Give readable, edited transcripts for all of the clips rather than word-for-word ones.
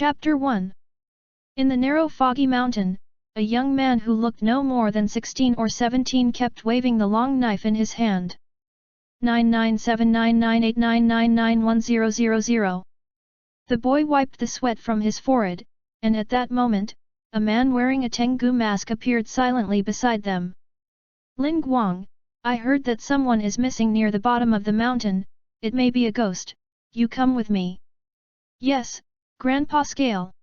Chapter 1. In the narrow foggy mountain, a young man who looked no more than 16 or 17 kept waving the long knife in his hand. 9979989991000. The boy wiped the sweat from his forehead, and at that moment, a man wearing a Tengu mask appeared silently beside them. Lin Guang, I heard that someone is missing near the bottom of the mountain. It may be a ghost. You come with me. Yes, Grandpa Scale.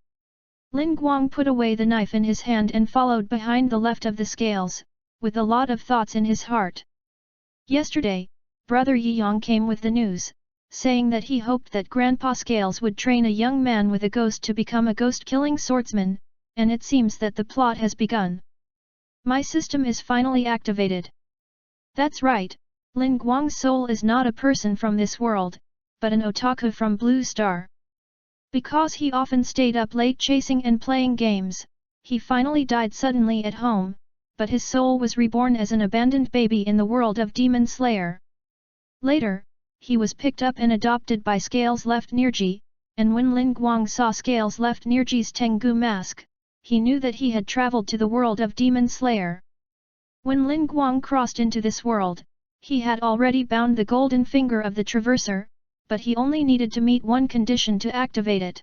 Lin Guang put away the knife in his hand and followed behind the left of the scales, with a lot of thoughts in his heart. Yesterday, Brother Yiyang came with the news, saying that he hoped that Grandpa Scales would train a young man with a ghost to become a ghost-killing swordsman, and it seems that the plot has begun. My system is finally activated. That's right, Lin Guang's soul is not a person from this world, but an otaku from Blue Star. Because he often stayed up late chasing and playing games, he finally died suddenly at home, but his soul was reborn as an abandoned baby in the world of Demon Slayer. Later, he was picked up and adopted by Scales Left Nirji, and when Lin Guang saw Scales Left Nirji's Tengu mask, he knew that he had traveled to the world of Demon Slayer. When Lin Guang crossed into this world, he had already bound the golden finger of the Traverser, but he only needed to meet one condition to activate it.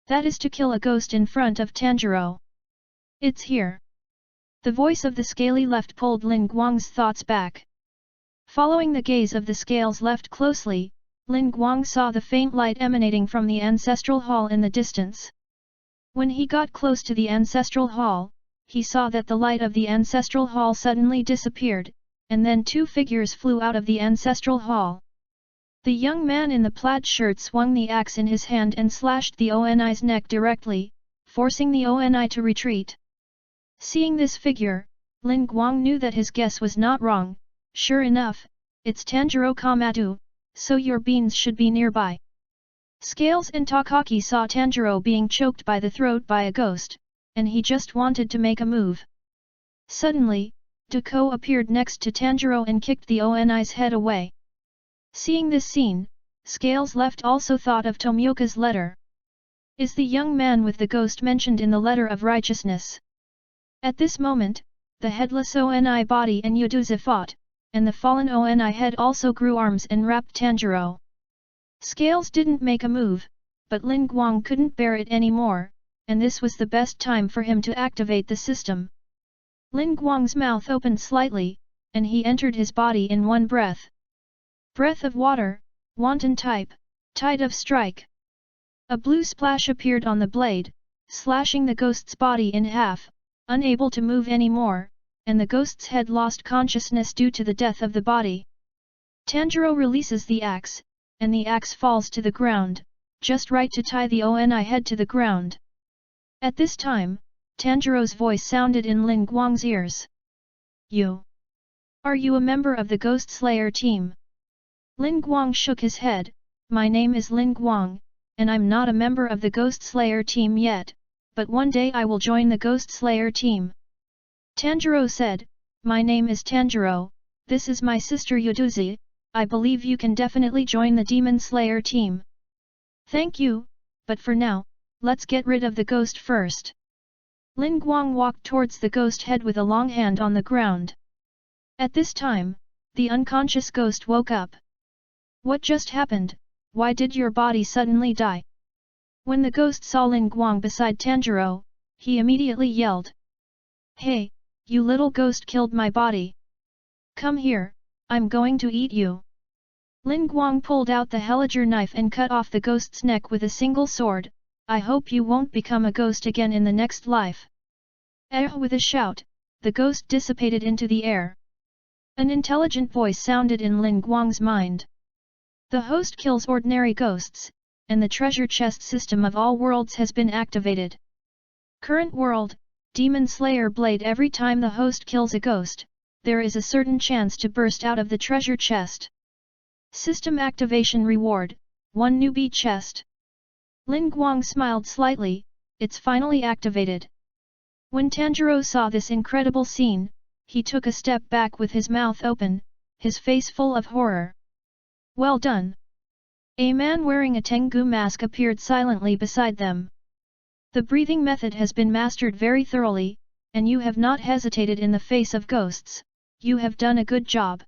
That is to kill a ghost in front of Tanjiro. It's here. The voice of the scaly left pulled Lin Guang's thoughts back. Following the gaze of the Scales Left closely, Lin Guang saw the faint light emanating from the ancestral hall in the distance. When he got close to the ancestral hall, he saw that the light of the ancestral hall suddenly disappeared, and then two figures flew out of the ancestral hall. The young man in the plaid shirt swung the axe in his hand and slashed the Oni's neck directly, forcing the Oni to retreat. Seeing this figure, Lin Guang knew that his guess was not wrong. Sure enough, it's Tanjiro Kamado, so your beans should be nearby. Scales and Takaki saw Tanjiro being choked by the throat by a ghost, and he just wanted to make a move. Suddenly, Duko appeared next to Tanjiro and kicked the Oni's head away. Seeing this scene, Scales Left also thought of Tomioka's letter. Is the young man with the ghost mentioned in the letter of righteousness? At this moment, the headless Oni body and Yuduza fought, and the fallen Oni head also grew arms and wrapped Tanjiro. Scales didn't make a move, but Lin Guang couldn't bear it anymore, and this was the best time for him to activate the system. Lin Guang's mouth opened slightly, and he entered his body in one breath. Breath of water, wanton type, tide of strike. A blue splash appeared on the blade, slashing the ghost's body in half, unable to move anymore, and the ghost's head lost consciousness due to the death of the body. Tanjiro releases the axe, and the axe falls to the ground, just right to tie the Oni head to the ground. At this time, Tanjiro's voice sounded in Lin Guang's ears. You? Are you a member of the Ghost Slayer team? Lin Guang shook his head. My name is Lin Guang, and I'm not a member of the Ghost Slayer team yet, but one day I will join the Ghost Slayer team. Tanjiro said, My name is Tanjiro, this is my sister Yuduzi, I believe you can definitely join the Demon Slayer team. Thank you, but for now, let's get rid of the ghost first. Lin Guang walked towards the ghost head with a long hand on the ground. At this time, the unconscious ghost woke up. What just happened? Why did your body suddenly die? When the ghost saw Lin Guang beside Tanjiro, he immediately yelled. Hey, you little ghost killed my body. Come here, I'm going to eat you. Lin Guang pulled out the Helliger knife and cut off the ghost's neck with a single sword. I hope you won't become a ghost again in the next life. With a shout, the ghost dissipated into the air. An intelligent voice sounded in Lin Guang's mind. The host kills ordinary ghosts, and the treasure chest system of all worlds has been activated. Current world, Demon Slayer Blade. Every time the host kills a ghost, there is a certain chance to burst out of the treasure chest. System activation reward, 1 newbie chest. Lin Guang smiled slightly, it's finally activated. When Tanjiro saw this incredible scene, he took a step back with his mouth open, his face full of horror. Well done. A man wearing a Tengu mask appeared silently beside them. The breathing method has been mastered very thoroughly, and you have not hesitated in the face of ghosts. You have done a good job."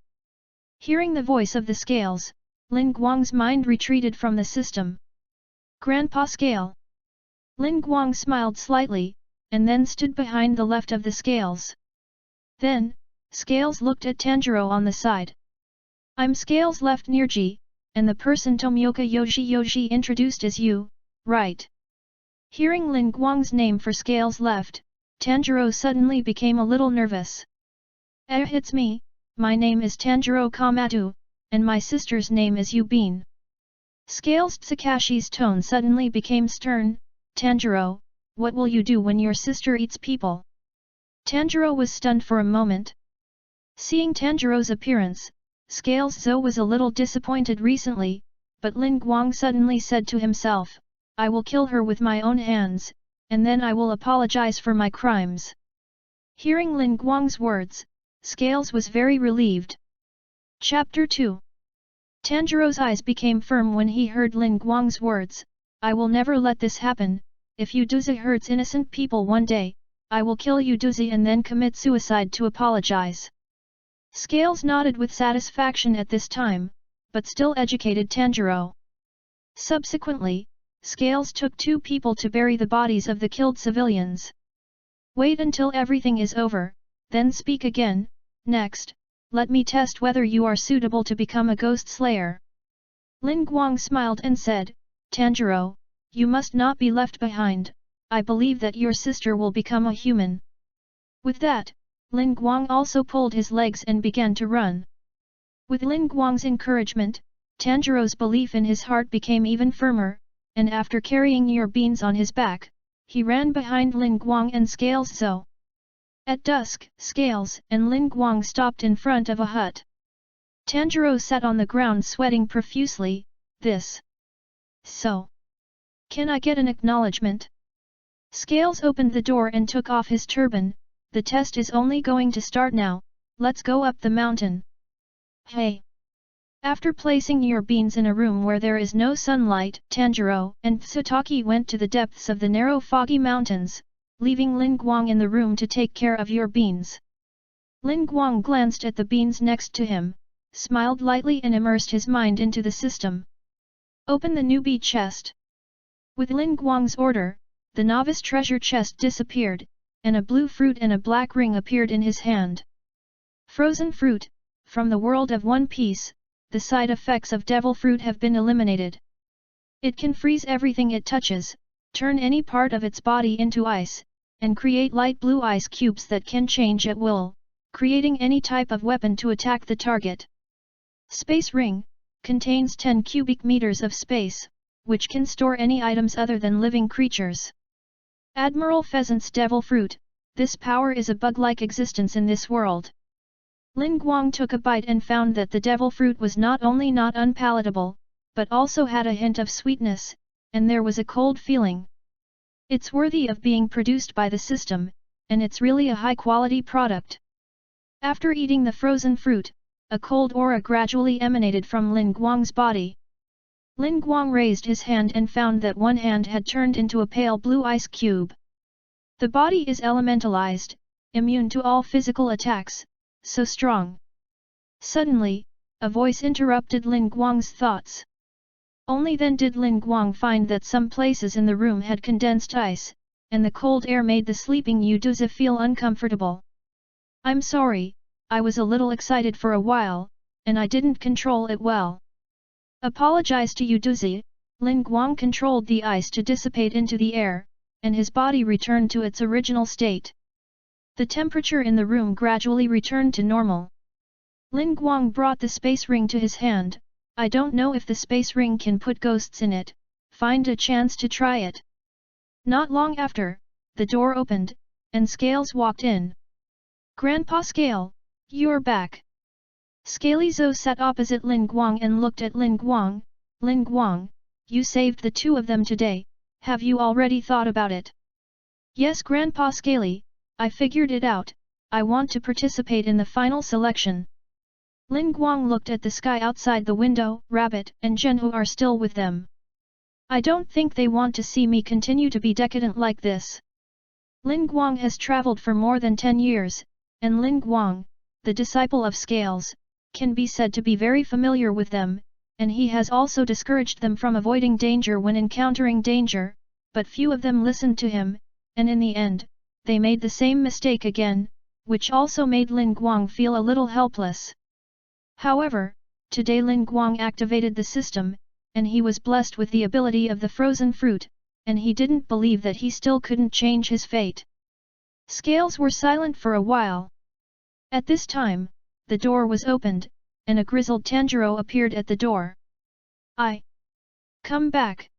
Hearing the voice of the scales, Lin Guang's mind retreated from the system. "Grandpa Scale." Lin Guang smiled slightly, and then stood behind the left of the scales. Then, Scales looked at Tanjiro on the side. "I'm Scales left Nirji, and the person Tomioka Yoji introduced as you, right?" Hearing Lin Guang's name for Scales left, Tanjiro suddenly became a little nervous. It's me, my name is Tanjiro Kamatu, and my sister's name is Yubin." Scales Tsukashi's tone suddenly became stern. "Tanjiro, what will you do when your sister eats people?" Tanjiro was stunned for a moment. Seeing Tanjiro's appearance, Scales Zo was a little disappointed recently, but Lin Guang suddenly said to himself, "I will kill her with my own hands, and then I will apologize for my crimes." Hearing Lin Guang's words, Scales was very relieved. Chapter 2. Tanjiro's eyes became firm when he heard Lin Guang's words. "I will never let this happen. If Yuduzi hurts innocent people one day, I will kill Yuduzi and then commit suicide to apologize." Scales nodded with satisfaction at this time, but still educated Tanjiro. Subsequently, Scales took 2 people to bury the bodies of the killed civilians. "Wait until everything is over, then speak again. Next, let me test whether you are suitable to become a ghost slayer." Lin Guang smiled and said, "Tanjiro, you must not be left behind. I believe that your sister will become a human." With that, Lin Guang also pulled his legs and began to run. With Lin Guang's encouragement, Tanjiro's belief in his heart became even firmer, and after carrying your beans on his back, he ran behind Lin Guang and Scales Zo. At dusk, Scales and Lin Guang stopped in front of a hut. Tanjiro sat on the ground sweating profusely. "This. So. Can I get an acknowledgement?" Scales opened the door and took off his turban. "The test is only going to start now, let's go up the mountain." "Hey!" After placing your beans in a room where there is no sunlight, Tanjiro and Tsutaki went to the depths of the narrow foggy mountains, leaving Lin Guang in the room to take care of your beans. Lin Guang glanced at the beans next to him, smiled lightly and immersed his mind into the system. "Open the newbie chest." With Lin Guang's order, the novice treasure chest disappeared, and a blue fruit and a black ring appeared in his hand. Frozen fruit, from the world of One Piece. The side effects of devil fruit have been eliminated. It can freeze everything it touches, turn any part of its body into ice, and create light blue ice cubes that can change at will, creating any type of weapon to attack the target. Space ring, contains 10 cubic meters of space, which can store any items other than living creatures. Admiral Pheasant's devil fruit, this power is a bug-like existence in this world. Lin Guang took a bite and found that the devil fruit was not only not unpalatable, but also had a hint of sweetness, and there was a cold feeling. It's worthy of being produced by the system, and it's really a high-quality product. After eating the frozen fruit, a cold aura gradually emanated from Lin Guang's body. Lin Guang raised his hand and found that one hand had turned into a pale blue ice cube. The body is elementalized, immune to all physical attacks. So strong. Suddenly, a voice interrupted Lin Guang's thoughts. Only then did Lin Guang find that some places in the room had condensed ice, and the cold air made the sleeping Yuduzi feel uncomfortable. "I'm sorry, I was a little excited for a while, and I didn't control it well." Apologize to Yuduzi. Lin Guang controlled the ice to dissipate into the air, and his body returned to its original state. The temperature in the room gradually returned to normal. Lin Guang brought the space ring to his hand. "I don't know if the space ring can put ghosts in it, find a chance to try it." Not long after, the door opened, and Scales walked in. "Grandpa Scale, you're back." Scaly Zo sat opposite Lin Guang and looked at Lin Guang. "Lin Guang, you saved the 2 of them today, have you already thought about it?" "Yes Grandpa Scaly. I figured it out, I want to participate in the final selection." Lin Guang looked at the sky outside the window. Rabbit and Zhenhu are still with them. I don't think they want to see me continue to be decadent like this. Lin Guang has traveled for more than 10 years, and Lin Guang, the disciple of Scales, can be said to be very familiar with them, and he has also discouraged them from avoiding danger when encountering danger, but few of them listened to him, and in the end, they made the same mistake again, which also made Lin Guang feel a little helpless. However, today Lin Guang activated the system, and he was blessed with the ability of the frozen fruit, and he didn't believe that he still couldn't change his fate. Scales were silent for a while. At this time, the door was opened, and a grizzled Tanjiro appeared at the door. Come back.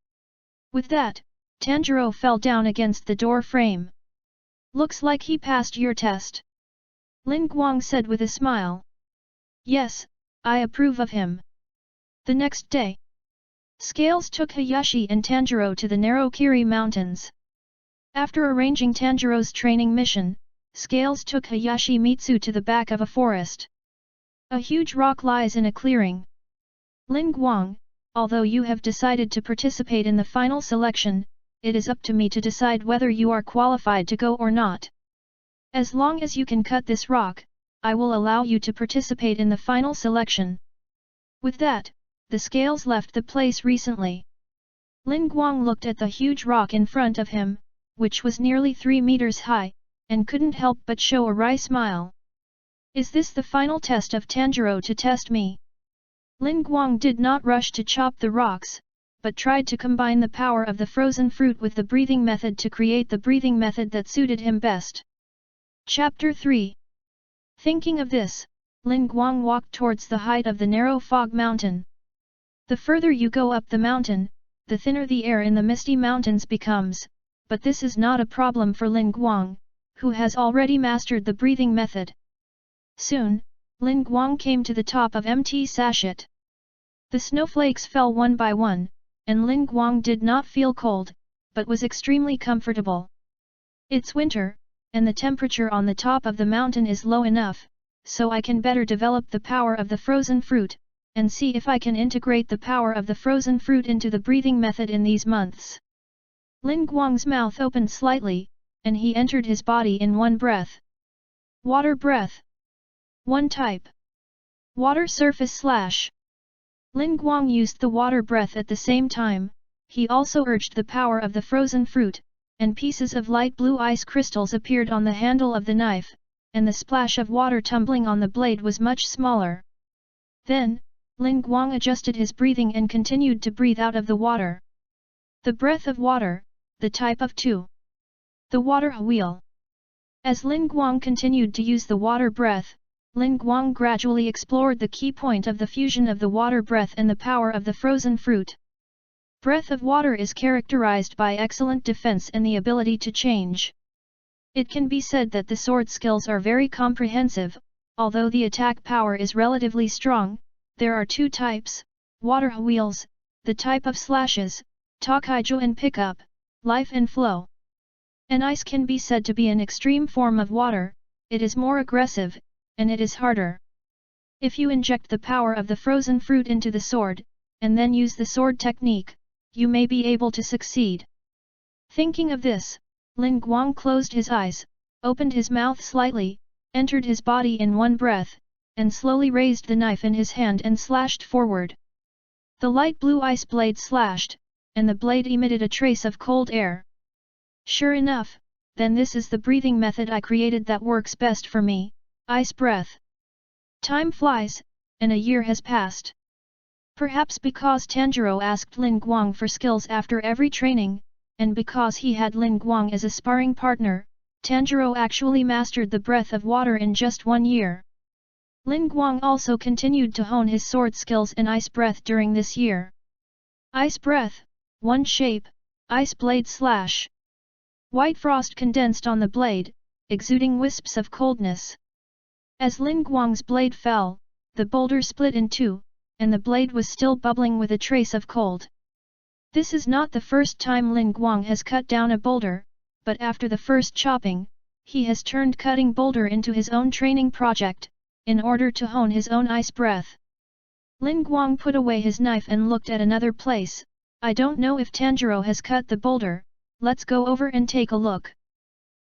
With that, Tanjiro fell down against the door frame. Looks like he passed your test. Lin Guang said with a smile. Yes, I approve of him. The next day, Scales took Hayashi and Tanjiro to the narrow Kiri Mountains. After arranging Tanjiro's training mission, Scales took Hayashi Mitsu to the back of a forest. A huge rock lies in a clearing. Lin Guang, although you have decided to participate in the final selection, it is up to me to decide whether you are qualified to go or not. As long as you can cut this rock, I will allow you to participate in the final selection. With that, the Scales left the place recently. Lin Guang looked at the huge rock in front of him, which was nearly 3 meters high, and couldn't help but show a wry smile. Is this the final test of Tanjiro to test me? Lin Guang did not rush to chop the rocks, but tried to combine the power of the frozen fruit with the breathing method to create the breathing method that suited him best. Chapter 3. Thinking of this, Lin Guang walked towards the height of the narrow fog mountain. The further you go up the mountain, the thinner the air in the misty mountains becomes, but this is not a problem for Lin Guang, who has already mastered the breathing method. Soon, Lin Guang came to the top of Mt Sachet. The snowflakes fell one by one, and Lin Guang did not feel cold, but was extremely comfortable. It's winter, and the temperature on the top of the mountain is low enough, so I can better develop the power of the frozen fruit, and see if I can integrate the power of the frozen fruit into the breathing method in these months. Lin Guang's mouth opened slightly, and he entered his body in one breath. Water breath. One type. Water surface slash. Lin Guang used the water breath at the same time. He also urged the power of the frozen fruit, and pieces of light blue ice crystals appeared on the handle of the knife, and the splash of water tumbling on the blade was much smaller. Then, Lin Guang adjusted his breathing and continued to breathe out of the water. The breath of water, the type of 2. The water wheel. As Lin Guang continued to use the water breath, Lin Guang gradually explored the key point of the fusion of the water breath and the power of the frozen fruit. Breath of water is characterized by excellent defense and the ability to change. It can be said that the sword skills are very comprehensive, although the attack power is relatively strong. There are 2 types, water wheels, the type of slashes, Tokaijo and pickup, life and flow. And ice can be said to be an extreme form of water, it is more aggressive, and it is harder. If you inject the power of the frozen fruit into the sword, and then use the sword technique, you may be able to succeed. Thinking of this, Lin Guang closed his eyes, opened his mouth slightly, entered his body in one breath, and slowly raised the knife in his hand and slashed forward. The light blue ice blade slashed, and the blade emitted a trace of cold air. Sure enough, then this is the breathing method I created that works best for me, ice breath. Time flies, and a year has passed. Perhaps because Tanjiro asked Lin Guang for skills after every training, and because he had Lin Guang as a sparring partner, Tanjiro actually mastered the breath of water in just 1 year. Lin Guang also continued to hone his sword skills and ice breath during this year. Ice breath, one shape, ice blade slash. White frost condensed on the blade, exuding wisps of coldness. As Lin Guang's blade fell, the boulder split in 2, and the blade was still bubbling with a trace of cold. This is not the first time Lin Guang has cut down a boulder, but after the first chopping, he has turned cutting boulder into his own training project, in order to hone his own ice breath. Lin Guang put away his knife and looked at another place, I don't know if Tanjiro has cut the boulder, let's go over and take a look.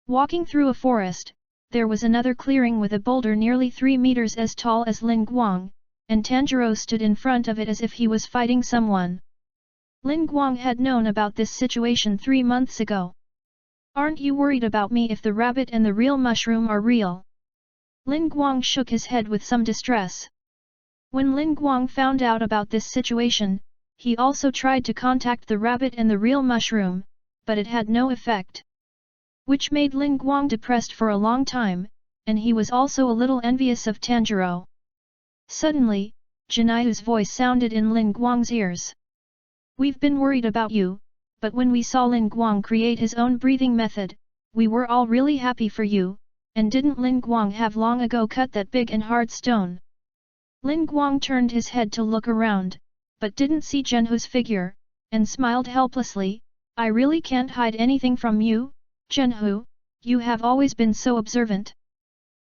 Walking through a forest, there was another clearing with a boulder nearly 3 meters as tall as Lin Guang, and Tanjiro stood in front of it as if he was fighting someone. Lin Guang had known about this situation 3 months ago. Aren't you worried about me if the rabbit and the real mushroom are real? Lin Guang shook his head with some distress. When Lin Guang found out about this situation, he also tried to contact the rabbit and the real mushroom, but it had no effect. Which made Lin Guang depressed for a long time, and he was also a little envious of Tanjiro. Suddenly, Jinayu's voice sounded in Lin Guang's ears. We've been worried about you, but when we saw Lin Guang create his own breathing method, we were all really happy for you, and didn't Lin Guang have long ago cut that big and hard stone? Lin Guang turned his head to look around, but didn't see Zhenhu's figure, and smiled helplessly. I really can't hide anything from you, Zhenhu, you have always been so observant.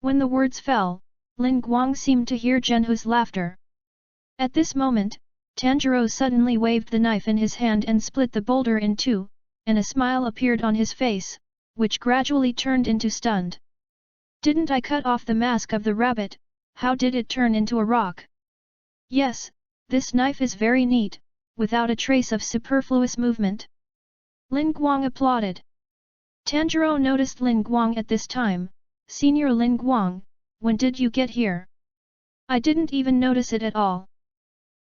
When the words fell, Lin Guang seemed to hear Zhenhu's laughter. At this moment, Tanjiro suddenly waved the knife in his hand and split the boulder in two, and a smile appeared on his face, which gradually turned into stunned. Didn't I cut off the mask of the rabbit? How did it turn into a rock? Yes, this knife is very neat, without a trace of superfluous movement. Lin Guang applauded. Tanjiro noticed Lin Guang at this time. Senior Lin Guang, when did you get here? I didn't even notice it at all.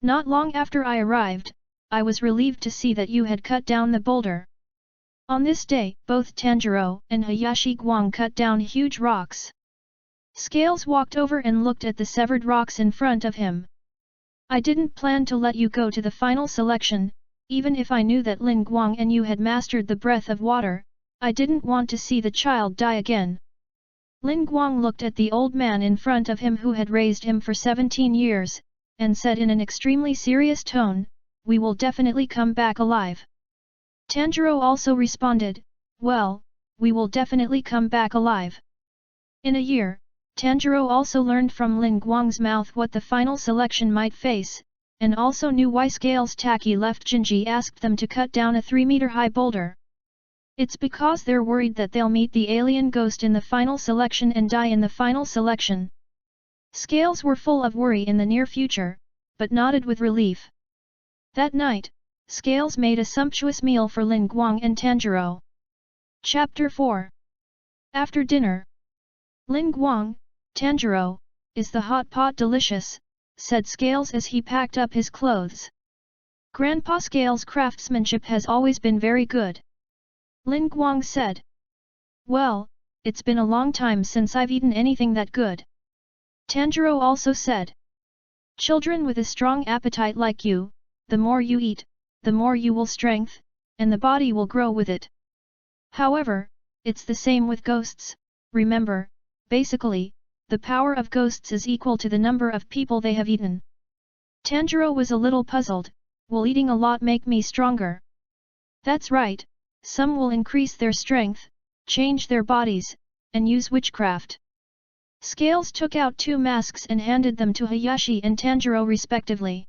Not long after I arrived, I was relieved to see that you had cut down the boulder. On this day, both Tanjiro and Hayashi Guang cut down huge rocks. Scales walked over and looked at the severed rocks in front of him. I didn't plan to let you go to the final selection, even if I knew that Lin Guang and you had mastered the breath of water. I didn't want to see the child die again. Lin Guang looked at the old man in front of him who had raised him for 17 years, and said in an extremely serious tone, we will definitely come back alive. Tanjiro also responded, well, we will definitely come back alive. In a year, Tanjiro also learned from Lin Guang's mouth what the final selection might face, and also knew why Scales Taki left Jinji asked them to cut down a 3-meter-high boulder. It's because they're worried that they'll meet the alien ghost in the final selection and die in the final selection. Scales were full of worry in the near future, but nodded with relief. That night, Scales made a sumptuous meal for Lin Guang and Tanjiro. Chapter 4. After dinner. Lin Guang, Tanjiro, is the hot pot delicious? Said Scales as he packed up his clothes. Grandpa Scales' craftsmanship has always been very good. Lin Guang said. Well, it's been a long time since I've eaten anything that good. Tanjiro also said. Children with a strong appetite like you, the more you eat, the more you will strength, and the body will grow with it. However, it's the same with ghosts, remember, basically, the power of ghosts is equal to the number of people they have eaten. Tanjiro was a little puzzled, will eating a lot make me stronger? That's right, some will increase their strength, change their bodies, and use witchcraft. Scales took out 2 masks and handed them to Hayashi and Tanjiro respectively.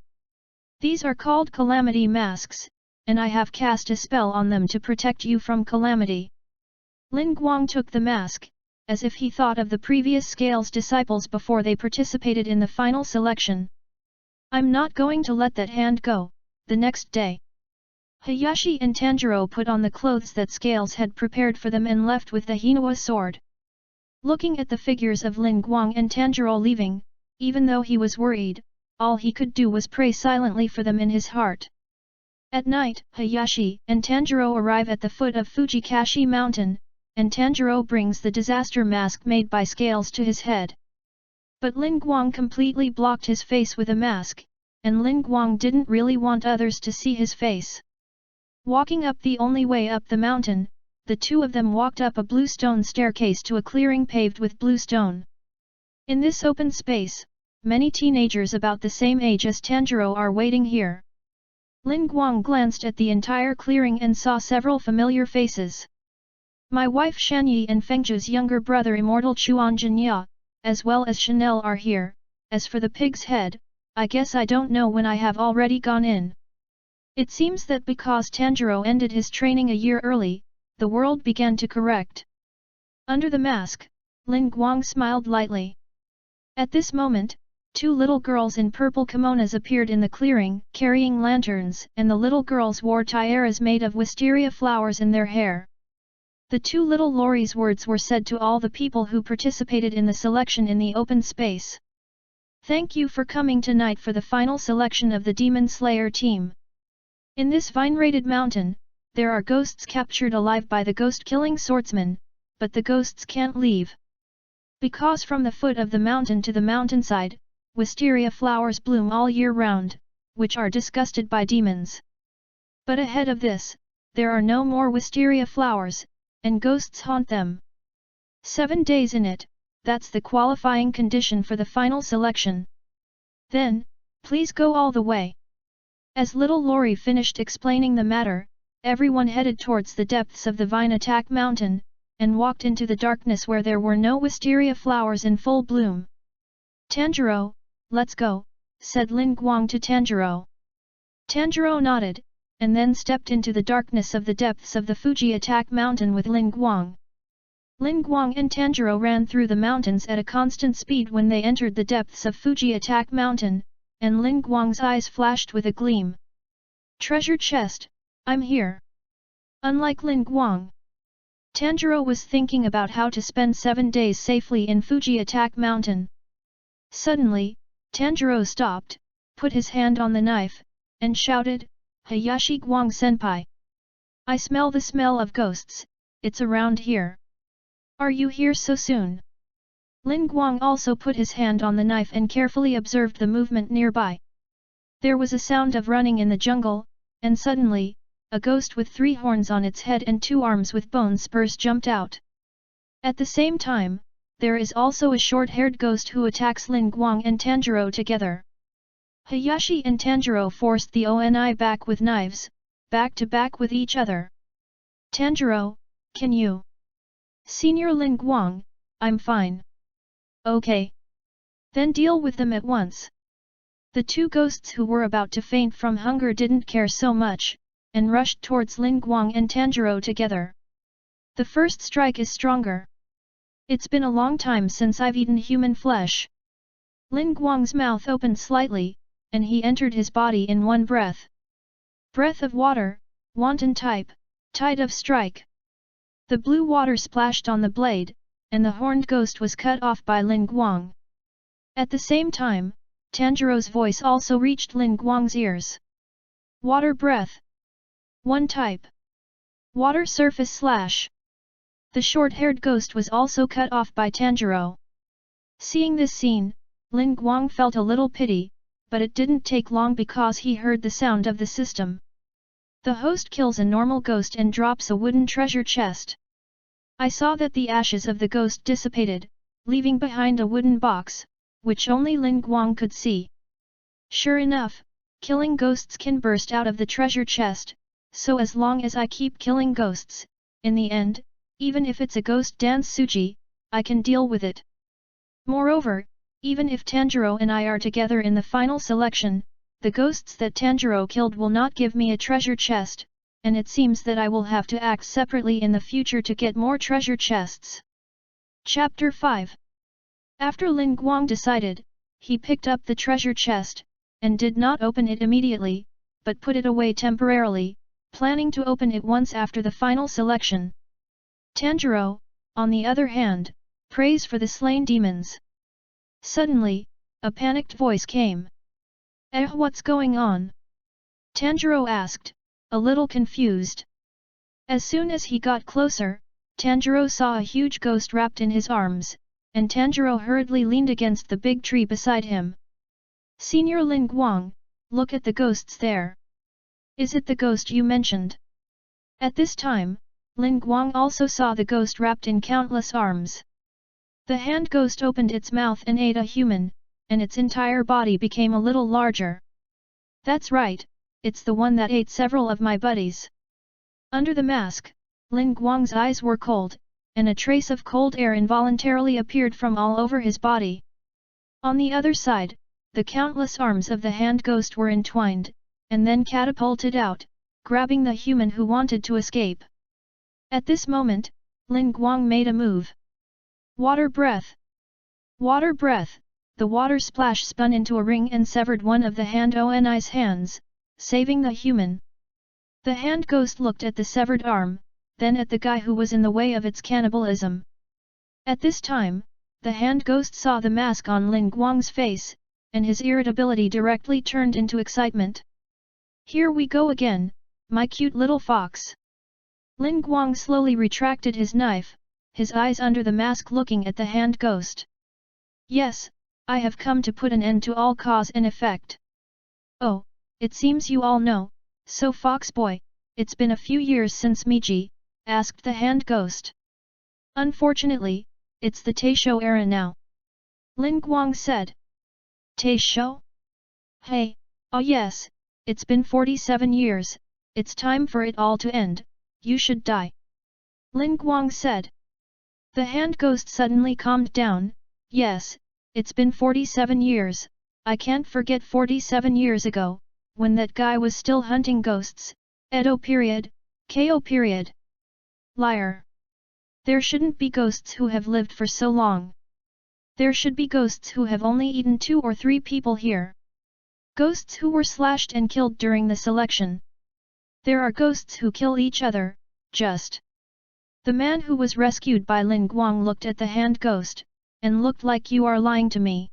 These are called calamity masks, and I have cast a spell on them to protect you from calamity. Lin Guang took the mask, as if he thought of the previous Scales disciples before they participated in the final selection. I'm not going to let that hand go. The next day, Hayashi and Tanjiro put on the clothes that Scales had prepared for them and left with the Hinawa sword. Looking at the figures of Lin Guang and Tanjiro leaving, even though he was worried, all he could do was pray silently for them in his heart. At night, Hayashi and Tanjiro arrive at the foot of Fujikashi Mountain, and Tanjiro brings the disaster mask made by Scales to his head. But Lin Guang completely blocked his face with a mask, and Lin Guang didn't really want others to see his face. Walking up the only way up the mountain, the two of them walked up a blue stone staircase to a clearing paved with blue stone. In this open space, many teenagers about the same age as Tanjiro are waiting here. Lin Guang glanced at the entire clearing and saw several familiar faces. My wife Shanyi and Fengzhu's younger brother Immortal Chuan Jinya, as well as Chanel are here. As for the pig's head, I guess I don't know when I have already gone in. It seems that because Tanjiro ended his training a year early, the world began to correct. Under the mask, Lin Guang smiled lightly. At this moment, two little girls in purple kimonos appeared in the clearing, carrying lanterns, and the little girls wore tiaras made of wisteria flowers in their hair. The two little lorries' words were said to all the people who participated in the selection in the open space. Thank you for coming tonight for the final selection of the Demon Slayer team. In this vine-rated mountain, there are ghosts captured alive by the ghost-killing swordsman, but the ghosts can't leave. Because from the foot of the mountain to the mountainside, wisteria flowers bloom all year round, which are disgusted by demons. But ahead of this, there are no more wisteria flowers, and ghosts haunt them. 7 days in it, that's the qualifying condition for the final selection. Then, please go all the way. As little Lori finished explaining the matter, everyone headed towards the depths of the Vine Attack Mountain, and walked into the darkness where there were no wisteria flowers in full bloom. Tanjiro, let's go, said Lin Guang to Tanjiro. Tanjiro nodded, and then stepped into the darkness of the depths of the Fuji Attack Mountain with Lin Guang. Lin Guang and Tanjiro ran through the mountains at a constant speed when they entered the depths of Fuji Attack Mountain, and Lin Guang's eyes flashed with a gleam. Treasure chest, I'm here. Unlike Lin Guang, Tanjiro was thinking about how to spend 7 days safely in Fuji Attack Mountain. Suddenly, Tanjiro stopped, put his hand on the knife, and shouted, Hayashi Guang senpai. I smell the smell of ghosts, it's around here. Are you here so soon? Lin Guang also put his hand on the knife and carefully observed the movement nearby. There was a sound of running in the jungle, and suddenly, a ghost with 3 horns on its head and 2 arms with bone spurs jumped out. At the same time, there is also a short-haired ghost who attacks Lin Guang and Tanjiro together. Hayashi and Tanjiro forced the ONI back with knives, back to back with each other. Tanjiro, can you? Senior Lin Guang, I'm fine. Okay. Then deal with them at once. The 2 ghosts who were about to faint from hunger didn't care so much, and rushed towards Lin Guang and Tanjiro together. The first strike is stronger. It's been a long time since I've eaten human flesh. Lin Guang's mouth opened slightly, and he entered his body in one breath. Breath of water, wanton type, tide of strike. The blue water splashed on the blade, and the horned ghost was cut off by Lin Guang. At the same time, Tanjiro's voice also reached Lin Guang's ears. Water breath. One type. Water surface slash. The short-haired ghost was also cut off by Tanjiro. Seeing this scene, Lin Guang felt a little pity, but it didn't take long because he heard the sound of the system. The host kills a normal ghost and drops a wooden treasure chest. I saw that the ashes of the ghost dissipated, leaving behind a wooden box, which only Lin Guang could see. Sure enough, killing ghosts can burst out of the treasure chest, so as long as I keep killing ghosts, in the end, even if it's a ghost dance Suji, I can deal with it. Moreover, even if Tanjiro and I are together in the final selection, the ghosts that Tanjiro killed will not give me a treasure chest, and it seems that I will have to act separately in the future to get more treasure chests. Chapter 5. After Lin Guang decided, he picked up the treasure chest, and did not open it immediately, but put it away temporarily, planning to open it once after the final selection. Tanjiro, on the other hand, prays for the slain demons. Suddenly, a panicked voice came. What's going on? Tanjiro asked, a little confused. As soon as he got closer, Tanjiro saw a huge ghost wrapped in his arms, and Tanjiro hurriedly leaned against the big tree beside him. Senior Lin Guang, look at the ghosts there. Is it the ghost you mentioned? At this time, Lin Guang also saw the ghost wrapped in countless arms. The hand ghost opened its mouth and ate a human, and its entire body became a little larger. That's right, it's the one that ate several of my buddies. Under the mask, Lin Guang's eyes were cold, and a trace of cold air involuntarily appeared from all over his body. On the other side, the countless arms of the hand ghost were entwined, and then catapulted out, grabbing the human who wanted to escape. At this moment, Lin Guang made a move. Water breath! Water breath! The water splash spun into a ring and severed one of the hand Oni's hands, saving the human. The hand ghost looked at the severed arm, then at the guy who was in the way of its cannibalism. At this time, the hand ghost saw the mask on Lin Guang's face, and his irritability directly turned into excitement. Here we go again, my cute little fox. Lin Guang slowly retracted his knife, his eyes under the mask looking at the hand ghost. Yes, I have come to put an end to all cause and effect. Oh, it seems you all know, so fox boy, it's been a few years since Meiji, asked the hand ghost. Unfortunately, it's the Taisho era now. Lin Guang said. Taisho? Hey, oh yes, it's been 47 years, it's time for it all to end, you should die. Lin Guang said. The hand ghost suddenly calmed down. Yes, it's been 47 years, I can't forget 47 years ago, when that guy was still hunting ghosts, Edo period, KO period. Liar. There shouldn't be ghosts who have lived for so long. There should be ghosts who have only eaten 2 or 3 people here. Ghosts who were slashed and killed during the selection. There are ghosts who kill each other, just. The man who was rescued by Lin Guang looked at the hand ghost, and looked like you are lying to me.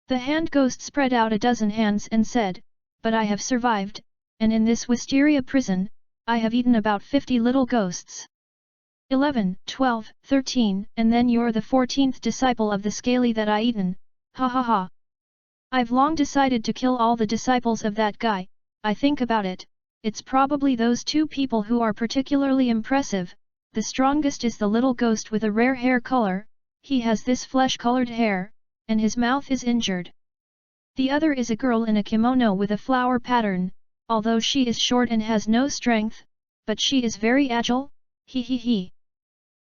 The hand ghost spread out a dozen hands and said, but I have survived, and in this wisteria prison, I have eaten about 50 little ghosts. 11, 12, 13, and then you're the 14th disciple of the scaly that I eaten, ha ha ha. I've long decided to kill all the disciples of that guy, I think about it, it's probably those 2 people who are particularly impressive, the strongest is the little ghost with a rare hair color, he has this flesh-colored hair, and his mouth is injured. The other is a girl in a kimono with a flower pattern, although she is short and has no strength, but she is very agile, he he he.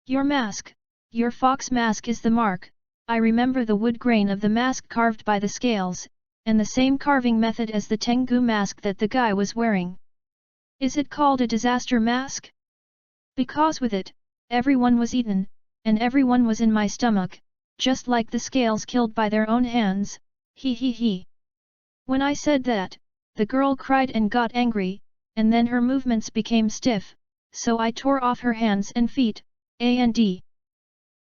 Your mask, your fox mask is the mark, I remember the wood grain of the mask carved by the scales, and the same carving method as the Tengu mask that the guy was wearing. Is it called a disaster mask? Because with it, everyone was eaten, and everyone was in my stomach, just like the scales killed by their own hands, he he he. When I said that, the girl cried and got angry, and then her movements became stiff, so I tore off her hands and feet, and.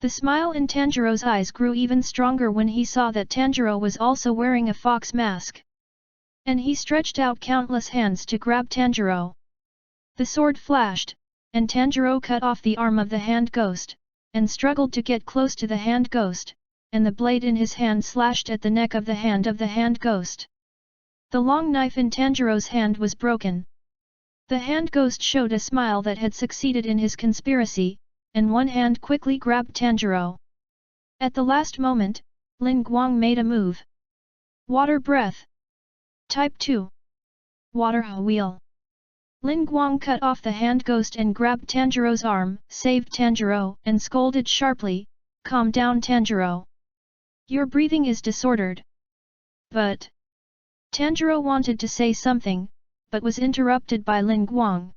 The smile in Tanjiro's eyes grew even stronger when he saw that Tanjiro was also wearing a fox mask. And he stretched out countless hands to grab Tanjiro. The sword flashed, and Tanjiro cut off the arm of the hand ghost, and struggled to get close to the hand ghost, and the blade in his hand slashed at the neck of the hand ghost. The long knife in Tanjiro's hand was broken. The hand ghost showed a smile that had succeeded in his conspiracy, and one hand quickly grabbed Tanjiro. At the last moment, Lin Guang made a move. Water breath. Type 2. Water wheel. Lin Guang cut off the hand ghost and grabbed Tanjiro's arm, saved Tanjiro, and scolded sharply, calm down Tanjiro. Your breathing is disordered. But. Tanjiro wanted to say something, but was interrupted by Lin Guang.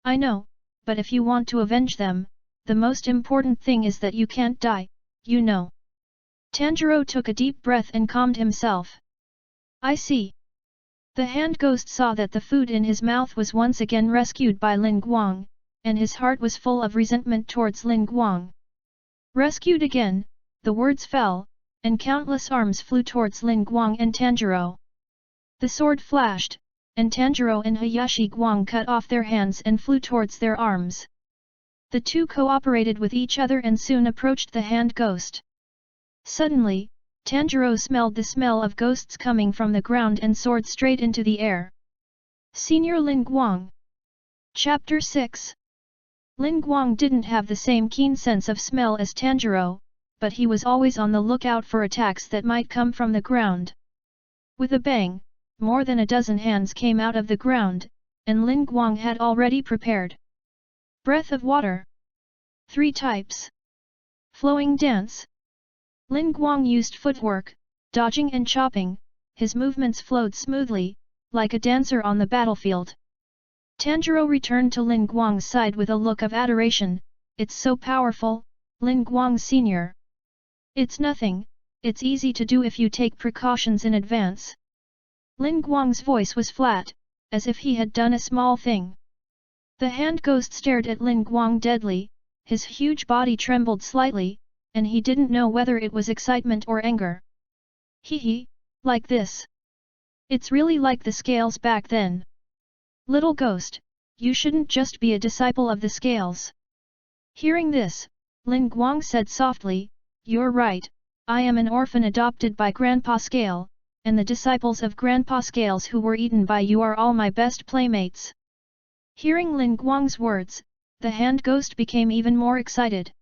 I know, but if you want to avenge them, the most important thing is that you can't die, you know. Tanjiro took a deep breath and calmed himself. I see. The hand ghost saw that the food in his mouth was once again rescued by Lin Guang, and his heart was full of resentment towards Lin Guang. Rescued again, the words fell, and countless arms flew towards Lin Guang and Tanjiro. The sword flashed, and Tanjiro and Hayashi Guang cut off their hands and flew towards their arms. The two cooperated with each other and soon approached the hand ghost. Suddenly, Tanjiro smelled the smell of ghosts coming from the ground and soared straight into the air. Senior Lin Guang. Chapter 6. Lin Guang didn't have the same keen sense of smell as Tanjiro, but he was always on the lookout for attacks that might come from the ground. With a bang, more than a dozen hands came out of the ground, and Lin Guang had already prepared. Breath of water. 3 types. Flowing dance. Lin Guang used footwork, dodging and chopping, his movements flowed smoothly, like a dancer on the battlefield. Tanjiro returned to Lin Guang's side with a look of adoration. It's so powerful, Lin Guang Sr. It's nothing, it's easy to do if you take precautions in advance. Lin Guang's voice was flat, as if he had done a small thing. The hand ghost stared at Lin Guang deadly, his huge body trembled slightly, and he didn't know whether it was excitement or anger. Hee, like this. It's really like the scales back then. Little ghost, you shouldn't just be a disciple of the scales. Hearing this, Lin Guang said softly, you're right, I am an orphan adopted by Grandpa Scale, and the disciples of Grandpa Scales who were eaten by you are all my best playmates. Hearing Lin Guang's words, the hand ghost became even more excited.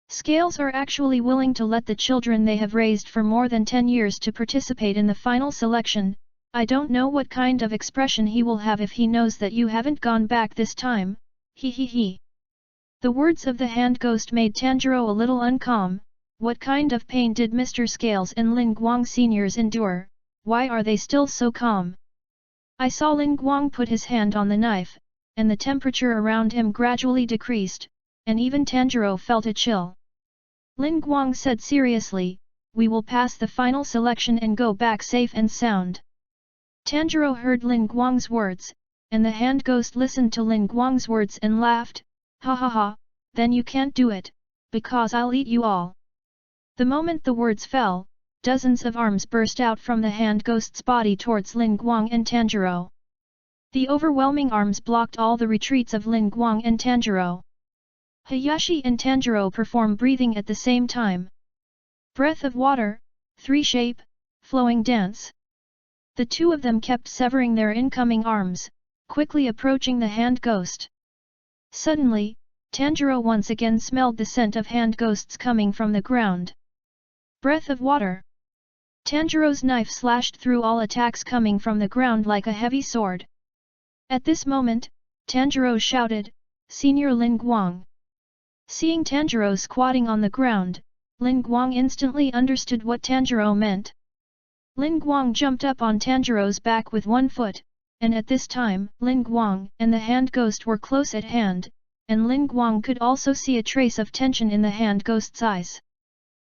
Scales are actually willing to let the children they have raised for more than 10 years to participate in the final selection. I don't know what kind of expression he will have if he knows that you haven't gone back this time, he. The words of the hand ghost made Tanjiro a little uncalm. What kind of pain did Mr. Scales and Lin Guang Seniors endure? Why are they still so calm? I saw Lin Guang put his hand on the knife, and the temperature around him gradually decreased, and even Tanjiro felt a chill. Lin Guang said seriously, we will pass the final selection and go back safe and sound. Tanjiro heard Lin Guang's words, and the hand ghost listened to Lin Guang's words and laughed, ha, then you can't do it, because I'll eat you all. The moment the words fell, dozens of arms burst out from the hand ghost's body towards Lin Guang and Tanjiro. The overwhelming arms blocked all the retreats of Lin Guang and Tanjiro. Hayashi and Tanjiro perform breathing at the same time. Breath of water, three-shape, flowing dance. The two of them kept severing their incoming arms, quickly approaching the hand ghost. Suddenly, Tanjiro once again smelled the scent of hand ghosts coming from the ground. Breath of water. Tanjiro's knife slashed through all attacks coming from the ground like a heavy sword. At this moment, Tanjiro shouted, Senior Lin Guang. Seeing Tanjiro squatting on the ground, Lin Guang instantly understood what Tanjiro meant. Lin Guang jumped up on Tanjiro's back with one foot, and at this time, Lin Guang and the hand ghost were close at hand, and Lin Guang could also see a trace of tension in the hand ghost's eyes.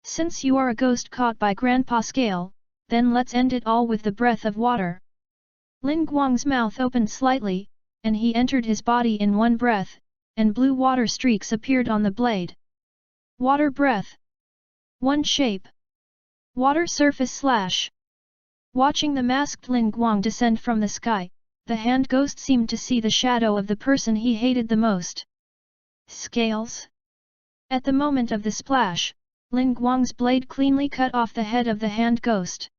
Since you are a ghost caught by Grandpa Scale, then let's end it all with the breath of water. Lin Guang's mouth opened slightly, and he entered his body in one breath, and blue water streaks appeared on the blade. Water breath. One shape. Water surface slash. Watching the masked Lin Guang descend from the sky, the hand ghost seemed to see the shadow of the person he hated the most. Scales? At the moment of the splash, Lin Guang's blade cleanly cut off the head of the hand ghost.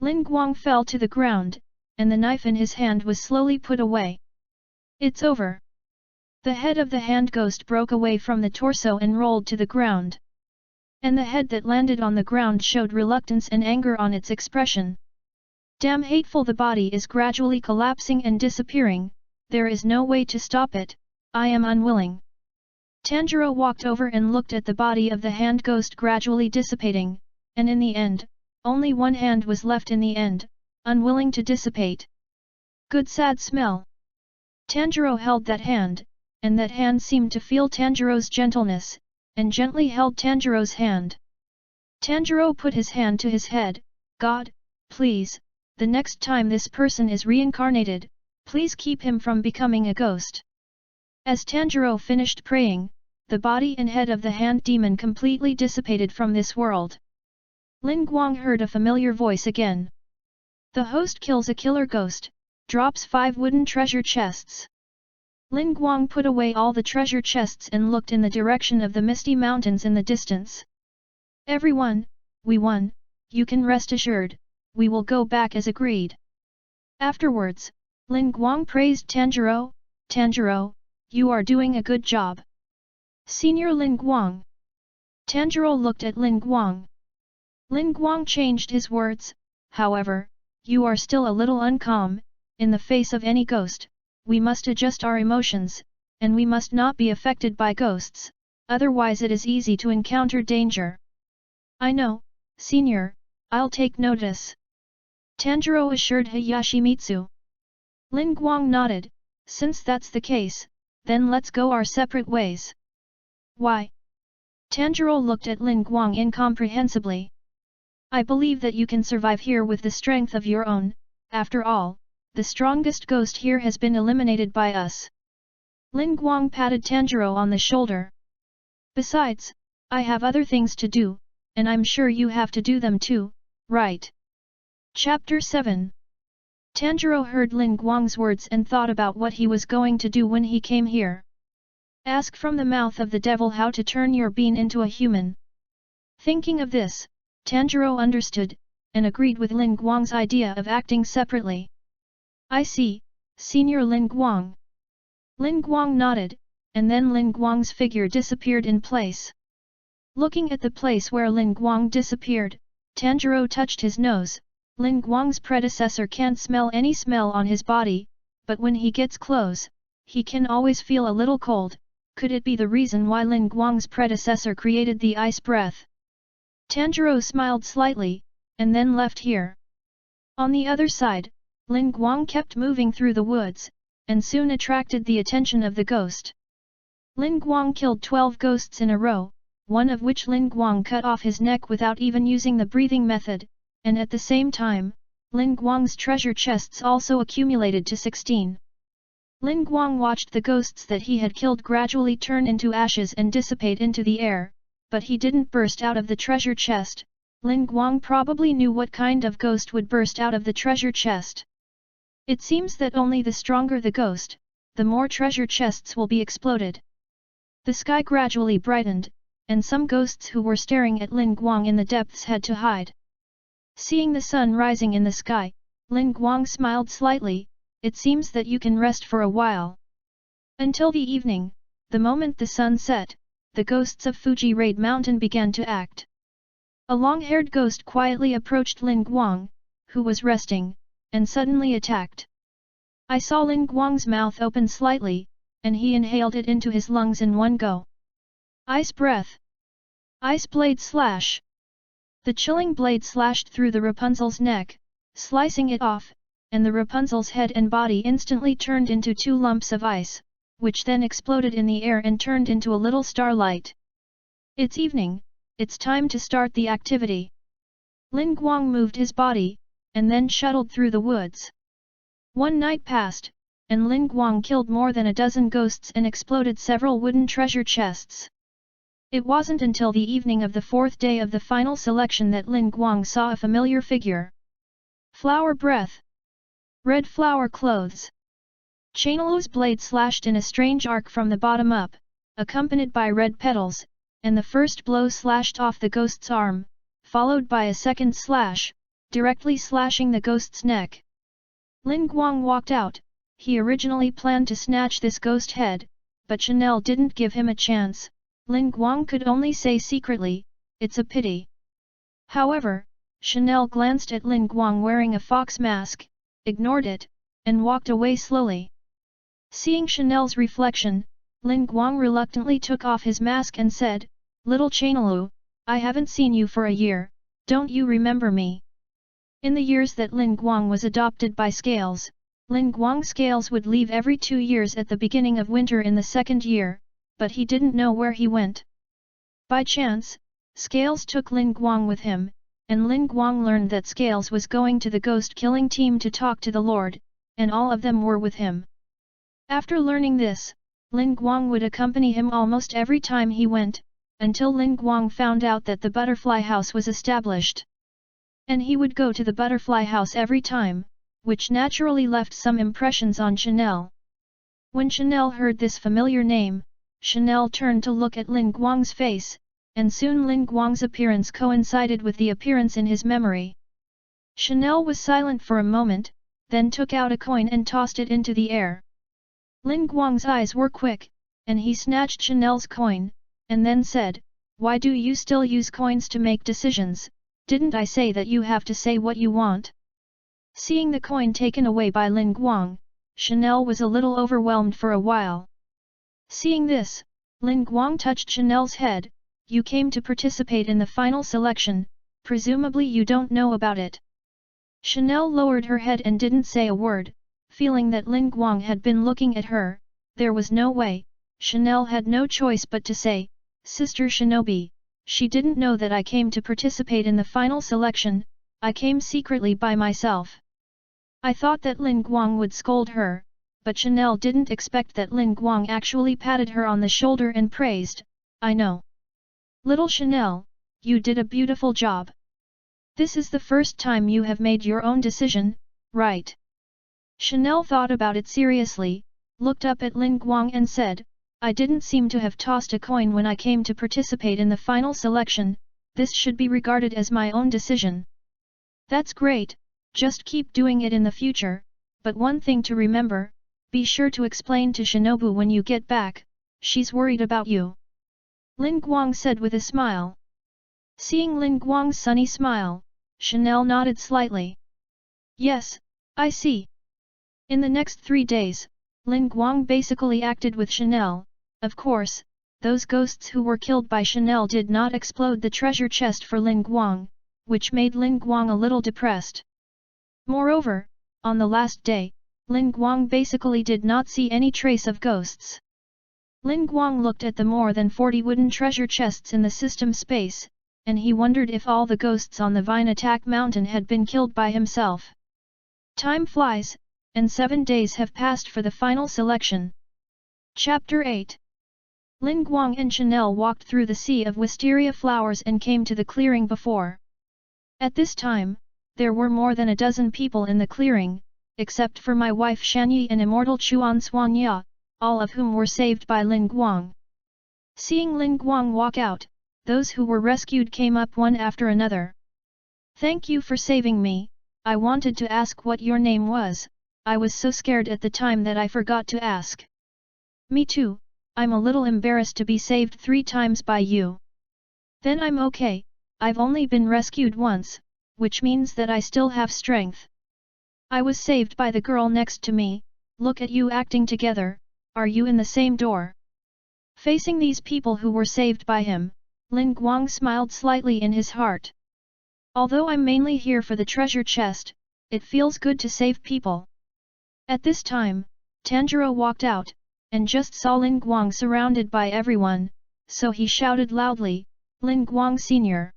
Lin Guang fell to the ground, and the knife in his hand was slowly put away. It's over. The head of the hand ghost broke away from the torso and rolled to the ground. And the head that landed on the ground showed reluctance and anger on its expression. Damn hateful, the body is gradually collapsing and disappearing, there is no way to stop it, I am unwilling. Tanjiro walked over and looked at the body of the hand ghost gradually dissipating, and in the end, only one hand was left in the end, unwilling to dissipate. Good sad smell. Tanjiro held that hand, and that hand seemed to feel Tanjiro's gentleness, and gently held Tanjiro's hand. Tanjiro put his hand to his head, God, please, the next time this person is reincarnated, please keep him from becoming a ghost. As Tanjiro finished praying, the body and head of the hand demon completely dissipated from this world. Lin Guang heard a familiar voice again. The host kills a killer ghost, drops 5 wooden treasure chests. Lin Guang put away all the treasure chests and looked in the direction of the misty mountains in the distance. Everyone, we won, you can rest assured, we will go back as agreed. Afterwards, Lin Guang praised Tanjiro, Tanjiro, you are doing a good job. Senior Lin Guang. Tanjiro looked at Lin Guang. Lin Guang changed his words, however, you are still a little uncalm, in the face of any ghost, we must adjust our emotions, and we must not be affected by ghosts, otherwise it is easy to encounter danger. I know, Senior, I'll take notice. Tanjiro assured Yoshimitsu. Lin Guang nodded. Since that's the case, then let's go our separate ways. Why? Tanjiro looked at Lin Guang incomprehensibly. I believe that you can survive here with the strength of your own. After all, the strongest ghost here has been eliminated by us. Lin Guang patted Tanjiro on the shoulder. Besides, I have other things to do, and I'm sure you have to do them too, right? Chapter 7. Tanjiro heard Lin Guang's words and thought about what he was going to do when he came here. Ask from the mouth of the devil how to turn your bean into a human. Thinking of this, Tanjiro understood, and agreed with Lin Guang's idea of acting separately. I see, Senior Lin Guang. Lin Guang nodded, and then Lin Guang's figure disappeared in place. Looking at the place where Lin Guang disappeared, Tanjiro touched his nose. Lin Guang's predecessor can't smell any smell on his body, but when he gets close, he can always feel a little cold. Could it be the reason why Lin Guang's predecessor created the ice breath? Tanjiro smiled slightly, and then left here. On the other side, Lin Guang kept moving through the woods, and soon attracted the attention of the ghost. Lin Guang killed 12 ghosts in a row, one of which Lin Guang cut off his neck without even using the breathing method, and at the same time, Lin Guang's treasure chests also accumulated to 16. Lin Guang watched the ghosts that he had killed gradually turn into ashes and dissipate into the air, but he didn't burst out of the treasure chest. Lin Guang probably knew what kind of ghost would burst out of the treasure chest. It seems that only the stronger the ghost, the more treasure chests will be exploded. The sky gradually brightened, and some ghosts who were staring at Lin Guang in the depths had to hide. Seeing the sun rising in the sky, Lin Guang smiled slightly. It seems that you can rest for a while. Until the evening, the moment the sun set, the ghosts of Fuji Raid Mountain began to act. A long-haired ghost quietly approached Lin Guang, who was resting, and suddenly attacked. I saw Lin Guang's mouth open slightly, and he inhaled it into his lungs in one go. Ice breath. Ice blade slash. The chilling blade slashed through the Rapunzel's neck, slicing it off, and the Rapunzel's head and body instantly turned into 2 lumps of ice, which then exploded in the air and turned into a little starlight. It's evening, it's time to start the activity. Lin Guang moved his body, and then shuttled through the woods. One night passed, and Lin Guang killed more than a dozen ghosts and exploded several wooden treasure chests. It wasn't until the evening of the 4th day of the final selection that Lin Guang saw a familiar figure. Flower breath. Red flower clothes. Chainelu's blade slashed in a strange arc from the bottom up, accompanied by red petals, and the first blow slashed off the ghost's arm, followed by a second slash, directly slashing the ghost's neck. Lin Guang walked out. He originally planned to snatch this ghost head, but Chanel didn't give him a chance. Lin Guang could only say secretly, "It's a pity." However, Chanel glanced at Lin Guang wearing a fox mask, ignored it, and walked away slowly. Seeing Chanel's reflection, Lin Guang reluctantly took off his mask and said, "Little Chainelu, I haven't seen you for a year, don't you remember me?" In the years that Lin Guang was adopted by Scales, Lin Guang's Scales would leave every 2 years at the beginning of winter in the 2nd year, but he didn't know where he went. By chance, Scales took Lin Guang with him, and Lin Guang learned that Scales was going to the ghost-killing team to talk to the Lord, and all of them were with him. After learning this, Lin Guang would accompany him almost every time he went, until Lin Guang found out that the butterfly house was established. And he would go to the butterfly house every time, which naturally left some impressions on Chanel. When Chanel heard this familiar name, Chanel turned to look at Lin Guang's face, and soon Lin Guang's appearance coincided with the appearance in his memory. Chanel was silent for a moment, then took out a coin and tossed it into the air. Lin Guang's eyes were quick, and he snatched Chanel's coin, and then said, "Why do you still use coins to make decisions? Didn't I say that you have to say what you want?" Seeing the coin taken away by Lin Guang, Chanel was a little overwhelmed for a while. Seeing this, Lin Guang touched Chanel's head. "You came to participate in the final selection, presumably you don't know about it." Chanel lowered her head and didn't say a word, feeling that Lin Guang had been looking at her. There was no way. Chanel had no choice but to say, "Sister Shinobi, she didn't know that I came to participate in the final selection, I came secretly by myself." I thought that Lin Guang would scold her, but Chanel didn't expect that Lin Guang actually patted her on the shoulder and praised, "I know. Little Chanel, you did a beautiful job. This is the first time you have made your own decision, right?" Chanel thought about it seriously, looked up at Lin Guang and said, "I didn't seem to have tossed a coin when I came to participate in the final selection, this should be regarded as my own decision." "That's great, just keep doing it in the future, but one thing to remember, be sure to explain to Shinobu when you get back, she's worried about you," Lin Guang said with a smile. Seeing Lin Guang's sunny smile, Chanel nodded slightly. "Yes, I see." In the next 3 days, Lin Guang basically acted with Chanel. Of course, those ghosts who were killed by Chanel did not explode the treasure chest for Lin Guang, which made Lin Guang a little depressed. Moreover, on the last day, Lin Guang basically did not see any trace of ghosts. Lin Guang looked at the more than 40 wooden treasure chests in the system space, and he wondered if all the ghosts on the Vine Attack Mountain had been killed by himself. Time flies, and 7 days have passed for the final selection. Chapter 8. Lin Guang and Chanel walked through the sea of wisteria flowers and came to the clearing before. At this time, there were more than a dozen people in the clearing, except for my wife Shanyi and immortal Chuan Suanya, all of whom were saved by Lin Guang. Seeing Lin Guang walk out, those who were rescued came up one after another. "Thank you for saving me, I wanted to ask what your name was, I was so scared at the time that I forgot to ask." "Me too, I'm a little embarrassed to be saved 3 times by you." "Then I'm okay, I've only been rescued once, which means that I still have strength. I was saved by the girl next to me, look at you acting together, are you in the same door?" Facing these people who were saved by him, Lin Guang smiled slightly in his heart. "Although I'm mainly here for the treasure chest, it feels good to save people." At this time, Tanjiro walked out, and just saw Lin Guang surrounded by everyone, so he shouted loudly, "Lin Guang Sr."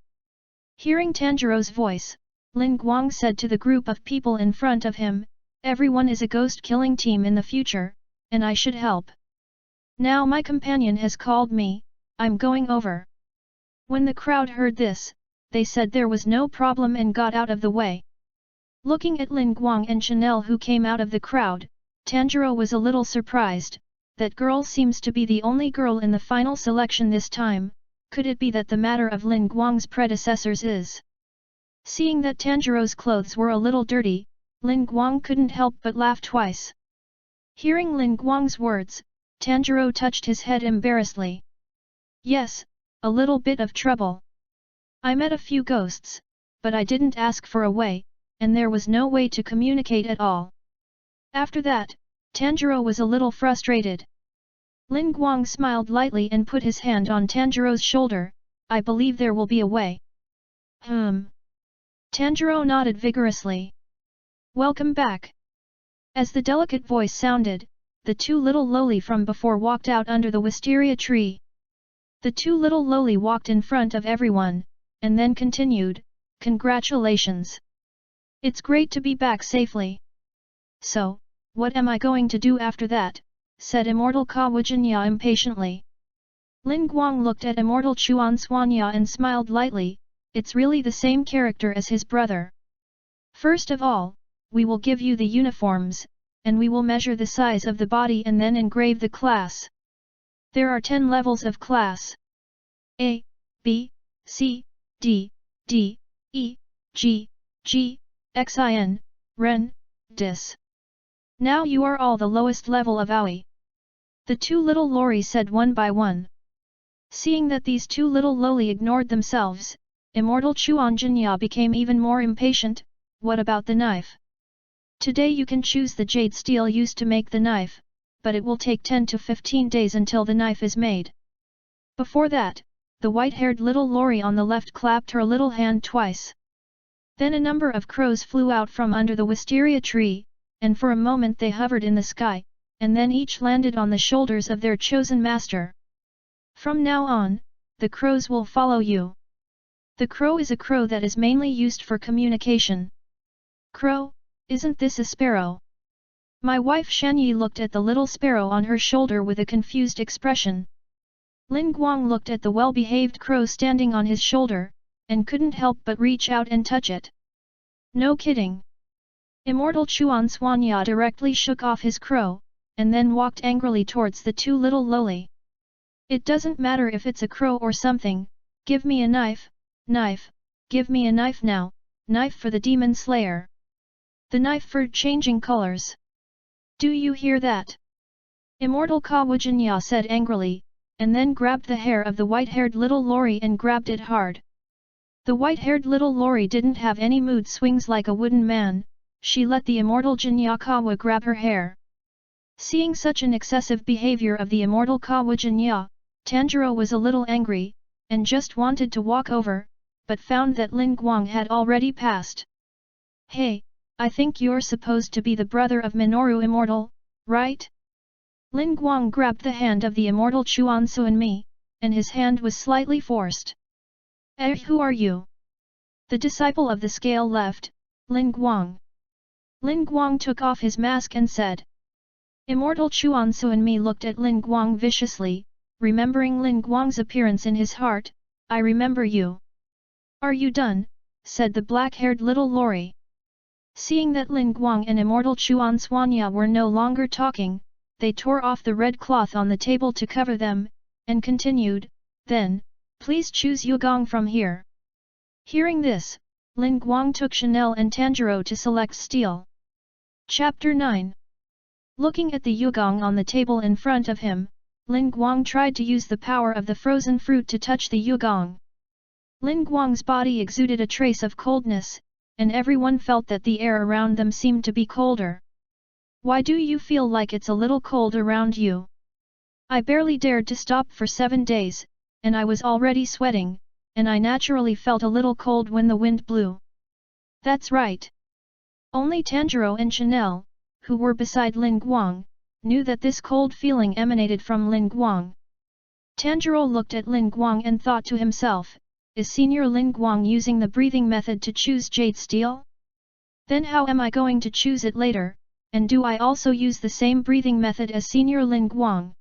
Hearing Tanjiro's voice, Lin Guang said to the group of people in front of him, "Everyone is a ghost-killing team in the future, and I should help. Now my companion has called me, I'm going over." When the crowd heard this, they said there was no problem and got out of the way. Looking at Lin Guang and Chanel who came out of the crowd, Tanjiro was a little surprised. That girl seems to be the only girl in the final selection this time, could it be that the matter of Lin Guang's predecessors is? Seeing that Tanjiro's clothes were a little dirty, Lin Guang couldn't help but laugh twice. Hearing Lin Guang's words, Tanjiro touched his head embarrassedly. "Yes, a little bit of trouble. I met a few ghosts, but I didn't ask for a way, and there was no way to communicate at all." After that, Tanjiro was a little frustrated. Lin Guang smiled lightly and put his hand on Tanjiro's shoulder, "I believe there will be a way." Tanjiro nodded vigorously. "Welcome back." As the delicate voice sounded, the 2 little loli from before walked out under the wisteria tree. The 2 little loli walked in front of everyone, and then continued, "Congratulations. It's great to be back safely. So, what am I going to do after that?" said immortal Kawajanya impatiently. Lin Guang looked at immortal Chuan Suanya and smiled lightly, "It's really the same character as his brother. First of all, we will give you the uniforms, and we will measure the size of the body and then engrave the class. There are 10 levels of class. A, B, C, D, D, E, G, G, Xin, Ren, Dis. Now you are all the lowest level of Aoi." The 2 little lori said one by one. Seeing that these 2 little loli ignored themselves, immortal Chuan Jinya became even more impatient. "What about the knife? Today you can choose the jade steel used to make the knife, but it will take 10 to 15 days until the knife is made." Before that, the white-haired little lori on the left clapped her little hand twice. Then a number of crows flew out from under the wisteria tree, and for a moment they hovered in the sky, and then each landed on the shoulders of their chosen master. From now on, the crows will follow you. The crow is a crow that is mainly used for communication. Crow, isn't this a sparrow? My wife Shanyi looked at the little sparrow on her shoulder with a confused expression. Lin Guang looked at the well-behaved crow standing on his shoulder, and couldn't help but reach out and touch it. No kidding. Immortal Chuan Suanya directly shook off his crow, and then walked angrily towards the two little loli. It doesn't matter if it's a crow or something, give me a knife, knife, give me a knife now, knife for the demon slayer. The knife for changing colors. Do you hear that? Immortal Kawajanya said angrily, and then grabbed the hair of the white-haired little lori and grabbed it hard. The white-haired little lori didn't have any mood swings like a wooden man, she let the immortal Jinyakawa grab her hair. Seeing such an excessive behavior of the immortal Kawajanya, Tanjiro was a little angry, and just wanted to walk over, but found that Lin Guang had already passed. Hey, I think you're supposed to be the brother of Minoru Immortal, right? Lin Guang grabbed the hand of the immortal Chuan Suanmi, and his hand was slightly forced. Who are you? The disciple of the scale left, Lin Guang. Lin Guang took off his mask and said. Immortal Chuan Suanmi looked at Lin Guang viciously, remembering Lin Guang's appearance in his heart, I remember you. Are you done? Said the black-haired little lori. Seeing that Lin Guang and Immortal Chuan Suanya were no longer talking, they tore off the red cloth on the table to cover them, and continued, then, please choose Yugong from here. Hearing this, Lin Guang took Chanel and Tanjiro to select steel. Chapter 9. Looking at the Yugong on the table in front of him, Lin Guang tried to use the power of the frozen fruit to touch the Yugong. Lin Guang's body exuded a trace of coldness, and everyone felt that the air around them seemed to be colder. Why do you feel like it's a little cold around you? I barely dared to stop for 7 days, and I was already sweating, and I naturally felt a little cold when the wind blew. That's right. Only Tanjiro and Chanel, who were beside Lin Guang, knew that this cold feeling emanated from Lin Guang. Tanjiro looked at Lin Guang and thought to himself, is Senior Lin Guang using the breathing method to choose jade steel? Then how am I going to choose it later, and do I also use the same breathing method as Senior Lin Guang?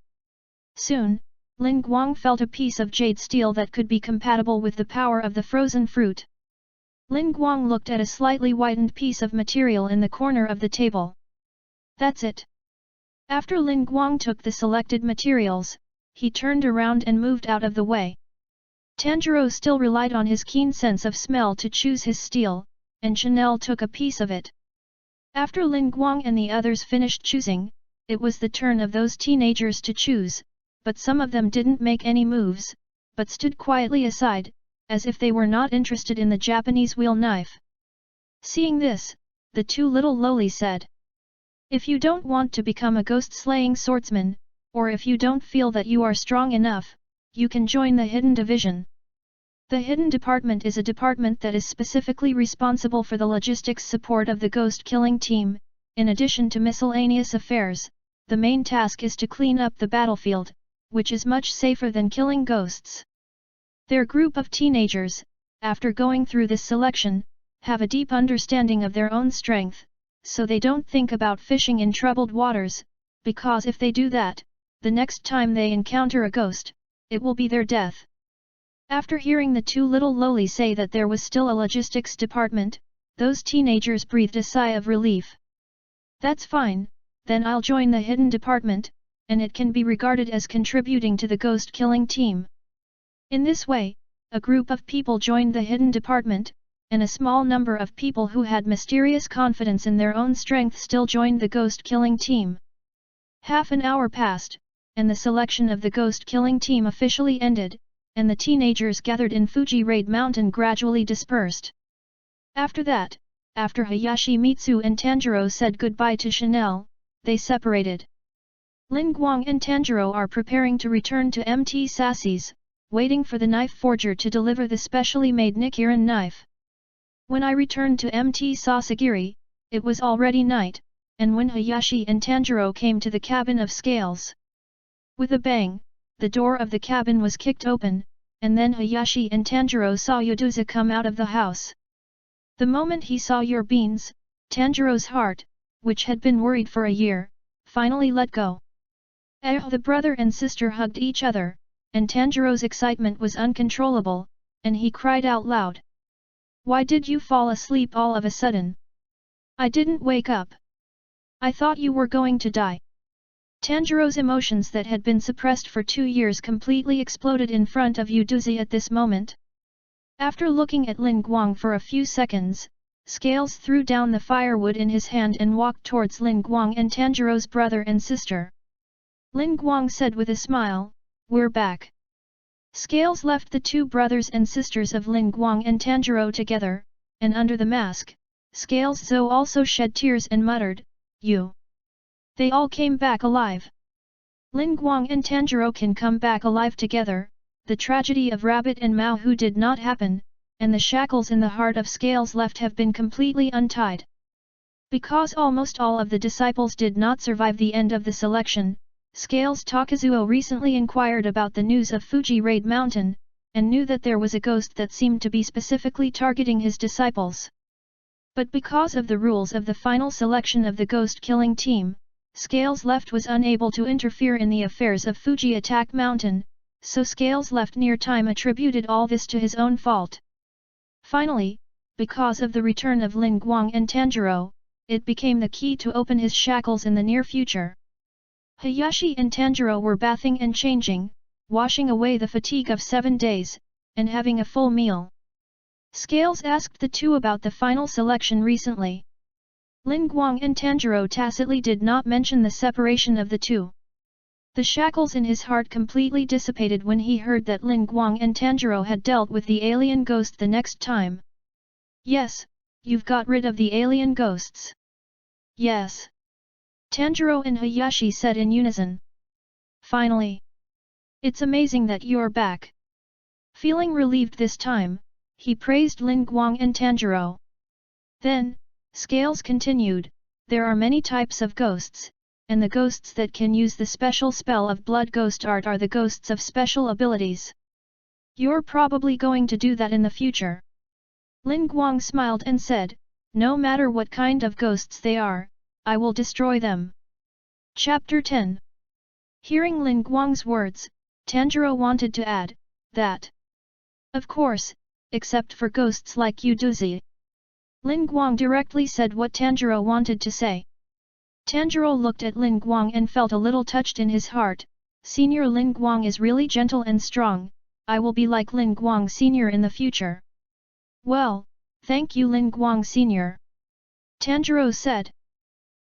Soon, Lin Guang felt a piece of jade steel that could be compatible with the power of the frozen fruit. Lin Guang looked at a slightly whitened piece of material in the corner of the table. That's it. After Lin Guang took the selected materials, he turned around and moved out of the way. Tanjiro still relied on his keen sense of smell to choose his steel, and Chanel took a piece of it. After Lin Guang and the others finished choosing, it was the turn of those teenagers to choose, but some of them didn't make any moves, but stood quietly aside, as if they were not interested in the Japanese wheel knife. Seeing this, the two little lolis said. If you don't want to become a ghost-slaying swordsman, or if you don't feel that you are strong enough, you can join the Hidden Division. The Hidden Department is a department that is specifically responsible for the logistics support of the ghost-killing team. In addition to miscellaneous affairs, the main task is to clean up the battlefield, which is much safer than killing ghosts. Their group of teenagers, after going through this selection, have a deep understanding of their own strength, so they don't think about fishing in troubled waters, because if they do that, the next time they encounter a ghost, it will be their death. After hearing the two little lolis say that there was still a logistics department, those teenagers breathed a sigh of relief. That's fine, then I'll join the hidden department, and it can be regarded as contributing to the ghost-killing team. In this way, a group of people joined the hidden department, and a small number of people who had mysterious confidence in their own strength still joined the ghost-killing team. Half an hour passed, and the selection of the ghost-killing team officially ended, and the teenagers gathered in Fuji Raid Mountain gradually dispersed. After that, after Hayashimitsu and Tanjiro said goodbye to Chanel, they separated. Lin Guang and Tanjiro are preparing to return to Mt. Sassy's, waiting for the knife forger to deliver the specially made Nikiran knife. When I returned to Mt. Sasagiri, it was already night, and when Hayashi and Tanjiro came to the cabin of Scales. With a bang, the door of the cabin was kicked open, and then Hayashi and Tanjiro saw Yuduza come out of the house. The moment he saw your beans, Tanjiro's heart, which had been worried for a year, finally let go. The brother and sister hugged each other, and Tanjiro's excitement was uncontrollable, and he cried out loud. Why did you fall asleep all of a sudden? I didn't wake up. I thought you were going to die. Tanjiro's emotions that had been suppressed for 2 years completely exploded in front of Yuduzi at this moment. After looking at Lin Guang for a few seconds, Scales threw down the firewood in his hand and walked towards Lin Guang and Tanjiro's brother and sister. Lin Guang said with a smile, "We're back." Scales left the 2 brothers and sisters of Lin Guang and Tanjiro together, and under the mask, Scales Zhou also shed tears and muttered, "You." They all came back alive. Lin Guang and Tanjiro can come back alive together, the tragedy of Rabbit and Mao Hu did not happen, and the shackles in the heart of Scales left have been completely untied. Because almost all of the disciples did not survive the end of the selection, Scales Takazuo recently inquired about the news of Fuji Raid Mountain, and knew that there was a ghost that seemed to be specifically targeting his disciples. But because of the rules of the final selection of the ghost-killing team, Scales left was unable to interfere in the affairs of Fuji Attack Mountain, so Scales left near time attributed all this to his own fault. Finally, because of the return of Lin Guang and Tanjiro, it became the key to open his shackles in the near future. Hayashi and Tanjiro were bathing and changing, washing away the fatigue of 7 days, and having a full meal. Scales asked the 2 about the final selection recently. Lin Guang and Tanjiro tacitly did not mention the separation of the 2. The shackles in his heart completely dissipated when he heard that Lin Guang and Tanjiro had dealt with the alien ghost the next time. "Yes, you've got rid of the alien ghosts." "Yes." Tanjiro and Hayashi said in unison. "Finally. It's amazing that you're back." Feeling relieved this time, he praised Lin Guang and Tanjiro. Then, Scales continued, "There are many types of ghosts, and the ghosts that can use the special spell of blood ghost art are the ghosts of special abilities. You're probably going to do that in the future." Lin Guang smiled and said, "No matter what kind of ghosts they are, I will destroy them." Chapter 10. Hearing Lin Guang's words, Tanjiro wanted to add, that, "Of course, except for ghosts like Yuduzi." Lin Guang directly said what Tanjiro wanted to say. Tanjiro looked at Lin Guang and felt a little touched in his heart. "Senior Lin Guang is really gentle and strong, I will be like Lin Guang Senior in the future." "Well, thank you Lin Guang Senior." Tanjiro said.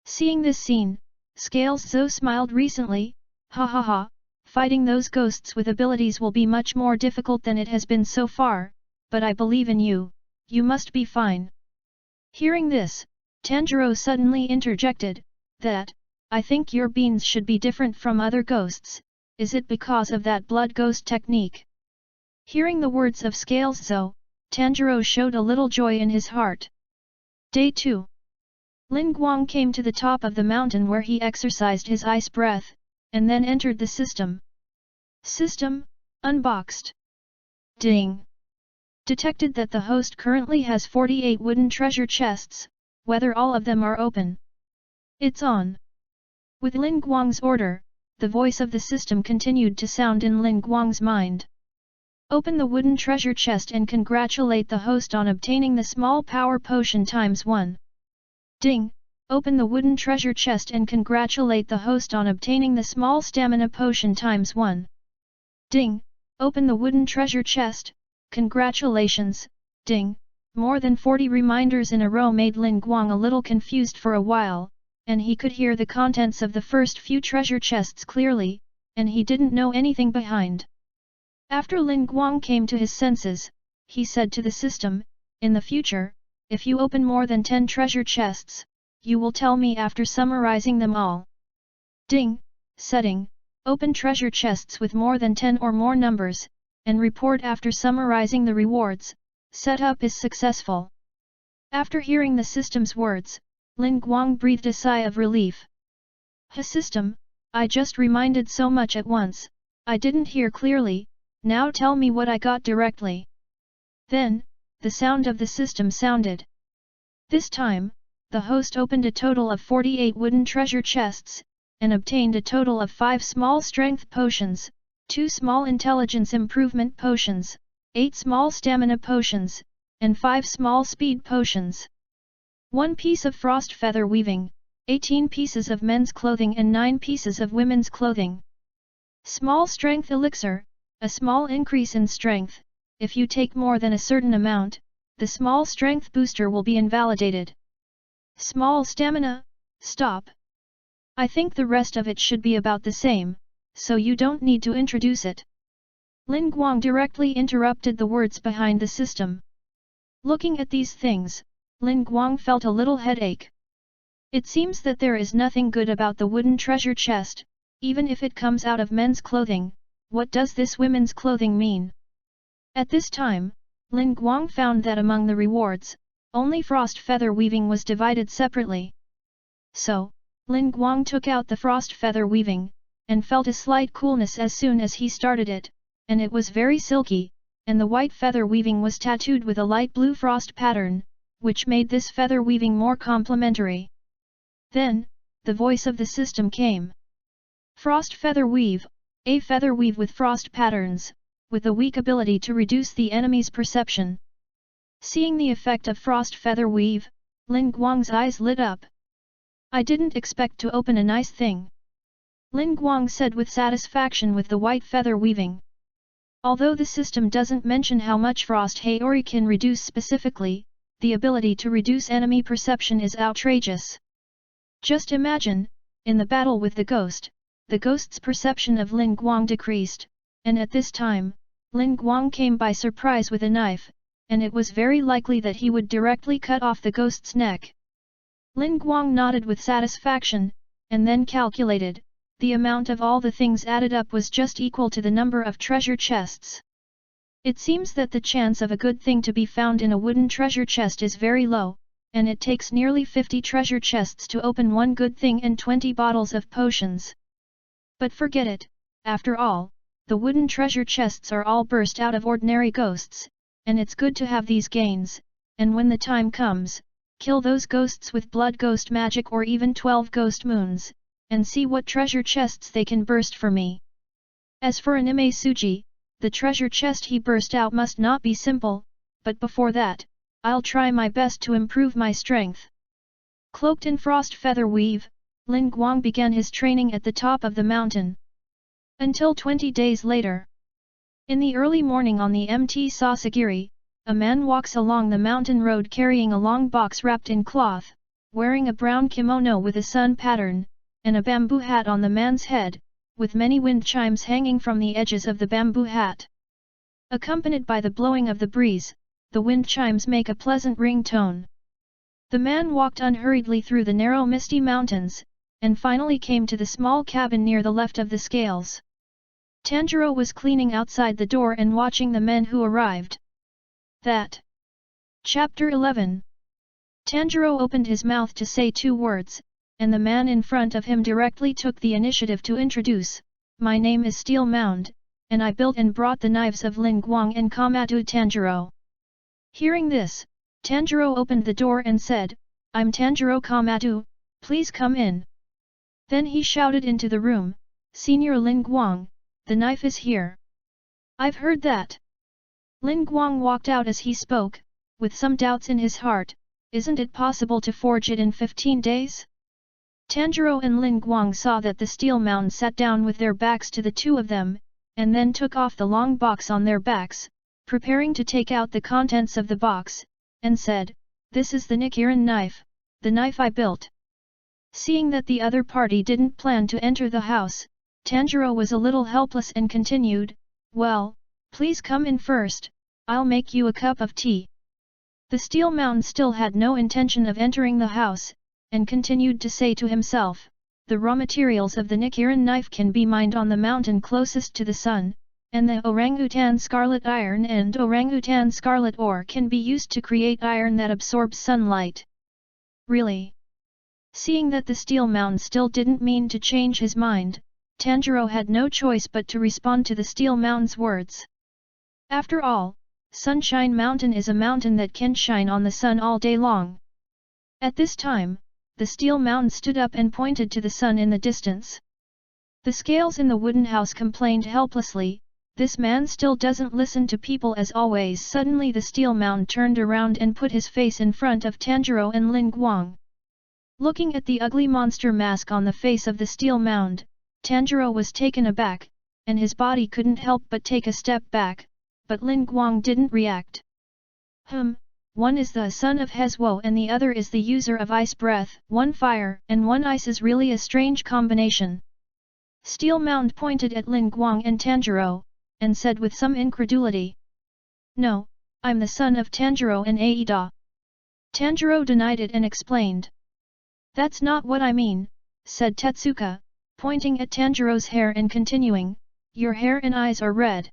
Seeing this scene, Scales Zhou smiled recently, "Ha ha ha, fighting those ghosts with abilities will be much more difficult than it has been so far, but I believe in you, you must be fine." Hearing this, Tanjiro suddenly interjected, "That, I think your beans should be different from other ghosts, is it because of that blood ghost technique?" Hearing the words of Scales Zhou, Tanjiro showed a little joy in his heart. Day 2. Lin Guang came to the top of the mountain where he exercised his ice breath, and then entered the system. System, unboxed. Ding! Detected that the host currently has 48 wooden treasure chests, whether all of them are open. It's on. With Lin Guang's order, the voice of the system continued to sound in Lin Guang's mind. Open the wooden treasure chest and congratulate the host on obtaining the small power potion ×1. Ding! Open the wooden treasure chest and congratulate the host on obtaining the small stamina potion ×1. Ding! Open the wooden treasure chest, congratulations, ding! More than 40 reminders in a row made Lin Guang a little confused for a while, and he could hear the contents of the first few treasure chests clearly, and he didn't know anything behind. After Lin Guang came to his senses, he said to the system, "In the future, if you open more than 10 treasure chests, you will tell me after summarizing them all." Ding! Setting, open treasure chests with more than 10 or more numbers, and report after summarizing the rewards. Setup is successful. After hearing the system's words, Lin Guang breathed a sigh of relief. System, I just reminded so much at once, I didn't hear clearly, now tell me what I got directly. Then, the sound of the system sounded. This time, the host opened a total of 48 wooden treasure chests, and obtained a total of 5 small strength potions, 2 small intelligence improvement potions, 8 small stamina potions, and 5 small speed potions. 1 piece of frost feather weaving, 18 pieces of men's clothing and 9 pieces of women's clothing. Small strength elixir, a small increase in strength, if you take more than a certain amount, the small strength booster will be invalidated. Small stamina, stop. I think the rest of it should be about the same, so you don't need to introduce it. Lin Guang directly interrupted the words behind the system. Looking at these things, Lin Guang felt a little headache. It seems that there is nothing good about the wooden treasure chest, even if it comes out of men's clothing. What does this women's clothing mean? At this time, Lin Guang found that among the rewards, only frost feather weaving was divided separately. So, Lin Guang took out the frost feather weaving, and felt a slight coolness as soon as he started it, and it was very silky, and the white feather weaving was tattooed with a light blue frost pattern, which made this feather weaving more complementary. Then, the voice of the system came. Frost feather weave, a feather weave with frost patterns, with a weak ability to reduce the enemy's perception. Seeing the effect of frost feather weave, Lin Guang's eyes lit up. I didn't expect to open a nice thing. Lin Guang said with satisfaction with the white feather weaving. Although the system doesn't mention how much frost Haori can reduce specifically, the ability to reduce enemy perception is outrageous. Just imagine, in the battle with the ghost's perception of Lin Guang decreased, and at this time, Lin Guang came by surprise with a knife, and it was very likely that he would directly cut off the ghost's neck. Lin Guang nodded with satisfaction, and then calculated. The amount of all the things added up was just equal to the number of treasure chests. It seems that the chance of a good thing to be found in a wooden treasure chest is very low, and it takes nearly 50 treasure chests to open one good thing and 20 bottles of potions. But forget it, after all, the wooden treasure chests are all burst out of ordinary ghosts, and it's good to have these gains, and when the time comes, kill those ghosts with blood ghost magic or even 12 ghost moons, and see what treasure chests they can burst for me. As for Anime Suji, the treasure chest he burst out must not be simple, but before that, I'll try my best to improve my strength. Cloaked in frost feather weave, Lin Guang began his training at the top of the mountain. Until 20 days later. In the early morning on the Mt Sasagiri, a man walks along the mountain road carrying a long box wrapped in cloth, wearing a brown kimono with a sun pattern, and a bamboo hat on the man's head, with many wind chimes hanging from the edges of the bamboo hat. Accompanied by the blowing of the breeze, the wind chimes make a pleasant ring tone. The man walked unhurriedly through the narrow misty mountains, and finally came to the small cabin near the left of the scales. Tanjiro was cleaning outside the door and watching the men who arrived. That. Chapter 11. Tanjiro opened his mouth to say 2 words, and the man in front of him directly took the initiative to introduce, "My name is Steel Mound, and I built and brought the knives of Lin Guang and Komatsu Tanjiro." Hearing this, Tanjiro opened the door and said, "I'm Tanjiro Komatsu, please come in." Then he shouted into the room, "Senior Lin Guang, the knife is here." "I've heard that." Lin Guang walked out as he spoke, with some doubts in his heart. Isn't it possible to forge it in 15 days? Tanjiro and Lin Guang saw that the steel mound sat down with their backs to the two of them, and then took off the long box on their backs, preparing to take out the contents of the box, and said, "This is the Nichiren knife, the knife I built." Seeing that the other party didn't plan to enter the house, Tanjiro was a little helpless and continued, "Well, please come in first, I'll make you a cup of tea." The steel mound still had no intention of entering the house, and continued to say to himself, "The raw materials of the Nichiren knife can be mined on the mountain closest to the sun, and the orangutan scarlet iron and orangutan scarlet ore can be used to create iron that absorbs sunlight. Really? Seeing that the steel mound still didn't mean to change his mind, Tanjiro had no choice but to respond to the steel mound's words. After all, Sunshine Mountain is a mountain that can shine on the sun all day long. At this time, the steel mound stood up and pointed to the sun in the distance. The scales in the wooden house complained helplessly, "This man still doesn't listen to people as always." Suddenly the steel mound turned around and put his face in front of Tanjiro and Lin Guang. Looking at the ugly monster mask on the face of the steel mound, Tanjiro was taken aback, and his body couldn't help but take a step back, but Lin Guang didn't react. One is the son of Hezwo and the other is the user of ice breath. One fire and one ice is really a strange combination. Steel Mound pointed at Lin Guang and Tanjiro, and said with some incredulity. "No, I'm the son of Tanjiro and Aida." Tanjiro denied it and explained. "That's not what I mean," said Tetsuka, pointing at Tanjiro's hair and continuing, "Your hair and eyes are red.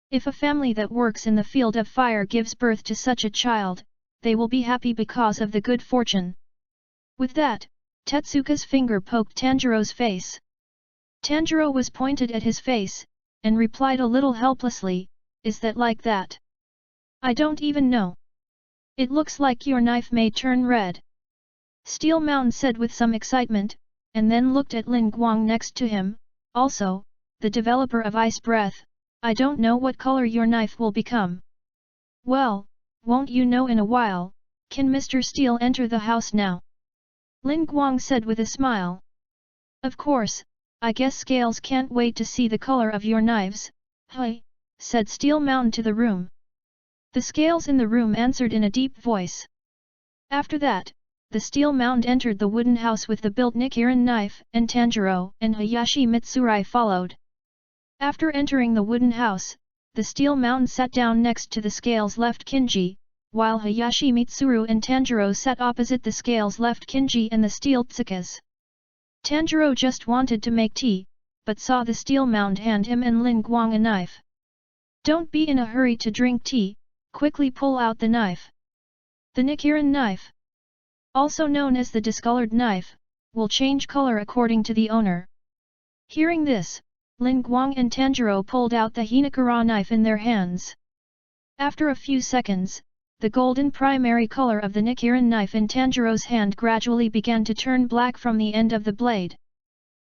If a family that works in the field of fire gives birth to such a child, they will be happy because of the good fortune." With that, Tetsuka's finger poked Tanjiro's face. Tanjiro was pointed at his face, and replied a little helplessly, "Is that like that? I don't even know. It looks like your knife may turn red." Steel Mound said with some excitement, and then looked at Lin Guang next to him, "Also, the developer of Ice Breath, I don't know what color your knife will become." "Well, won't you know in a while? Can Mr. Steel enter the house now?" Lin Guang said with a smile. "Of course, I guess Scales can't wait to see the color of your knives." "Hey," said Steel Mound to the room. The scales in the room answered in a deep voice. After that, the Steel Mound entered the wooden house with the built Nichiren knife, and Tanjiro and Hayashi Mitsurai followed. After entering the wooden house, the Steel Mound sat down next to the scales left Kinji, while Hayashi Mitsuru and Tanjiro sat opposite the scales left Kinji and the steel tsukas. Tanjiro just wanted to make tea, but saw the Steel Mound hand him and Lin Guang a knife. "Don't be in a hurry to drink tea, quickly pull out the knife." The Nichiren knife, also known as the discolored knife, will change color according to the owner. Hearing this, Lin Guang and Tanjiro pulled out the Hinakura knife in their hands. After a few seconds, the golden primary color of the Nichiren knife in Tanjiro's hand gradually began to turn black from the end of the blade.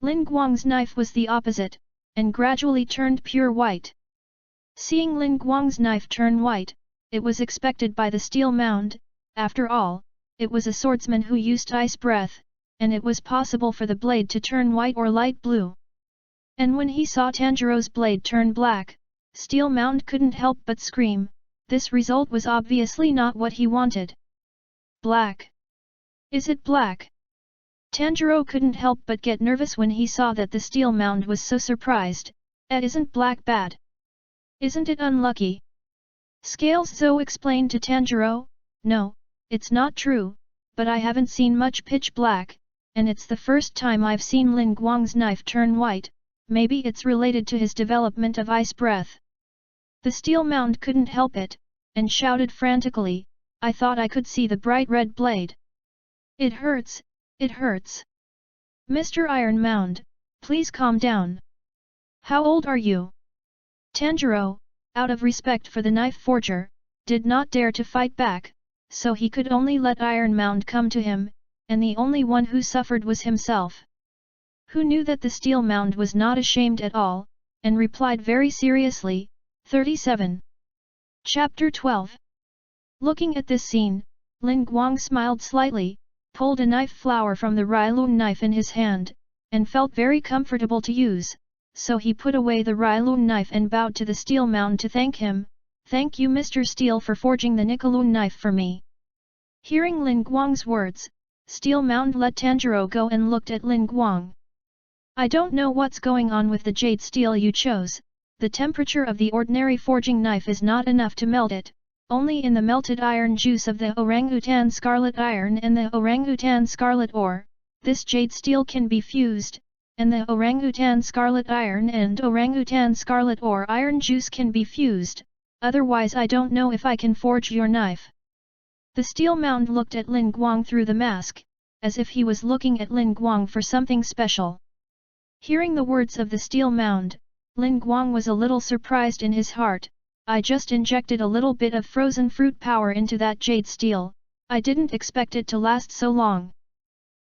Lin Guang's knife was the opposite, and gradually turned pure white. Seeing Lin Guang's knife turn white, it was expected by the Steel Mound. After all, it was a swordsman who used ice breath, and it was possible for the blade to turn white or light blue. And when he saw Tanjiro's blade turn black, Steel Mound couldn't help but scream. This result was obviously not what he wanted. "Black? Is it black?" Tanjiro couldn't help but get nervous when he saw that the Steel Mound was so surprised. Isn't black bad? Isn't it unlucky?" Scales Zo explained to Tanjiro, "No, it's not true, but I haven't seen much pitch black, and it's the first time I've seen Lin Guang's knife turn white. Maybe it's related to his development of ice breath." The Steel Mound couldn't help it, and shouted frantically, "I thought I could see the bright red blade. It hurts, it hurts. Mr. Iron Mound, please calm down. How old are you?" Tanjiro, out of respect for the knife forger, did not dare to fight back, so he could only let Iron Mound come to him, and the only one who suffered was himself. Who knew that the Steel Mound was not ashamed at all, and replied very seriously, 37. Chapter 12. Looking at this scene, Lin Guang smiled slightly, pulled a knife flower from the Readaloud knife in his hand, and felt very comfortable to use, so he put away the Readaloud knife and bowed to the Steel Mound to thank him. "Thank you Mr. Steel for forging the Nichiren knife for me." Hearing Lin Guang's words, Steel Mound let Tanjiro go and looked at Lin Guang. "I don't know what's going on with the jade steel you chose. The temperature of the ordinary forging knife is not enough to melt it, only in the melted iron juice of the orangutan scarlet iron and the orangutan scarlet ore, this jade steel can be fused, and the orangutan scarlet iron and orangutan scarlet or iron juice can be fused, otherwise I don't know if I can forge your knife. The steel mound looked at Lin Guang through the mask, as if he was looking at Lin Guang for something special. Hearing the words of the steel mound, Lin Guang was a little surprised in his heart. I just injected a little bit of frozen fruit power into that jade steel, I didn't expect it to last so long.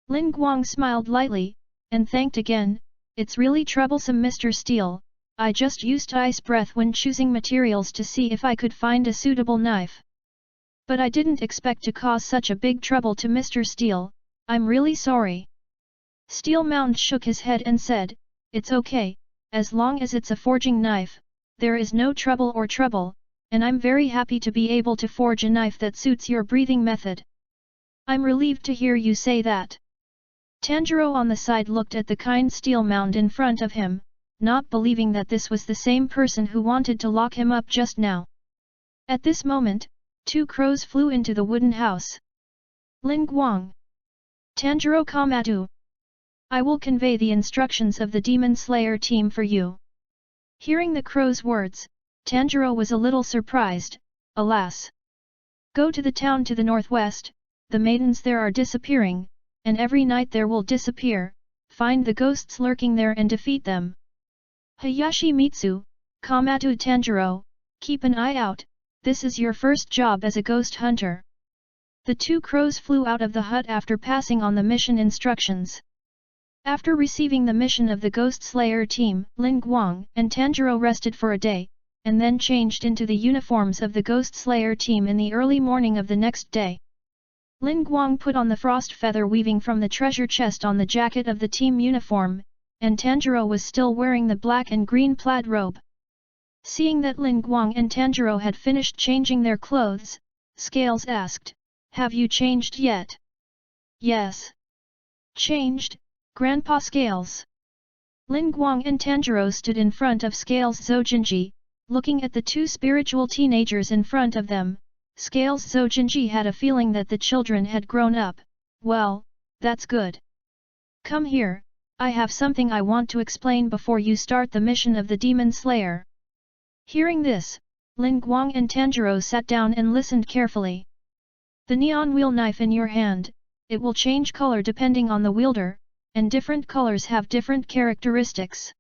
Lin Guang smiled lightly, and thanked again. It's really troublesome, Mr. Steel. I just used ice breath when choosing materials to see if I could find a suitable knife. But I didn't expect to cause such a big trouble to Mr. Steel, I'm really sorry. Steel Mound shook his head and said, it's okay, as long as it's a forging knife, there is no trouble, and I'm very happy to be able to forge a knife that suits your breathing method. I'm relieved to hear you say that. Tanjiro on the side looked at the kind steel mound in front of him, not believing that this was the same person who wanted to lock him up just now. At this moment, 2 crows flew into the wooden house. Lin Guang. Tanjiro KIMETSU. I will convey the instructions of the Demon Slayer team for you. Hearing the crow's words, Tanjiro was a little surprised, alas. Go to the town to the northwest, the maidens there are disappearing, and every night there will disappear, find the ghosts lurking there and defeat them. Hayashi Mitsu, KIMETSU Tanjiro, keep an eye out, this is your first job as a ghost hunter. The 2 crows flew out of the hut after passing on the mission instructions. After receiving the mission of the Ghost Slayer team, Lin Guang and Tanjiro rested for a day, and then changed into the uniforms of the Ghost Slayer team in the early morning of the next day. Lin Guang put on the frost feather weaving from the treasure chest on the jacket of the team uniform, and Tanjiro was still wearing the black and green plaid robe. Seeing that Lin Guang and Tanjiro had finished changing their clothes, Scales asked, have you changed yet? Yes. Changed, Grandpa Scales. Lin Guang and Tanjiro stood in front of Scales Zojinji, looking at the 2 spiritual teenagers in front of them. Scales Zojinji had a feeling that the children had grown up. Well, that's good. Come here, I have something I want to explain before you start the mission of the Demon Slayer. Hearing this, Lin Guang and Tanjiro sat down and listened carefully. The neon wheel knife in your hand, it will change color depending on the wielder, and different colors have different characteristics.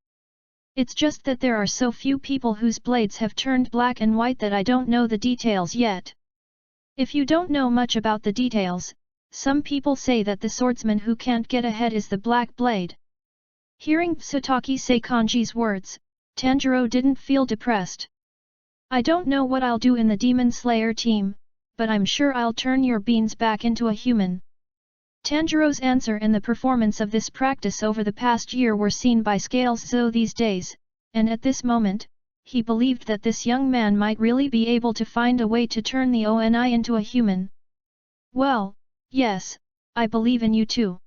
It's just that there are so few people whose blades have turned black and white that I don't know the details yet. If you don't know much about the details, some people say that the swordsman who can't get ahead is the black blade. Hearing Psutaki Seikanji's words, Tanjiro didn't feel depressed. I don't know what I'll do in the Demon Slayer team, but I'm sure I'll turn your beans back into a human. Tanjiro's answer and the performance of this practice over the past year were seen by Scales Zo these days, and at this moment, he believed that this young man might really be able to find a way to turn the ONI into a human. Well, yes, I believe in you too.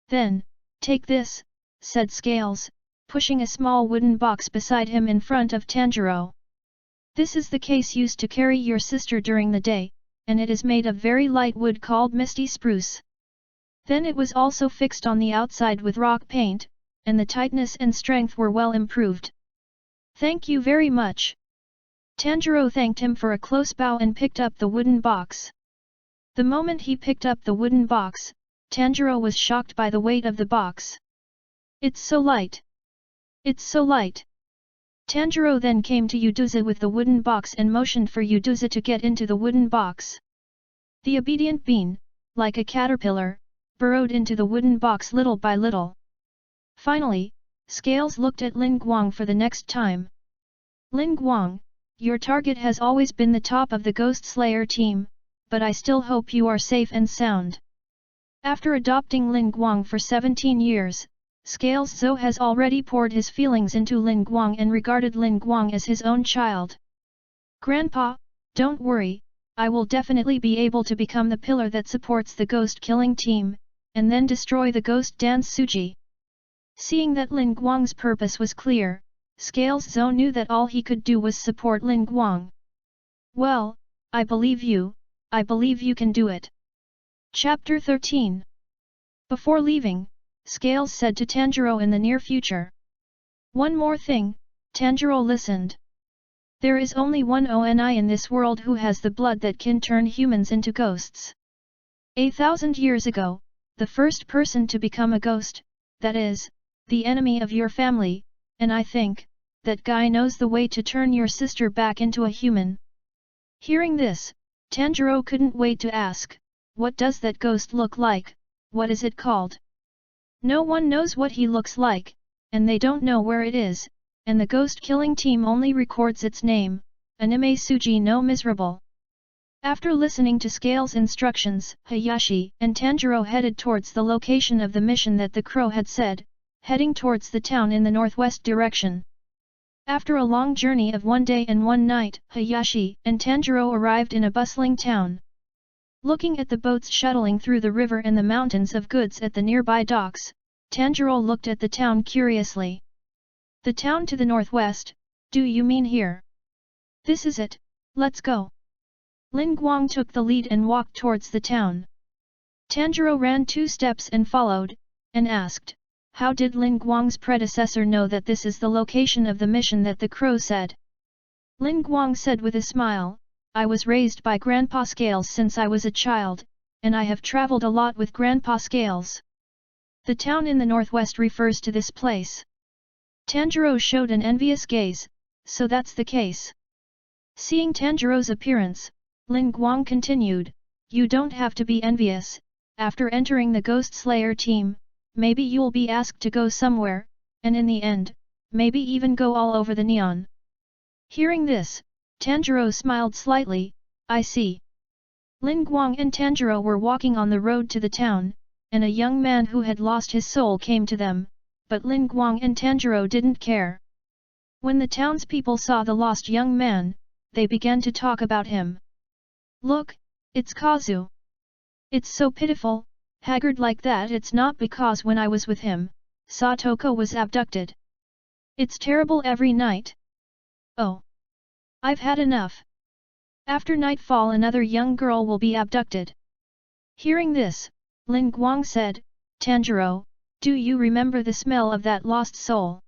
Then, take this, said Scales, pushing a small wooden box beside him in front of Tanjiro. This is the case used to carry your sister during the day, and it is made of very light wood called misty spruce. Then it was also fixed on the outside with rock paint, and the tightness and strength were well improved. Thank you very much. Tanjiro thanked him for a close bow and picked up the wooden box. The moment he picked up the wooden box, Tanjiro was shocked by the weight of the box. It's so light. It's so light. Tanjiro then came to Uduza with the wooden box and motioned for Uduza to get into the wooden box. The obedient bean, like a caterpillar, burrowed into the wooden box little by little. Finally, Scales looked at Lin Guang for the next time. Lin Guang, your target has always been the top of the Ghost Slayer team, but I still hope you are safe and sound. After adopting Lin Guang for 17 years, Scales Zo has already poured his feelings into Lin Guang and regarded Lin Guang as his own child. Grandpa, don't worry, I will definitely be able to become the pillar that supports the ghost killing team, and then destroy the ghost dance Suji. Seeing that Lin Guang's purpose was clear, Scales Zo knew that all he could do was support Lin Guang. Well, I believe you can do it. Chapter 13. Before leaving, Scales said to Tanjiro in the near future. One more thing, Tanjiro listened. There is only one Oni in this world who has the blood that can turn humans into ghosts. 1,000 years ago, the first person to become a ghost, that is, the enemy of your family, and I think, that guy knows the way to turn your sister back into a human. Hearing this, Tanjiro couldn't wait to ask, what does that ghost look like, what is it called? No one knows what he looks like, and they don't know where it is, and the ghost killing team only records its name, Anime Suji no Miserable. After listening to Scales' instructions, Hayashi and Tanjiro headed towards the location of the mission that the crow had said, heading towards the town in the northwest direction. After a long journey of 1 day and 1 night, Hayashi and Tanjiro arrived in a bustling town. Looking at the boats shuttling through the river and the mountains of goods at the nearby docks, Tanjiro looked at the town curiously. The town to the northwest, do you mean here? This is it, let's go. Lin Guang took the lead and walked towards the town. Tanjiro ran 2 steps and followed, and asked, how did Lin Guang's predecessor know that this is the location of the mission that the crow said? Lin Guang said with a smile, I was raised by Grandpa Scales since I was a child, and I have traveled a lot with Grandpa Scales. The town in the northwest refers to this place. Tanjiro showed an envious gaze, so that's the case. Seeing Tanjiro's appearance, Lin Guang continued, you don't have to be envious, after entering the Ghost Slayer team, maybe you'll be asked to go somewhere, and in the end, maybe even go all over the neon. Hearing this, Tanjiro smiled slightly, I see. Lin Guang and Tanjiro were walking on the road to the town, and a young man who had lost his soul came to them, but Lin Guang and Tanjiro didn't care. When the townspeople saw the lost young man, they began to talk about him. Look, it's Kazu. It's so pitiful, haggard like that. It's not because when I was with him, Satoko was abducted. It's terrible every night. Oh. I've had enough. After nightfall another young girl will be abducted. Hearing this, Lin Guang said, Tanjiro, do you remember the smell of that lost soul?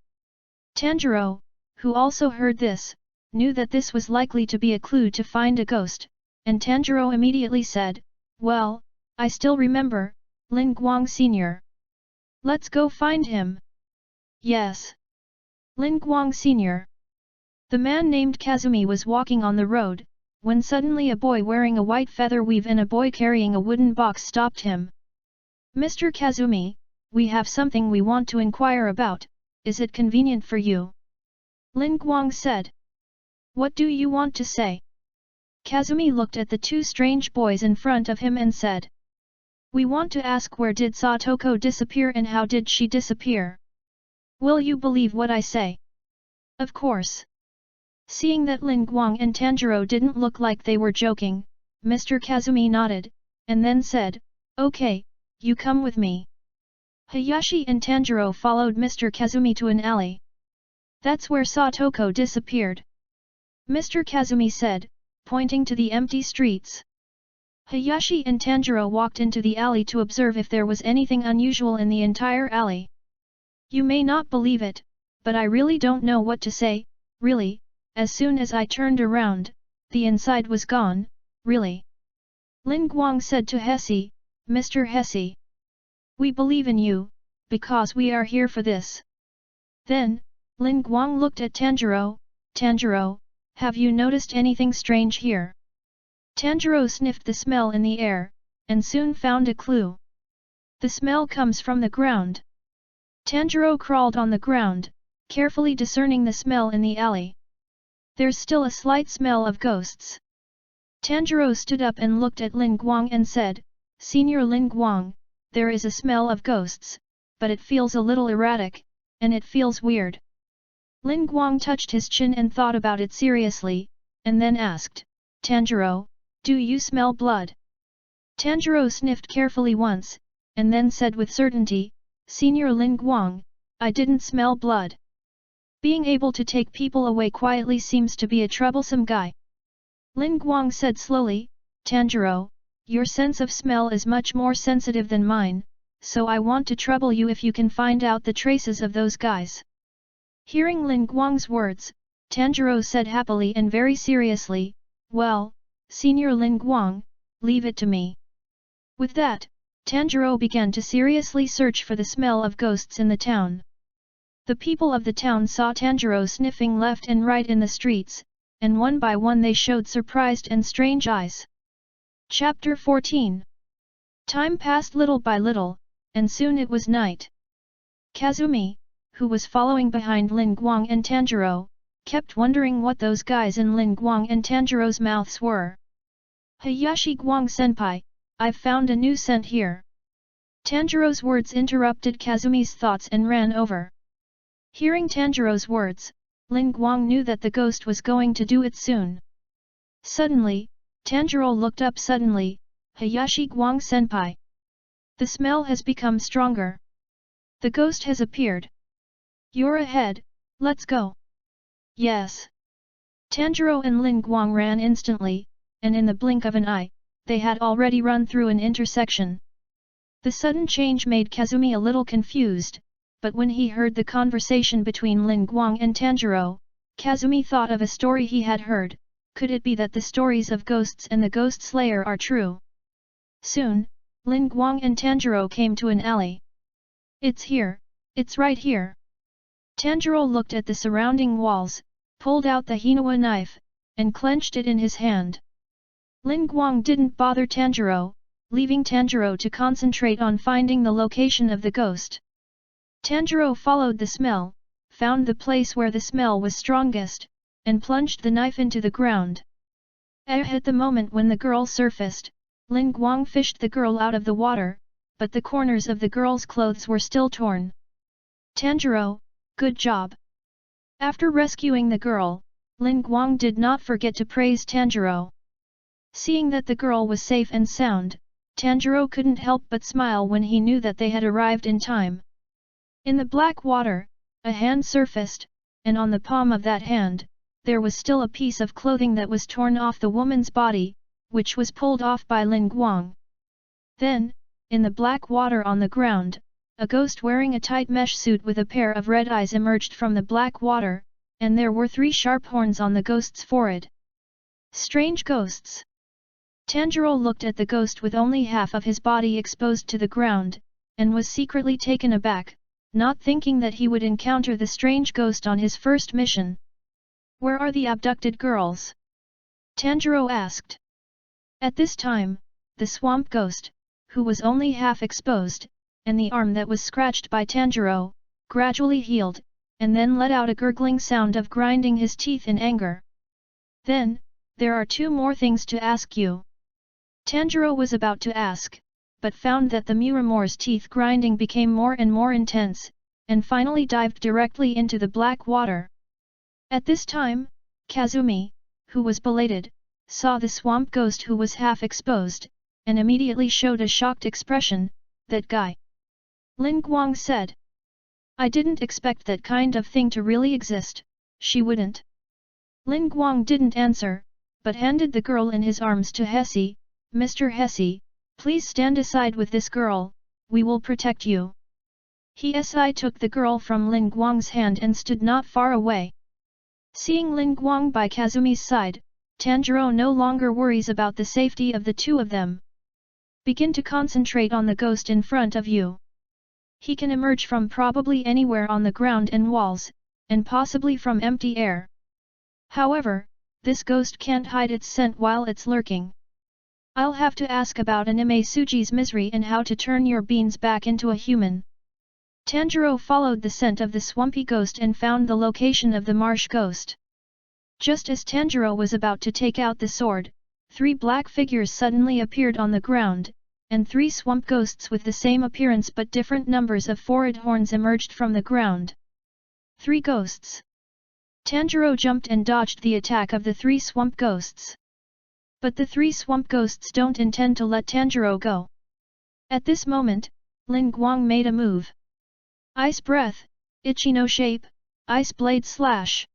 Tanjiro, who also heard this, knew that this was likely to be a clue to find a ghost, and Tanjiro immediately said, well, I still remember, Lin Guang Sr. Let's go find him. Yes. Lin Guang Sr. The man named Kazumi was walking on the road, when suddenly a boy wearing a white feather weave and a boy carrying a wooden box stopped him. Mr. Kazumi, we have something we want to inquire about, is it convenient for you? Lin Guang said. What do you want to say? Kazumi looked at the 2 strange boys in front of him and said. We want to ask where did Satoko disappear and how did she disappear? Will you believe what I say? Of course. Seeing that Lin Guang and Tanjiro didn't look like they were joking, Mr. Kazumi nodded, and then said, okay, you come with me. Hayashi and Tanjiro followed Mr. Kazumi to an alley. That's where Satoko disappeared. Mr. Kazumi said, pointing to the empty streets. Hayashi and Tanjiro walked into the alley to observe if there was anything unusual in the entire alley. You may not believe it, but I really don't know what to say, really. As soon as I turned around, the inside was gone, really. Lin Guang said to Hesse, Mr. Hesse. We believe in you, because we are here for this. Then, Lin Guang looked at Tanjiro, Tanjiro, have you noticed anything strange here? Tanjiro sniffed the smell in the air, and soon found a clue. The smell comes from the ground. Tanjiro crawled on the ground, carefully discerning the smell in the alley. There's still a slight smell of ghosts. Tanjiro stood up and looked at Lin Guang and said, Senior Lin Guang, there is a smell of ghosts, but it feels a little erratic, and it feels weird. Lin Guang touched his chin and thought about it seriously, and then asked, Tanjiro, do you smell blood? Tanjiro sniffed carefully once, and then said with certainty, Senior Lin Guang, I didn't smell blood. Being able to take people away quietly seems to be a troublesome guy. Lin Guang said slowly, Tanjiro, your sense of smell is much more sensitive than mine, so I want to trouble you if you can find out the traces of those guys." Hearing Lin Guang's words, Tanjiro said happily and very seriously, "Well, Senior Lin Guang, leave it to me." With that, Tanjiro began to seriously search for the smell of ghosts in the town. The people of the town saw Tanjiro sniffing left and right in the streets, and one by one they showed surprised and strange eyes. Chapter 14. Time passed little by little, and soon it was night. Kazumi, who was following behind Lin Guang and Tanjiro, kept wondering what those guys in Lin Guang and Tanjiro's mouths were. "Hayashi Guang-senpai, I've found a new scent here." Tanjiro's words interrupted Kazumi's thoughts and ran over. Hearing Tanjiro's words, Lin Guang knew that the ghost was going to do it soon. Suddenly, Tanjiro looked up suddenly. "Hayashi Guang-senpai. The smell has become stronger. The ghost has appeared. You're ahead, let's go." "Yes." Tanjiro and Lin Guang ran instantly, and in the blink of an eye, they had already run through an intersection. The sudden change made Kazumi a little confused, but when he heard the conversation between Lin Guang and Tanjiro, Kazumi thought of a story he had heard. Could it be that the stories of ghosts and the Ghost Slayer are true? Soon, Lin Guang and Tanjiro came to an alley. "It's here, it's right here." Tanjiro looked at the surrounding walls, pulled out the Hinawa knife, and clenched it in his hand. Lin Guang didn't bother Tanjiro, leaving Tanjiro to concentrate on finding the location of the ghost. Tanjiro followed the smell, found the place where the smell was strongest, and plunged the knife into the ground. At the moment when the girl surfaced, Lin Guang fished the girl out of the water, but the corners of the girl's clothes were still torn. "Tanjiro, good job." After rescuing the girl, Lin Guang did not forget to praise Tanjiro. Seeing that the girl was safe and sound, Tanjiro couldn't help but smile when he knew that they had arrived in time. In the black water, a hand surfaced, and on the palm of that hand, there was still a piece of clothing that was torn off the woman's body, which was pulled off by Lin Guang. Then, in the black water on the ground, a ghost wearing a tight mesh suit with a pair of red eyes emerged from the black water, and there were 3 sharp horns on the ghost's forehead. Strange ghosts. Tanjiro looked at the ghost with only half of his body exposed to the ground, and was secretly taken aback, not thinking that he would encounter the strange ghost on his first mission. "Where are the abducted girls?" Tanjiro asked. At this time, the swamp ghost, who was only half exposed, and the arm that was scratched by Tanjiro, gradually healed, and then let out a gurgling sound of grinding his teeth in anger. "Then, there are 2 more things to ask you." Tanjiro was about to ask, but found that the Muramor's teeth grinding became more and more intense, and finally dived directly into the black water. At this time, Kazumi, who was belated, saw the swamp ghost who was half exposed, and immediately showed a shocked expression. "That guy?" Lin Guang said. "I didn't expect that kind of thing to really exist." "She wouldn't." Lin Guang didn't answer, but handed the girl in his arms to Hesse. "Mr. Hesse, please stand aside with this girl, we will protect you." Hesse took the girl from Lin Guang's hand and stood not far away. Seeing Lin Guang by Kazumi's side, Tanjiro no longer worries about the safety of the 2 of them. "Begin to concentrate on the ghost in front of you. He can emerge from probably anywhere on the ground and walls, and possibly from empty air. However, this ghost can't hide its scent while it's lurking. I'll have to ask about Anime Suji's misery and how to turn your beans back into a human." Tanjiro followed the scent of the swampy ghost and found the location of the marsh ghost. Just as Tanjiro was about to take out the sword, 3 black figures suddenly appeared on the ground, and 3 swamp ghosts with the same appearance but different numbers of forehead horns emerged from the ground. 3 ghosts. Tanjiro jumped and dodged the attack of the 3 swamp ghosts. But the 3 swamp ghosts don't intend to let Tanjiro go. At this moment, Lin Guang made a move. Ice breath, Ichino shape, ice blade slash.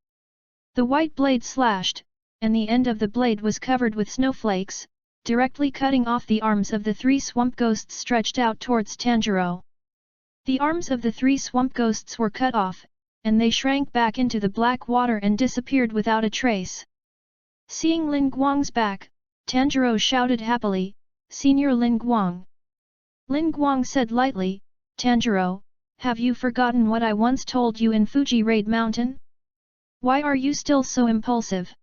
The white blade slashed, and the end of the blade was covered with snowflakes, directly cutting off the arms of the 3 swamp ghosts stretched out towards Tanjiro. The arms of the 3 swamp ghosts were cut off, and they shrank back into the black water and disappeared without a trace. Seeing Lin Guang's back, Tanjiro shouted happily, "Senior Lin Guang." Lin Guang said lightly, "Tanjiro, have you forgotten what I once told you in Fuji Raid Mountain? Why are you still so impulsive?"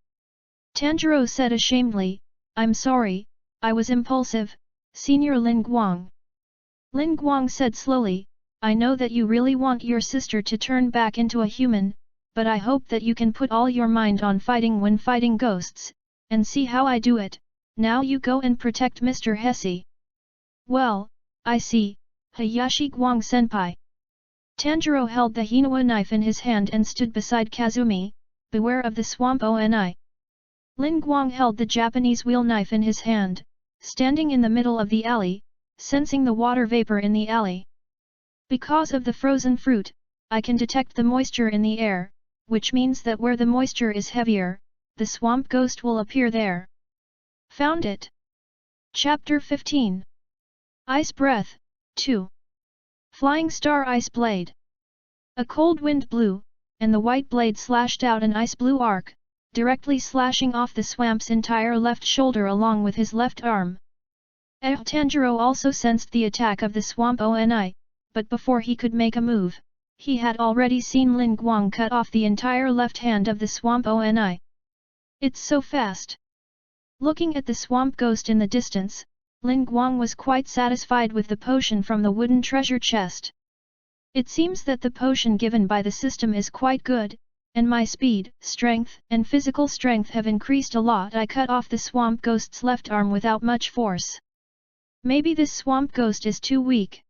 Tanjiro said ashamedly, "I'm sorry, I was impulsive, Senior Lin Guang." Lin Guang said slowly, "I know that you really want your sister to turn back into a human, but I hope that you can put all your mind on fighting when fighting ghosts, and see how I do it. Now you go and protect Mr. Hesse." "Well, I see, Hayashi Guang senpai." Tanjiro held the Hinawa knife in his hand and stood beside Kazumi, "Beware of the swamp Oni." Lin Guang held the Japanese wheel knife in his hand, standing in the middle of the alley, sensing the water vapor in the alley. "Because of the frozen fruit, I can detect the moisture in the air, which means that where the moisture is heavier, the swamp ghost will appear there." Found it. Chapter 15. Ice Breath, 2. Flying Star Ice Blade. A cold wind blew, and the white blade slashed out an ice blue arc, directly slashing off the swamp's entire left shoulder along with his left arm. Tanjiro also sensed the attack of the swamp Oni, but before he could make a move, he had already seen Lin Guang cut off the entire left hand of the swamp Oni. "It's so fast." Looking at the swamp ghost in the distance, Lin Guang was quite satisfied with the potion from the wooden treasure chest. "It seems that the potion given by the system is quite good, and my speed, strength, and physical strength have increased a lot. I cut off the swamp ghost's left arm without much force. Maybe this swamp ghost is too weak."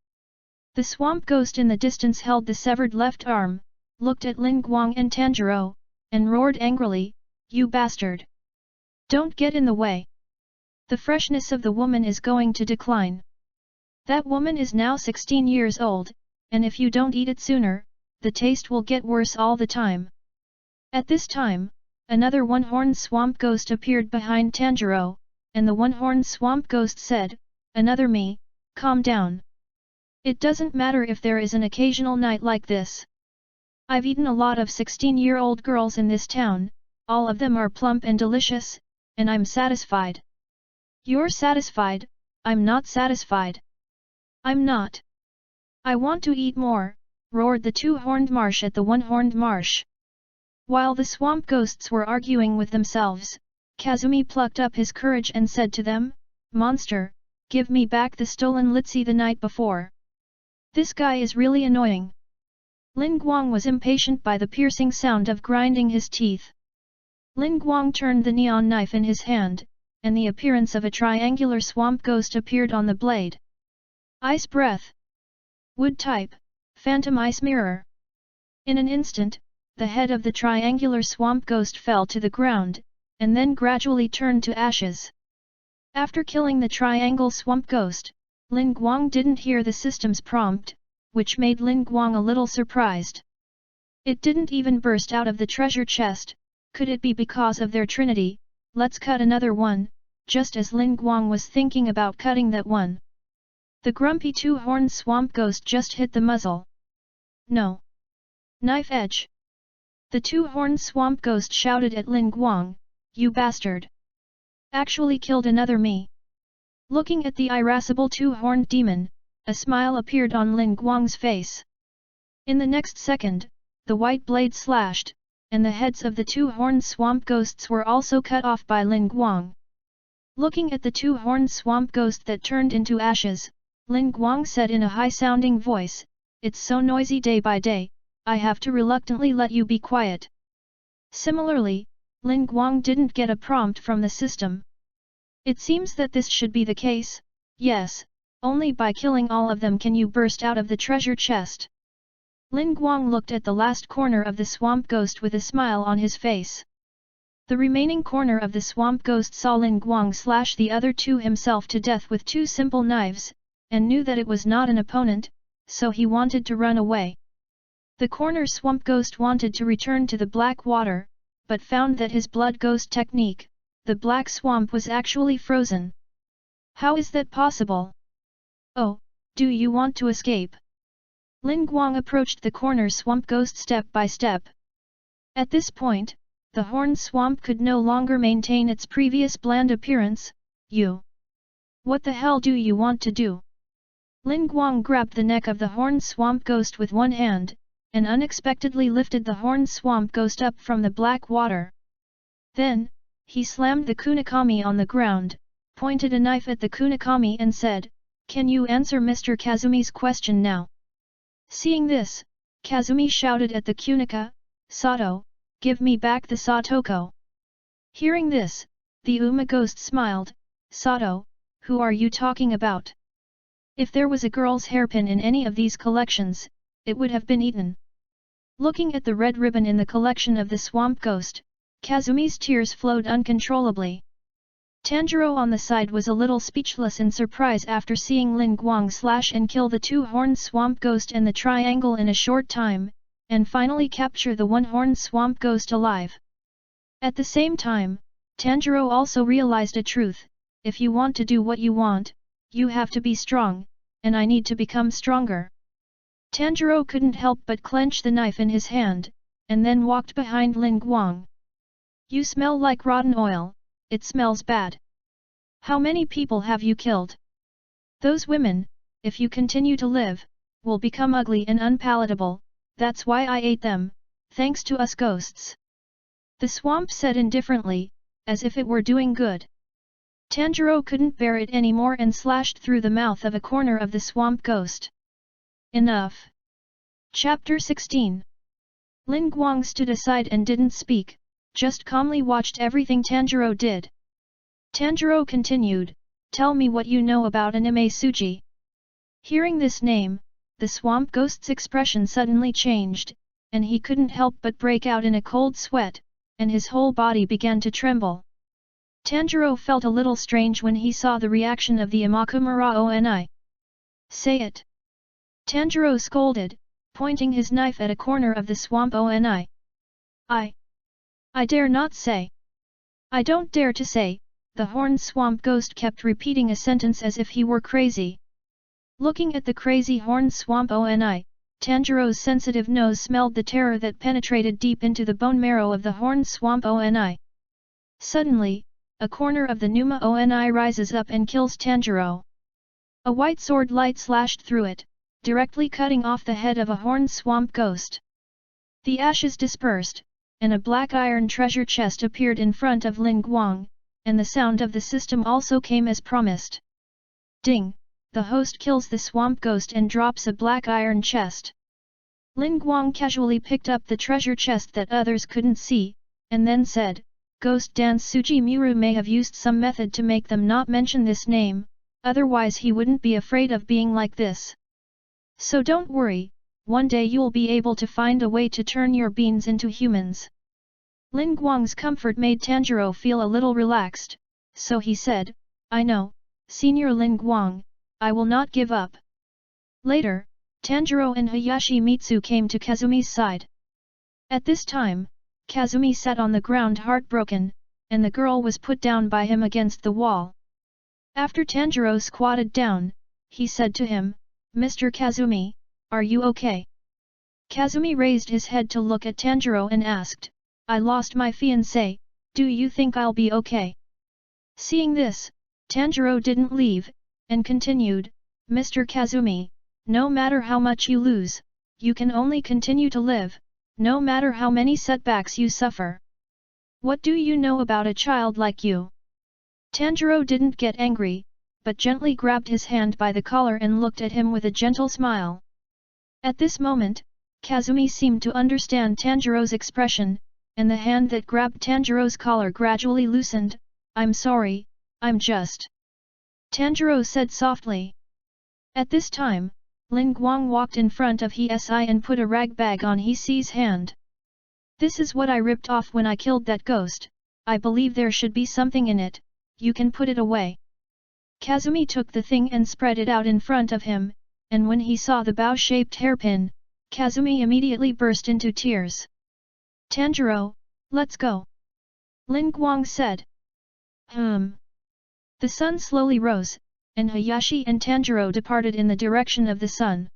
The swamp ghost in the distance held the severed left arm, looked at Lin Guang and Tanjiro, and roared angrily, "You bastard! Don't get in the way! The freshness of the woman is going to decline. That woman is now 16 years old, and if you don't eat it sooner, the taste will get worse all the time." At this time, another one-horned swamp ghost appeared behind Tanjiro, and the one-horned swamp ghost said, "Another me, calm down. It doesn't matter if there is an occasional night like this. I've eaten a lot of 16-year-old girls in this town, all of them are plump and delicious, and I'm satisfied." "You're satisfied, I'm not satisfied." "I'm not. I want to eat more," roared the two-horned marsh at the one-horned marsh. While the swamp ghosts were arguing with themselves, Kazumi plucked up his courage and said to them, "Monster, give me back the stolen litsi the night before. This guy is really annoying." Lin Guang was impatient by the piercing sound of grinding his teeth. Lin Guang turned the neon knife in his hand, and the appearance of a triangular swamp ghost appeared on the blade. Ice Breath. Wood Type, Phantom Ice Mirror. In an instant, the head of the triangular swamp ghost fell to the ground, and then gradually turned to ashes. After killing the triangle swamp ghost, Lin Guang didn't hear the system's prompt, which made Lin Guang a little surprised. It didn't even burst out of the treasure chest. Could it be because of their trinity? "Let's cut another one," just as Lin Guang was thinking about cutting that one. The grumpy two-horned swamp ghost just hit the muzzle. "No! Knife edge!" The two-horned swamp ghost shouted at Lin Guang, "You bastard! Actually killed another me!" Looking at the irascible two-horned demon, a smile appeared on Lin Guang's face. In the next second, the white blade slashed, and the heads of the two-horned swamp ghosts were also cut off by Lin Guang. Looking at the two-horned swamp ghost that turned into ashes, Lin Guang said in a high-sounding voice, "It's so noisy day by day, I have to reluctantly let you be quiet." Similarly, Lin Guang didn't get a prompt from the system. It seems that this should be the case. Yes, only by killing all of them can you burst out of the treasure chest. Lin Guang looked at the last corner of the swamp ghost with a smile on his face. The remaining corner of the swamp ghost saw Lin Guang slash the other two himself to death with two simple knives, and knew that it was not an opponent, so he wanted to run away. The corner swamp ghost wanted to return to the black water, but found that his blood ghost technique, the black swamp, was actually frozen. How is that possible? Oh, do you want to escape? Lin Guang approached the corner swamp ghost step by step. At this point, the horned swamp could no longer maintain its previous bland appearance. You! What the hell do you want to do? Lin Guang grabbed the neck of the horned swamp ghost with one hand, and unexpectedly lifted the horned swamp ghost up from the black water. Then, he slammed the kunakami on the ground, pointed a knife at the kunakami and said, "Can you answer Mr. Kazumi's question now?" Seeing this, Kazumi shouted at the kunika, "Sato, give me back the Satoko." Hearing this, the Uma ghost smiled, "Sato, who are you talking about? If there was a girl's hairpin in any of these collections, it would have been eaten." Looking at the red ribbon in the collection of the swamp ghost, Kazumi's tears flowed uncontrollably. Tanjiro on the side was a little speechless in surprise after seeing Lin Guang slash and kill the two-horned swamp ghost and the triangle in a short time, and finally capture the one-horned swamp ghost alive. At the same time, Tanjiro also realized a truth: if you want to do what you want, you have to be strong, and I need to become stronger. Tanjiro couldn't help but clench the knife in his hand, and then walked behind Lin Guang. "You smell like rotten oil, it smells bad. How many people have you killed? Those women, if you continue to live, will become ugly and unpalatable, that's why I ate them, thanks to us ghosts." The swamp said indifferently, as if it were doing good. Tanjiro couldn't bear it anymore and slashed through the mouth of a corner of the swamp ghost. Enough. Chapter 16. Lin Guang stood aside and didn't speak, just calmly watched everything Tanjiro did. Tanjiro continued, "Tell me what you know about Anime Suji." Hearing this name, the swamp ghost's expression suddenly changed, and he couldn't help but break out in a cold sweat, and his whole body began to tremble. Tanjiro felt a little strange when he saw the reaction of the Imakumura Oni. "Say it!" Tanjiro scolded, pointing his knife at a corner of the swamp Oni. I dare not say. I don't dare to say," the horned swamp ghost kept repeating a sentence as if he were crazy. Looking at the crazy horned swamp Oni, Tanjiro's sensitive nose smelled the terror that penetrated deep into the bone marrow of the horned swamp Oni. Suddenly, a corner of the Numa Oni rises up and kills Tanjiro. A white sword light slashed through it, directly cutting off the head of a horned swamp ghost. The ashes dispersed, and a black iron treasure chest appeared in front of Lin Guang, and the sound of the system also came as promised. Ding! The host kills the swamp ghost and drops a black iron chest. Lin Guang casually picked up the treasure chest that others couldn't see, and then said, "Ghost Dance Suji Muru may have used some method to make them not mention this name, otherwise he wouldn't be afraid of being like this. So don't worry, one day you'll be able to find a way to turn your beans into humans." Lin Guang's comfort made Tanjiro feel a little relaxed, so he said, "I know, Senior Lin Guang, I will not give up." Later, Tanjiro and KIMETSU came to Kazumi's side. At this time, Kazumi sat on the ground heartbroken, and the girl was put down by him against the wall. After Tanjiro squatted down, he said to him, "Mr. Kazumi, are you okay?" Kazumi raised his head to look at Tanjiro and asked, "I lost my fiancé, do you think I'll be okay?" Seeing this, Tanjiro didn't leave, and continued, "Mr. Kazumi, no matter how much you lose, you can only continue to live, no matter how many setbacks you suffer. What do you know about a child like you?" Tanjiro didn't get angry, but gently grabbed his hand by the collar and looked at him with a gentle smile. At this moment, Kazumi seemed to understand Tanjiro's expression, and the hand that grabbed Tanjiro's collar gradually loosened. "I'm sorry, I'm just..." Tanjiro said softly. At this time, Lin Guang walked in front of He-Si and put a rag bag on He-Si's hand. "This is what I ripped off when I killed that ghost, I believe there should be something in it, you can put it away." Kazumi took the thing and spread it out in front of him, and when he saw the bow-shaped hairpin, Kazumi immediately burst into tears. "Tanjiro, let's go," Lin Guang said. The sun slowly rose, and Hayashi and Tanjiro departed in the direction of the sun.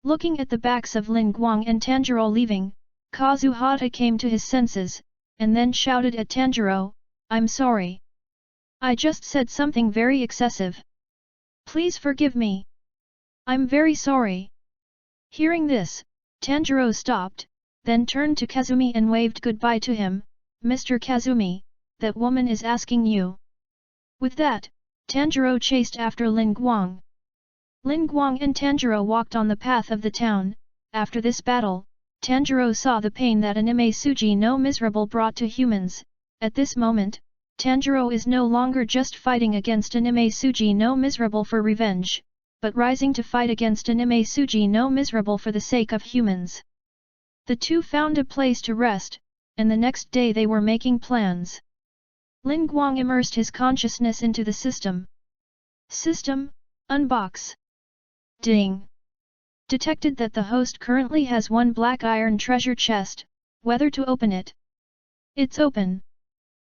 Looking at the backs of Lin Guang and Tanjiro leaving, Kazuhata came to his senses, and then shouted at Tanjiro, "I'm sorry. I just said something very excessive. Please forgive me. I'm very sorry." Hearing this, Tanjiro stopped, then turned to Kazumi and waved goodbye to him. "Mr. Kazumi, that woman is asking you." With that, Tanjiro chased after Lin Guang. Lin Guang and Tanjiro walked on the path of the town. After this battle, Tanjiro saw the pain that anime Suji no Miserable brought to humans. At this moment, Tanjiro is no longer just fighting against anime Suji no Miserable for revenge, but rising to fight against anime Suji no Miserable for the sake of humans. The two found a place to rest, and the next day they were making plans. Lin Guang immersed his consciousness into the system. System, unbox. Ding. Detected that the host currently has one black iron treasure chest, whether to open it. It's open.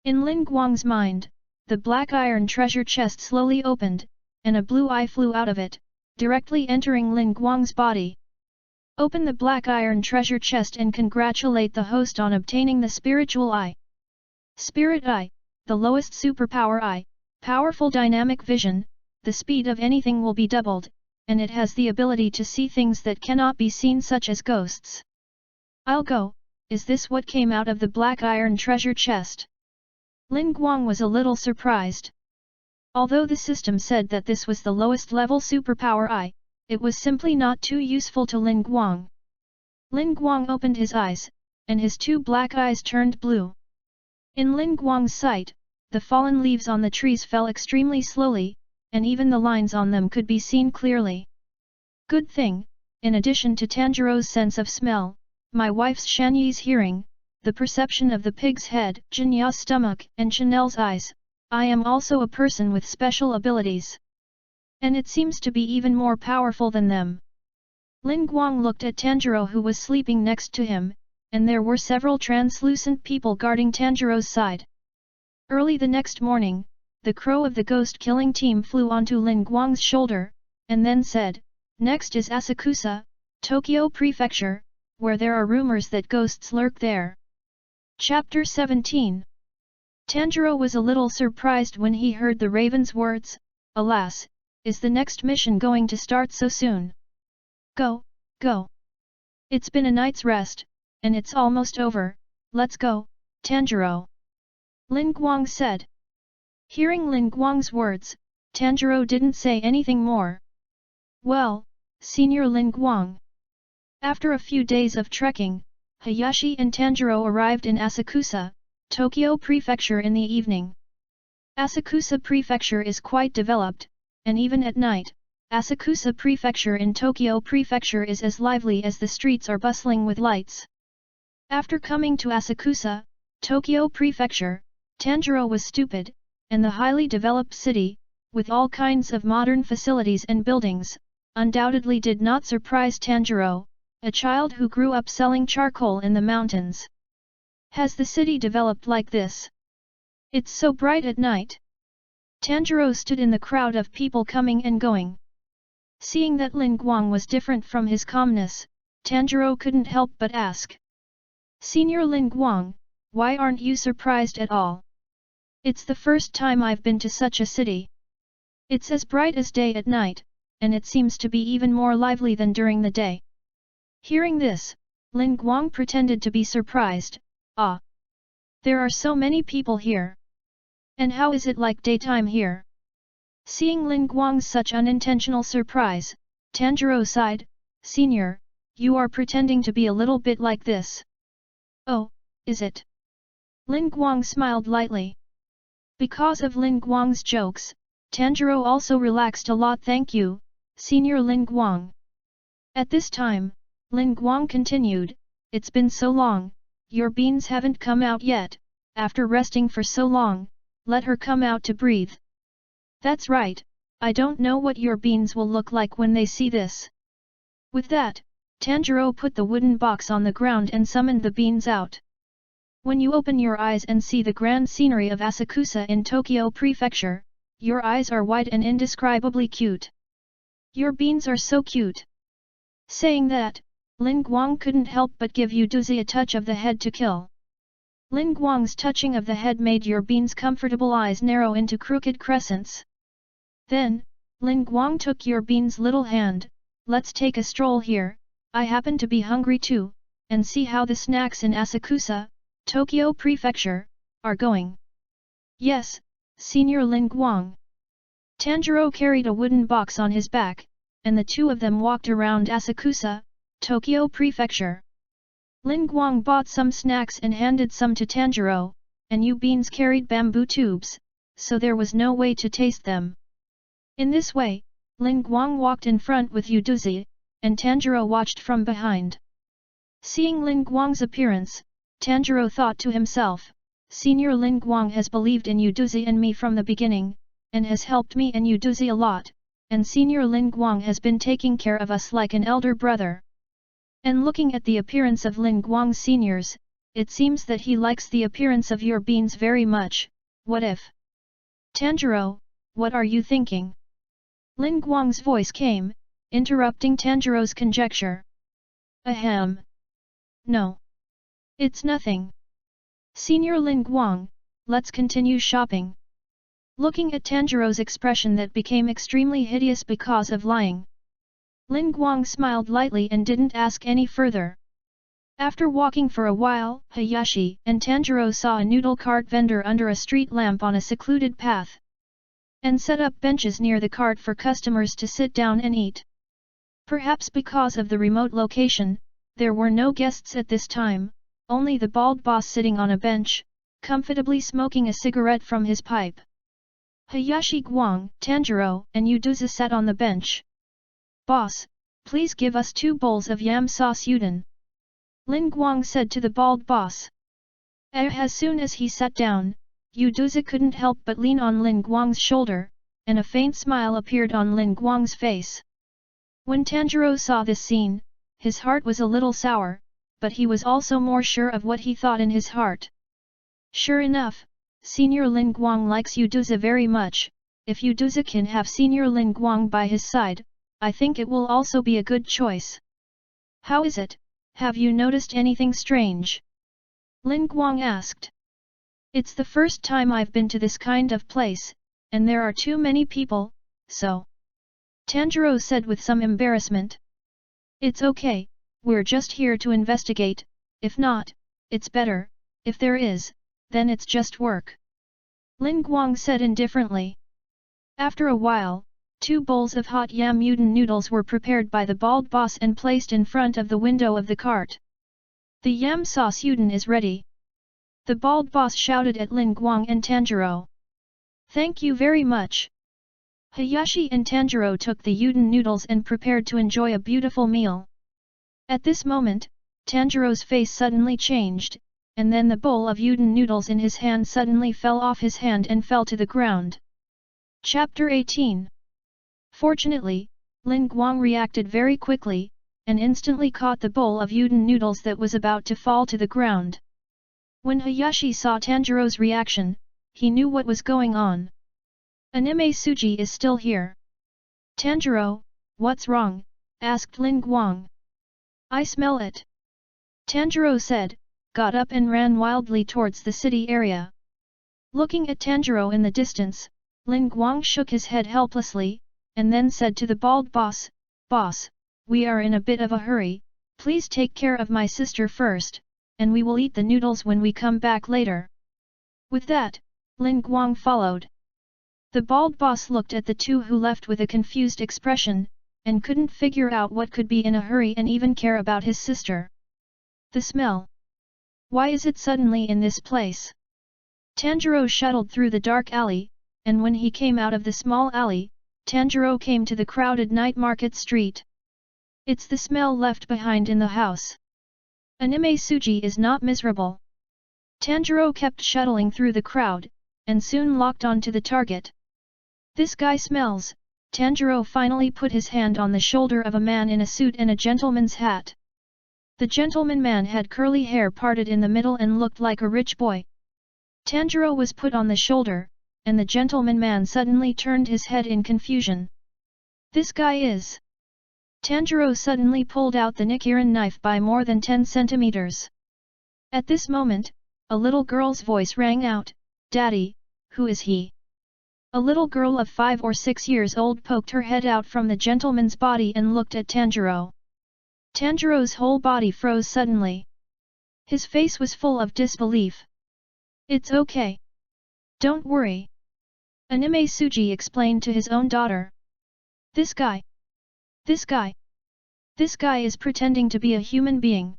In Lin Guang's mind, the black iron treasure chest slowly opened, and a blue eye flew out of it, directly entering Lin Guang's body. Open the black iron treasure chest and congratulate the host on obtaining the spiritual eye. Spirit eye, the lowest superpower eye, powerful dynamic vision, the speed of anything will be doubled, and it has the ability to see things that cannot be seen such as ghosts. I'll go, is this what came out of the black iron treasure chest? Lin Guang was a little surprised. Although the system said that this was the lowest level superpower eye, it was simply not too useful to Lin Guang. Lin Guang opened his eyes, and his two black eyes turned blue. In Lin Guang's sight, the fallen leaves on the trees fell extremely slowly, and even the lines on them could be seen clearly. Good thing, in addition to Tanjiro's sense of smell, my wife's Shanyi's hearing, the perception of the pig's head, Jinya's stomach, and Chanel's eyes, I am also a person with special abilities. And it seems to be even more powerful than them. Lin Guang looked at Tanjiro who was sleeping next to him, and there were several translucent people guarding Tanjiro's side. Early the next morning, the crow of the ghost-killing team flew onto Lin Guang's shoulder, and then said, "Next is Asakusa, Tokyo Prefecture, where there are rumors that ghosts lurk there." Chapter 17. Tanjiro was a little surprised when he heard the raven's words. Alas, is the next mission going to start so soon? Go, go. It's been a night's rest, and it's almost over, let's go, Tanjiro. Lin Guang said. Hearing Lin Guang's words, Tanjiro didn't say anything more. Well, Senior Lin Guang. After a few days of trekking, Hayashi and Tanjiro arrived in Asakusa, Tokyo Prefecture in the evening. Asakusa Prefecture is quite developed, and even at night, Asakusa Prefecture in Tokyo Prefecture is as lively as the streets are bustling with lights. After coming to Asakusa, Tokyo Prefecture, Tanjiro was stupid, and the highly developed city, with all kinds of modern facilities and buildings, undoubtedly did not surprise Tanjiro, a child who grew up selling charcoal in the mountains. Has the city developed like this? It's so bright at night. Tanjiro stood in the crowd of people coming and going. Seeing that Lin Guang was different from his calmness, Tanjiro couldn't help but ask. Senior Lin Guang, why aren't you surprised at all? It's the first time I've been to such a city. It's as bright as day at night, and it seems to be even more lively than during the day. Hearing this, Lin Guang pretended to be surprised. Ah! There are so many people here. And how is it like daytime here? Seeing Lin Guang's such unintentional surprise, Tanjiro sighed. Senior, you are pretending to be a little bit like this. Oh, is it? Lin Guang smiled lightly. Because of Lin Guang's jokes, Tanjiro also relaxed a lot. Thank you, Senior Lin Guang. At this time, Lin Guang continued, it's been so long, your beans haven't come out yet. After resting for so long, let her come out to breathe. That's right, I don't know what your beans will look like when they see this. With that, Tanjiro put the wooden box on the ground and summoned the beans out. When you open your eyes and see the grand scenery of Asakusa in Tokyo Prefecture, your eyes are wide and indescribably cute. Your beans are so cute. Saying that, Lin Guang couldn't help but give Yu Duzi a touch of the head to kill. Lin Guang's touching of the head made your bean's comfortable eyes narrow into crooked crescents. Then, Lin Guang took your bean's little hand. Let's take a stroll here, I happen to be hungry too, and see how the snacks in Asakusa, Tokyo Prefecture, are going. Yes, Senior Lin Guang. Tanjiro carried a wooden box on his back, and the two of them walked around Asakusa, Tokyo Prefecture. Lin Guang bought some snacks and handed some to Tanjiro, and Yu Beans carried bamboo tubes, so there was no way to taste them. In this way, Lin Guang walked in front with Yu Duzi, and Tanjiro watched from behind. Seeing Lin Guang's appearance, Tanjiro thought to himself, Senior Lin Guang has believed in Yu Duzi and me from the beginning, and has helped me and Yu Duzi a lot, and Senior Lin Guang has been taking care of us like an elder brother. And looking at the appearance of Lin Guang's seniors, it seems that he likes the appearance of your beans very much. What if? Tanjiro, what are you thinking? Lin Guang's voice came, interrupting Tanjiro's conjecture. Ahem. No. It's nothing. Senior Lin Guang, let's continue shopping. Looking at Tanjiro's expression that became extremely hideous because of lying, Lin Guang smiled lightly and didn't ask any further. After walking for a while, Hayashi and Tanjiro saw a noodle cart vendor under a street lamp on a secluded path, and set up benches near the cart for customers to sit down and eat. Perhaps because of the remote location, there were no guests at this time, only the bald boss sitting on a bench, comfortably smoking a cigarette from his pipe. Hayashi Guang, Tanjiro, and Yu Duzi sat on the bench. Boss, please give us 2 bowls of yam sauce udon. Lin Guang said to the bald boss. As soon as he sat down, Yu Duzi couldn't help but lean on Lin Guang's shoulder, and a faint smile appeared on Lin Guang's face. When Tanjiro saw this scene, his heart was a little sour, but he was also more sure of what he thought in his heart. Sure enough, Senior Lin Guang likes Yu Duzi very much. If Yu Duzi can have Senior Lin Guang by his side, I think it will also be a good choice. How is it? Have you noticed anything strange? Lin Guang asked. It's the first time I've been to this kind of place, and there are too many people, so. Tanjiro said with some embarrassment. It's okay, we're just here to investigate. If not, it's better. If there is, then it's just work. Lin Guang said indifferently. After a while, 2 bowls of hot yam udon noodles were prepared by the bald boss and placed in front of the window of the cart. The yam sauce udon is ready. The bald boss shouted at Lin Guang and Tanjiro. Thank you very much. Hayashi and Tanjiro took the udon noodles and prepared to enjoy a beautiful meal. At this moment, Tanjiro's face suddenly changed, and then the bowl of udon noodles in his hand suddenly fell off his hand and fell to the ground. Chapter 18. Fortunately, Lin Guang reacted very quickly, and instantly caught the bowl of udon noodles that was about to fall to the ground. When Hayashi saw Tanjiro's reaction, he knew what was going on. Anime Suji is still here. Tanjiro, what's wrong? Asked Lin Guang. I smell it. Tanjiro said, got up and ran wildly towards the city area. Looking at Tanjiro in the distance, Lin Guang shook his head helplessly, and then said to the bald boss, Boss, we are in a bit of a hurry, please take care of my sister first, and we will eat the noodles when we come back later. With that, Lin Guang followed. The bald boss looked at the two who left with a confused expression, and couldn't figure out what could be in a hurry and even care about his sister. The smell. Why is it suddenly in this place? Tanjiro shuttled through the dark alley, and when he came out of the small alley, Tanjiro came to the crowded night market street. It's the smell left behind in the house. Anime Suji is not miserable. Tanjiro kept shuttling through the crowd, and soon locked on to the target. This guy smells. Tanjiro finally put his hand on the shoulder of a man in a suit and a gentleman's hat. The gentleman man had curly hair parted in the middle and looked like a rich boy. Tanjiro was put on the shoulder, and the gentleman man suddenly turned his head in confusion. This guy is... Tanjiro suddenly pulled out the Nichiren knife by more than 10 centimeters. At this moment, a little girl's voice rang out, "Daddy, who is he?" A little girl of 5 or 6 years old poked her head out from the gentleman's body and looked at Tanjiro. Tanjiro's whole body froze suddenly. His face was full of disbelief. "It's okay. Don't worry." Anime Suji explained to his own daughter. This guy is pretending to be a human being."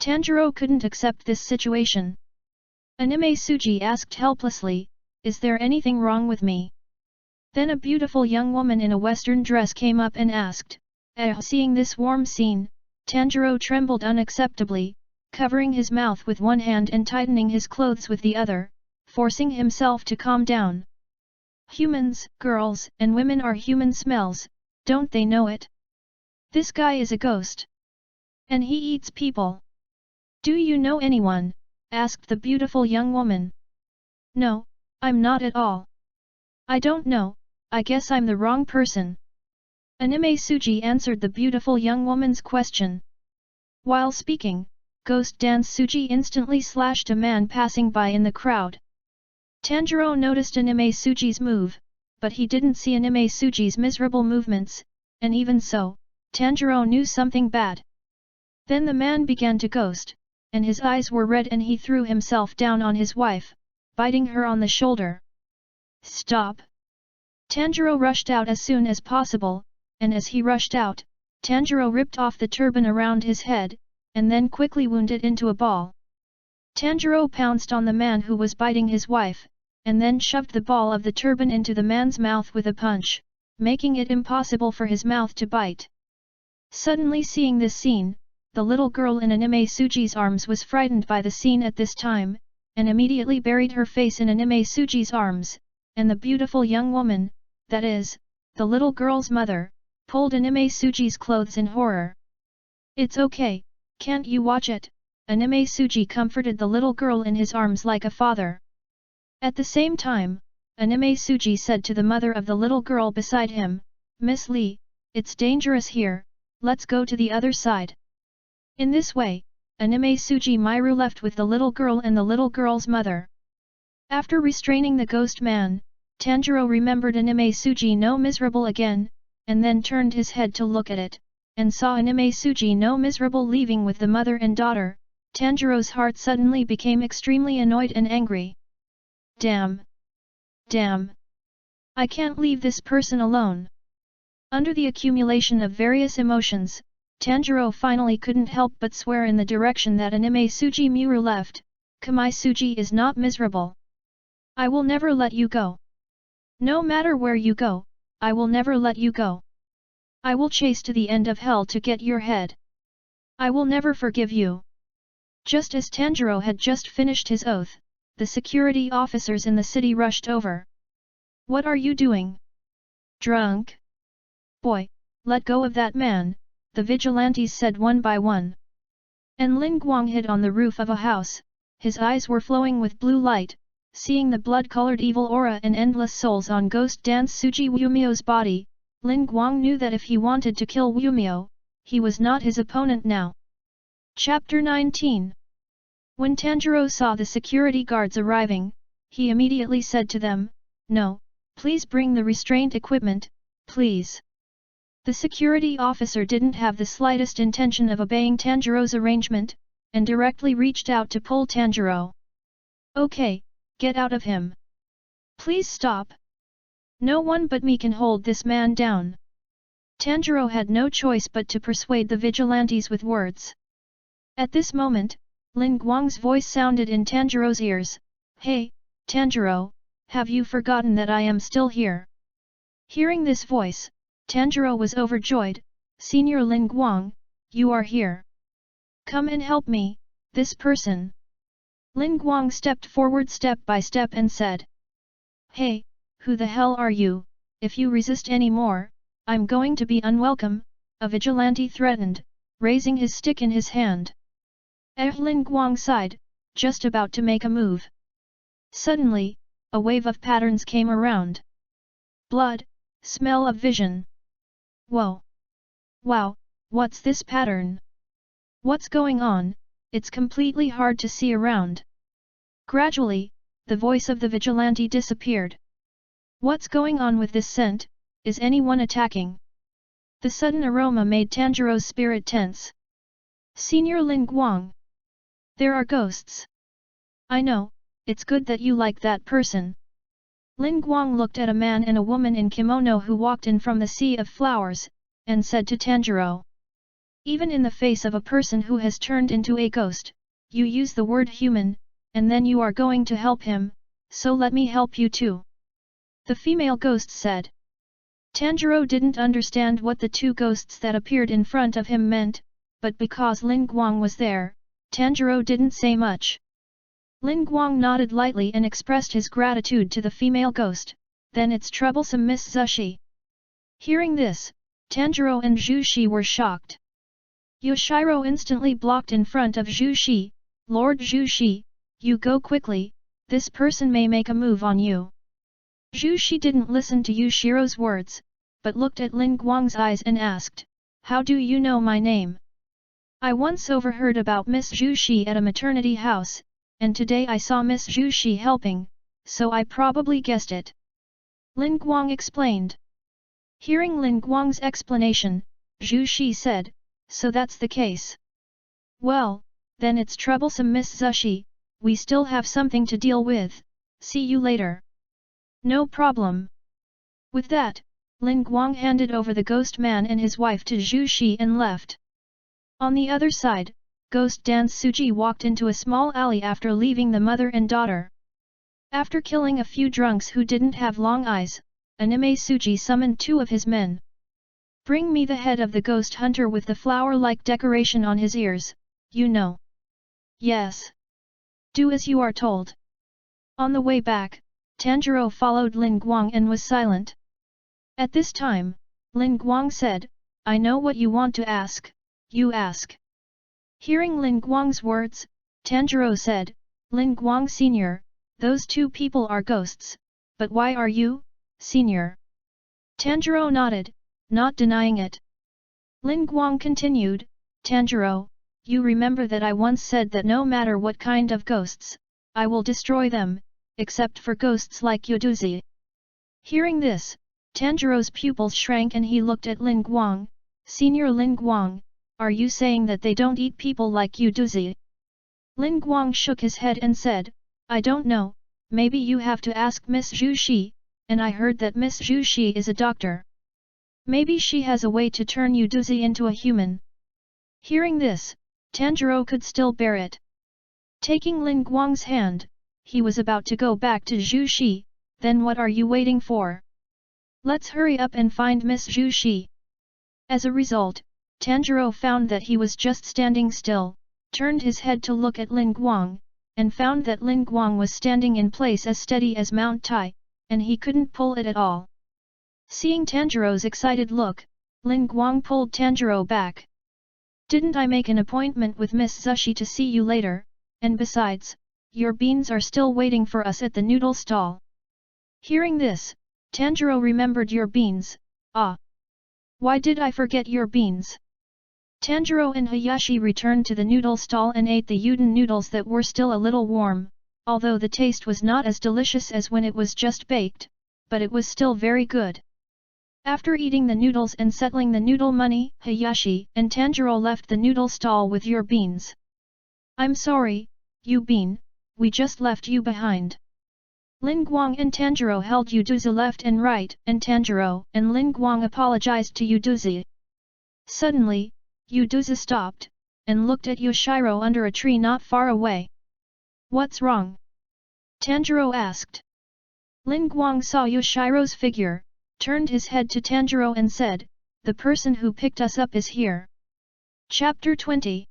Tanjiro couldn't accept this situation. Anime Suji asked helplessly, "Is there anything wrong with me?" Then a beautiful young woman in a western dress came up and asked, Seeing this warm scene, Tanjiro trembled unacceptably, covering his mouth with one hand and tightening his clothes with the other, forcing himself to calm down. Humans, girls, and women are human smells, don't they know it? This guy is a ghost. And he eats people. "Do you know anyone?" asked the beautiful young woman. "No, I'm not at all. I don't know, I guess I'm the wrong person." Anime Suji answered the beautiful young woman's question. While speaking, Ghost Dance Suji instantly slashed a man passing by in the crowd. Tanjiro noticed Anime Suji's move, but he didn't see Anime Suji's miserable movements, and even so, Tanjiro knew something bad. Then the man began to ghost, and his eyes were red and he threw himself down on his wife, biting her on the shoulder. "Stop!" Tanjiro rushed out as soon as possible, and as he rushed out, Tanjiro ripped off the turban around his head, and then quickly wound it into a ball. Tanjiro pounced on the man who was biting his wife, and then shoved the ball of the turban into the man's mouth with a punch, making it impossible for his mouth to bite. Suddenly seeing this scene, the little girl in Anime Suji's arms was frightened by the scene at this time, and immediately buried her face in Anime Suji's arms, and the beautiful young woman, that is, the little girl's mother, pulled Anime Suji's clothes in horror. "It's okay, can't you watch it?" Anime Suji comforted the little girl in his arms like a father. At the same time, Anime Suji said to the mother of the little girl beside him, "Miss Lee, it's dangerous here, let's go to the other side." In this way, Anime Suji Miru left with the little girl and the little girl's mother. After restraining the ghost man, Tanjiro remembered Anime Suji no miserable again, and then turned his head to look at it, and saw Anime Suji no miserable leaving with the mother and daughter. Tanjiro's heart suddenly became extremely annoyed and angry. Damn! Damn! I can't leave this person alone. Under the accumulation of various emotions, Tanjiro finally couldn't help but swear in the direction that Anime Suji Miru left, "KIMETSU is not miserable. I will never let you go. No matter where you go, I will never let you go. I will chase to the end of hell to get your head. I will never forgive you." Just as Tanjiro had just finished his oath, the security officers in the city rushed over. "What are you doing? Drunk? Boy, let go of that man," the vigilantes said one by one. And Lin Guang hid on the roof of a house, his eyes were flowing with blue light, seeing the blood-colored evil aura and endless souls on Ghost Dance Suji Wumio's body. Lin Guang knew that if he wanted to kill Wumio, he was not his opponent now. Chapter 19. When Tanjiro saw the security guards arriving, he immediately said to them, "No, please bring the restraint equipment, please." The security officer didn't have the slightest intention of obeying Tanjiro's arrangement, and directly reached out to pull Tanjiro. "Okay, get out of him. Please stop. No one but me can hold this man down." Tanjiro had no choice but to persuade the vigilantes with words. At this moment, Lin Guang's voice sounded in Tanjiro's ears, "Hey, Tanjiro, have you forgotten that I am still here?" Hearing this voice, Tanjiro was overjoyed. "Senior Lin Guang, you are here. Come and help me, this person." Lin Guang stepped forward step by step and said, "Hey, who the hell are you? If you resist any more, I'm going to be unwelcome," a vigilante threatened, raising his stick in his hand. Lin Guang sighed, just about to make a move. Suddenly, a wave of patterns came around. Blood, smell of vision. Whoa! Wow, what's this pattern? What's going on? It's completely hard to see around. Gradually, the voice of the vigilante disappeared. What's going on with this scent? Is anyone attacking? The sudden aroma made Tanjiro's spirit tense. Senior Lin Guang. There are ghosts. I know, it's good that you like that person. Lin Guang looked at a man and a woman in kimono who walked in from the sea of flowers, and said to Tanjiro. Even in the face of a person who has turned into a ghost, you use the word human, and then you are going to help him, so let me help you too. The female ghost said. Tanjiro didn't understand what the two ghosts that appeared in front of him meant, but because Lin Guang was there, Tanjiro didn't say much. Lin Guang nodded lightly and expressed his gratitude to the female ghost, then it's troublesome Miss Zushi. Hearing this, Tanjiro and Zhu Shi were shocked. Yoshiro instantly blocked in front of Zhu Shi. Lord Zhu Shi, you go quickly, this person may make a move on you. Zhu Shi didn't listen to Yoshiro's words, but looked at Lin Guang's eyes and asked, how do you know my name? I once overheard about Miss Zhu Shi at a maternity house, and today I saw Miss Zhu Shi helping, so I probably guessed it. Lin Guang explained. Hearing Lin Guang's explanation, Zhu Shi said, so that's the case. Well, then it's troublesome Miss Zushi, we still have something to deal with, see you later. No problem. With that, Lin Guang handed over the ghost man and his wife to Zhu Shi and left. On the other side, Ghost Dance Suji walked into a small alley after leaving the mother and daughter. After killing a few drunks who didn't have long eyes, Anime Suji summoned two of his men. Bring me the head of the ghost hunter with the flower-like decoration on his ears, you know. Yes. Do as you are told. On the way back, Tanjiro followed Lin Guang and was silent. At this time, Lin Guang said, I know what you want to ask, you ask. Hearing Lin Guang's words, Tanjiro said, Lin Guang Senior, those two people are ghosts, but why are you, Senior? Tanjiro nodded, not denying it. Lin Guang continued, Tanjiro, you remember that I once said that no matter what kind of ghosts, I will destroy them, except for ghosts like Yuduzi. Hearing this, Tanjiro's pupils shrank and he looked at Lin Guang. Senior Lin Guang, are you saying that they don't eat people like Yuduzi? Lin Guang shook his head and said, I don't know, maybe you have to ask Miss Zhu Shi, and I heard that Miss Zhu Shi is a doctor. Maybe she has a way to turn Yuduzi into a human. Hearing this, Tanjiro could still bear it. Taking Lin Guang's hand, he was about to go back to Zhu Shi, then what are you waiting for? Let's hurry up and find Miss Zhu Shi. As a result, Tanjiro found that he was just standing still, turned his head to look at Lin Guang, and found that Lin Guang was standing in place as steady as Mount Tai, and he couldn't pull it at all. Seeing Tanjiro's excited look, Lin Guang pulled Tanjiro back. Didn't I make an appointment with Miss Zushi to see you later, and besides, your beans are still waiting for us at the noodle stall. Hearing this, Tanjiro remembered your beans, ah. Why did I forget your beans? Tanjiro and Hayashi returned to the noodle stall and ate the udon noodles that were still a little warm, although the taste was not as delicious as when it was just baked, but it was still very good. After eating the noodles and settling the noodle money, Hayashi and Tanjiro left the noodle stall with your beans. I'm sorry, you bean, we just left you behind. Lin Guang and Tanjiro held Yuduzi left and right, and Tanjiro and Lin Guang apologized to Yuduzi. Suddenly, Yuduzi stopped, and looked at Yoshiro under a tree not far away. What's wrong? Tanjiro asked. Lin Guang saw Yoshiro's figure, turned his head to Tanjiro and said, the person who picked us up is here. Chapter 20.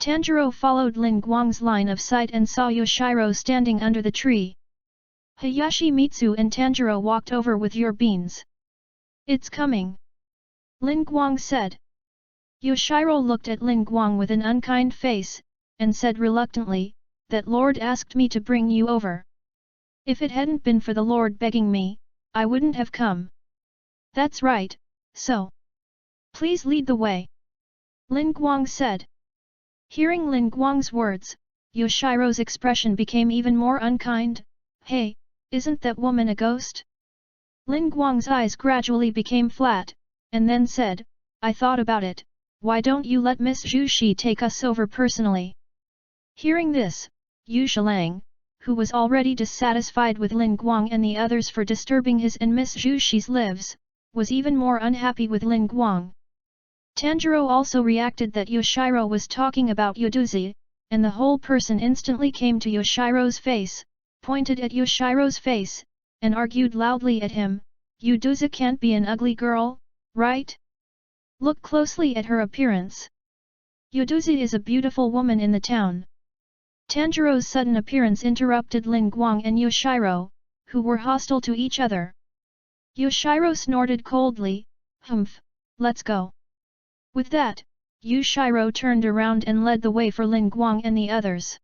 Tanjiro followed Lin Guang's line of sight and saw Yoshiro standing under the tree. Hayashi Mitsu and Tanjiro walked over with your beans. It's coming. Lin Guang said. Yoshiro looked at Lin Guang with an unkind face, and said reluctantly, that Lord asked me to bring you over. If it hadn't been for the Lord begging me, I wouldn't have come. That's right, so. Please lead the way. Lin Guang said. Hearing Lin Guang's words, Yoshiro's expression became even more unkind. Hey, isn't that woman a ghost? Lin Guang's eyes gradually became flat, and then said, I thought about it, why don't you let Miss Zhu Shi take us over personally? Hearing this, Yu Shilang, who was already dissatisfied with Lin Guang and the others for disturbing his and Miss Zhu Shi's lives, was even more unhappy with Lin Guang. Tanjiro also reacted that Yoshiro was talking about Yuduzi, and the whole person instantly came to Yoshiro's face, pointed at Yoshiro's face, and argued loudly at him, Yuduzi can't be an ugly girl, right? Look closely at her appearance. Yuduzi is a beautiful woman in the town. Tanjiro's sudden appearance interrupted Lin Guang and Yoshiro, who were hostile to each other. Yoshiro snorted coldly, Humph, let's go. With that, Yoshiro turned around and led the way for Lin Guang and the others.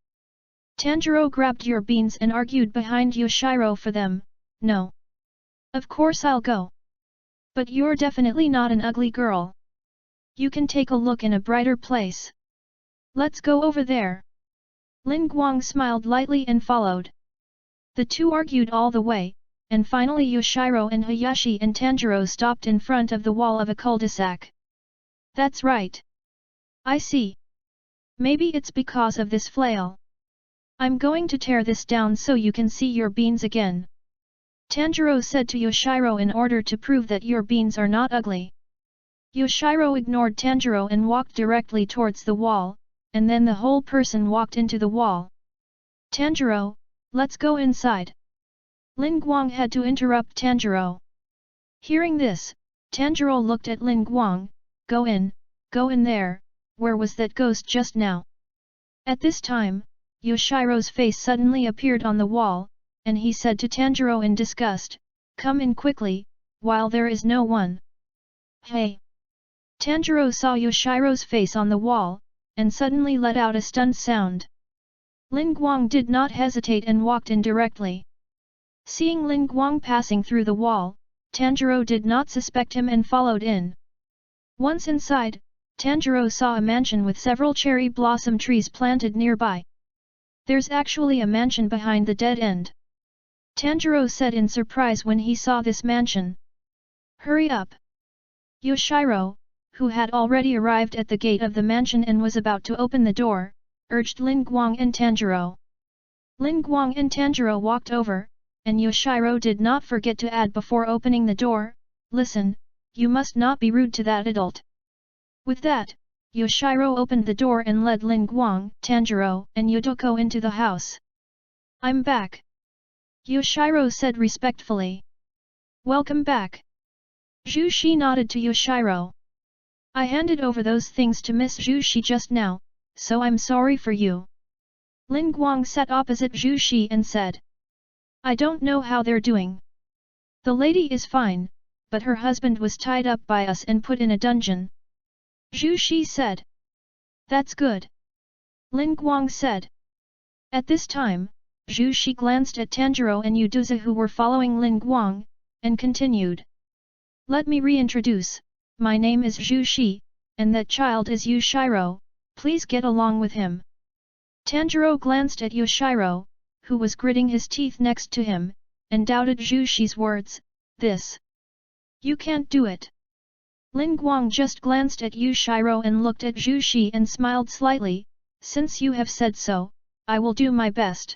Tanjiro grabbed your beans and argued behind Yoshiro for them, no. Of course I'll go. But you're definitely not an ugly girl. You can take a look in a brighter place. Let's go over there. Lin Guang smiled lightly and followed. The two argued all the way, and finally Yoshiro and Hayashi and Tanjiro stopped in front of the wall of a cul-de-sac. That's right. I see. Maybe it's because of this flail. I'm going to tear this down so you can see your beans again. Tanjiro said to Yoshiro in order to prove that your beans are not ugly. Yoshiro ignored Tanjiro and walked directly towards the wall, and then the whole person walked into the wall. Tanjiro, let's go inside. Lin Guang had to interrupt Tanjiro. Hearing this, Tanjiro looked at Lin Guang, go in there, where was that ghost just now? At this time, Yoshiro's face suddenly appeared on the wall, and he said to Tanjiro in disgust, come in quickly, while there is no one. Hey! Tanjiro saw Yoshiro's face on the wall, and suddenly let out a stunned sound. Lin Guang did not hesitate and walked in directly. Seeing Lin Guang passing through the wall, Tanjiro did not suspect him and followed in. Once inside, Tanjiro saw a mansion with several cherry blossom trees planted nearby. There's actually a mansion behind the dead end. Tanjiro said in surprise when he saw this mansion. Hurry up! Yoshiro, who had already arrived at the gate of the mansion and was about to open the door, urged Lin Guang and Tanjiro. Lin Guang and Tanjiro walked over, and Yoshiro did not forget to add before opening the door, listen, you must not be rude to that adult. With that, Yoshiro opened the door and led Lin Guang, Tanjiro, and Yudoko into the house. I'm back. Yoshiro said respectfully. Welcome back. Zhu Shi nodded to Yoshiro. I handed over those things to Miss Zhu Shi just now, so I'm sorry for you. Lin Guang sat opposite Zhu Shi and said. I don't know how they're doing. The lady is fine, but her husband was tied up by us and put in a dungeon. Zhu Shi said. That's good. Lin Guang said. At this time, Zhu Shi glanced at Tanjiro and Yuduza who were following Lin Guang, and continued. Let me reintroduce, my name is Zhu Shi, and that child is Yoshiro, please get along with him. Tanjiro glanced at Yoshiro, who was gritting his teeth next to him, and doubted Zhu Shi's words, this. You can't do it. Lin Guang just glanced at Yoshiro and looked at Zhu Shi and smiled slightly, since you have said so, I will do my best.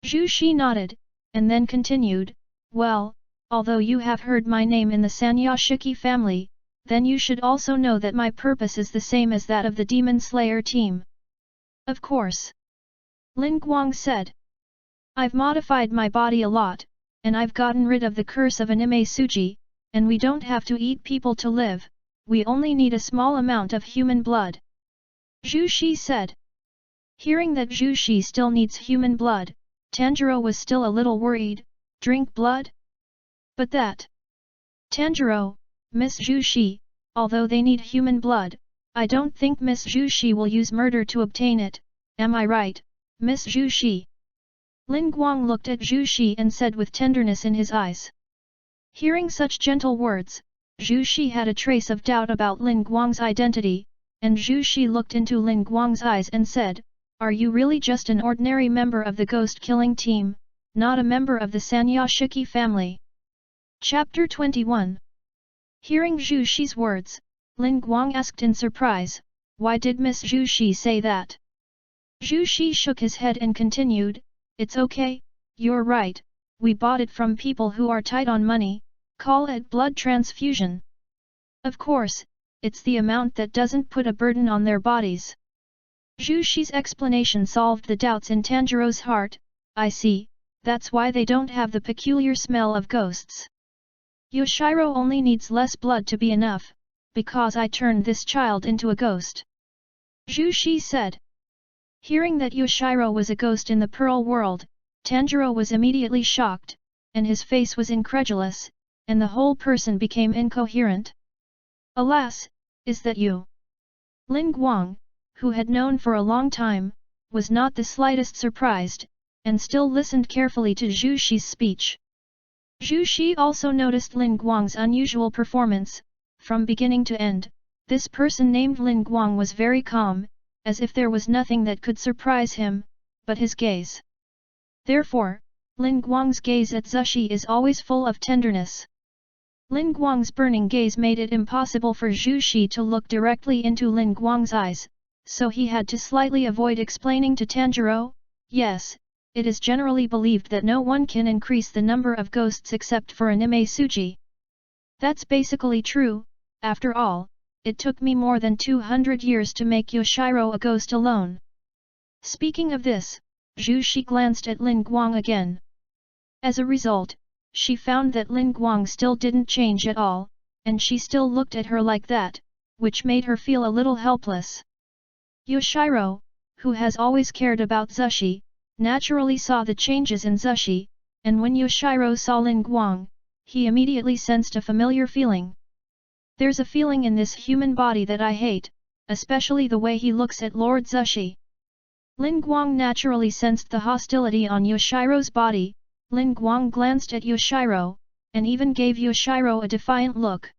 Zhu Shi nodded, and then continued, well, although you have heard my name in the Sanyashiki family, then you should also know that my purpose is the same as that of the Demon Slayer team. Of course. Lin Guang said. I've modified my body a lot, and I've gotten rid of the curse of anime Suji, and we don't have to eat people to live, we only need a small amount of human blood. Zhu Shi said. Hearing that Zhu Shi still needs human blood, Tanjiro was still a little worried, drink blood? But that. Tanjiro, Miss Zhu Shi, although they need human blood, I don't think Miss Zhu Shi will use murder to obtain it, am I right, Miss Zhu Shi? Lin Guang looked at Zhu Xi and said with tenderness in his eyes. Hearing such gentle words, Zhu Xi had a trace of doubt about Lin Guang's identity, and Zhu Xi looked into Lin Guang's eyes and said, "Are you really just an ordinary member of the ghost-killing team, not a member of the Sanyashiki family?" Chapter 21. Hearing Zhu Xi's words, Lin Guang asked in surprise, "Why did Miss Zhu Xi say that?" Zhu Xi shook his head and continued, "It's okay, you're right, we bought it from people who are tight on money, call it blood transfusion. Of course, it's the amount that doesn't put a burden on their bodies." Zhu Xi's explanation solved the doubts in Tanjiro's heart. "I see, that's why they don't have the peculiar smell of ghosts. Yoshiro only needs less blood to be enough, because I turned this child into a ghost," Zhu Xi said. Hearing that Yoshiro was a ghost in the Pearl World, Tanjiro was immediately shocked, and his face was incredulous, and the whole person became incoherent. "Alas, is that you?" Lin Guang, who had known for a long time, was not the slightest surprised, and still listened carefully to Zhu Xi's speech. Zhu Xi also noticed Lin Guang's unusual performance. From beginning to end, this person named Lin Guang was very calm, as if there was nothing that could surprise him, but his gaze. Therefore, Lin Guang's gaze at Zhu Xi is always full of tenderness. Lin Guang's burning gaze made it impossible for Zhu Xi to look directly into Lin Guang's eyes, so he had to slightly avoid explaining to Tanjiro, "Yes, it is generally believed that no one can increase the number of ghosts except for anime Suji. That's basically true, after all, it took me more than 200 years to make Yoshiro a ghost alone." Speaking of this, Zhu Xi glanced at Lin Guang again. As a result, she found that Lin Guang still didn't change at all, and she still looked at her like that, which made her feel a little helpless. Yoshiro, who has always cared about Zhu Xi, naturally saw the changes in Zhu Xi, and when Yoshiro saw Lin Guang, he immediately sensed a familiar feeling. "There's a feeling in this human body that I hate, especially the way he looks at Lord Zhu Xi." Lin Guang naturally sensed the hostility on Yoshiro's body. Lin Guang glanced at Yoshiro, and even gave Yoshiro a defiant look.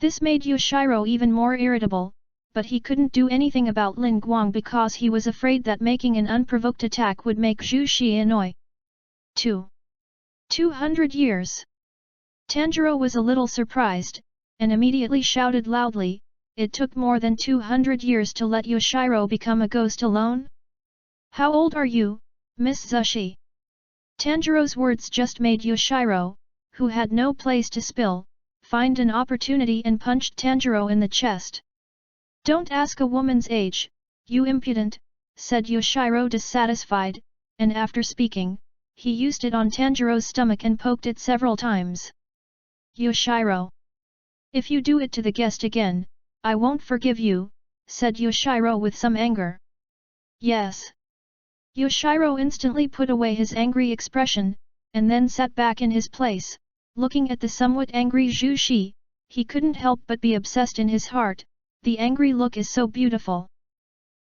This made Yoshiro even more irritable, but he couldn't do anything about Lin Guang because he was afraid that making an unprovoked attack would make Zhu Xi annoy. 200 years. Tanjiro was a little surprised, and immediately shouted loudly, "It took more than 200 years to let Yoshiro become a ghost alone? How old are you, Miss Zhu Xi?" Tanjiro's words just made Yoshiro, who had no place to spill, find an opportunity and punched Tanjiro in the chest. "Don't ask a woman's age, you impudent," said Yoshiro dissatisfied, and after speaking, he used it on Tanjiro's stomach and poked it several times. "Yoshiro! If you do it to the guest again, I won't forgive you," said Yoshiro with some anger. "Yes." Yoshiro instantly put away his angry expression, and then sat back in his place, looking at the somewhat angry Zhu Xi. He couldn't help but be obsessed in his heart. The angry look is so beautiful.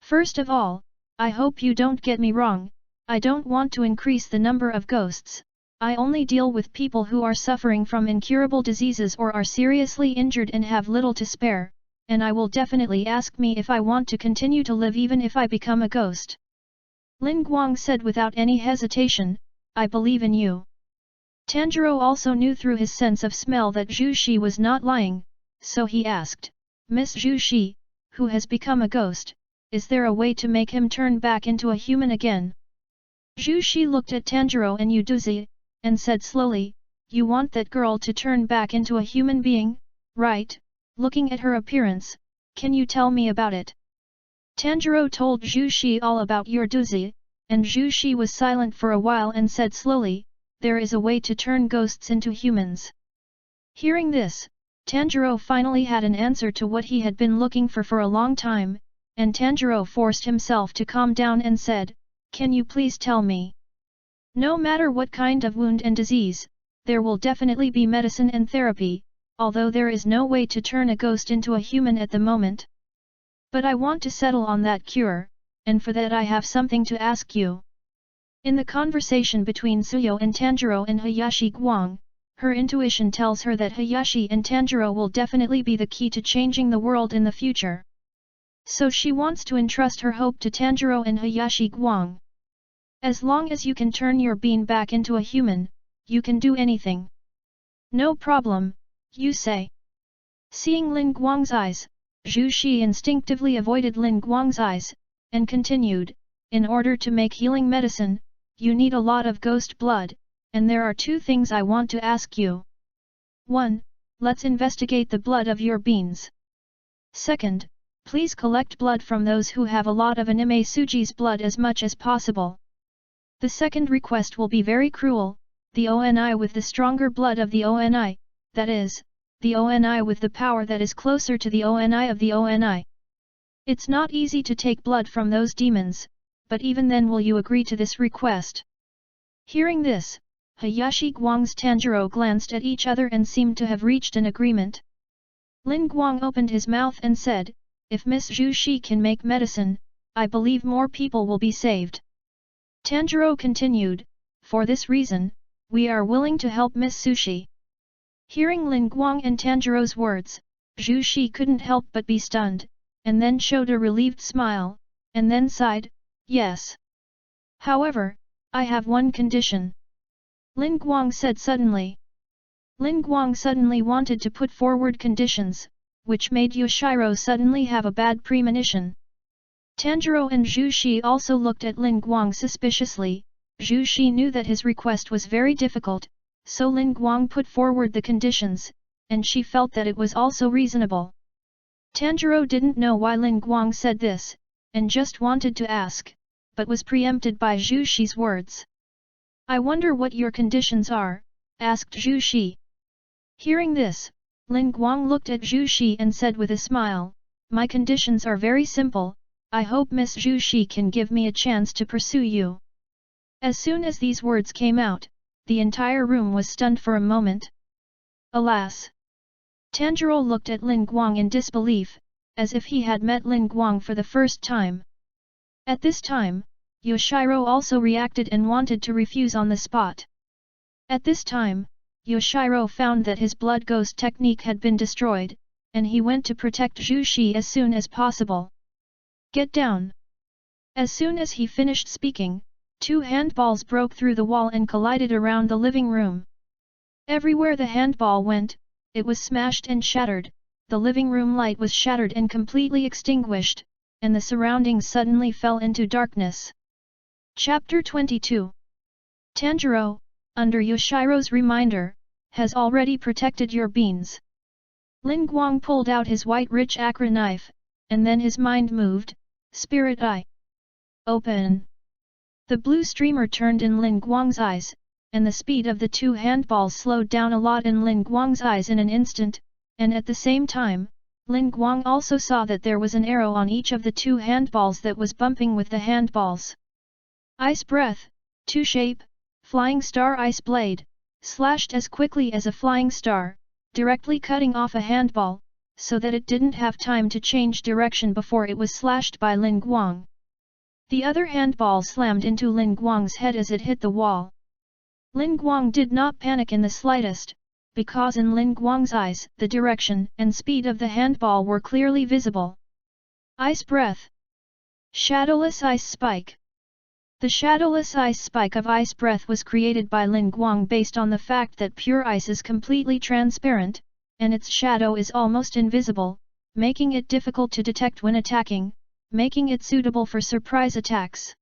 "First of all, I hope you don't get me wrong, I don't want to increase the number of ghosts. I only deal with people who are suffering from incurable diseases or are seriously injured and have little to spare, and I will definitely ask me if I want to continue to live even if I become a ghost." Lin Guang said without any hesitation, "I believe in you." Tanjiro also knew through his sense of smell that Zhu Xi was not lying, so he asked, "Miss Zhu Xi, who has become a ghost, is there a way to make him turn back into a human again?" Zhu Xi looked at Tanjiro and Yuduzi, and said slowly, "You want that girl to turn back into a human being, right? Looking at her appearance, can you tell me about it?" Tanjiro told Zhu Xi all about Yuduzi, and Zhu Xi was silent for a while and said slowly, "There is a way to turn ghosts into humans." Hearing this, Tanjiro finally had an answer to what he had been looking for a long time, and Tanjiro forced himself to calm down and said, "Can you please tell me? No matter what kind of wound and disease, there will definitely be medicine and therapy, although there is no way to turn a ghost into a human at the moment. But I want to settle on that cure, and for that I have something to ask you." In the conversation between Suyo and Tanjiro and Hayashi Guang, her intuition tells her that Hayashi and Tanjiro will definitely be the key to changing the world in the future. So she wants to entrust her hope to Tanjiro and Hayashi Guang. As long as you can turn your bean back into a human, you can do anything. No problem, you say. Seeing Lin Guang's eyes, Zhu Shi instinctively avoided Lin Guang's eyes, and continued, in order to make healing medicine, you need a lot of ghost blood, and there are two things I want to ask you. 1. Let's investigate the blood of your beans. 2. Please collect blood from those who have a lot of anime Suji's blood as much as possible. The second request will be very cruel, the ONI with the stronger blood of the ONI, that is, the ONI with the power that is closer to the ONI of the ONI. It's not easy to take blood from those demons, but even then will you agree to this request? Hearing this, Hayashi Guang's Tanjiro glanced at each other and seemed to have reached an agreement. Lin Guang opened his mouth and said, if Miss Zhu Shi can make medicine, I believe more people will be saved. Tanjiro continued, for this reason, we are willing to help Miss Sushi. Hearing Lin Guang and Tanjiro's words, Zhu Shi couldn't help but be stunned, and then showed a relieved smile, and then sighed, yes. However, I have one condition. Lin Guang said suddenly. Lin Guang suddenly wanted to put forward conditions, which made Yoshiro suddenly have a bad premonition. Tanjiro and Zhu Shi also looked at Lin Guang suspiciously. Zhu Shi knew that his request was very difficult, so Lin Guang put forward the conditions, and she felt that it was also reasonable. Tanjiro didn't know why Lin Guang said this, and just wanted to ask, but was preempted by Zhu Shi's words. I wonder what your conditions are, asked Zhu Shi. Hearing this, Lin Guang looked at Zhu Shi and said with a smile, my conditions are very simple, I hope Miss Zhu Shi can give me a chance to pursue you. As soon as these words came out, the entire room was stunned for a moment. Alas! Tanjiro looked at Lin Guang in disbelief, as if he had met Lin Guang for the first time. At this time, Yoshiro also reacted and wanted to refuse on the spot. At this time, Yoshiro found that his blood ghost technique had been destroyed, and he went to protect Zhu Shi as soon as possible. Get down! As soon as he finished speaking, two handballs broke through the wall and collided around the living room. Everywhere the handball went, it was smashed and shattered, the living room light was shattered and completely extinguished, and the surroundings suddenly fell into darkness. Chapter 22. Tanjiro, under Yoshiro's reminder, has already protected your beans. Lin Guang pulled out his white rich acre knife, and then his mind moved, spirit eye. Open. The blue streamer turned in Lin Guang's eyes, and the speed of the two handballs slowed down a lot in Lin Guang's eyes in an instant, and at the same time, Lin Guang also saw that there was an arrow on each of the two handballs that was bumping with the handballs. Ice breath, two shape, flying star ice blade, slashed as quickly as a flying star, directly cutting off a handball, so that it didn't have time to change direction before it was slashed by Lin Guang. The other handball slammed into Lin Guang's head as it hit the wall. Lin Guang did not panic in the slightest, because in Lin Guang's eyes the direction and speed of the handball were clearly visible. Ice breath. Shadowless ice spike. The shadowless ice spike of ice breath was created by Lin Guang based on the fact that pure ice is completely transparent, and its shadow is almost invisible, making it difficult to detect when attacking, making it suitable for surprise attacks.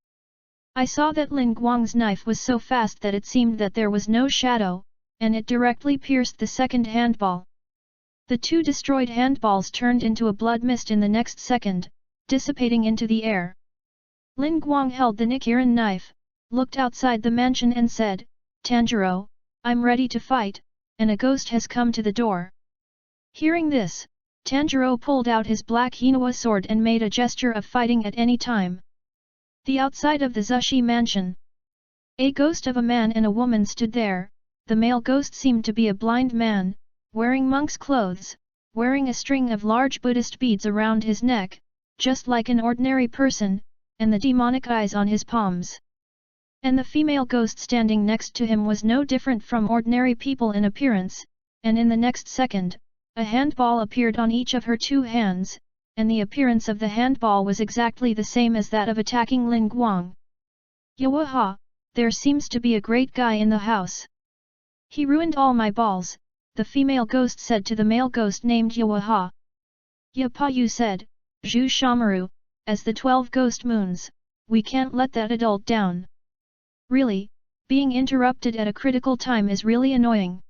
I saw that Lin Guang's knife was so fast that it seemed that there was no shadow, and it directly pierced the second handball. The two destroyed handballs turned into a blood mist in the next second, dissipating into the air. Lin Guang held the Nikiran knife, looked outside the mansion and said, Tanjiro, I'm ready to fight, and a ghost has come to the door. Hearing this, Tanjiro pulled out his black Hinawa sword and made a gesture of fighting at any time. The outside of the Zushi mansion. A ghost of a man and a woman stood there. The male ghost seemed to be a blind man, wearing monk's clothes, wearing a string of large Buddhist beads around his neck, just like an ordinary person, and the demonic eyes on his palms. And the female ghost standing next to him was no different from ordinary people in appearance, and in the next second, a handball appeared on each of her two hands, and the appearance of the handball was exactly the same as that of attacking Lin Guang. Yawaha, there seems to be a great guy in the house. He ruined all my balls, the female ghost said to the male ghost named Yawaha. Yapayu said, Zhu Shamaru, as the 12 ghost moons, we can't let that adult down. Really, being interrupted at a critical time is really annoying.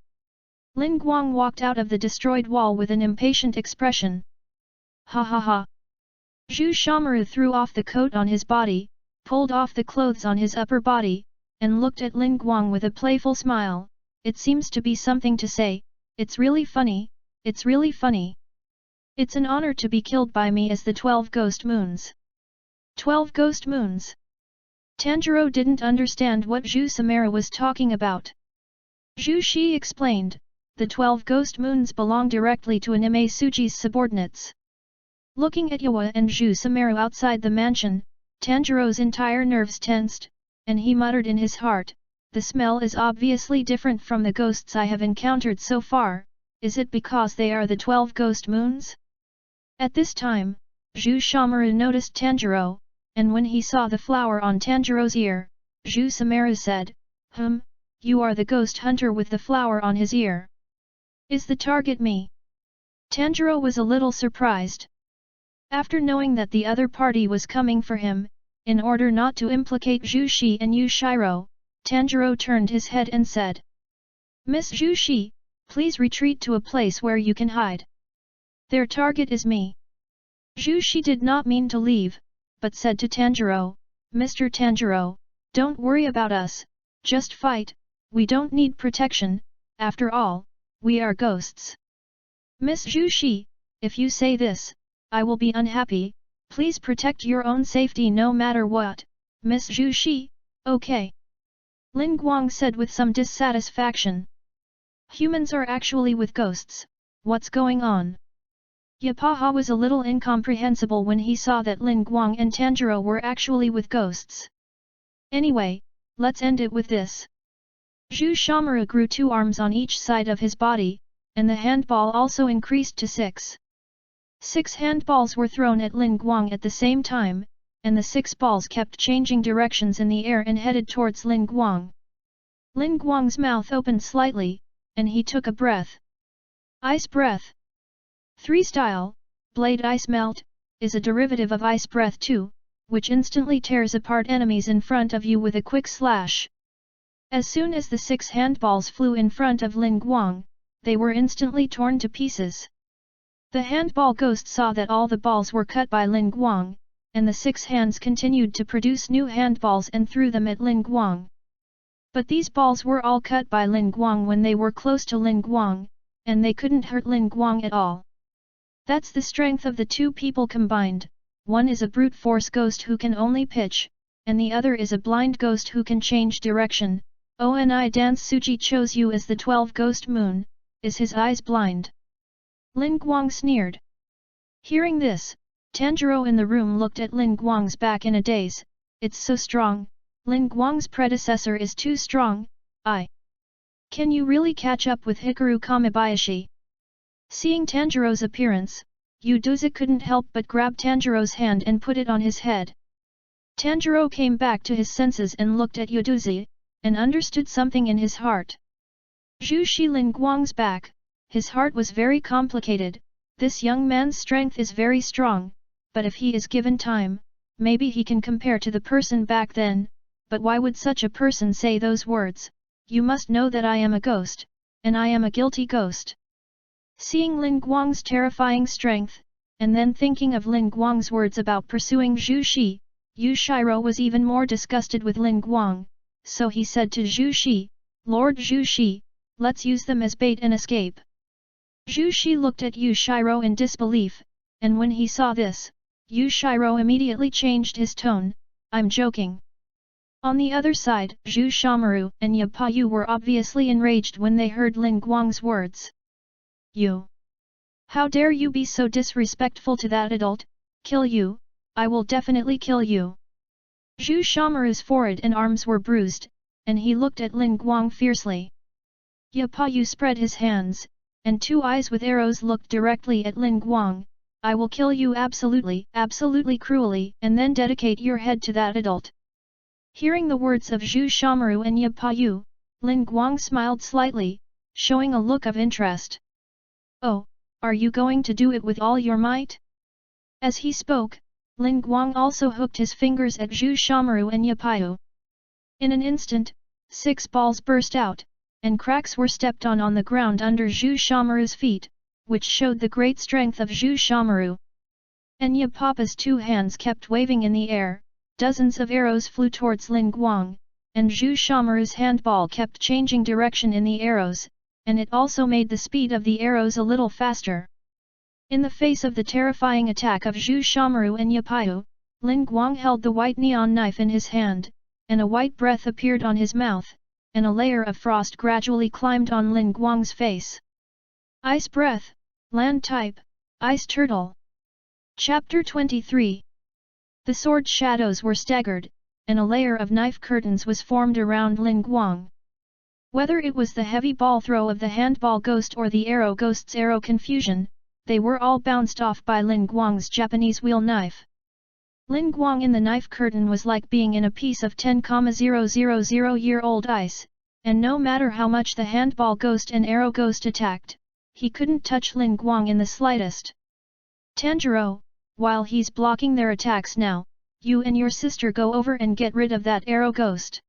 Lin Guang walked out of the destroyed wall with an impatient expression. Ha ha ha. Zhu Shamaru threw off the coat on his body, pulled off the clothes on his upper body, and looked at Lin Guang with a playful smile. It seems to be something to say, it's really funny, it's really funny. It's an honor to be killed by me as the 12 ghost moons. 12 ghost moons? Tanjiro didn't understand what Zhu Samara was talking about. Zhu Shi explained, the 12 ghost moons belong directly to Anime Suji's subordinates. Looking at Yawa and Zhu Samara outside the mansion, Tanjiro's entire nerves tensed, and he muttered in his heart, the smell is obviously different from the ghosts I have encountered so far, is it because they are the 12 ghost moons? At this time, Zhu Shamaru noticed Tanjiro, and when he saw the flower on Tanjiro's ear, Zhu Samara said, you are the ghost hunter with the flower on his ear. Is the target me? Tanjiro was a little surprised. After knowing that the other party was coming for him, in order not to implicate Zhu Shi and Yu Shiro, Tanjiro turned his head and said, Miss Zhu Shi, please retreat to a place where you can hide. Their target is me. Zhu Shi did not mean to leave, but said to Tanjiro, Mr. Tanjiro, don't worry about us, just fight, we don't need protection, after all, we are ghosts. Miss Zhu Shi, if you say this, I will be unhappy, please protect your own safety no matter what, Miss Zhu Shi, okay. Lin Guang said with some dissatisfaction. Humans are actually with ghosts, what's going on? Yapaha was a little incomprehensible when he saw that Lin Guang and Tanjiro were actually with ghosts. Anyway, let's end it with this. Zhu Shamaru grew 2 arms on each side of his body, and the handball also increased to 6. 6 handballs were thrown at Lin Guang at the same time, and the 6 balls kept changing directions in the air and headed towards Lin Guang. Lin Guang's mouth opened slightly, and he took a breath. Ice breath. 3-style, Blade Ice Melt, is a derivative of Ice Breath 2, which instantly tears apart enemies in front of you with a quick slash. As soon as the 6 handballs flew in front of Lin Guang, they were instantly torn to pieces. The handball ghost saw that all the balls were cut by Lin Guang, and the 6 hands continued to produce new handballs and threw them at Lin Guang. But these balls were all cut by Lin Guang when they were close to Lin Guang, and they couldn't hurt Lin Guang at all. That's the strength of the 2 people combined, one is a brute force ghost who can only pitch, and the other is a blind ghost who can change direction. Oni Dance Suji chose you as the 12 ghost moon, is his eyes blind? Lin Guang sneered. Hearing this, Tanjiro in the room looked at Lin Guang's back in a daze. It's so strong, Lin Guang's predecessor is too strong, Can you really catch up with Hikaru Kamibayashi? Seeing Tanjiro's appearance, Yuduza couldn't help but grab Tanjiro's hand and put it on his head. Tanjiro came back to his senses and looked at Yuduza, and understood something in his heart. Zhu Shi Lin Guang's back, his heart was very complicated, this young man's strength is very strong, but if he is given time, maybe he can compare to the person back then, but why would such a person say those words? You must know that I am a ghost, and I am a guilty ghost. Seeing Lin Guang's terrifying strength, and then thinking of Lin Guang's words about pursuing Zhu Shi, Yu Shiro was even more disgusted with Lin Guang, so he said to Zhu Shi, Lord Zhu Shi, let's use them as bait and escape. Zhu Shi looked at Yu Shiro in disbelief, and when he saw this, Yu Shiro immediately changed his tone, I'm joking. On the other side, Zhu Shamaru and Yapayu were obviously enraged when they heard Lin Guang's words. You! How dare you be so disrespectful to that adult? Kill you, I will definitely kill you. Zhu Shamaru's forehead and arms were bruised, and he looked at Lin Guang fiercely. YAIBA spread his hands, and two eyes with arrows looked directly at Lin Guang. I will kill you absolutely, absolutely cruelly, and then dedicate your head to that adult. Hearing the words of Zhu Shamaru and YAIBA, Lin Guang smiled slightly, showing a look of interest. Oh, are you going to do it with all your might? As he spoke, Lin Guang also hooked his fingers at Zhu Shamaru and YAIBA. In an instant, 6 balls burst out, and cracks were stepped on the ground under Zhu Shamaru's feet, which showed the great strength of Zhu Shamaru. And YAIBA's 2 hands kept waving in the air, dozens of arrows flew towards Lin Guang, and Zhu Shamaru's handball kept changing direction in the arrows, and it also made the speed of the arrows a little faster. In the face of the terrifying attack of Zhu Shamaru and YAIBA, Lin Guang held the white neon knife in his hand, and a white breath appeared on his mouth, and a layer of frost gradually climbed on Lin Guang's face. Ice breath, land type, ice turtle. Chapter 23. The sword shadows were staggered, and a layer of knife curtains was formed around Lin Guang. Whether it was the heavy ball throw of the handball ghost or the arrow ghost's arrow confusion, they were all bounced off by Lin Guang's Japanese wheel knife. Lin Guang in the knife curtain was like being in a piece of 10,000-year-old ice, and no matter how much the handball ghost and arrow ghost attacked, he couldn't touch Lin Guang in the slightest. Tanjiro, while he's blocking their attacks now, you and your sister go over and get rid of that arrow ghost.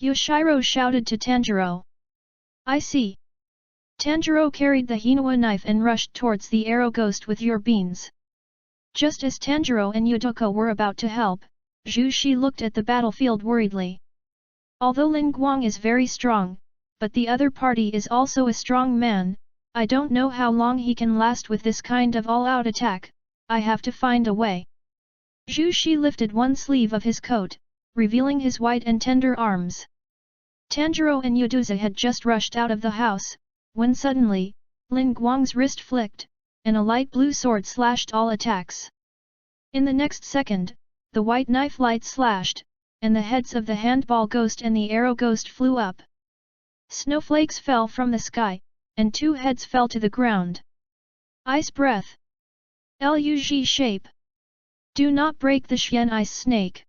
Yoshiro shouted to Tanjiro. I see. Tanjiro carried the Hinawa knife and rushed towards the arrow ghost with your beans. Just as Tanjiro and Yuduko were about to help, Zhu Shi looked at the battlefield worriedly. Although Lin Guang is very strong, but the other party is also a strong man, I don't know how long he can last with this kind of all-out attack, I have to find a way. Zhu Shi lifted one sleeve of his coat, revealing his white and tender arms. Tanjiro and Yuduza had just rushed out of the house, when suddenly, Lin Guang's wrist flicked, and a light blue sword slashed all attacks. In the next second, the white knife light slashed, and the heads of the handball ghost and the arrow ghost flew up. Snowflakes fell from the sky, and 2 heads fell to the ground. Ice breath. Lug shape. Do not break the Xian ice snake.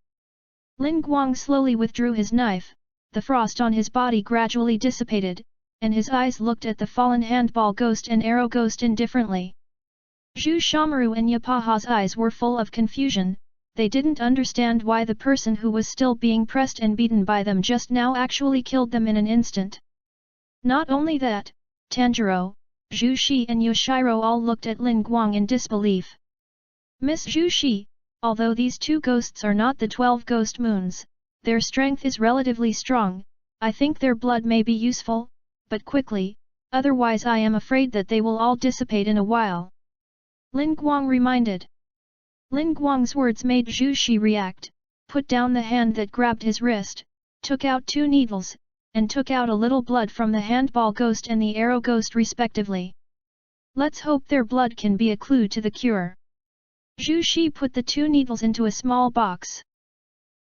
Lin Guang slowly withdrew his knife, the frost on his body gradually dissipated, and his eyes looked at the fallen handball ghost and arrow ghost indifferently. Zhu Shamaru and YAIBA's eyes were full of confusion, they didn't understand why the person who was still being pressed and beaten by them just now actually killed them in an instant. Not only that, Tanjiro, Zhu Shi and Yoshiro all looked at Lin Guang in disbelief. Miss Zhu Shi, although these 2 ghosts are not the 12 ghost moons, their strength is relatively strong, I think their blood may be useful, but quickly, otherwise I am afraid that they will all dissipate in a while. Lin Guang reminded. Lin Guang's words made Zhu Shi react, put down the hand that grabbed his wrist, took out 2 needles, and took out a little blood from the handball ghost and the arrow ghost respectively. Let's hope their blood can be a clue to the cure. Zhu Shi put the 2 needles into a small box.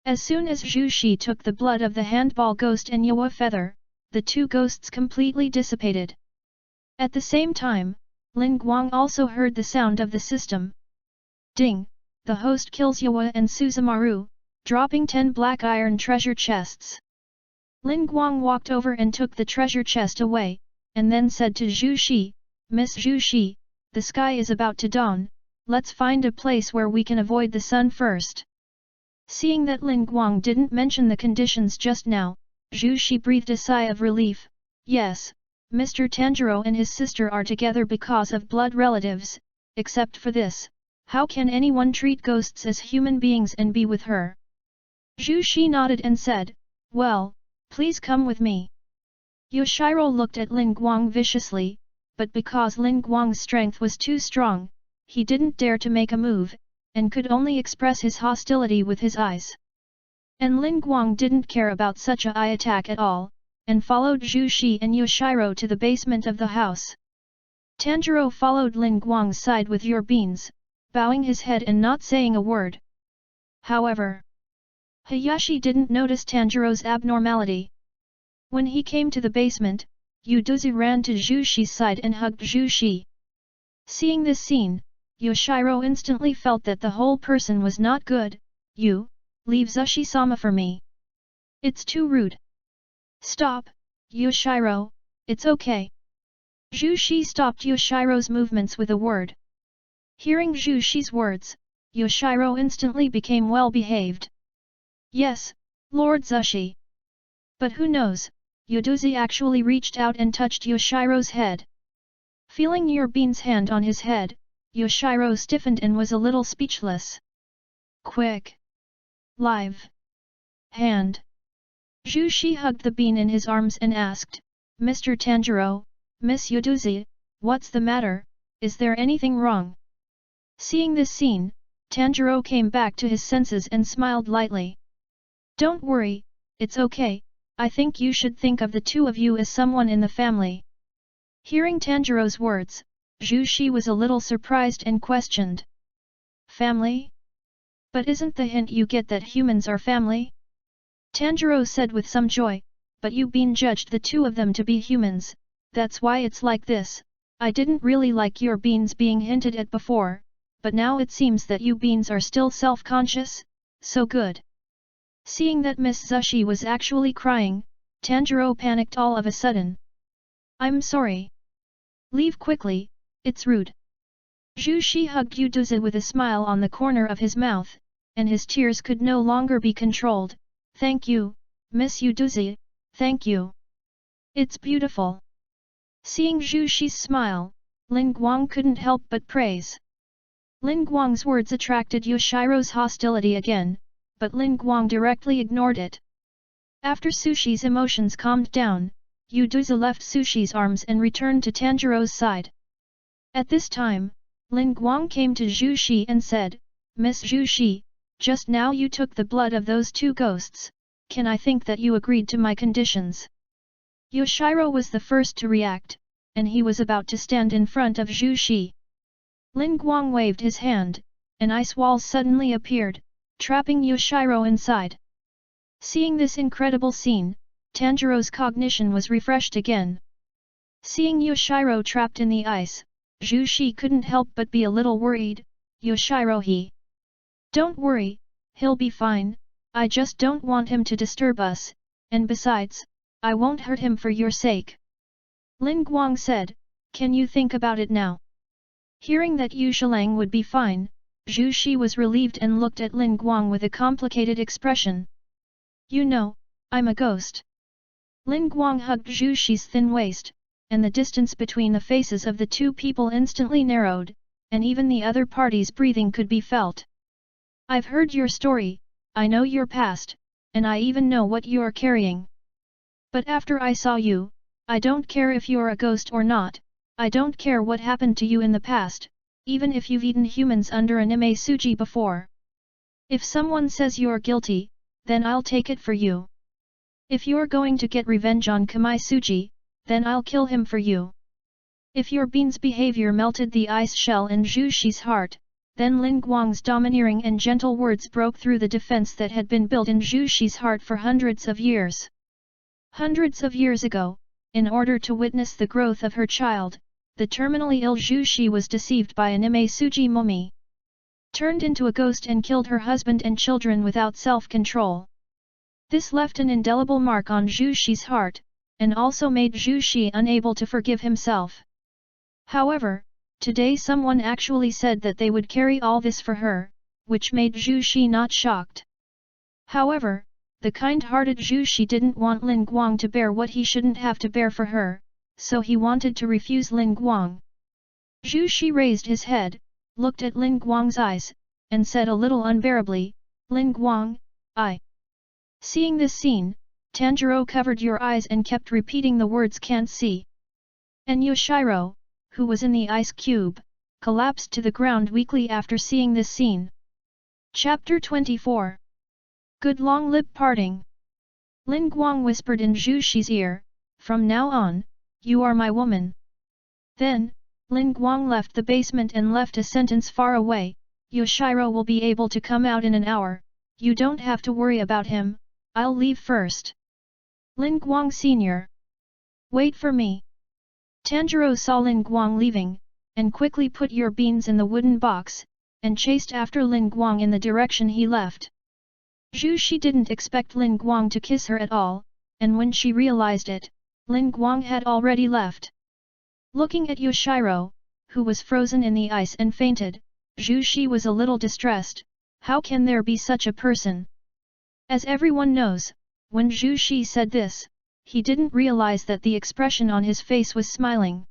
As soon as Zhu Shi took the blood of the handball ghost and Yawa feather, the 2 ghosts completely dissipated. At the same time, Lin Guang also heard the sound of the system. Ding! The host kills Yawa and Suzumaru, dropping 10 black iron treasure chests. Lin Guang walked over and took the treasure chest away, and then said to Zhu Shi, Miss Zhu Shi, the sky is about to dawn, let's find a place where we can avoid the sun first. Seeing that Lin Guang didn't mention the conditions just now, Zhu Shi breathed a sigh of relief. Yes, Mr. Tanjiro and his sister are together because of blood relatives, except for this, how can anyone treat ghosts as human beings and be with her? Zhu Shi nodded and said, well, please come with me. Yoshiro looked at Lin Guang viciously, but because Lin Guang's strength was too strong, he didn't dare to make a move, and could only express his hostility with his eyes. And Lin Guang didn't care about such a eye attack at all, and followed Zhu Shi and Yoshiro to the basement of the house. Tanjiro followed Lin Guang's side with your beans, bowing his head and not saying a word. However, Hayashi didn't notice Tanjiro's abnormality. When he came to the basement, Yuduzi ran to Zhu Shi's side and hugged Zhu Shi. Seeing this scene, Yoshiro instantly felt that the whole person was not good. You, leave Zushi-sama for me. It's too rude. Stop, Yoshiro, it's okay. Zhu Shi stopped Yoshiro's movements with a word. Hearing Zhu Shi's words, Yoshiro instantly became well-behaved. Yes, Lord Zushi. But who knows, Yuduzi actually reached out and touched Yoshiro's head. Feeling Yorbean's hand on his head, Yoshiro stiffened and was a little speechless. Quick! Live! Hand! Zhu Shi hugged the bean in his arms and asked, Mr. Tanjiro, Miss Yuduzi, what's the matter, is there anything wrong? Seeing this scene, Tanjiro came back to his senses and smiled lightly. Don't worry, it's okay, I think you should think of the two of you as someone in the family. Hearing Tanjiro's words, Zhu Shi was a little surprised and questioned. Family? But isn't the hint you get that humans are family? Tanjiro said with some joy, but you Bean judged the two of them to be humans, that's why it's like this. I didn't really like your beans being hinted at before, but now it seems that you beans are still self-conscious, so good. Seeing that Miss Zushi was actually crying, Tanjiro panicked all of a sudden. I'm sorry. Leave quickly, it's rude. Zhu Shi hugged Yuduzi with a smile on the corner of his mouth, and his tears could no longer be controlled. Thank you, Miss Yuduzi, thank you. It's beautiful. Seeing Zhu Shi's smile, Lin Guang couldn't help but praise. Lin Guang's words attracted Yoshiro's hostility again, but Lin Guang directly ignored it. After Sushi's emotions calmed down, Yuduzi left Sushi's arms and returned to Tanjiro's side. At this time, Lin Guang came to Zhu Shi and said, Miss Zhu Shi, just now you took the blood of those two ghosts, can I think that you agreed to my conditions? Yoshiro was the first to react, and he was about to stand in front of Zhu Shi. Lin Guang waved his hand, and ice walls suddenly appeared, trapping Yoshiro inside. Seeing this incredible scene, Tanjiro's cognition was refreshed again. Seeing Yoshiro trapped in the ice, Zhu Shi couldn't help but be a little worried. Yoshiro Don't worry, he'll be fine, I just don't want him to disturb us, and besides, I won't hurt him for your sake. Lin Guang said, can you think about it now? Hearing that Yu Shilang would be fine, Zhu Shi was relieved and looked at Lin Guang with a complicated expression. You know, I'm a ghost. Lin Guang hugged Zhu Shi's thin waist, and the distance between the faces of the two people instantly narrowed, and even the other party's breathing could be felt. I've heard your story, I know your past, and I even know what you're carrying. But after I saw you, I don't care if you're a ghost or not, I don't care what happened to you in the past, even if you've eaten humans under anime suji before. If someone says you're guilty, then I'll take it for you. If you're going to get revenge on KIMETSU, then I'll kill him for you. If your bean's behavior melted the ice shell in Zhu Shi's heart, then Lin Guang's domineering and gentle words broke through the defense that had been built in Zhu Shi's heart for hundreds of years. Hundreds of years ago, in order to witness the growth of her child, the terminally ill Zhu Shi was deceived by an anime suji mummy. Turned into a ghost and killed her husband and children without self-control. This left an indelible mark on Zhu Shi's heart, and also made Zhu Shi unable to forgive himself. However, today someone actually said that they would carry all this for her, which made Zhu Shi not shocked. However, the kind-hearted Zhu Shi didn't want Lin Guang to bear what he shouldn't have to bear for her, so he wanted to refuse Lin Guang. Zhu Shi raised his head, looked at Lin Guang's eyes, and said a little unbearably, Lin Guang, I. Seeing this scene, Tanjiro covered your eyes and kept repeating the words can't see. And Yoshiro, who was in the ice cube, collapsed to the ground weakly after seeing this scene. Chapter 24. Good long lip parting. Lin Guang whispered in Zhu Shi's ear, from now on, you are my woman. Then, Lin Guang left the basement and left a sentence far away, Yoshiro will be able to come out in an hour, You don't have to worry about him, I'll leave first. Lin Guang Sr. Wait for me. Tanjiro saw Lin Guang leaving, and quickly put your beans in the wooden box, and chased after Lin Guang in the direction he left. Zhu Shi didn't expect Lin Guang to kiss her at all, and when she realized it, Lin Guang had already left. Looking at Yoshiro, who was frozen in the ice and fainted, Zhu Shi was a little distressed. How can there be such a person? As everyone knows, when Zhu Shi said this, he didn't realize that the expression on his face was smiling.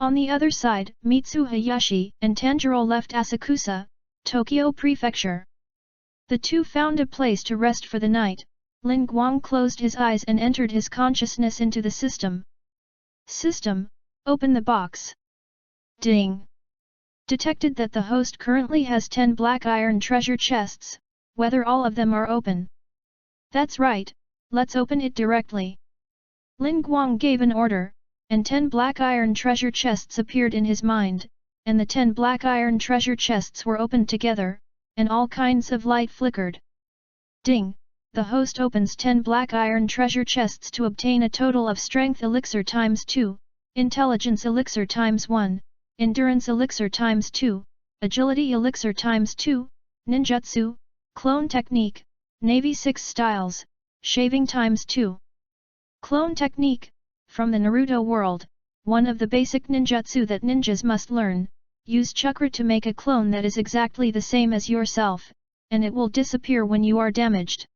On the other side, Mitsu Hayashi and Tanjiro left Asakusa, Tokyo Prefecture. The two found a place to rest for the night. Lin Guang closed his eyes and entered his consciousness into the system. System, open the box. Ding! Detected that the host currently has 10 black iron treasure chests, whether all of them are open. That's right, let's open it directly. Lin Guang gave an order, and 10 black iron treasure chests appeared in his mind, and the 10 black iron treasure chests were opened together, and all kinds of light flickered. Ding! The host opens 10 black iron treasure chests to obtain a total of Strength Elixir times 2, Intelligence Elixir times 1, Endurance Elixir times 2, Agility Elixir times 2, Ninjutsu, Clone Technique, Navy 6 Styles, Shaving times 2. Clone Technique, from the Naruto world, one of the basic ninjutsu that ninjas must learn. Use chakra to make a clone that is exactly the same as yourself, and it will disappear when you are damaged.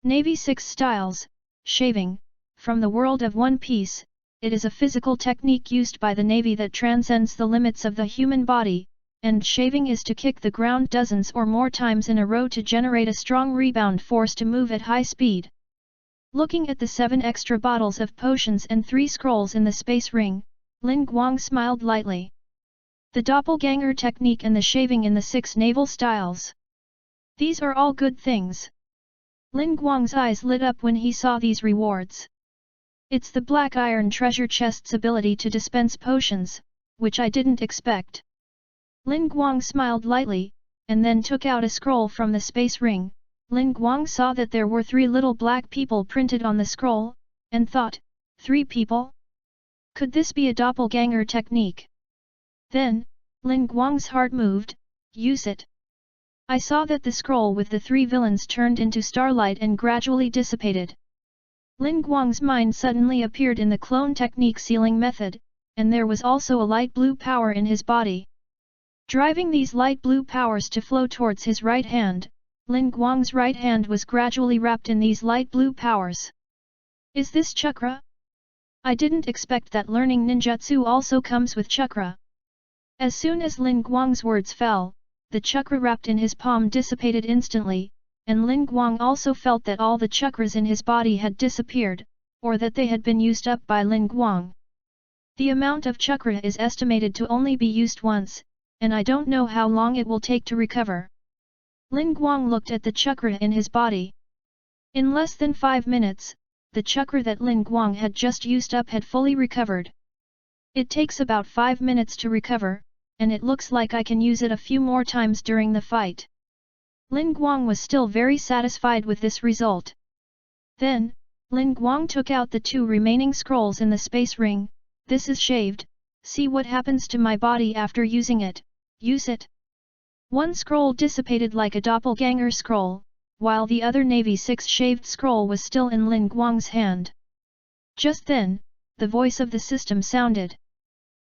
Navy 6 Styles, Shaving, from the world of One Piece, it is a physical technique used by the Navy that transcends the limits of the human body, and shaving is to kick the ground dozens or more times in a row to generate a strong rebound force to move at high speed. Looking at the 7 extra bottles of potions and 3 scrolls in the space ring, Lin Guang smiled lightly. The doppelganger technique and the shaving in the 6 naval styles. These are all good things. Lin Guang's eyes lit up when he saw these rewards. It's the black iron treasure chest's ability to dispense potions, which I didn't expect. Lin Guang smiled lightly, and then took out a scroll from the space ring. Lin Guang saw that there were 3 little black people printed on the scroll, and thought, 3 people? Could this be a doppelganger technique? Then, Lin Guang's heart moved. Use it. I saw that the scroll with the 3 villains turned into starlight and gradually dissipated. Lin Guang's mind suddenly appeared in the clone technique sealing method, and there was also a light blue power in his body. Driving these light blue powers to flow towards his right hand, Lin Guang's right hand was gradually wrapped in these light blue powers. Is this chakra? I didn't expect that learning ninjutsu also comes with chakra. As soon as Lin Guang's words fell, the chakra wrapped in his palm dissipated instantly, and Lin Guang also felt that all the chakras in his body had disappeared, or that they had been used up by Lin Guang. The amount of chakra is estimated to only be used once, and I don't know how long it will take to recover. Lin Guang looked at the chakra in his body. In less than 5 minutes, the chakra that Lin Guang had just used up had fully recovered. It takes about 5 minutes to recover, and it looks like I can use it a few more times during the fight. Lin Guang was still very satisfied with this result. Then, Lin Guang took out the 2 remaining scrolls in the space ring. This is shaved, see what happens to my body after using it, use it. One scroll dissipated like a doppelganger scroll, while the other Navy 6 shaved scroll was still in Lin Guang's hand. Just then, the voice of the system sounded.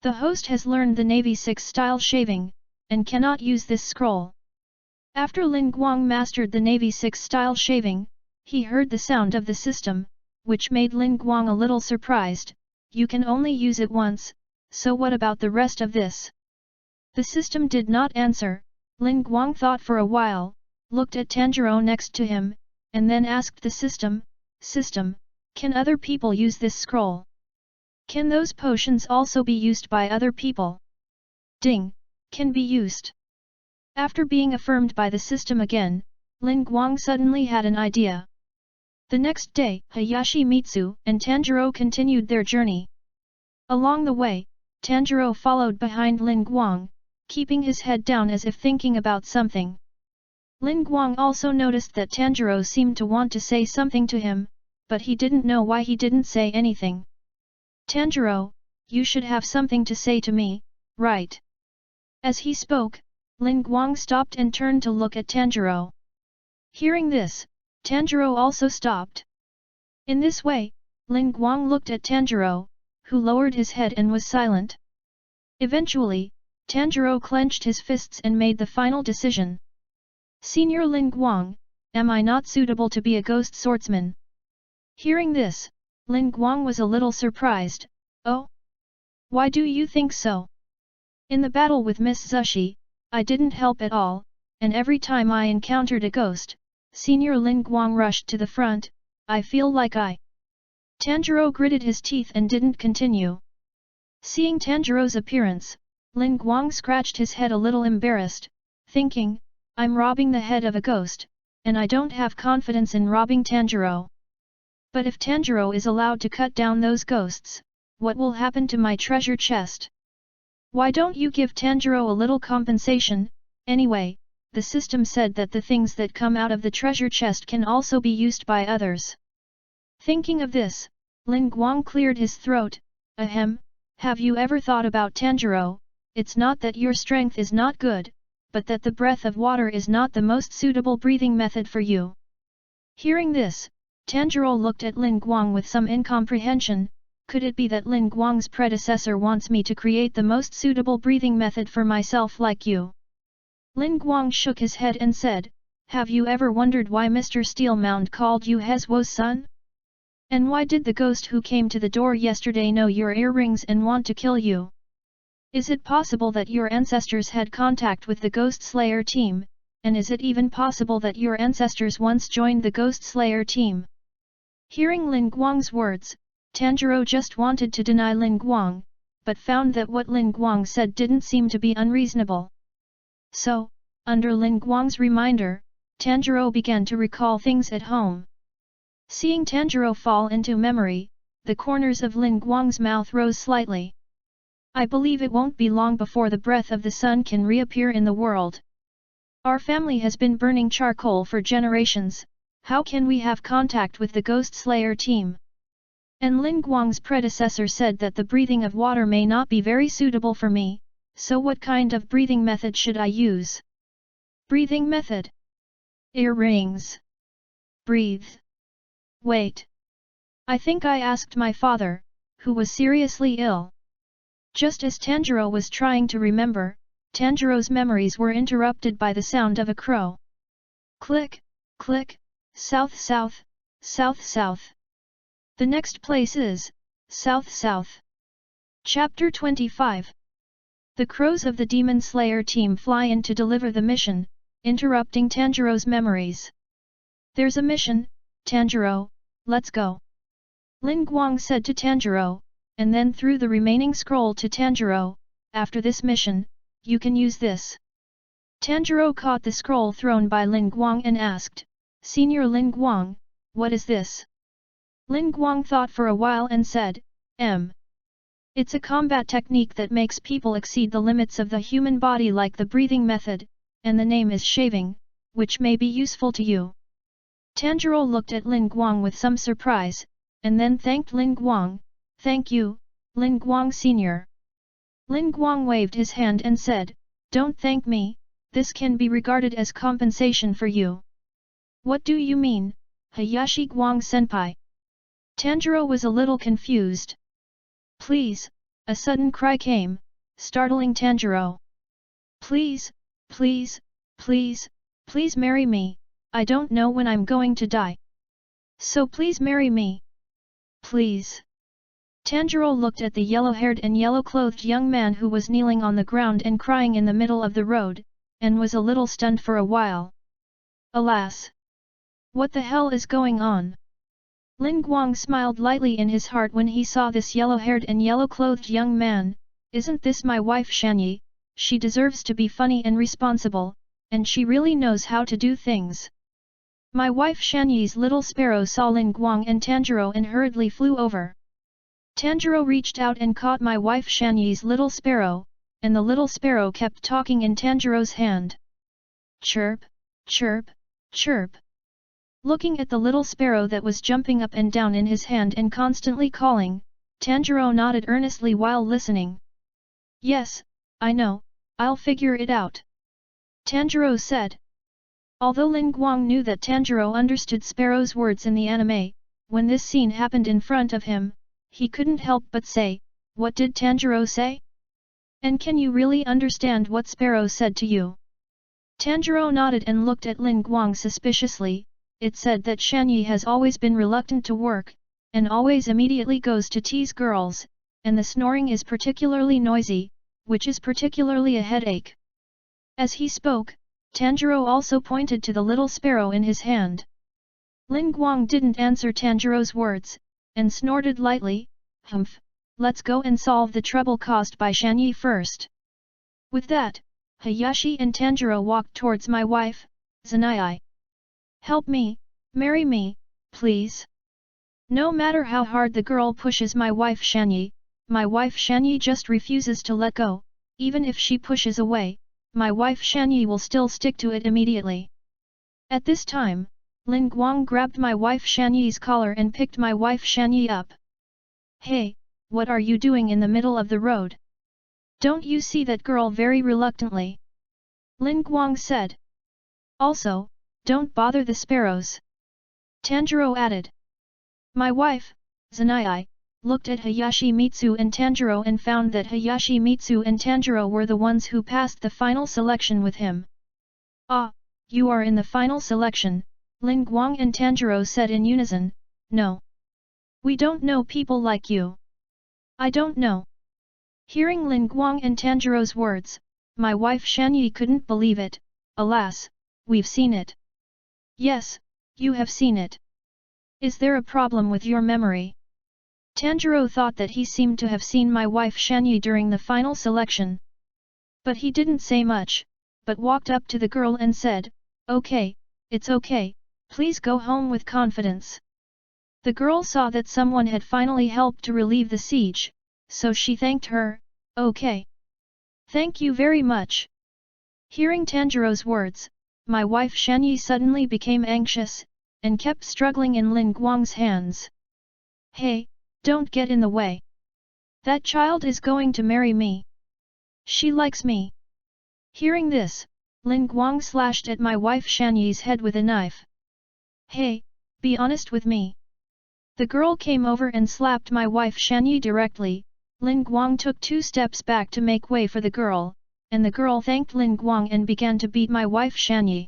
The host has learned the Navy 6 style shaving, and cannot use this scroll. After Lin Guang mastered the Navy 6 style shaving, he heard the sound of the system, which made Lin Guang a little surprised. You can only use it once, so what about the rest of this? The system did not answer. Lin Guang thought for a while, looked at Tanjiro next to him, and then asked the system, System, can other people use this scroll? Can those potions also be used by other people? Ding, can be used. After being affirmed by the system again, Lin Guang suddenly had an idea. The next day, Hayashi Mitsu and Tanjiro continued their journey. Along the way, Tanjiro followed behind Lin Guang, keeping his head down as if thinking about something. Lin Guang also noticed that Tanjiro seemed to want to say something to him, but he didn't know why he didn't say anything. Tanjiro, you should have something to say to me, right? As he spoke, Lin Guang stopped and turned to look at Tanjiro. Hearing this, Tanjiro also stopped. In this way, Lin Guang looked at Tanjiro, who lowered his head and was silent. Eventually, Tanjiro clenched his fists and made the final decision. Senior Lin Guang, am I not suitable to be a ghost swordsman? Hearing this, Lin Guang was a little surprised. Oh? Why do you think so? In the battle with Miss Zushi, I didn't help at all, and every time I encountered a ghost, Senior Lin Guang rushed to the front. I feel like Tanjiro gritted his teeth and didn't continue. Seeing Tanjiro's appearance, Lin Guang scratched his head a little embarrassed, thinking, I'm robbing the head of a ghost, and I don't have confidence in robbing Tanjiro. But if Tanjiro is allowed to cut down those ghosts, what will happen to my treasure chest? Why don't you give Tanjiro a little compensation? Anyway, the system said that the things that come out of the treasure chest can also be used by others. Thinking of this, Lin Guang cleared his throat. Ahem, have you ever thought about Tanjiro? It's not that your strength is not good, but that the breath of water is not the most suitable breathing method for you. Hearing this, Tanjiro looked at Lin Guang with some incomprehension. Could it be that Lin Guang's predecessor wants me to create the most suitable breathing method for myself like you? Lin Guang shook his head and said, have you ever wondered why Mr. Steelmound called you Hezwo's son? And why did the ghost who came to the door yesterday know your earrings and want to kill you? Is it possible that your ancestors had contact with the Ghost Slayer team, and is it even possible that your ancestors once joined the Ghost Slayer team? Hearing Lin Guang's words, Tanjiro just wanted to deny Lin Guang, but found that what Lin Guang said didn't seem to be unreasonable. So, under Lin Guang's reminder, Tanjiro began to recall things at home. Seeing Tanjiro fall into memory, the corners of Lin Guang's mouth rose slightly. I believe it won't be long before the breath of the sun can reappear in the world. Our family has been burning charcoal for generations, how can we have contact with the Ghost Slayer team? And Lin Guang's predecessor said that the breathing of water may not be very suitable for me, so what kind of breathing method should I use? Breathing method. Earrings. Breathe. Wait. I think I asked my father, who was seriously ill. Just as Tanjiro was trying to remember, Tanjiro's memories were interrupted by the sound of a crow. Click, click, south south, south south. The next place is, south south. Chapter 25. The crows of the Demon Slayer team fly in to deliver the mission, interrupting Tanjiro's memories. There's a mission, Tanjiro, let's go. Lin Guang said to Tanjiro, and then threw the remaining scroll to Tanjiro. After this mission, you can use this. Tanjiro caught the scroll thrown by Lin Guang and asked, Senior Lin Guang, what is this? Lin Guang thought for a while and said, It's a combat technique that makes people exceed the limits of the human body like the breathing method, and the name is shaving, which may be useful to you. Tanjiro looked at Lin Guang with some surprise, and then thanked Lin Guang. Thank you, Lin Guang Senior. Lin Guang waved his hand and said, Don't thank me, this can be regarded as compensation for you. What do you mean, Hayashi Guang Senpai? Tanjiro was a little confused. Please, a sudden cry came, startling Tanjiro. Please, please, please, please marry me, I don't know when I'm going to die. So please marry me. Please. Tanjiro looked at the yellow-haired and yellow-clothed young man who was kneeling on the ground and crying in the middle of the road, and was a little stunned for a while. Alas! What the hell is going on? Lin Guang smiled lightly in his heart when he saw this yellow-haired and yellow-clothed young man. Isn't this my wife Shanyi? She deserves to be funny and responsible, and she really knows how to do things. My wife Shanyi's little sparrow saw Lin Guang and Tanjiro and hurriedly flew over. Tanjiro reached out and caught my wife Shanyi's little sparrow, and the little sparrow kept talking in Tanjiro's hand. Chirp, Chirp, chirp. Looking at the little sparrow that was jumping up and down in his hand and constantly calling, Tanjiro nodded earnestly while listening. Yes, I know, I'll figure it out. Tanjiro said. Although Lin Guang knew that Tanjiro understood Sparrow's words in the anime, when this scene happened in front of him, he couldn't help but say, "What did Tanjiro say? And can you really understand what Sparrow said to you?" Tanjiro nodded and looked at Lin Guang suspiciously. It said that Shanyi has always been reluctant to work, and always immediately goes to tease girls, and the snoring is particularly noisy, which is particularly a headache. As he spoke, Tanjiro also pointed to the little sparrow in his hand. Lin Guang didn't answer Tanjiro's words, and snorted lightly, "Humph, let's go and solve the trouble caused by Shanyi first." With that, Hayashi and Tanjiro walked towards my wife, Zanai. "Help me, marry me, please." No matter how hard the girl pushes my wife Shanyi just refuses to let go. Even if she pushes away, my wife Shanyi will still stick to it immediately. At this time, Lin Guang grabbed my wife Shanyi's collar and picked my wife Shanyi up. "Hey, what are you doing in the middle of the road? Don't you see that girl?" very reluctantly. Lin Guang said. "Also, don't bother the sparrows," Tanjiro added. My wife, Zanai, looked at Hayashi Mitsu and Tanjiro and found that Hayashi Mitsu and Tanjiro were the ones who passed the final selection with him. "Ah, you are in the final selection," Lin Guang and Tanjiro said in unison. "No. We don't know people like you." "I don't know." Hearing Lin Guang and Tanjiro's words, my wife Shanyi couldn't believe it. "Alas, we've seen it." "Yes, you have seen it. Is there a problem with your memory?" Tanjiro thought that he seemed to have seen my wife Shanyi during the final selection. But he didn't say much, but walked up to the girl and said, "Okay, it's okay, please go home with confidence." The girl saw that someone had finally helped to relieve the siege, so she thanked her. "Okay. Thank you very much." Hearing Tanjiro's words, my wife Shanyi suddenly became anxious, and kept struggling in Lin Guang's hands. "Hey, don't get in the way. That child is going to marry me. She likes me." Hearing this, Lin Guang slashed at my wife Shanyi's head with a knife. "Hey, be honest with me." The girl came over and slapped my wife Shanyi directly. Lin Guang took 2 steps back to make way for the girl, and the girl thanked Lin Guang and began to beat my wife Shanyi.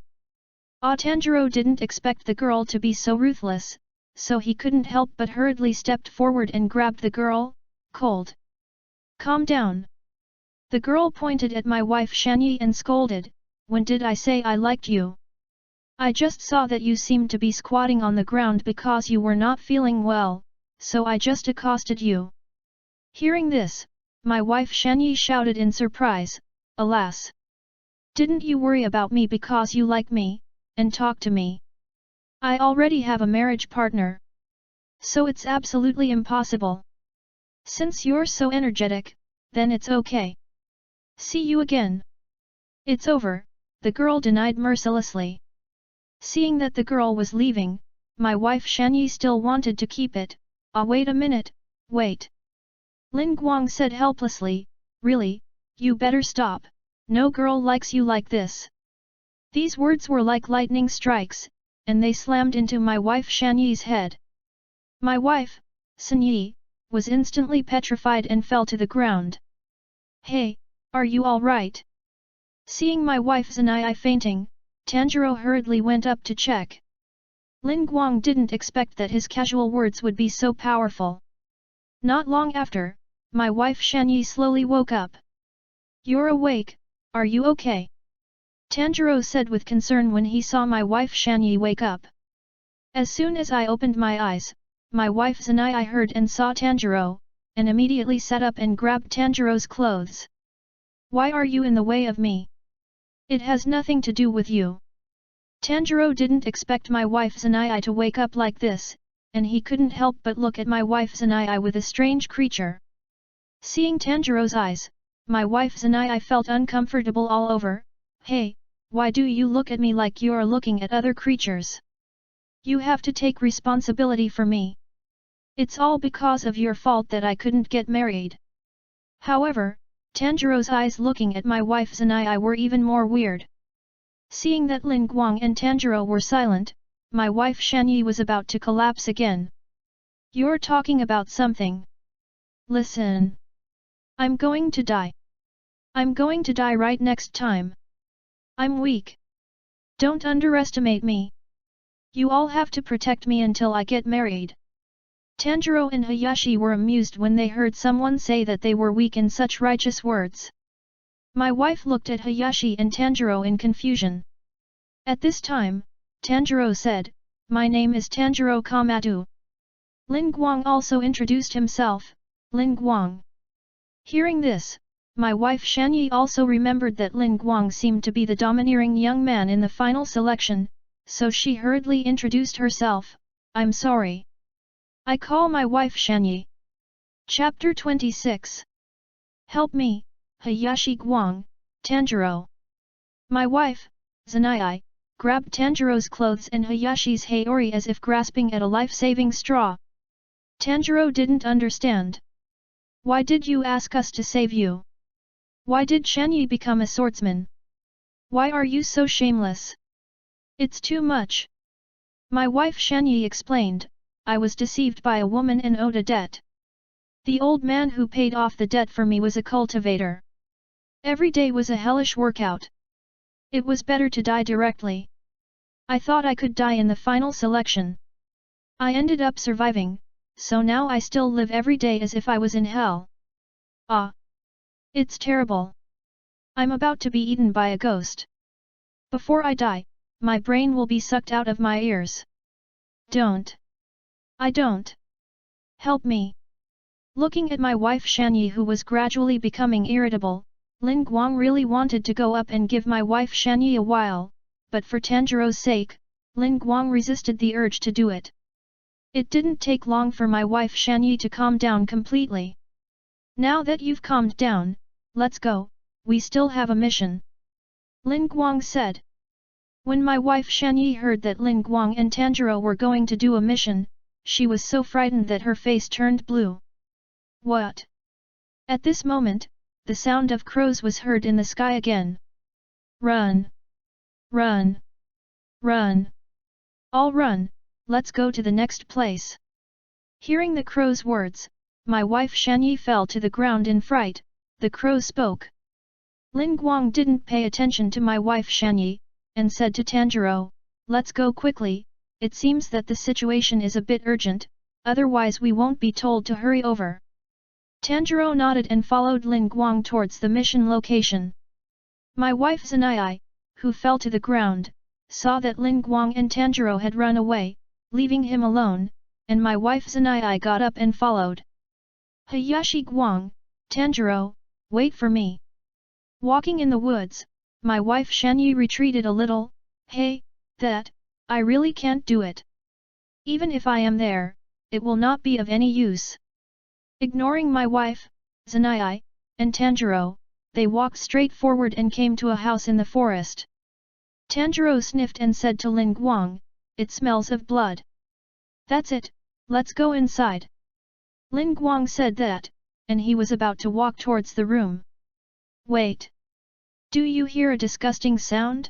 Tanjiro didn't expect the girl to be so ruthless, so he couldn't help but hurriedly stepped forward and grabbed the girl. "Cold. Calm down." The girl pointed at my wife Shanyi and scolded, "When did I say I liked you? I just saw that you seemed to be squatting on the ground because you were not feeling well, so I just accosted you." Hearing this, my wife Shanyi shouted in surprise, "Alas! Didn't you worry about me because you like me, and talk to me? I already have a marriage partner. So it's absolutely impossible. Since you're so energetic, then it's okay. See you again." "It's over," the girl denied mercilessly. Seeing that the girl was leaving, my wife Shanyi still wanted to keep it. Wait a minute, wait." Lin Guang said helplessly, "Really, you better stop, no girl likes you like this." These words were like lightning strikes, and they slammed into my wife Shanyi's head. My wife, Sanyi, was instantly petrified and fell to the ground. "Hey, are you all right?" Seeing my wife Zanai fainting, Tanjiro hurriedly went up to check. Lin Guang didn't expect that his casual words would be so powerful. Not long after, my wife Shanyi slowly woke up. "You're awake, are you okay?" Tanjiro said with concern when he saw my wife Shanyi wake up. As soon as I opened my eyes, my wife Zanai heard and saw Tanjiro, and immediately sat up and grabbed Tanjiro's clothes. "Why are you in the way of me? It has nothing to do with you." Tanjiro didn't expect my wife Zanai to wake up like this, and he couldn't help but look at my wife Zanai with a strange creature. Seeing Tanjiro's eyes, my wife Zanai felt uncomfortable all over. "Hey, Why do you look at me like you are looking at other creatures? You have to take responsibility for me. It's all because of your fault that I couldn't get married. However, Tanjiro's eyes looking at my wife Zanai were even more weird. Seeing that Lin Guang and Tanjiro were silent, my wife Shanyi was about to collapse again. You're talking about something. Listen. I'm going to die. I'm going to die right next time. I'm weak. Don't underestimate me. You all have to protect me until I get married. Tanjiro and Hayashi were amused when they heard someone say that they were weak in such righteous words. My wife looked at Hayashi and Tanjiro in confusion. At this time, Tanjiro said, "My name is Tanjiro Kamatu." Lin Guang also introduced himself, Lin Guang. Hearing this, my wife Shanyi also remembered that Lin Guang seemed to be the domineering young man in the final selection, so she hurriedly introduced herself, "I'm sorry. I call my wife Shanyi." Chapter 26. Help me, Hayashi Guang, Tanjiro. My wife, Zanai, grabbed Tanjiro's clothes and Hayashi's Hayori as if grasping at a life-saving straw. Tanjiro didn't understand. Why did you ask us to save you? Why did Shanyi become a swordsman? Why are you so shameless? It's too much. My wife Shanyi explained, I was deceived by a woman and owed a debt. The old man who paid off the debt for me was a cultivator. Every day was a hellish workout. It was better to die directly. I thought I could die in the final selection. I ended up surviving, so now I still live every day as if I was in hell. Ah! It's terrible. I'm about to be eaten by a ghost. Before I die, my brain will be sucked out of my ears. Don't. I don't. Help me. Looking at my wife Shanyi who was gradually becoming irritable, Lin Guang really wanted to go up and give my wife Shanyi a while, but for Tanjiro's sake, Lin Guang resisted the urge to do it. It didn't take long for my wife Shanyi to calm down completely. Now that you've calmed down, let's go, we still have a mission. Lin Guang said. When my wife Shanyi heard that Lin Guang and Tanjiro were going to do a mission, she was so frightened that her face turned blue. What? At this moment, the sound of crows was heard in the sky again. Run! Run! Run! All run, let's go to the next place. Hearing the crow's words, my wife Shanyi fell to the ground in fright. The crow spoke. Lin Guang didn't pay attention to my wife Shanyi, and said to Tanjiro, let's go quickly, it seems that the situation is a bit urgent, otherwise we won't be told to hurry over. Tanjiro nodded and followed Lin Guang towards the mission location. My wife Zanai, who fell to the ground, saw that Lin Guang and Tanjiro had run away, leaving him alone, and my wife Zanai got up and followed. Hayashi Guang, Tanjiro, wait for me. Walking in the woods, my wife Shanyi retreated a little. Hey, I really can't do it. Even if I am there, it will not be of any use. Ignoring my wife, Zanai, and Tanjiro, they walked straight forward and came to a house in the forest. Tanjiro sniffed and said to Lin Guang, it smells of blood. That's it, let's go inside. Lin Guang said that, and he was about to walk towards the room. Wait. Do you hear a disgusting sound?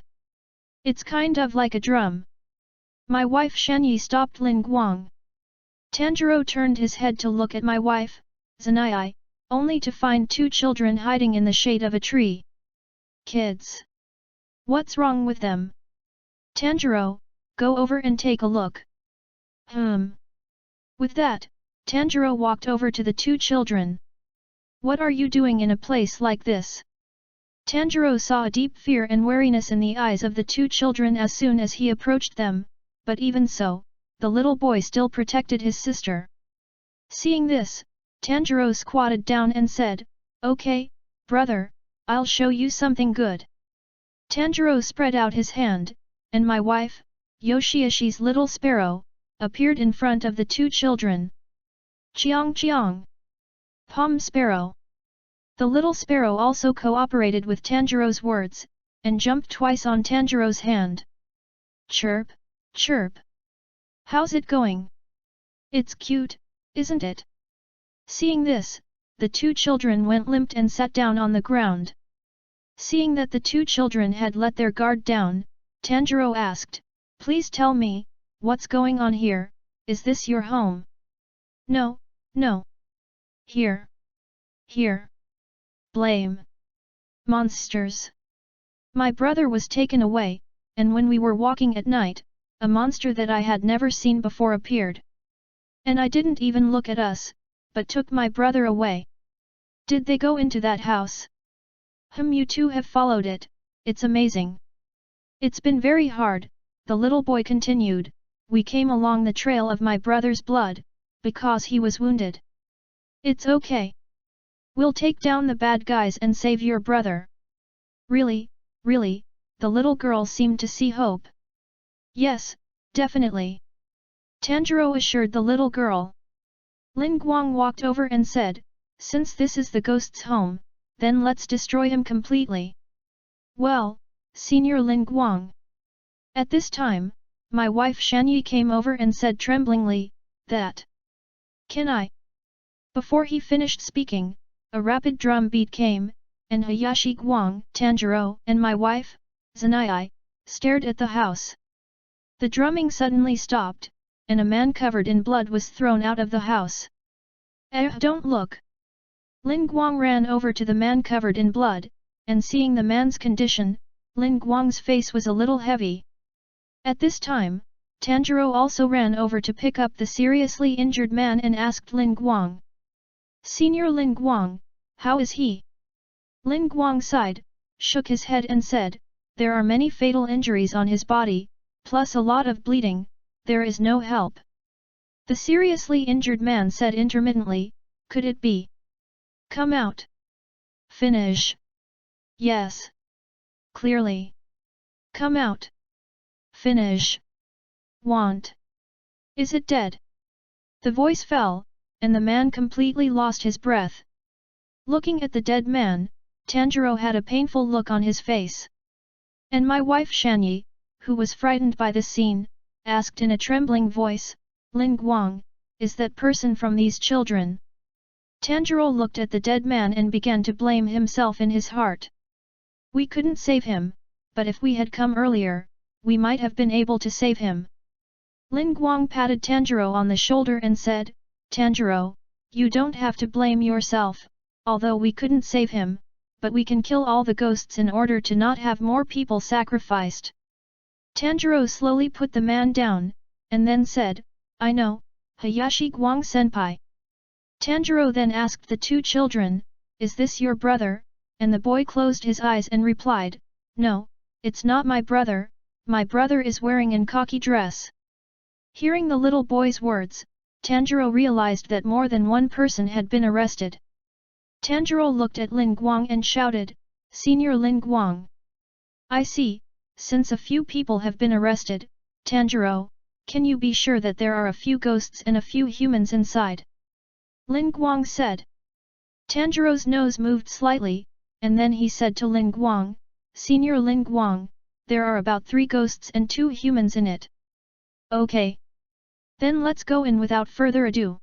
It's kind of like a drum. My wife Shanyi stopped Lin Guang. Tanjiro turned his head to look at my wife, Zanai, only to find two children hiding in the shade of a tree. Kids. What's wrong with them? Tanjiro, go over and take a look. With that, Tanjiro walked over to the two children. What are you doing in a place like this? Tanjiro saw a deep fear and wariness in the eyes of the two children as soon as he approached them, but even so, the little boy still protected his sister. Seeing this, Tanjiro squatted down and said, okay, brother, I'll show you something good. Tanjiro spread out his hand, and my wife, Yoshiashi's little sparrow, appeared in front of the two children. Chiang Chiang! Palm Sparrow! The little sparrow also cooperated with Tanjiro's words, and jumped twice on Tanjiro's hand. Chirp, chirp. How's it going? It's cute, isn't it? Seeing this, the two children went limp and sat down on the ground. Seeing that the two children had let their guard down, Tanjiro asked, "Please tell me, what's going on here? Is this your home?" "No, no. Here. Here. Blame. Monsters. My brother was taken away, and when we were walking at night, a monster that I had never seen before appeared. And I didn't even look at us, but took my brother away." "Did they go into that house?" You two have followed it, it's amazing." "It's been very hard," the little boy continued. "We came along the trail of my brother's blood, because he was wounded." "It's okay. We'll take down the bad guys and save your brother." "Really, really," the little girl seemed to see hope. "Yes, definitely," Tanjiro assured the little girl. Lin Guang walked over and said, "Since this is the ghost's home, then let's destroy him completely." "Well, Senior Lin Guang." At this time, my wife Shanyi came over and said tremblingly, "That. Can I?" Before he finished speaking, a rapid drum beat came, and Hayashi Guang, Tanjiro, and my wife, Zanai, stared at the house. The drumming suddenly stopped, and a man covered in blood was thrown out of the house. Don't look!" Lin Guang ran over to the man covered in blood, and seeing the man's condition, Lin Guang's face was a little heavy. At this time, Tanjiro also ran over to pick up the seriously injured man and asked Lin Guang. "Senior Lin Guang, how is he?" Lin Guang sighed, shook his head and said, "There are many fatal injuries on his body, plus a lot of bleeding, there is no help." The seriously injured man said intermittently, "Could it be? Come out. Finish. Yes. Clearly. Come out. Finish. Want. Is it dead?" The voice fell, and the man completely lost his breath. Looking at the dead man, Tanjiro had a painful look on his face. And my wife Shanyi, who was frightened by this scene, asked in a trembling voice, "Lin Guang, is that person from these children?" Tanjiro looked at the dead man and began to blame himself in his heart. "We couldn't save him, but if we had come earlier, we might have been able to save him." Lin Guang patted Tanjiro on the shoulder and said, "Tanjiro, you don't have to blame yourself, although we couldn't save him, but we can kill all the ghosts in order to not have more people sacrificed." Tanjiro slowly put the man down, and then said, "I know, Hayashi Guang senpai." Tanjiro then asked the two children, "Is this your brother?" and the boy closed his eyes and replied, "No, it's not my brother is wearing an khaki dress." Hearing the little boy's words, Tanjiro realized that more than one person had been arrested. Tanjiro looked at Lin Guang and shouted, "Senior Lin Guang. I see, since a few people have been arrested, Tanjiro, can you be sure that there are a few ghosts and a few humans inside?" Lin Guang said. Tanjiro's nose moved slightly, and then he said to Lin Guang, "Senior Lin Guang, there are about 3 ghosts and 2 humans in it." "Okay. Then let's go in without further ado.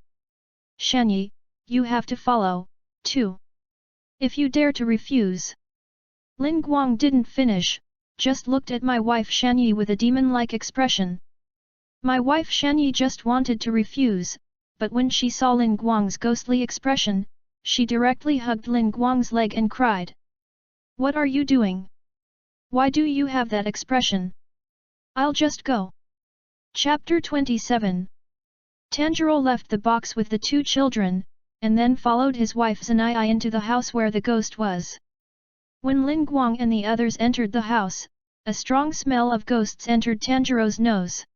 Shanyi, you have to follow, too. If you dare to refuse." Lin Guang didn't finish, just looked at my wife Shanyi with a demon-like expression. My wife Shanyi just wanted to refuse, but when she saw Lin Guang's ghostly expression, she directly hugged Lin Guang's leg and cried. "What are you doing? Why do you have that expression? I'll just go." Chapter 27. Tanjiro left the box with the 2 children, and then followed his wife Zanai into the house where the ghost was. When Lin Guang and the others entered the house, a strong smell of ghosts entered Tanjiro's nose.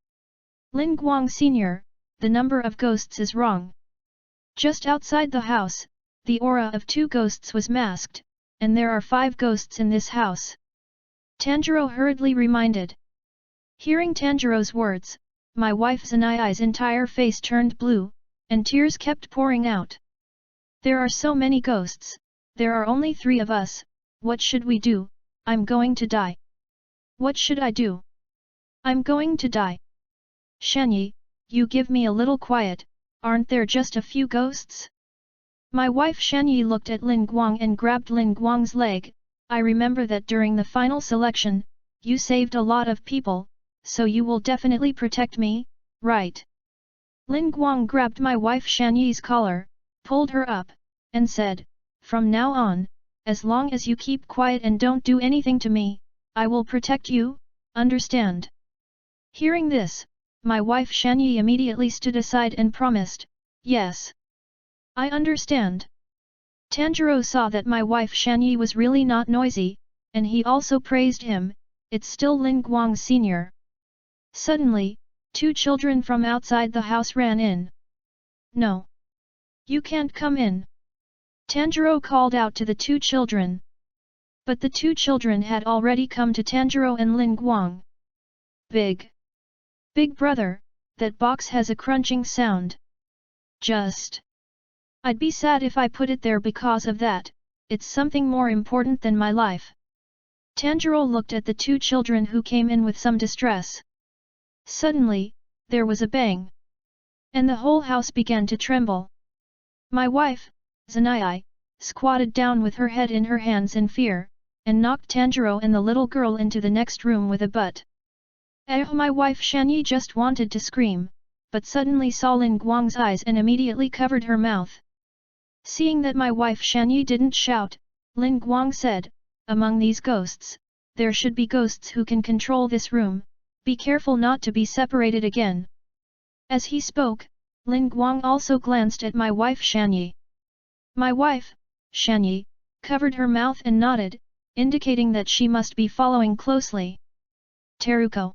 "Lin Guang Sr., the number of ghosts is wrong." Just outside the house, the aura of 2 ghosts was masked, and there are 5 ghosts in this house. Tanjiro hurriedly reminded. Hearing Tanjiro's words, my wife Zanai's entire face turned blue, and tears kept pouring out. "There are so many ghosts, there are only 3 of us, what should we do?" I'm going to die. What should I do? I'm going to die. Shanyi, you give me a little quiet, aren't there just a few ghosts? My wife Shanyi looked at Lin Guang and grabbed Lin Guang's leg. I remember that during the final selection, you saved a lot of people, so you will definitely protect me, right? Lin Guang grabbed my wife Shanyi's collar, pulled her up, and said, from now on, as long as you keep quiet and don't do anything to me, I will protect you, understand? Hearing this, my wife Shanyi immediately stood aside and promised, yes. I understand. Tanjiro saw that my wife Shanyi was really not noisy, and he also praised him. It's still Lin Guang Sr. Suddenly, 2 children from outside the house ran in. No. You can't come in. Tanjiro called out to the 2 children. But the 2 children had already come to Tanjiro and Lin Guang. Big brother, that box has a crunching sound. I'd be sad if I put it there because of that, it's something more important than my life. Tanjiro looked at the 2 children who came in with some distress. Suddenly, there was a bang. And the whole house began to tremble. My wife, Zanai, squatted down with her head in her hands in fear, and knocked Tanjiro and the little girl into the next room with a butt. My wife Shanyi just wanted to scream, but suddenly saw Lin Guang's eyes and immediately covered her mouth. Seeing that my wife Shanyi didn't shout, Lin Guang said, among these ghosts, there should be ghosts who can control this room, be careful not to be separated again. As he spoke, Lin Guang also glanced at my wife Shanyi. My wife, Shanyi, covered her mouth and nodded, indicating that she must be following closely. Teruko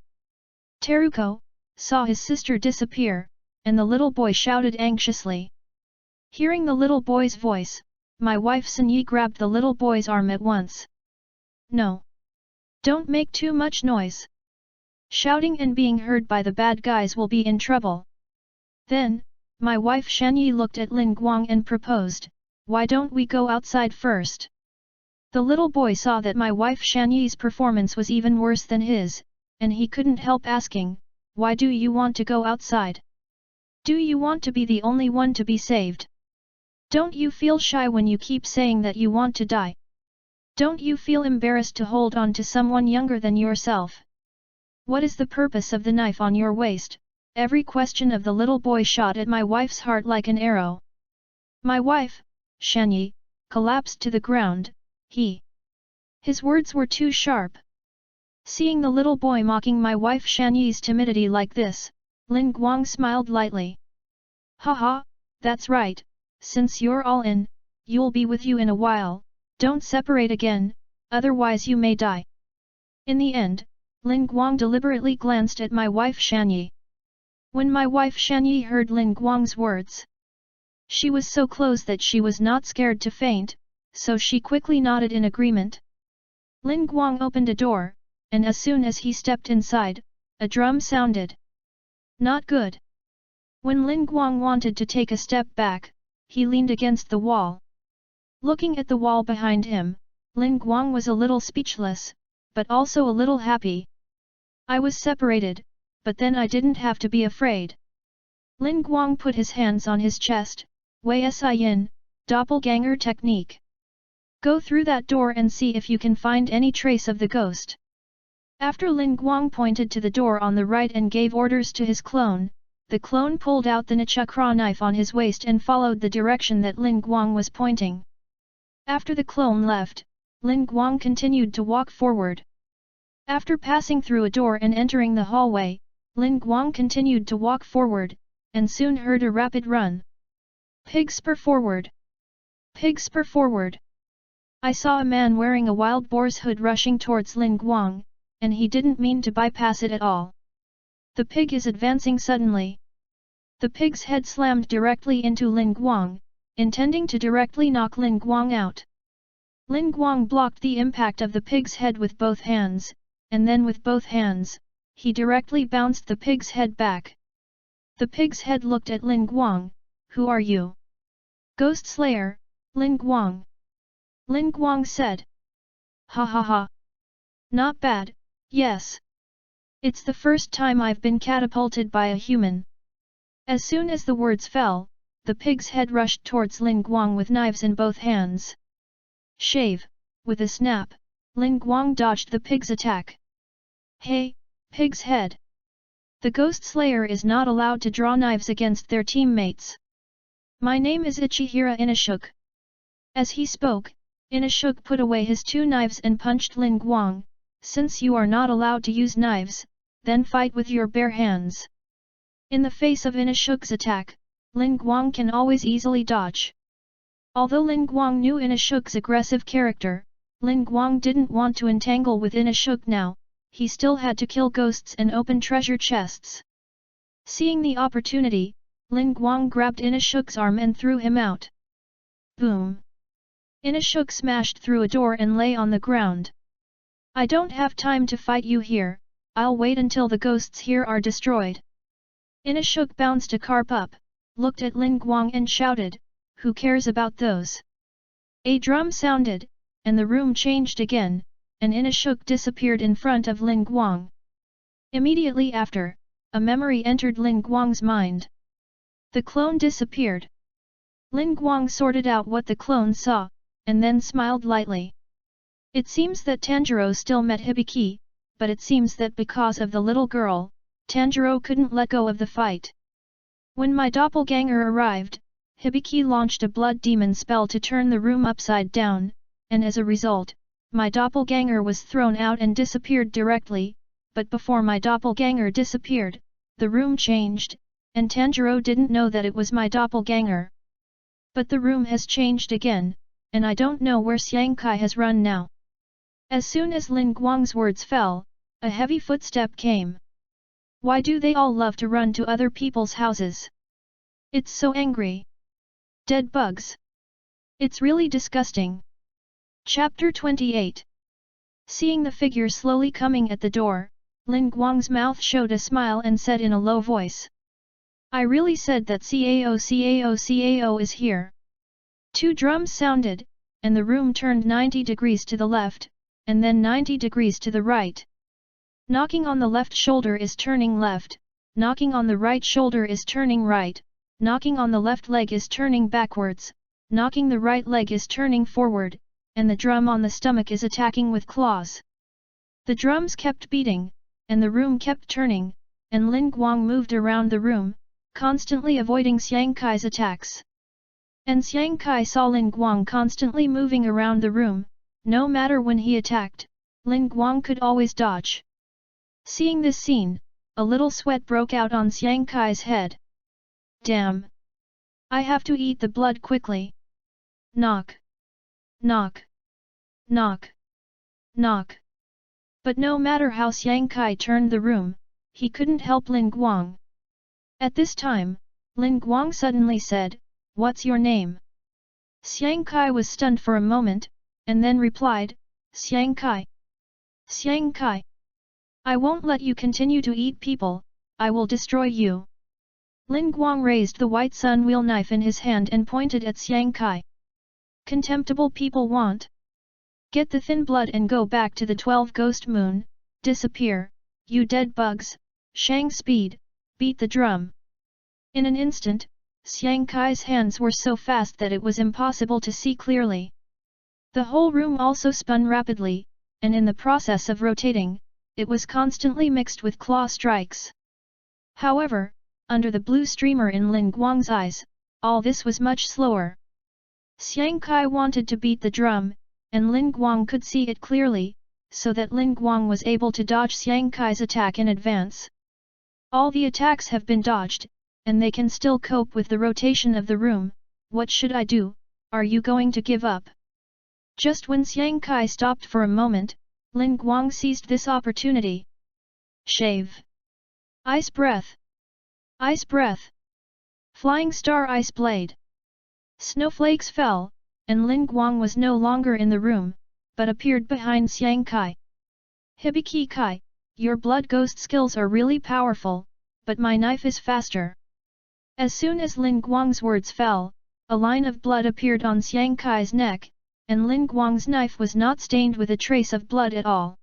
saw his sister disappear, and the little boy shouted anxiously. Hearing the little boy's voice, my wife Sanyi grabbed the little boy's arm at once. No. Don't make too much noise. Shouting and being heard by the bad guys will be in trouble. Then, my wife Shanyi looked at Lin Guang and proposed, why don't we go outside first? The little boy saw that my wife Shanyi's performance was even worse than his, and he couldn't help asking, why do you want to go outside? Do you want to be the only one to be saved? Don't you feel shy when you keep saying that you want to die? Don't you feel embarrassed to hold on to someone younger than yourself? What is the purpose of the knife on your waist? Every question of the little boy shot at my wife's heart like an arrow. My wife, Shanyi, collapsed to the ground. His words were too sharp. Seeing the little boy mocking my wife Shanyi's timidity like this, Lin Guang smiled lightly. Haha, that's right, since you're all in, you'll be with you in a while, don't separate again, otherwise you may die. In the end, Lin Guang deliberately glanced at my wife Shanyi. When my wife Shanyi heard Lin Guang's words, she was so close that she was not scared to faint, so she quickly nodded in agreement. Lin Guang opened a door, and as soon as he stepped inside, a drum sounded. Not good. When Lin Guang wanted to take a step back, he leaned against the wall. Looking at the wall behind him, Lin Guang was a little speechless, but also a little happy. I was separated, but then I didn't have to be afraid. Lin Guang put his hands on his chest, YAIBA, doppelganger technique. Go through that door and see if you can find any trace of the ghost. After Lin Guang pointed to the door on the right and gave orders to his clone, the clone pulled out the Nachakra knife on his waist and followed the direction that Lin Guang was pointing. After the clone left, Lin Guang continued to walk forward. After passing through a door and entering the hallway, Lin Guang continued to walk forward, and soon heard a rapid run. Pig spur forward! Pig spur forward! I saw a man wearing a wild boar's hood rushing towards Lin Guang, and he didn't mean to bypass it at all. The pig is advancing suddenly. The pig's head slammed directly into Lin Guang, intending to directly knock Lin Guang out. Lin Guang blocked the impact of the pig's head with both hands, and then with both hands, he directly bounced the pig's head back. The pig's head looked at Lin Guang. Who are you? Ghost Slayer, Lin Guang. Lin Guang said. Ha ha ha. Not bad, yes. It's the first time I've been catapulted by a human. As soon as the words fell, the pig's head rushed towards Lin Guang with knives in both hands. Shave! With a snap, Lin Guang dodged the pig's attack. Hey, pig's head! The Ghost Slayer is not allowed to draw knives against their teammates. My name is Ichihira Inashuk. As he spoke, Inashuk put away his two knives and punched Lin Guang. Since you are not allowed to use knives, then fight with your bare hands. In the face of Inashuk's attack, Lin Guang can always easily dodge. Although Lin Guang knew Inashuk's aggressive character, Lin Guang didn't want to entangle with Inashuk now. He still had to kill ghosts and open treasure chests. Seeing the opportunity, Lin Guang grabbed Inashuk's arm and threw him out. Boom! Inashuk smashed through a door and lay on the ground. I don't have time to fight you here, I'll wait until the ghosts here are destroyed. Inashuk bounced a carp up, looked at Lin Guang and shouted, who cares about those? A drum sounded, and the room changed again, and Inashuk disappeared in front of Lin Guang. Immediately after, a memory entered Lin Guang's mind. The clone disappeared. Lin Guang sorted out what the clone saw, and then smiled lightly. It seems that Tanjiro still met Hibiki, but it seems that because of the little girl, Tanjiro couldn't let go of the fight. When my doppelganger arrived, Hibiki launched a blood demon spell to turn the room upside down, and as a result, my doppelganger was thrown out and disappeared directly, but before my doppelganger disappeared, the room changed, and Tanjiro didn't know that it was my doppelganger. But the room has changed again, and I don't know where Xiang Kai has run now. As soon as Lin Guang's words fell, a heavy footstep came. Why do they all love to run to other people's houses? It's so angry. Dead bugs. It's really disgusting. Chapter 28. Seeing the figure slowly coming at the door, Lin Guang's mouth showed a smile and said in a low voice. I really said that Cao is here. Two drums sounded, and the room turned 90 degrees to the left, and then 90 degrees to the right. Knocking on the left shoulder is turning left, knocking on the right shoulder is turning right, knocking on the left leg is turning backwards, knocking the right leg is turning forward, and the drum on the stomach is attacking with claws. The drums kept beating, and the room kept turning, and Lin Guang moved around the room, constantly avoiding Xiang Kai's attacks. And Xiang Kai saw Lin Guang constantly moving around the room. No matter when he attacked, Lin Guang could always dodge. Seeing this scene, a little sweat broke out on Xiang Kai's head. Damn! I have to eat the blood quickly. Knock! Knock! Knock! Knock! But no matter how Xiang Kai turned the room, he couldn't help Lin Guang. At this time, Lin Guang suddenly said, What's your name? Xiang Kai was stunned for a moment, and then replied, Xiang Kai. Xiang Kai. I won't let you continue to eat people, I will destroy you. Lin Guang raised the white sun wheel knife in his hand and pointed at Xiang Kai. Contemptible people want. Get the thin blood and go back to the 12 ghost moon, disappear, you dead bugs, Shang speed, beat the drum. In an instant, Xiang Kai's hands were so fast that it was impossible to see clearly. The whole room also spun rapidly, and in the process of rotating, it was constantly mixed with claw strikes. However, under the blue streamer in Lin Guang's eyes, all this was much slower. Xiang Kai wanted to beat the drum, and Lin Guang could see it clearly, so that Lin Guang was able to dodge Xiang Kai's attack in advance. All the attacks have been dodged, and they can still cope with the rotation of the room. What should I do? Are you going to give up? Just when Xiang Kai stopped for a moment, Lin Guang seized this opportunity. Shave! Ice breath! Ice breath! Flying star ice blade! Snowflakes fell, and Lin Guang was no longer in the room, but appeared behind Xiang Kai. Hibiki Kai, your blood ghost skills are really powerful, but my knife is faster. As soon as Lin Guang's words fell, a line of blood appeared on Xiang Kai's neck, and Lin Guang's knife was not stained with a trace of blood at all.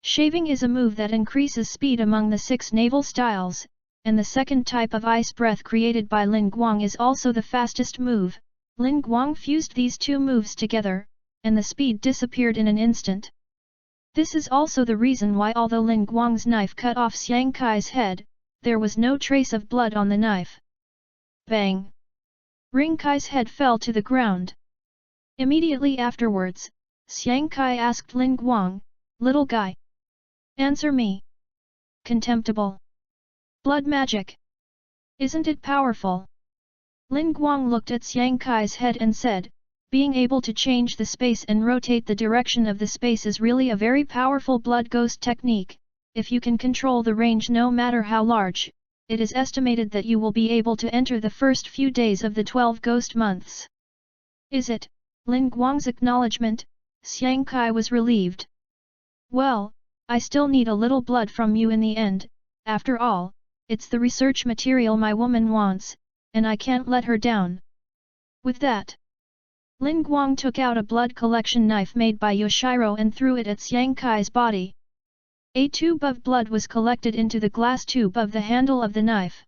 Shaving is a move that increases speed among the 6 naval styles, and the second type of ice breath created by Lin Guang is also the fastest move. Lin Guang fused these 2 moves together, and the speed disappeared in an instant. This is also the reason why although Lin Guang's knife cut off Xiang Kai's head, there was no trace of blood on the knife. Bang! Ring Kai's head fell to the ground. Immediately afterwards, Xiang Kai asked Lin Guang, "Little guy, answer me. Contemptible. Blood magic. Isn't it powerful?" Lin Guang looked at Xiang Kai's head and said, "Being able to change the space and rotate the direction of the space is really a very powerful blood ghost technique. If you can control the range no matter how large, it is estimated that you will be able to enter the first few days of the 12 ghost months." "Is it?" Lin Guang's acknowledgement, Xiang Kai was relieved. "Well, I still need a little blood from you in the end. After all, it's the research material my woman wants, and I can't let her down." With that, Lin Guang took out a blood collection knife made by Yoshiro and threw it at Xiang Kai's body. A tube of blood was collected into the glass tube of the handle of the knife.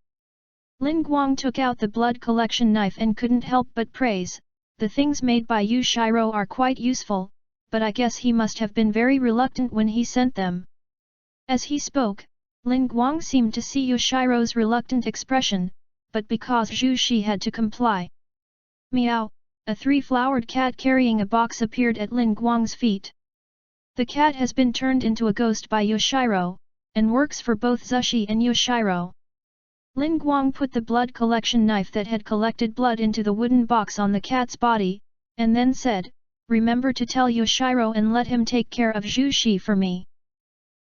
Lin Guang took out the blood collection knife and couldn't help but praise, "The things made by Yoshiro are quite useful, but I guess he must have been very reluctant when he sent them." As he spoke, Lin Guang seemed to see Yoshiro's reluctant expression, but because Zhu Shi had to comply. Meow! A 3-flowered cat carrying a box appeared at Lin Guang's feet. The cat has been turned into a ghost by Yoshiro, and works for both Zushi and Yoshiro. Lin Guang put the blood collection knife that had collected blood into the wooden box on the cat's body, and then said, "Remember to tell Yoshiro and let him take care of Zhu Shi for me."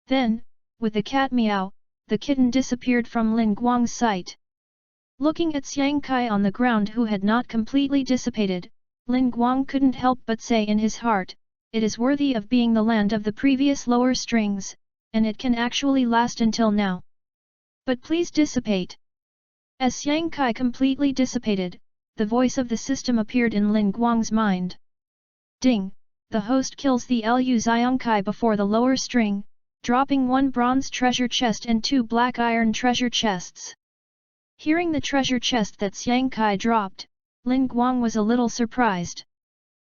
Then, with the cat meow, the kitten disappeared from Lin Guang's sight. Looking at Xiang Kai on the ground who had not completely dissipated, Lin Guang couldn't help but say in his heart, "It is worthy of being the land of the previous lower strings, and it can actually last until now. But please dissipate." As Xiang Kai completely dissipated, the voice of the system appeared in Lin Guang's mind. Ding! The host kills the Lu Xiang Kai before the lower string, dropping 1 bronze treasure chest and 2 black iron treasure chests. Hearing the treasure chest that Xiang Kai dropped, Lin Guang was a little surprised.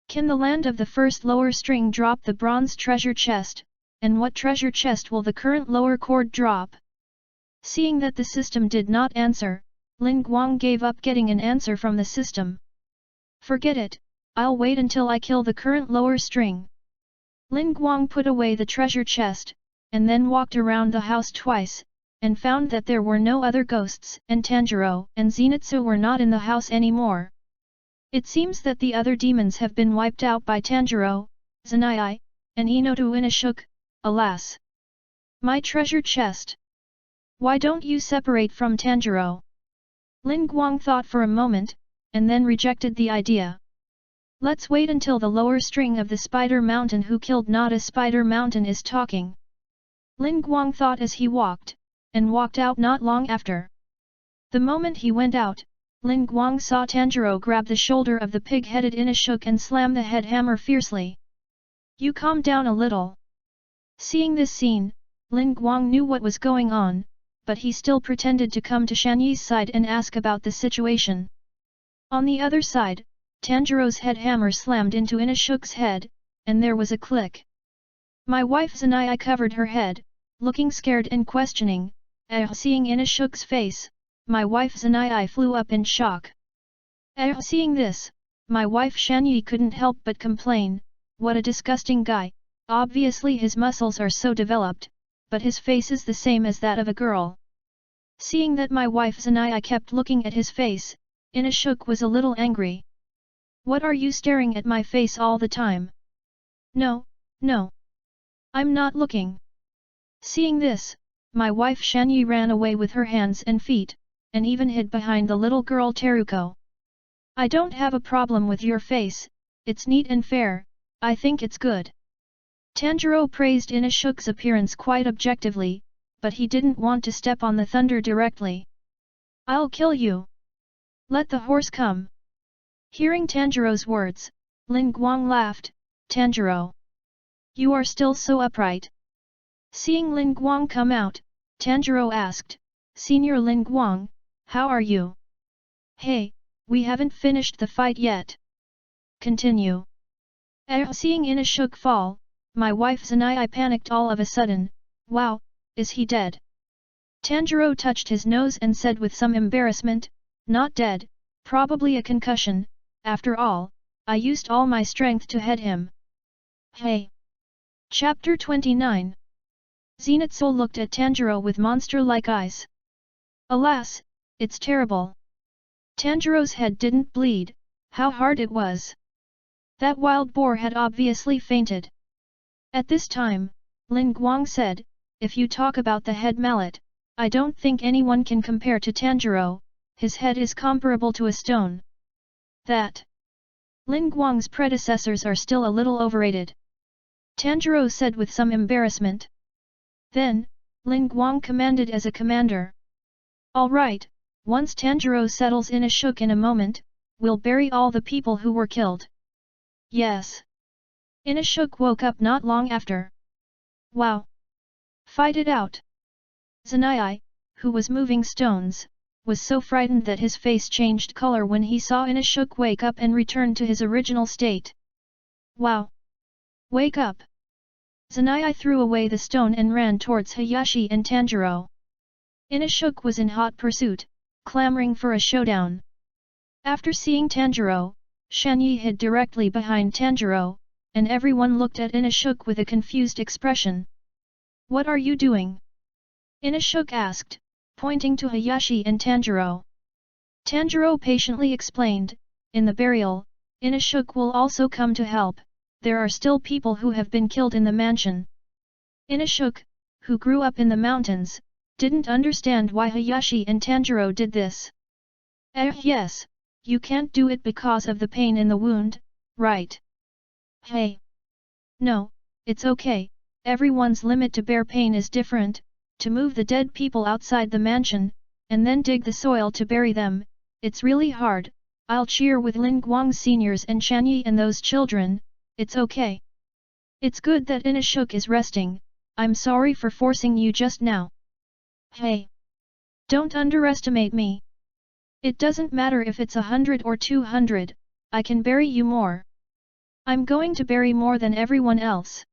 Can the land of the first lower string drop the bronze treasure chest, and what treasure chest will the current lower chord drop? Seeing that the system did not answer, Lin Guang gave up getting an answer from the system. "Forget it, I'll wait until I kill the current lower string." Lin Guang put away the treasure chest, and then walked around the house twice, and found that there were no other ghosts and Tanjiro and Zenitsu were not in the house anymore. It seems that the other demons have been wiped out by Tanjiro, Zenai, and Inoto Inashuk, alas. My treasure chest. Why don't you separate from Tanjiro? Lin Guang thought for a moment, and then rejected the idea. Let's wait until the lower string of the Spider Mountain who killed Nada Spider Mountain is talking. Lin Guang thought as he walked, and walked out not long after. The moment he went out, Lin Guang saw Tanjiro grab the shoulder of the pig-headed Inashuk and slam the head hammer fiercely. "You calm down a little." Seeing this scene, Lin Guang knew what was going on, but he still pretended to come to Shanyi's side and ask about the situation. On the other side, Tanjiro's head hammer slammed into Inashuk's head, and there was a click. My wife Zenai covered her head, looking scared and questioning. Seeing Inashuk's face, my wife Zenai flew up in shock. Seeing this, my wife Shanyi couldn't help but complain, "What a disgusting guy, obviously his muscles are so developed, but his face is the same as that of a girl." Seeing that my wife Zenai kept looking at his face, Inashuk was a little angry. "What are you staring at my face all the time?" "No, no. I'm not looking." Seeing this, my wife Shanyi ran away with her hands and feet, and even hid behind the little girl Teruko. "I don't have a problem with your face, it's neat and fair, I think it's good." Tanjiro praised Inashuk's appearance quite objectively, but he didn't want to step on the thunder directly. "I'll kill you. Let the horse come." Hearing Tanjiro's words, Lin Guang laughed, "Tanjiro. You are still so upright. Seeing Lin Guang come out, Tanjiro asked, "Senior Lin Guang, how are you?" "Hey, we haven't finished the fight yet. Continue." Seeing Inashuk fall, my wife Zanai panicked all of a sudden. "Wow, is he dead?" Tanjiro touched his nose and said with some embarrassment, "Not dead, probably a concussion, after all, I used all my strength to head him." Hey! Chapter 29. Zenitsu looked at Tanjiro with monster-like eyes. Alas, it's terrible. Tanjiro's head didn't bleed, how hard it was. That wild boar had obviously fainted. At this time, Lin Guang said, "If you talk about the head mallet, I don't think anyone can compare to Tanjiro, his head is comparable to a stone." That Lin Guang's predecessors are still a little overrated, Tanjiro said with some embarrassment. Then, Lin Guang commanded as a commander. "All right, once Tanjiro settles Inashuk in a moment, we'll bury all the people who were killed." Yes. Inashuk woke up not long after. "Wow! Fight it out!" Zanai, who was moving stones, was so frightened that his face changed color when he saw Inashuk wake up and return to his original state. "Wow! Wake up!" Zanai threw away the stone and ran towards Hayashi and Tanjiro. Inashuk was in hot pursuit, clamoring for a showdown. After seeing Tanjiro, Shanyi hid directly behind Tanjiro, and everyone looked at Inashuk with a confused expression. "What are you doing?" Inashuk asked, pointing to Hayashi and Tanjiro. Tanjiro patiently explained, "In the burial, Inashuk will also come to help, there are still people who have been killed in the mansion." Inashuk, who grew up in the mountains, didn't understand why Hayashi and Tanjiro did this. Yes, you can't do it because of the pain in the wound, right?" "Hey! No, it's okay, everyone's limit to bear pain is different, to move the dead people outside the mansion, and then dig the soil to bury them, it's really hard, I'll cheer with Lin Guang's seniors and Shanyi and those children, it's okay. It's good that Inashuk is resting, I'm sorry for forcing you just now." "Hey! Don't underestimate me. It doesn't matter if it's 100 or 200, I can bury you more. I'm going to bury more than everyone else."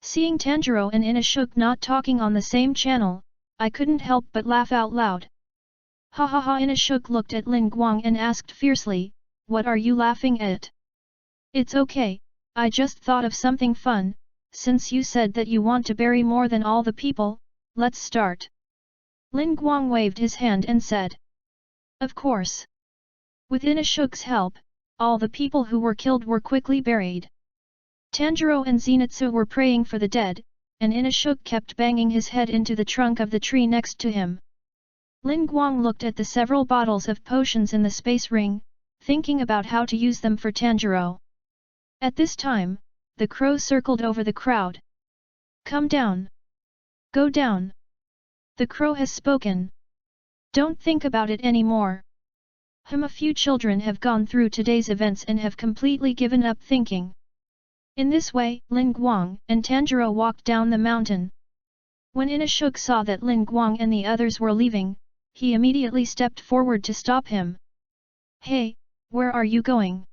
Seeing Tanjiro and Inashuk not talking on the same channel, I couldn't help but laugh out loud. "Ha ha ha!" Inashuk looked at Lin Guang and asked fiercely, "What are you laughing at?" "It's okay, I just thought of something fun, since you said that you want to bury more than all the people, let's start." Lin Guang waved his hand and said. Of course. With Inashuk's help, all the people who were killed were quickly buried. Tanjiro and Zenitsu were praying for the dead, and Inashuk kept banging his head into the trunk of the tree next to him. Lin Guang looked at the several bottles of potions in the space ring, thinking about how to use them for Tanjiro. At this time, the crow circled over the crowd. "Come down! Go down! The crow has spoken. Don't think about it anymore." A few children have gone through today's events and have completely given up thinking. In this way, Lin Guang and Tanjiro walked down the mountain. When Inashuk saw that Lin Guang and the others were leaving, he immediately stepped forward to stop him. "Hey, where are you going?"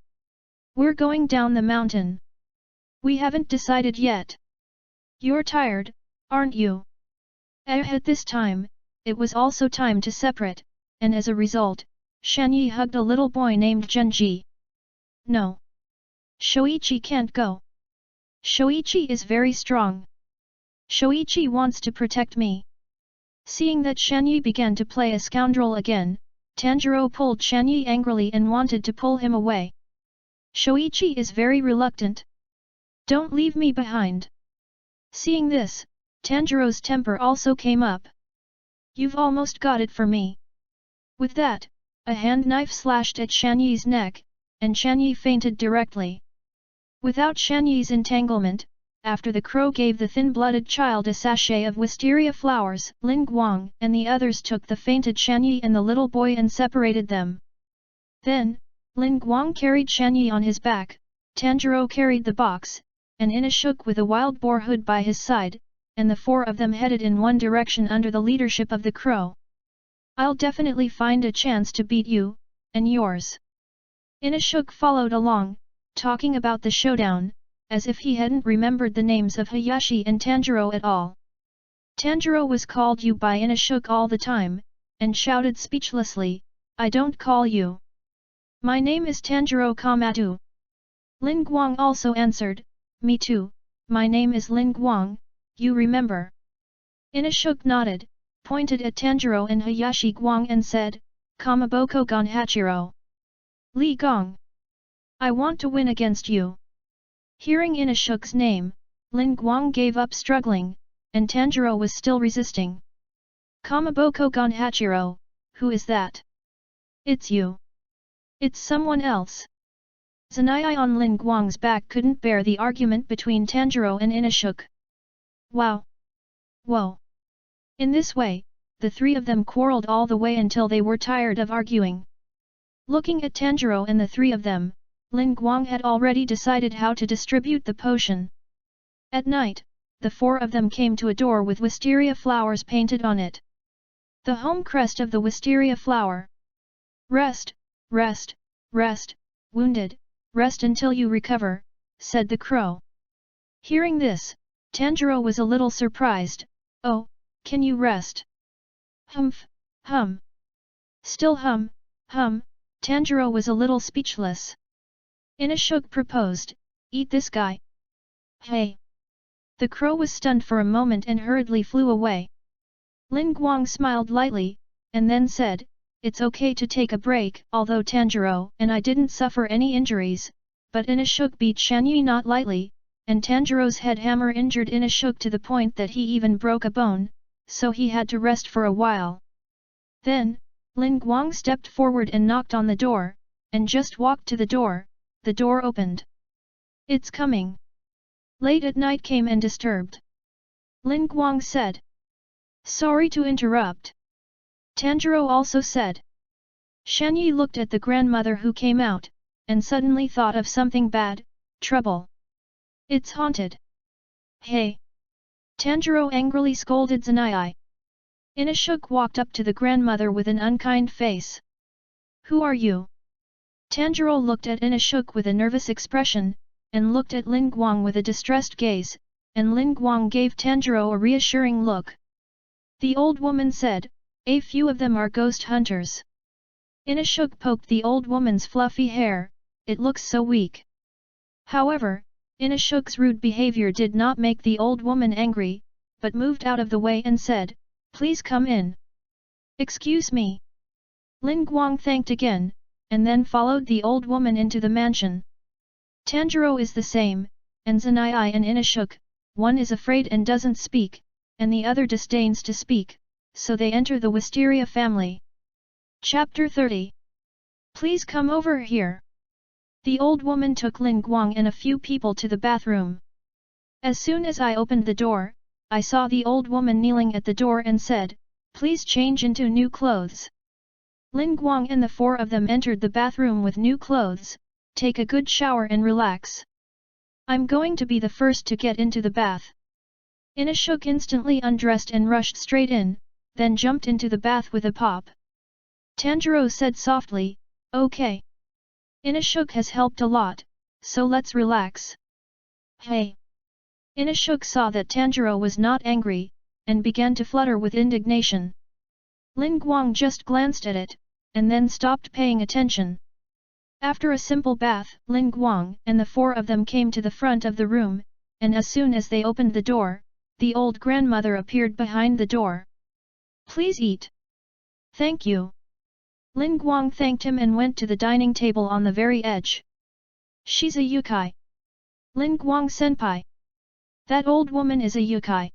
"We're going down the mountain. We haven't decided yet." "You're tired, aren't you?" At this time, it was also time to separate, and as a result, Shanyi hugged a little boy named Genji. "No. Shoichi can't go. Shoichi is very strong. Shoichi wants to protect me." Seeing that Shanyi began to play a scoundrel again, Tanjiro pulled Shanyi angrily and wanted to pull him away. "Shoichi is very reluctant. Don't leave me behind." Seeing this, Tanjiro's temper also came up. "You've almost got it for me." With that, a hand knife slashed at Shanyi's neck, and Shanyi fainted directly. Without Shanyi's entanglement, after the crow gave the thin-blooded child a sachet of wisteria flowers, Lin Guang and the others took the fainted Shanyi and the little boy and separated them. Then, Lin Guang carried Shanyi on his back, Tanjiro carried the box, and Inashuk with a wild boar hood by his side, and the four of them headed in one direction under the leadership of the crow. I'll definitely find a chance to beat you, and yours. Inashuk followed along, talking about the showdown, as if he hadn't remembered the names of Hayashi and Tanjiro at all. Tanjiro was called you by Inashuk all the time, and shouted speechlessly, I don't call you. My name is Tanjiro Kamatu. Lin Guang also answered, me too, my name is Lin Guang, you remember. Inashuk nodded, pointed at Tanjiro and Hayashi Guang and said, Kamaboko Gonhachiro. Li Gong. I want to win against you. Hearing Inashuk's name, Lin Guang gave up struggling, and Tanjiro was still resisting. Kamaboko Gonhachiro, who is that? It's you. It's someone else. Zanai on Lin Guang's back couldn't bear the argument between Tanjiro and Inashuk. Wow! Whoa! In this way, the three of them quarreled all the way until they were tired of arguing. Looking at Tanjiro and the three of them, Lin Guang had already decided how to distribute the potion. At night, the four of them came to a door with wisteria flowers painted on it. The home crest of the wisteria flower. Rest, rest, rest, wounded, rest until you recover, said the crow. Hearing this, Tanjiro was a little surprised. Oh, can you rest? Humph, hum. Still hum, Tanjiro was a little speechless. Inashuk proposed, eat this guy. Hey! The crow was stunned for a moment and hurriedly flew away. Lin Guang smiled lightly, and then said, it's okay to take a break, although Tanjiro and I didn't suffer any injuries, but Inashuk beat Shanyi not lightly, and Tanjiro's head hammer injured Inashuk to the point that he even broke a bone, so he had to rest for a while. Then, Lin Guang stepped forward and knocked on the door, and just walked to the door opened. It's coming. Late at night came and disturbed. Lin Guang said. Sorry to interrupt. Tanjiro also said. Shanyi looked at the grandmother who came out, and suddenly thought of something bad, trouble. It's haunted. Hey! Tanjiro angrily scolded Zanai. Inashuk walked up to the grandmother with an unkind face. Who are you? Tanjiro looked at Inashuk with a nervous expression, and looked at Lin Guang with a distressed gaze, and Lin Guang gave Tanjiro a reassuring look. The old woman said, a few of them are ghost hunters. Inashuk poked the old woman's fluffy hair, it looks so weak. However, Inashuk's rude behavior did not make the old woman angry, but moved out of the way and said, please come in. Excuse me. Lin Guang thanked again, and then followed the old woman into the mansion. Tanjiro is the same, and Zanai and Inashuk, one is afraid and doesn't speak, and the other disdains to speak, so they enter the Wisteria family. Chapter 30. Please come over here. The old woman took Lin Guang and a few people to the bathroom. As soon as I opened the door, I saw the old woman kneeling at the door and said, please change into new clothes. Lin Guang and the four of them entered the bathroom with new clothes, take a good shower and relax. I'm going to be the first to get into the bath. Inashuk instantly undressed and rushed straight in, then jumped into the bath with a pop. Tanjiro said softly, okay. Inashuk has helped a lot, so let's relax. Hey! Inashuk saw that Tanjiro was not angry, and began to flutter with indignation. Lin Guang just glanced at it, and then stopped paying attention. After a simple bath, Lin Guang and the four of them came to the front of the room, and as soon as they opened the door, the old grandmother appeared behind the door. Please eat. Thank you. Lin Guang thanked him and went to the dining table on the very edge. She's a yukai. Lin Guang senpai. That old woman is a yukai.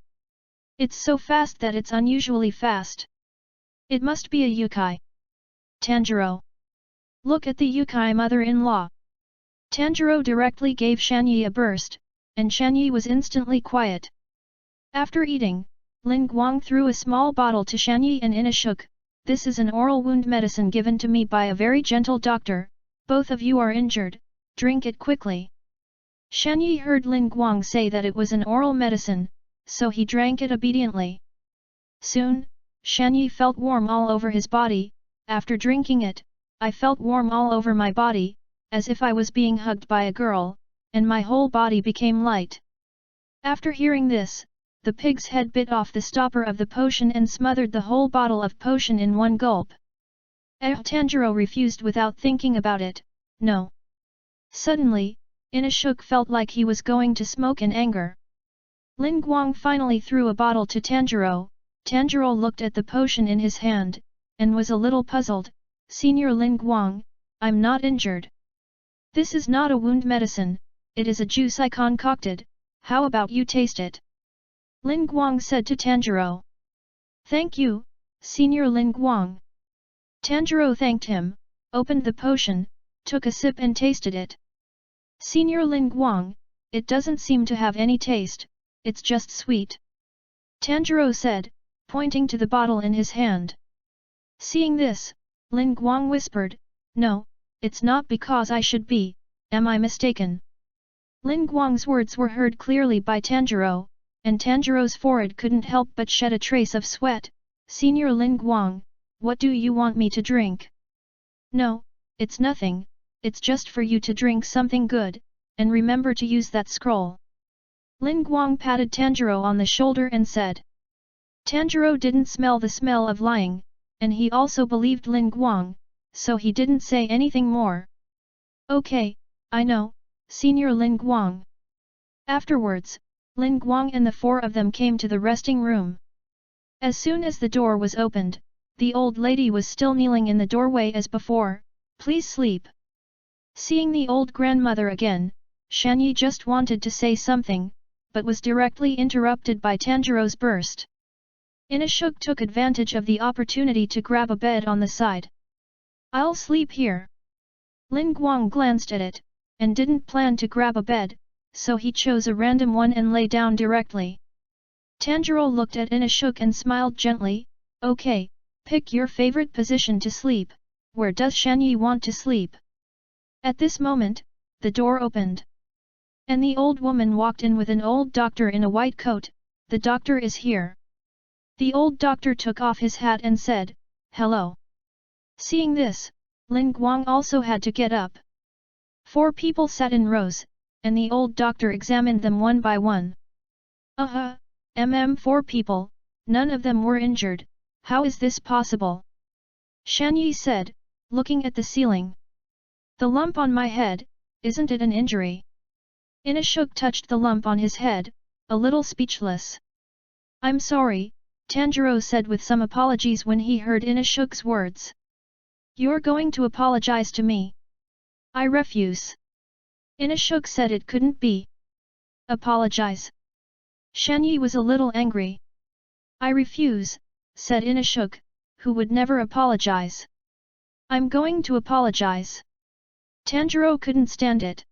It's so fast that it's unusually fast. It must be a yukai. Tanjiro. Look at the yukai mother-in-law. Tanjiro directly gave Shanyi a burst, and Shanyi was instantly quiet. After eating, Lin Guang threw a small bottle to Shanyi and Inashuk. This is an oral wound medicine given to me by a very gentle doctor, both of you are injured, drink it quickly. Shanyi heard Lin Guang say that it was an oral medicine, so he drank it obediently. Soon, Shanyi felt warm all over his body. After drinking it, I felt warm all over my body, as if I was being hugged by a girl, and my whole body became light. After hearing this, the pig's head bit off the stopper of the potion and smothered the whole bottle of potion in one gulp. Tanjiro refused without thinking about it. No. Suddenly, Inashuk felt like he was going to smoke in anger. Lin Guang finally threw a bottle to Tanjiro. Tanjiro looked at the potion in his hand, and was a little puzzled. Senior Lin Guang, I'm not injured. This is not a wound medicine, it is a juice I concocted, how about you taste it? Lin Guang said to Tanjiro. Thank you, Senior Lin Guang. Tanjiro thanked him, opened the potion, took a sip and tasted it. Senior Lin Guang, it doesn't seem to have any taste, it's just sweet. Tanjiro said, pointing to the bottle in his hand. Seeing this, Lin Guang whispered, no, it's not because I should be, am I mistaken? Lin Guang's words were heard clearly by Tanjiro, and Tanjiro's forehead couldn't help but shed a trace of sweat. Senior Lin Guang, what do you want me to drink? No, it's nothing, it's just for you to drink something good, and remember to use that scroll. Lin Guang patted Tanjiro on the shoulder and said. Tanjiro didn't smell the smell of lying, and he also believed Lin Guang, so he didn't say anything more. Okay, I know, Senior Lin Guang. Afterwards, Lin Guang and the four of them came to the resting room. As soon as the door was opened, the old lady was still kneeling in the doorway as before. Please sleep. Seeing the old grandmother again, Shanyi just wanted to say something, but was directly interrupted by Tanjiro's burst. Inashuk took advantage of the opportunity to grab a bed on the side. I'll sleep here. Lin Guang glanced at it, and didn't plan to grab a bed, so he chose a random one and lay down directly. Tanjiro looked at Inashuk and smiled gently. Okay, pick your favorite position to sleep. Where does Shanyi want to sleep? At this moment, the door opened. And the old woman walked in with an old doctor in a white coat. The doctor is here. The old doctor took off his hat and said, hello. Seeing this, Lin Guang also had to get up. 4 people sat in rows, and the old doctor examined them one by one. 4 people, none of them were injured, how is this possible? Shanyi said, looking at the ceiling. The lump on my head, isn't it an injury? Inashuk touched the lump on his head, a little speechless. I'm sorry, Tanjiro said with some apologies when he heard Inashuk's words. You're going to apologize to me? I refuse. Inashuk said it couldn't be. Apologize? Shanyi was a little angry. I refuse, said Inashuk, who would never apologize. I'm going to apologize. Tanjiro couldn't stand it.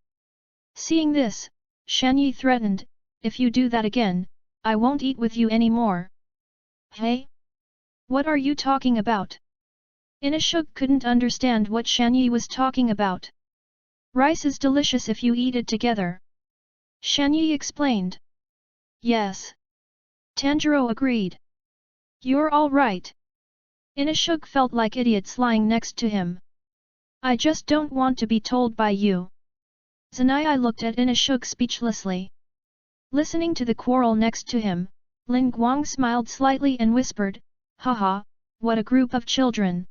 Seeing this, Shanyi threatened, if you do that again, I won't eat with you anymore. Hey? What are you talking about? Inashuk couldn't understand what Shanyi was talking about. Rice is delicious if you eat it together. Shanyi explained. Yes. Tanjiro agreed. You're all right. Inashuk felt like idiots lying next to him. I just don't want to be told by you. Zanai looked at Inashuk speechlessly. Listening to the quarrel next to him, Lin Guang smiled slightly and whispered, haha, what a group of children.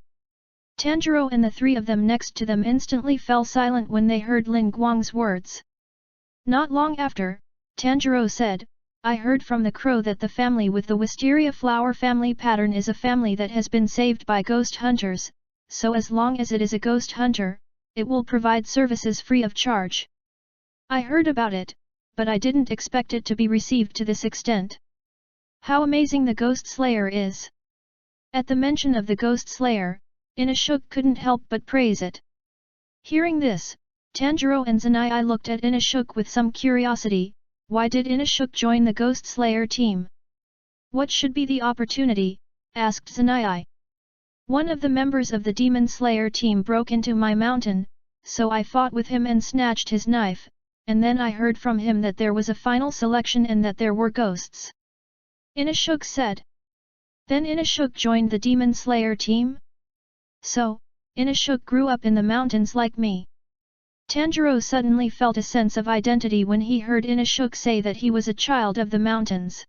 Tanjiro and the 3 of them next to them instantly fell silent when they heard Lin Guang's words. Not long after, Tanjiro said, I heard from the crow that the family with the wisteria flower family pattern is a family that has been saved by ghost hunters, so as long as it is a ghost hunter, it will provide services free of charge. I heard about it, but I didn't expect it to be received to this extent. How amazing the Ghost Slayer is! At the mention of the Ghost Slayer, Inashuk couldn't help but praise it. Hearing this, Tanjiro and Zanai looked at Inashuk with some curiosity. Why did Inashuk join the Ghost Slayer team? What should be the opportunity? Asked Zanai. One of the members of the Demon Slayer team broke into my mountain, so I fought with him and snatched his knife, and then I heard from him that there was a final selection and that there were ghosts. Inashuk said. Then Inashuk joined the Demon Slayer team? So, Inashuk grew up in the mountains like me. Tanjiro suddenly felt a sense of identity when he heard Inashuk say that he was a child of the mountains.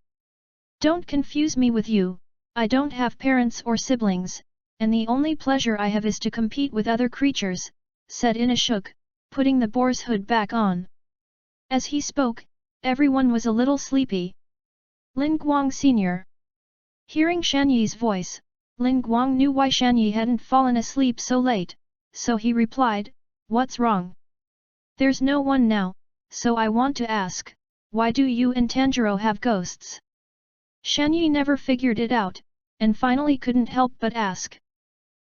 Don't confuse me with you, I don't have parents or siblings, and the only pleasure I have is to compete with other creatures, said Inashuk, putting the boar's hood back on. As he spoke, everyone was a little sleepy. Lin Guang Sr. Hearing Shan Yi's voice, Lin Guang knew why Shan Yi hadn't fallen asleep so late, so he replied, "What's wrong? There's no one now, so I want to ask, why do you and Tanjiro have ghosts?" Shan Yi never figured it out, and finally couldn't help but ask.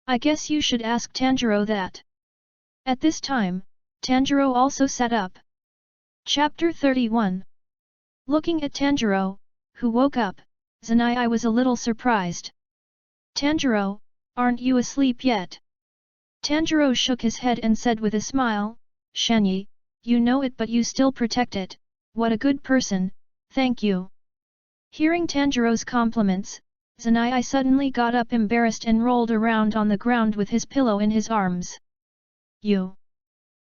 "I guess you should ask Tanjiro that." At this time, Tanjiro also sat up. Chapter 31. Looking at Tanjiro, who woke up, Zanai was a little surprised. "Tanjiro, aren't you asleep yet?" Tanjiro shook his head and said with a smile, "Shan Yi, you know it but you still protect it, what a good person, thank you." Hearing Tanjiro's compliments, Zanai suddenly got up embarrassed and rolled around on the ground with his pillow in his arms. "You!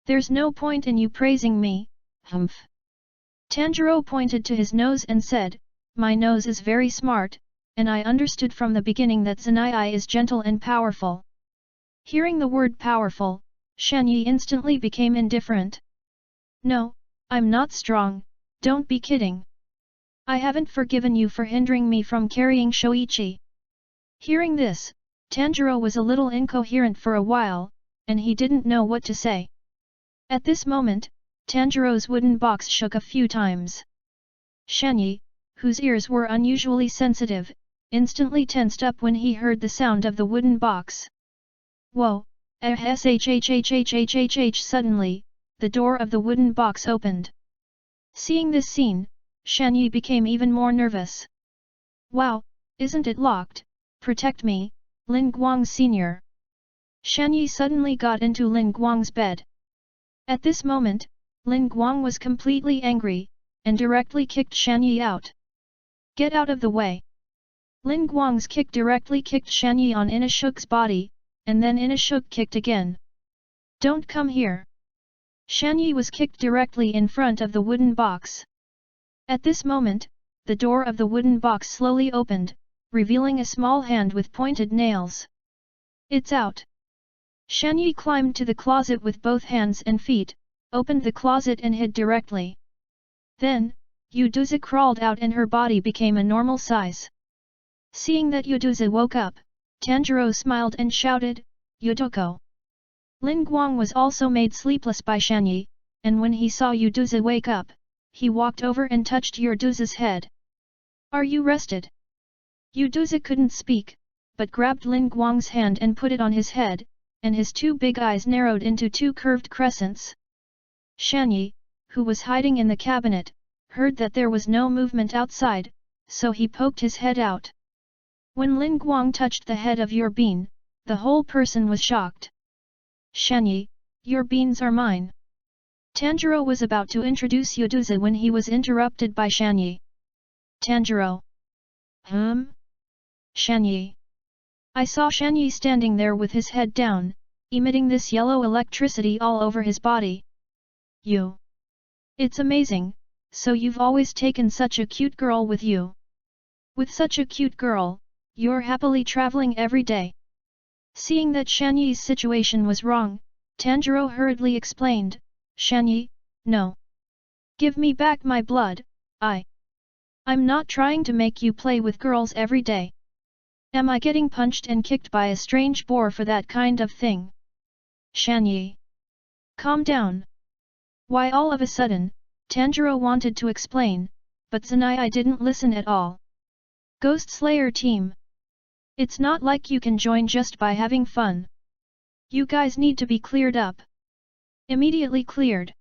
There's no point in you praising me, humph." Tanjiro pointed to his nose and said, "My nose is very smart, and I understood from the beginning that Zanai is gentle and powerful." Hearing the word powerful, Shan Yi instantly became indifferent. "No, I'm not strong, don't be kidding. I haven't forgiven you for hindering me from carrying Shoichi." Hearing this, Tanjiro was a little incoherent for a while, and he didn't know what to say. At this moment, Tanjiro's wooden box shook a few times. Shan Yi, whose ears were unusually sensitive, instantly tensed up when he heard the sound of the wooden box. Whoa! Suddenly, the door of the wooden box opened. Seeing this scene, Shan Yi became even more nervous. "Wow, isn't it locked? Protect me, Lin Guang Sr." Shan Yi suddenly got into Lin Guang's bed. At this moment, Lin Guang was completely angry, and directly kicked Shan Yi out. "Get out of the way!" Lin Guang's kick directly kicked Shan Yi on Inashuk's body, and then Inashuk kicked again. "Don't come here!" Shan Yi was kicked directly in front of the wooden box. At this moment, the door of the wooden box slowly opened, revealing a small hand with pointed nails. "It's out!" Shan Yi climbed to the closet with both hands and feet, opened the closet and hid directly. Then, Yuduza crawled out and her body became a normal size. Seeing that Yuduza woke up, Tanjiro smiled and shouted, "Yudoko!" Lin Guang was also made sleepless by Shan Yi, and when he saw Yuduza wake up, he walked over and touched Yuduza's head. "Are you rested?" Yuduza couldn't speak, but grabbed Lin Guang's hand and put it on his head, and his two big eyes narrowed into two curved crescents. Shan Yi, who was hiding in the cabinet, heard that there was no movement outside, so he poked his head out. When Lin Guang touched the head of your bean, the whole person was shocked. "Shan Yi, your beans are mine." Tanjiro was about to introduce Yuduza when he was interrupted by Shan Yi. "Tanjiro." Shan Yi. I saw Shan Yi standing there with his head down, emitting this yellow electricity all over his body. "You. It's amazing, so you've always taken such a cute girl with you. With such a cute girl, you're happily traveling every day." Seeing that Shan Yi's situation was wrong, Tanjiro hurriedly explained, "Shan Yi, no. Give me back my blood, I'm not trying to make you play with girls every day. Am I getting punched and kicked by a strange boar for that kind of thing?" "Shan Yi. Calm down." Why all of a sudden, Tanjiro wanted to explain, but Zanai didn't listen at all. "Ghost Slayer team. It's not like you can join just by having fun. You guys need to be cleared up." Immediately cleared.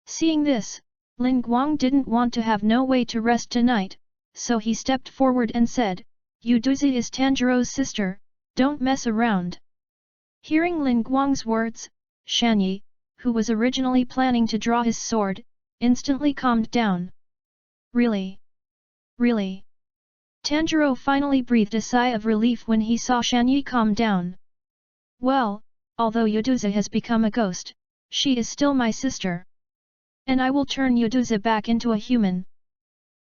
Seeing this, Lin Guang didn't want to have no way to rest tonight, so he stepped forward and said, "Yuduza is Tanjiro's sister, don't mess around." Hearing Lin Guang's words, Shan Yi, who was originally planning to draw his sword, instantly calmed down. "Really? Really? Tanjiro finally breathed a sigh of relief when he saw Shanyi calm down. Well, although Yuduza has become a ghost, she is still my sister. And I will turn Yuduza back into a human.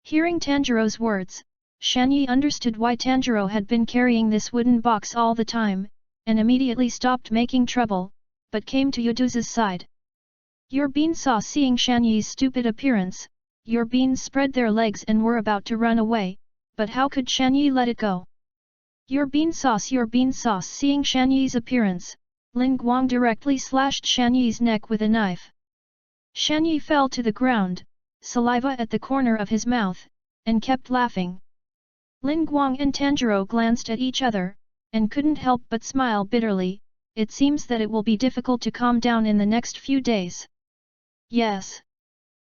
Hearing Tanjiro's words, Shanyi understood why Tanjiro had been carrying this wooden box all the time, and immediately stopped making trouble, but came to Yuduza's side. Your beans saw seeing Shanyi's stupid appearance, your beans spread their legs and were about to run away, but how could Shanyi let it go? Your bean sauce seeing Shanyi's appearance, Lin Guang directly slashed Shanyi's neck with a knife. Shanyi fell to the ground, saliva at the corner of his mouth, and kept laughing. Lin Guang and Tanjiro glanced at each other, and couldn't help but smile bitterly. It seems that it will be difficult to calm down in the next few days. Yes.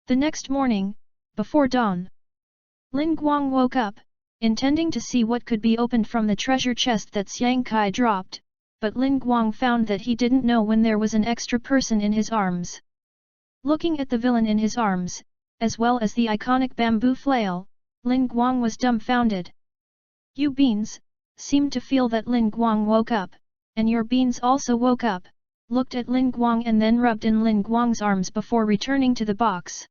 The next morning, before dawn, Lin Guang woke up, intending to see what could be opened from the treasure chest that Xiang Kai dropped, but Lin Guang found that he didn't know when there was an extra person in his arms. Looking at the villain in his arms, as well as the iconic bamboo flail, Lin Guang was dumbfounded. You beans, seemed to feel that Lin Guang woke up, and your beans also woke up, looked at Lin Guang and then rubbed in Lin Guang's arms before returning to the box.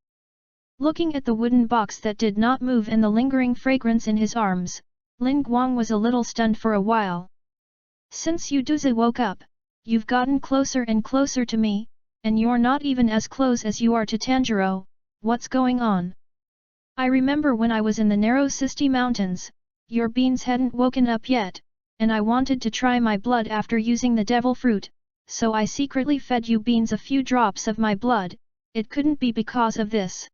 Looking at the wooden box that did not move and the lingering fragrance in his arms, Lin Guang was a little stunned for a while. Since Yuduza woke up, you've gotten closer and closer to me, and you're not even as close as you are to Tanjiro. What's going on? I remember when I was in the narrow Sisti Mountains, your beans hadn't woken up yet, and I wanted to try my blood after using the devil fruit, so I secretly fed you beans a few drops of my blood. It couldn't be because of this.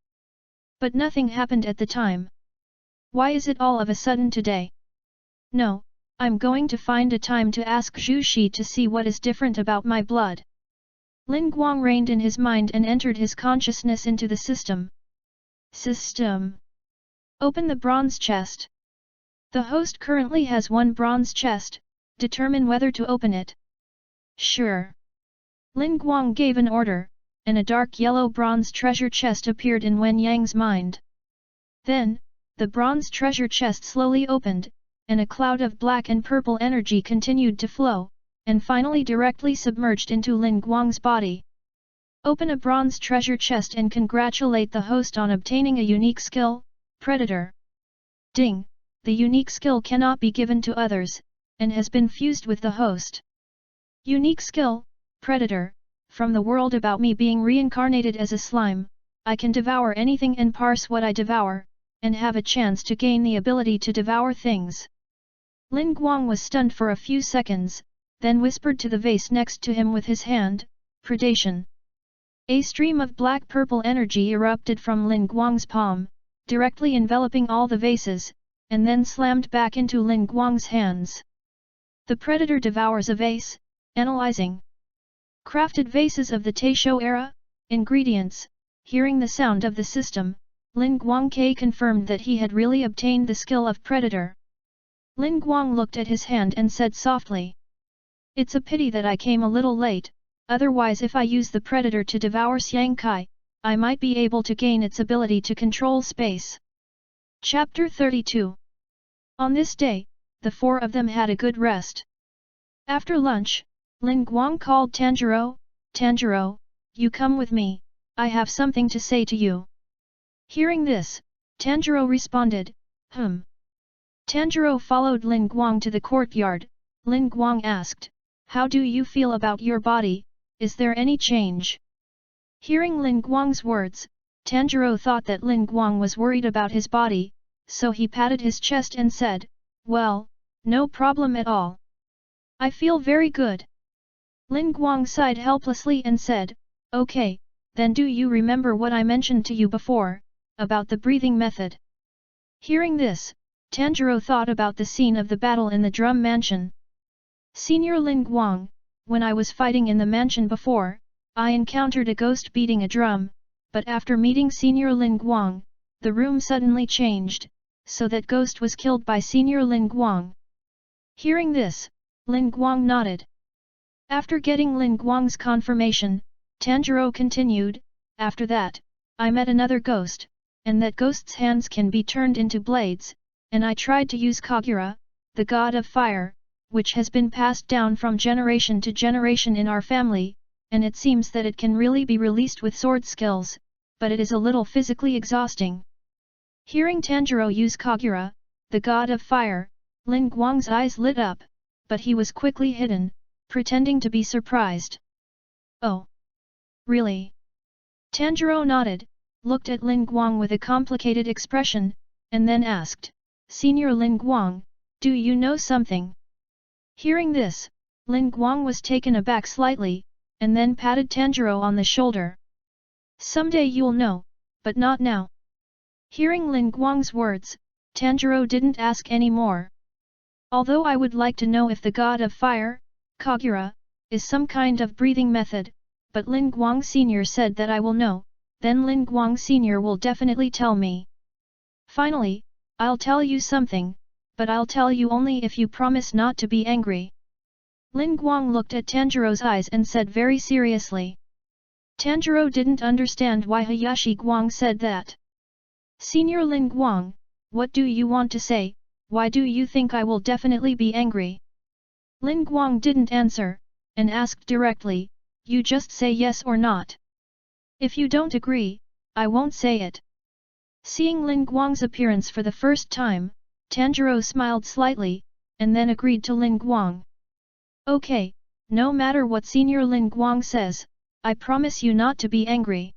But nothing happened at the time. Why is it all of a sudden today? No, I'm going to find a time to ask Zhu Shi to see what is different about my blood. Lin Guang reigned in his mind and entered his consciousness into the system. System. Open the bronze chest. The host currently has one bronze chest. Determine whether to open it. Sure. Lin Guang gave an order, and a dark yellow bronze treasure chest appeared in Wen Yang's mind. Then, the bronze treasure chest slowly opened, and a cloud of black and purple energy continued to flow, and finally directly submerged into Lin Guang's body. Open a bronze treasure chest and congratulate the host on obtaining a unique skill, Predator. Ding! The unique skill cannot be given to others, and has been fused with the host. Unique skill, Predator. From the world about me being reincarnated as a slime, I can devour anything and parse what I devour, and have a chance to gain the ability to devour things. Lin Guang was stunned for a few seconds, then whispered to the vase next to him with his hand, Predation. A stream of black-purple energy erupted from Lin Guang's palm, directly enveloping all the vases, and then slammed back into Lin Guang's hands. The Predator devours a vase, analyzing. Crafted vases of the Taisho era? Ingredients. Hearing the sound of the system, Lin Guang confirmed that he had really obtained the skill of Predator. Lin Guang looked at his hand and said softly. It's a pity that I came a little late, otherwise if I use the Predator to devour Xiang Kai, I might be able to gain its ability to control space. Chapter 32. On this day, the four of them had a good rest. After lunch, Lin Guang called Tanjiro. Tanjiro, you come with me, I have something to say to you. Hearing this, Tanjiro responded, Tanjiro followed Lin Guang to the courtyard. Lin Guang asked, how do you feel about your body, is there any change? Hearing Lin Guang's words, Tanjiro thought that Lin Guang was worried about his body, so he patted his chest and said, well, no problem at all. I feel very good. Lin Guang sighed helplessly and said, okay, then do you remember what I mentioned to you before, about the breathing method? Hearing this, Tanjiro thought about the scene of the battle in the drum mansion. Senior Lin Guang, when I was fighting in the mansion before, I encountered a ghost beating a drum, but after meeting Senior Lin Guang, the room suddenly changed, so that ghost was killed by Senior Lin Guang. Hearing this, Lin Guang nodded. After getting Lin Guang's confirmation, Tanjiro continued, after that, I met another ghost, and that ghost's hands can be turned into blades, and I tried to use Kagura, the god of fire, which has been passed down from generation to generation in our family, and it seems that it can really be released with sword skills, but it is a little physically exhausting." Hearing Tanjiro use Kagura, the god of fire, Lin Guang's eyes lit up, but he was quickly hidden, pretending to be surprised. "Oh. Really?" Tanjiro nodded, looked at Lin Guang with a complicated expression, and then asked, "Senior Lin Guang, do you know something?" Hearing this, Lin Guang was taken aback slightly, and then patted Tanjiro on the shoulder. "Someday you'll know, but not now." Hearing Lin Guang's words, Tanjiro didn't ask any more. "Although I would like to know if the god of fire, Kagura, is some kind of breathing method, but Lin Guang Sr. said that I will know, then Lin Guang Sr. will definitely tell me. Finally, I'll tell you something, but I'll tell you only if you promise not to be angry." Lin Guang looked at Tanjiro's eyes and said very seriously. Tanjiro didn't understand why Hayashi Guang said that. "Senior Lin Guang, what do you want to say? Why do you think I will definitely be angry?" Lin Guang didn't answer, and asked directly, "You just say yes or not. If you don't agree, I won't say it." Seeing Lin Guang's appearance for the first time, Tanjiro smiled slightly, and then agreed to Lin Guang. "Okay, no matter what Senior Lin Guang says, I promise you not to be angry."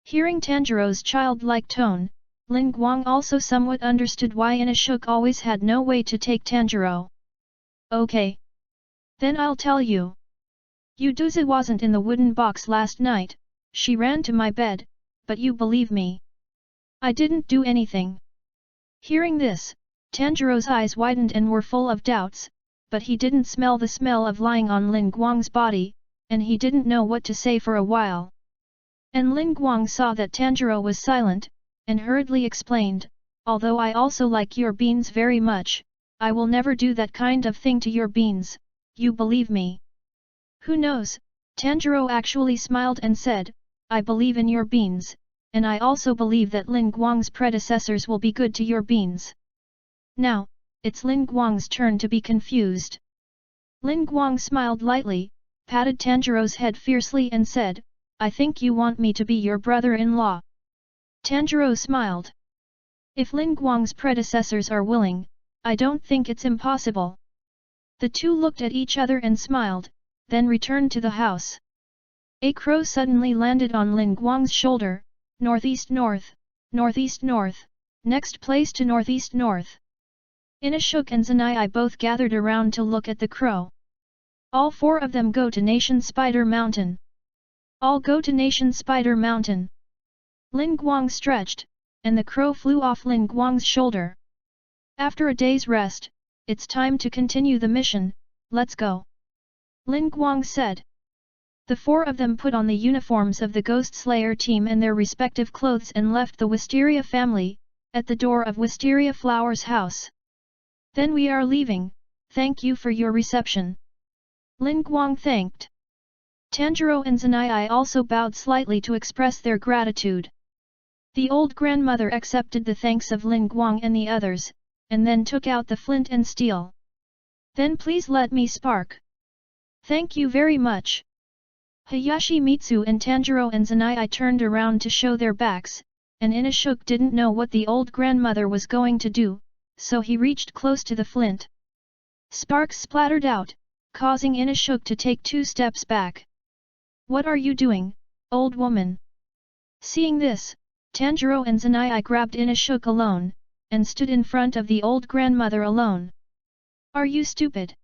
Hearing Tanjiro's childlike tone, Lin Guang also somewhat understood why Inashuk always had no way to take Tanjiro. "Okay. Then I'll tell you. Yuduza wasn't in the wooden box last night, she ran to my bed, but you believe me. I didn't do anything." Hearing this, Tanjiro's eyes widened and were full of doubts, but he didn't smell the smell of lying on Lin Guang's body, and he didn't know what to say for a while. And Lin Guang saw that Tanjiro was silent, and hurriedly explained, "Although I also like your beans very much, I will never do that kind of thing to your beans, you believe me?" "Who knows?" Tanjiro actually smiled and said, "I believe in your beans, and I also believe that Lin Guang's predecessors will be good to your beans." Now, it's Lin Guang's turn to be confused. Lin Guang smiled lightly, patted Tanjiro's head fiercely and said, "I think you want me to be your brother-in-law." Tanjiro smiled. "If Lin Guang's predecessors are willing, I don't think it's impossible." The two looked at each other and smiled, then returned to the house. A crow suddenly landed on Lin Guang's shoulder. "Northeast-north, northeast-north, next place to northeast-north." Inashuk and Zanai both gathered around to look at the crow. "All four of them go to Nation Spider Mountain." "All go to Nation Spider Mountain." Lin Guang stretched, and the crow flew off Lin Guang's shoulder. "After a day's rest, it's time to continue the mission, let's go," Lin Guang said. The four of them put on the uniforms of the Ghost Slayer team and their respective clothes and left the Wisteria family, at the door of Wisteria Flower's house. "Then we are leaving, thank you for your reception," Lin Guang thanked. Tanjiro and Zanai also bowed slightly to express their gratitude. The old grandmother accepted the thanks of Lin Guang and the others, and then took out the flint and steel. "Then please let me spark." "Thank you very much." Hayashi Mitsu and Tanjiro and Zanai turned around to show their backs, and Inashuk didn't know what the old grandmother was going to do, so he reached close to the flint. Sparks splattered out, causing Inashuk to take 2 steps back. "What are you doing, old woman?" Seeing this, Tanjiro and Zanai grabbed Inashuk alone, and stood in front of the old grandmother alone. "Are you stupid?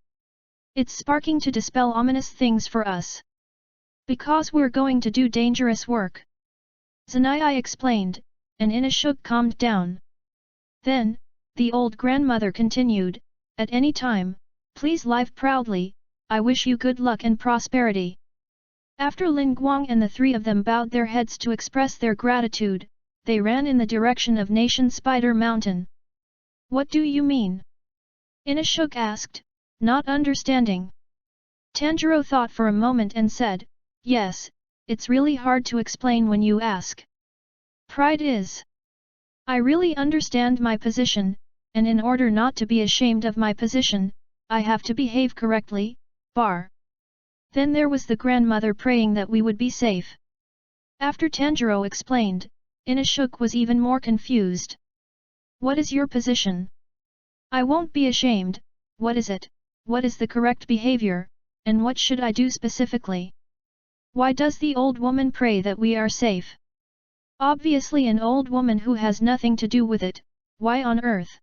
It's sparking to dispel ominous things for us. Because we're going to do dangerous work," Zanai explained, and Inashuk calmed down. Then, the old grandmother continued, "At any time, please live proudly, I wish you good luck and prosperity." After Lin Guang and the three of them bowed their heads to express their gratitude, they ran in the direction of Nation Spider Mountain. "What do you mean?" Inashuk asked, not understanding. Tanjiro thought for a moment and said, "Yes, it's really hard to explain when you ask. Pride is. I really understand my position, and in order not to be ashamed of my position, I have to behave correctly, bar. Then there was the grandmother praying that we would be safe. After Tanjiro explained, Inashuk was even more confused. What is your position? I won't be ashamed, what is it? What is the correct behavior, and what should I do specifically? Why does the old woman pray that we are safe? Obviously an old woman who has nothing to do with it, why on earth?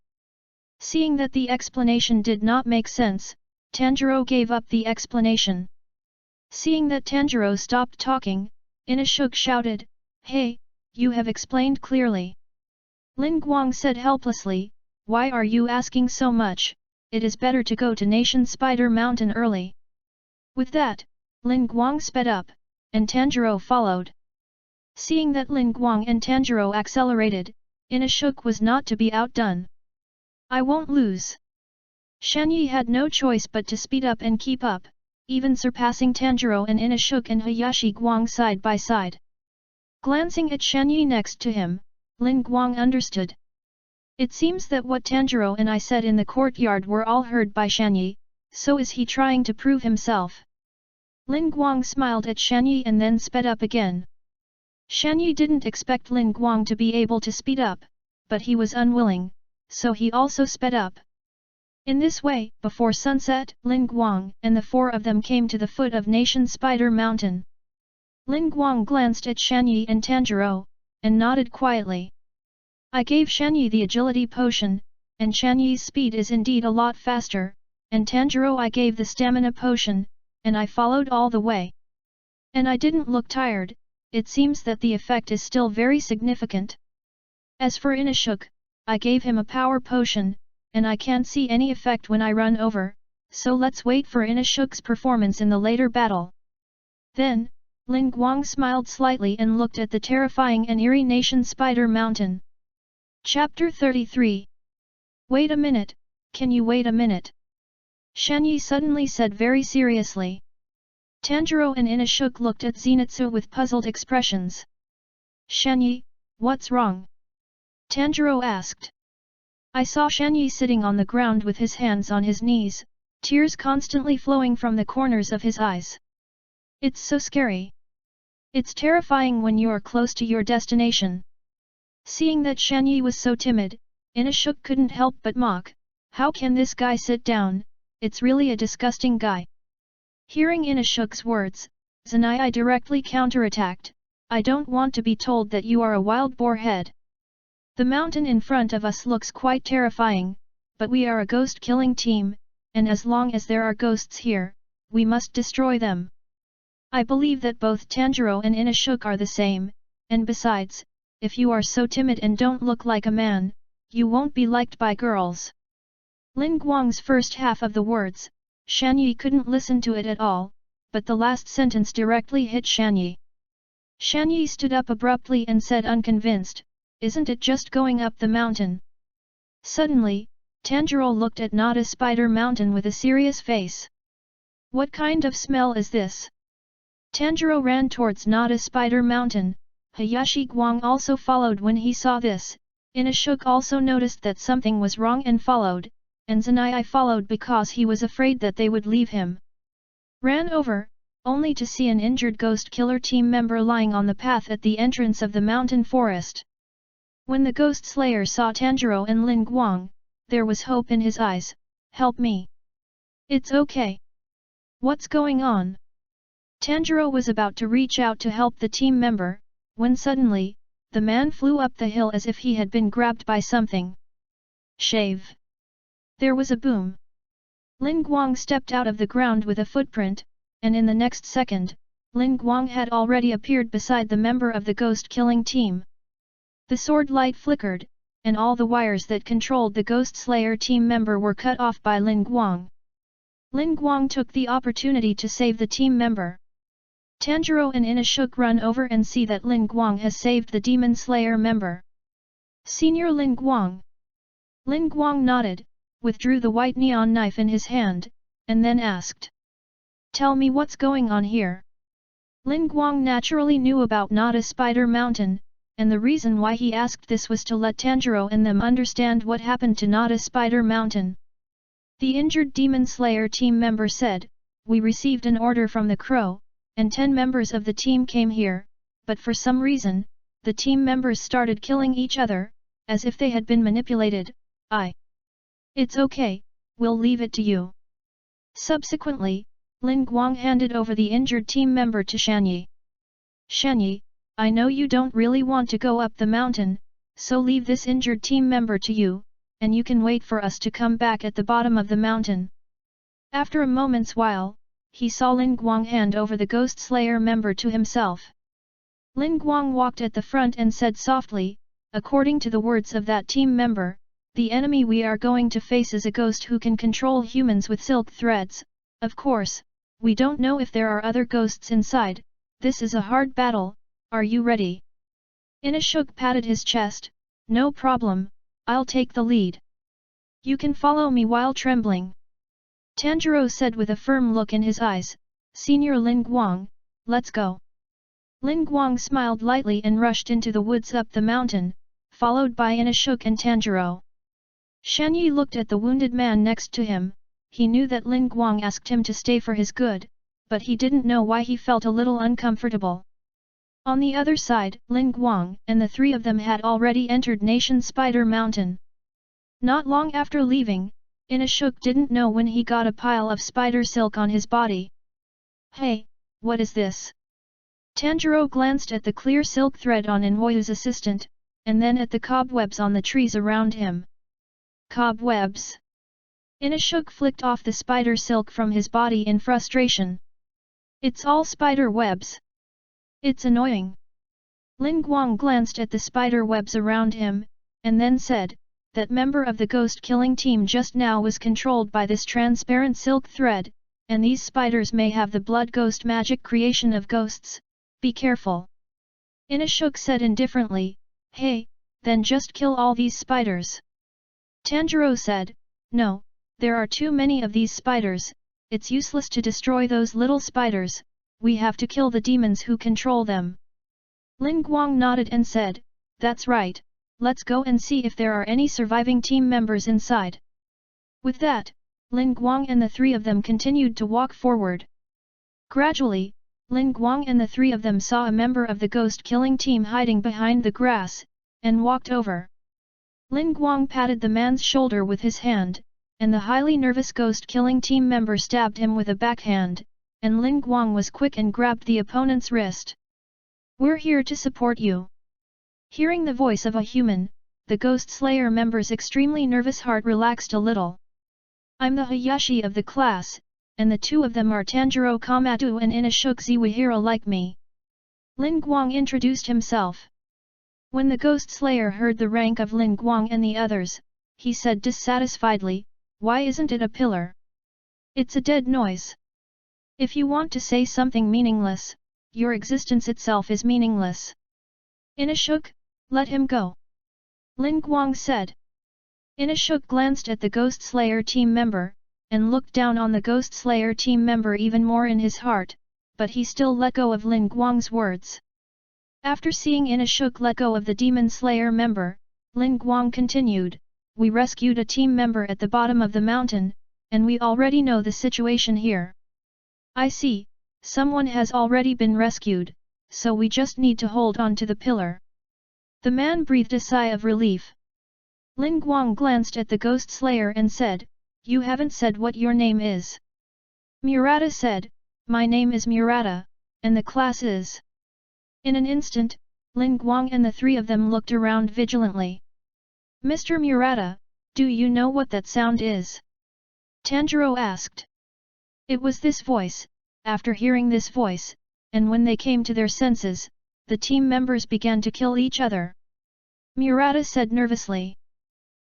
Seeing that the explanation did not make sense, Tanjiro gave up the explanation. Seeing that Tanjiro stopped talking, Inashuk shouted, "Hey, you have explained clearly." Lin Guang said helplessly, "Why are you asking so much? It is better to go to Nation Spider Mountain early." With that, Lin Guang sped up, and Tanjiro followed. Seeing that Lin Guang and Tanjiro accelerated, Inashuk was not to be outdone. "I won't lose." Shanyi had no choice but to speed up and keep up, even surpassing Tanjiro and Inashuk and Hayashi Guang side by side. Glancing at Shanyi next to him, Lin Guang understood. It seems that what Tanjiro and I said in the courtyard were all heard by Shanyi, so is he trying to prove himself? Lin Guang smiled at Shanyi and then sped up again. Shanyi didn't expect Lin Guang to be able to speed up, but he was unwilling, so he also sped up. In this way, before sunset, Lin Guang and the four of them came to the foot of Nation Spider Mountain. Lin Guang glanced at Shanyi and Tanjiro, and nodded quietly. "I gave Shanyi the agility potion, and Shanyi's speed is indeed a lot faster, and Tanjiro I gave the stamina potion, and I followed all the way. And I didn't look tired, it seems that the effect is still very significant. As for Inashuk, I gave him a power potion, and I can't see any effect when I run over, so let's wait for Inashuk's performance in the later battle." Then, Lin Guang smiled slightly and looked at the terrifying and eerie Nation Spider Mountain. Chapter 33. "Wait a minute, can you wait a minute?" Shanyi suddenly said very seriously. Tanjiro and Inashuk looked at Zenitsu with puzzled expressions. "Shanyi, what's wrong?" Tanjiro asked. "I saw Shanyi sitting on the ground with his hands on his knees, tears constantly flowing from the corners of his eyes. It's so scary. It's terrifying when you're close to your destination." Seeing that Shanyi was so timid, Inashuk couldn't help but mock, "How can this guy sit down? It's really a disgusting guy." Hearing Inashuk's words, Zanai directly counterattacked, "I don't want to be told that you are a wild boar head. The mountain in front of us looks quite terrifying, but we are a ghost-killing team, and as long as there are ghosts here, we must destroy them. I believe that both Tanjiro and Inashuk are the same, and besides, if you are so timid and don't look like a man, you won't be liked by girls." Lin Guang's first half of the words, Shanyi couldn't listen to it at all, but the last sentence directly hit Shanyi. Shanyi stood up abruptly and said unconvinced, "Isn't it just going up the mountain?" Suddenly, Tanjiro looked at Nada Spider Mountain with a serious face. "What kind of smell is this?" Tanjiro ran towards Nada Spider Mountain. Hayashi Guang also followed when he saw this. Inashuk also noticed that something was wrong and followed, and Zanai followed because he was afraid that they would leave him. Ran over, only to see an injured ghost killer team member lying on the path at the entrance of the mountain forest. When the ghost slayer saw Tanjiro and Lin Guang, there was hope in his eyes. "Help me. It's okay. What's going on?" Tanjiro was about to reach out to help the team member, when suddenly, the man flew up the hill as if he had been grabbed by something. Shave. There was a boom. Lin Guang stepped out of the ground with a footprint, and in the next second, Lin Guang had already appeared beside the member of the ghost-killing team. The sword light flickered, and all the wires that controlled the Ghost Slayer team member were cut off by Lin Guang. Lin Guang took the opportunity to save the team member. Tanjiro and Inashuk run over and see that Lin Guang has saved the Demon Slayer member. "Senior Lin Guang." Lin Guang nodded, withdrew the white neon knife in his hand, and then asked, "Tell me what's going on here." Lin Guang naturally knew about Nada Spider Mountain, and the reason why he asked this was to let Tanjiro and them understand what happened to Nada Spider Mountain. The injured Demon Slayer team member said, "We received an order from the Crow, and 10 members of the team came here, but for some reason, the team members started killing each other, as if they had been manipulated. It's okay, we'll leave it to you." Subsequently, Lin Guang handed over the injured team member to Shanyi. "Shanyi, I know you don't really want to go up the mountain, so leave this injured team member to you, and you can wait for us to come back at the bottom of the mountain." After a moment's while, he saw Lin Guang hand over the Ghost Slayer member to himself. Lin Guang walked at the front and said softly, "According to the words of that team member, the enemy we are going to face is a ghost who can control humans with silk threads. Of course, we don't know if there are other ghosts inside. This is a hard battle, are you ready?" Inashuk patted his chest, "No problem, I'll take the lead. You can follow me while trembling." Tanjiro said with a firm look in his eyes, "Senior Lin Guang, let's go." Lin Guang smiled lightly and rushed into the woods up the mountain, followed by Inashuk and Tanjiro. Shanyi looked at the wounded man next to him. He knew that Lin Guang asked him to stay for his good, but he didn't know why he felt a little uncomfortable. On the other side, Lin Guang and the 3 of them had already entered Nation Spider Mountain. Not long after leaving, Inashuk didn't know when he got a pile of spider silk on his body. "Hey, what is this?" Tanjiro glanced at the clear silk thread on Inwoyu's assistant, and then at the cobwebs on the trees around him. "Cobwebs?" Inashuk flicked off the spider silk from his body in frustration. "It's all spider webs. It's annoying." Lin Guang glanced at the spider webs around him, and then said, "That member of the ghost-killing team just now was controlled by this transparent silk thread, and these spiders may have the blood ghost magic creation of ghosts. Be careful." Inashuk said indifferently, "Hey, then just kill all these spiders." Tanjiro said, "No, there are too many of these spiders, it's useless to destroy those little spiders, we have to kill the demons who control them." Lin Guang nodded and said, "That's right, let's go and see if there are any surviving team members inside." With that, Lin Guang and the 3 of them continued to walk forward. Gradually, Lin Guang and the 3 of them saw a member of the ghost-killing team hiding behind the grass, and walked over. Lin Guang patted the man's shoulder with his hand, and the highly nervous ghost-killing team member stabbed him with a backhand, and Lin Guang was quick and grabbed the opponent's wrist. "We're here to support you." Hearing the voice of a human, the Ghost Slayer member's extremely nervous heart relaxed a little. "I'm the Hayashi of the class, and the 2 of them are Tanjiro Kamado and Inashuk Ziwahira like me." Lin Guang introduced himself. When the Ghost Slayer heard the rank of Lin Guang and the others, he said dissatisfiedly, "Why isn't it a pillar? It's a dead noise. If you want to say something meaningless, your existence itself is meaningless." "Inashuk, let him go," Lin Guang said. Inashuk glanced at the Ghost Slayer team member, and looked down on the Ghost Slayer team member even more in his heart, but he still let go of Lin Guang's words. After seeing Inashuk let go of the Demon Slayer member, Lin Guang continued, "We rescued a team member at the bottom of the mountain, and we already know the situation here." "I see, someone has already been rescued, so we just need to hold on to the pillar." The man breathed a sigh of relief. Lin Guang glanced at the Ghost Slayer and said, "You haven't said what your name is." Murata said, "My name is Murata, and the class is." In an instant, Lin Guang and the 3 of them looked around vigilantly. "Mr. Murata, do you know what that sound is?" Tanjiro asked. It was this voice. After hearing this voice, and when they came to their senses, the team members began to kill each other. Murata said nervously.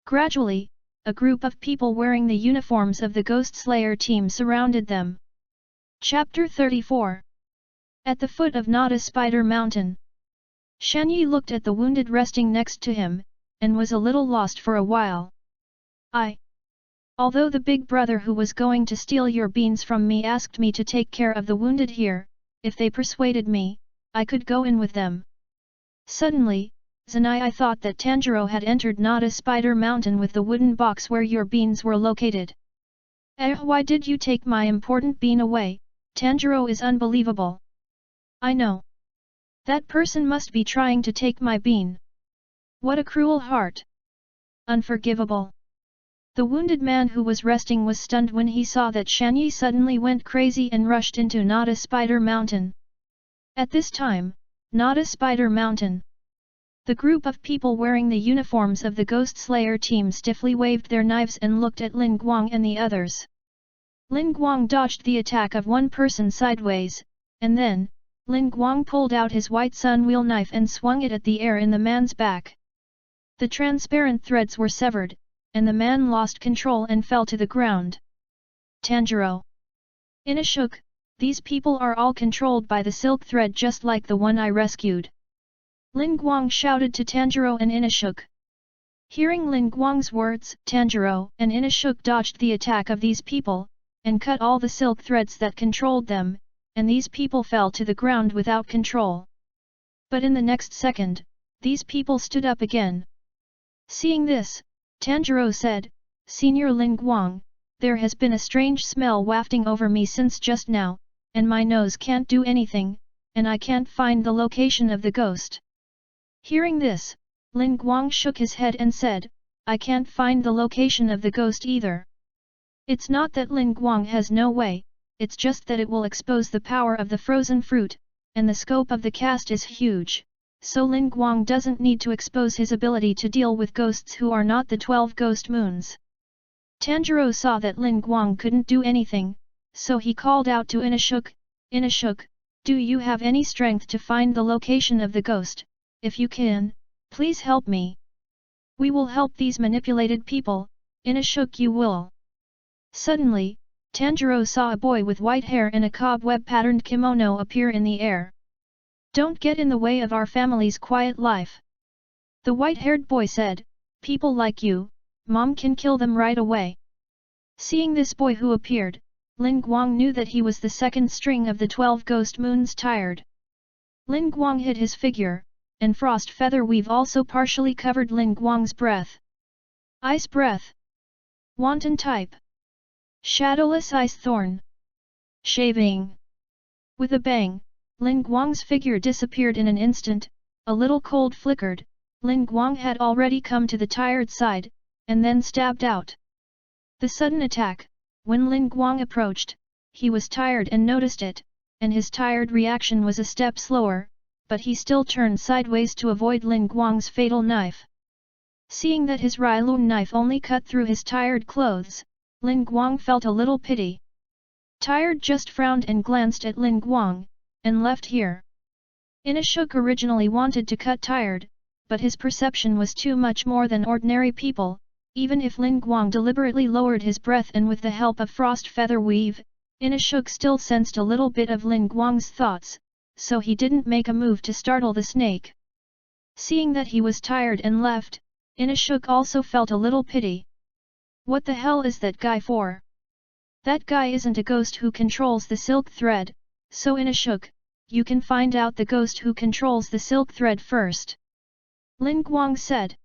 Gradually, a group of people wearing the uniforms of the Ghost Slayer team surrounded them. Chapter 34. At the foot of Nada Spider Mountain. Shanyi looked at the wounded resting next to him, and was a little lost for a while. Although the big brother who was going to steal your beans from me asked me to take care of the wounded here, if they persuaded me, I could go in with them." Suddenly, Zanai, I thought that Tanjiro had entered Nada Spider Mountain with the wooden box where your beans were located. Why did you take my important bean away? Tanjiro is unbelievable. I know. That person must be trying to take my bean. What a cruel heart. Unforgivable. The wounded man who was resting was stunned when he saw that Shanyi suddenly went crazy and rushed into Nada Spider Mountain. At this time, Nada Spider Mountain. The group of people wearing the uniforms of the Ghost Slayer team stiffly waved their knives and looked at Lin Guang and the others. Lin Guang dodged the attack of one person sideways, and then, Lin Guang pulled out his white sunwheel knife and swung it at the air in the man's back. The transparent threads were severed, and the man lost control and fell to the ground. Tanjiro. In a shook, these people are all controlled by the silk thread just like the one I rescued. Lin Guang shouted to Tanjiro and Inashuk. Hearing Lin Guang's words, Tanjiro and Inashuk dodged the attack of these people, and cut all the silk threads that controlled them, and these people fell to the ground without control. But in the next second, these people stood up again. Seeing this, Tanjiro said, Senior Lin Guang, there has been a strange smell wafting over me since just now, and my nose can't do anything, and I can't find the location of the ghost. Hearing this, Lin Guang shook his head and said, I can't find the location of the ghost either. It's not that Lin Guang has no way, it's just that it will expose the power of the frozen fruit, and the scope of the cast is huge, so Lin Guang doesn't need to expose his ability to deal with ghosts who are not the 12 ghost moons. Tanjiro saw that Lin Guang couldn't do anything, so he called out to Inashuk, Inashuk, do you have any strength to find the location of the ghost? If you can, please help me. We will help these manipulated people, Inashuk you will. Suddenly, Tanjiro saw a boy with white hair and a cobweb-patterned kimono appear in the air. Don't get in the way of our family's quiet life. The white-haired boy said, people like you, Mom can kill them right away. Seeing this boy who appeared, Lin Guang knew that he was the second string of the 12 ghost moons tired. Lin Guang hid his figure, and frost feather weave also partially covered Lin Guang's breath. Ice breath. Wanton type. Shadowless ice thorn. Shaving. With a bang, Lin Guang's figure disappeared in an instant, a little cold flickered, Lin Guang had already come to the tired side, and then stabbed out. The sudden attack, when Lin Guang approached, he was tired and noticed it, and his tired reaction was a step slower, but he still turned sideways to avoid Lin Guang's fatal knife. Seeing that his Rylun knife only cut through his tired clothes, Lin Guang felt a little pity. Tired just frowned and glanced at Lin Guang, and left here. Inashuk originally wanted to cut Tired, but his perception was too much more than ordinary people, even if Lin Guang deliberately lowered his breath and with the help of frost feather weave, Inashuk still sensed a little bit of Lin Guang's thoughts, so he didn't make a move to startle the snake. Seeing that he was tired and left, Inashuk also felt a little pity. What the hell is that guy for? That guy isn't a ghost who controls the silk thread, so Inashuk, you can find out the ghost who controls the silk thread first. Lin Guang said.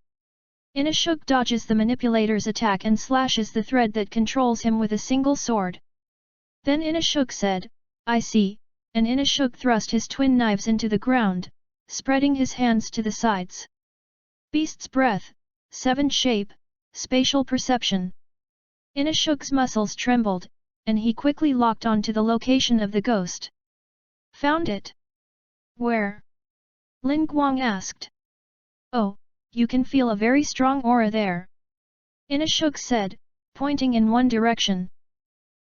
Inashuk dodges the manipulator's attack and slashes the thread that controls him with a single sword. Then Inashuk said, I see, and Inashuk thrust his twin knives into the ground, spreading his hands to the sides. Beast's breath, 7 shape, spatial perception. Inashuk's muscles trembled, and he quickly locked on to the location of the ghost. Found it. Where? Lin Guang asked. Oh, you can feel a very strong aura there. Inashuk said, pointing in one direction.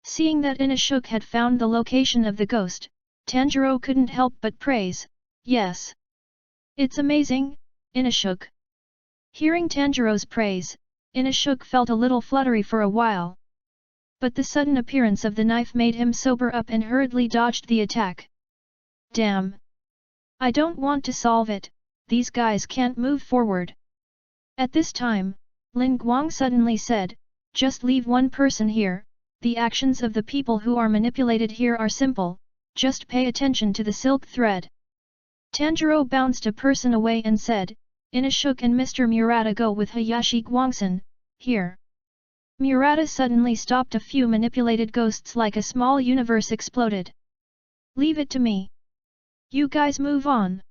Seeing that Inashuk had found the location of the ghost, Tanjiro couldn't help but praise, yes. It's amazing, Inashuk. Hearing Tanjiro's praise, Inashuk felt a little fluttery for a while. But the sudden appearance of the knife made him sober up and hurriedly dodged the attack. Damn! I don't want to solve it, these guys can't move forward. At this time, Lin Guang suddenly said, just leave one person here, the actions of the people who are manipulated here are simple, just pay attention to the silk thread. Tanjiro bounced a person away and said, Inashuk and Mr. Murata go with Hayashi Guangsan, here. Murata suddenly stopped. A few manipulated ghosts like a small universe exploded. Leave it to me. You guys move on.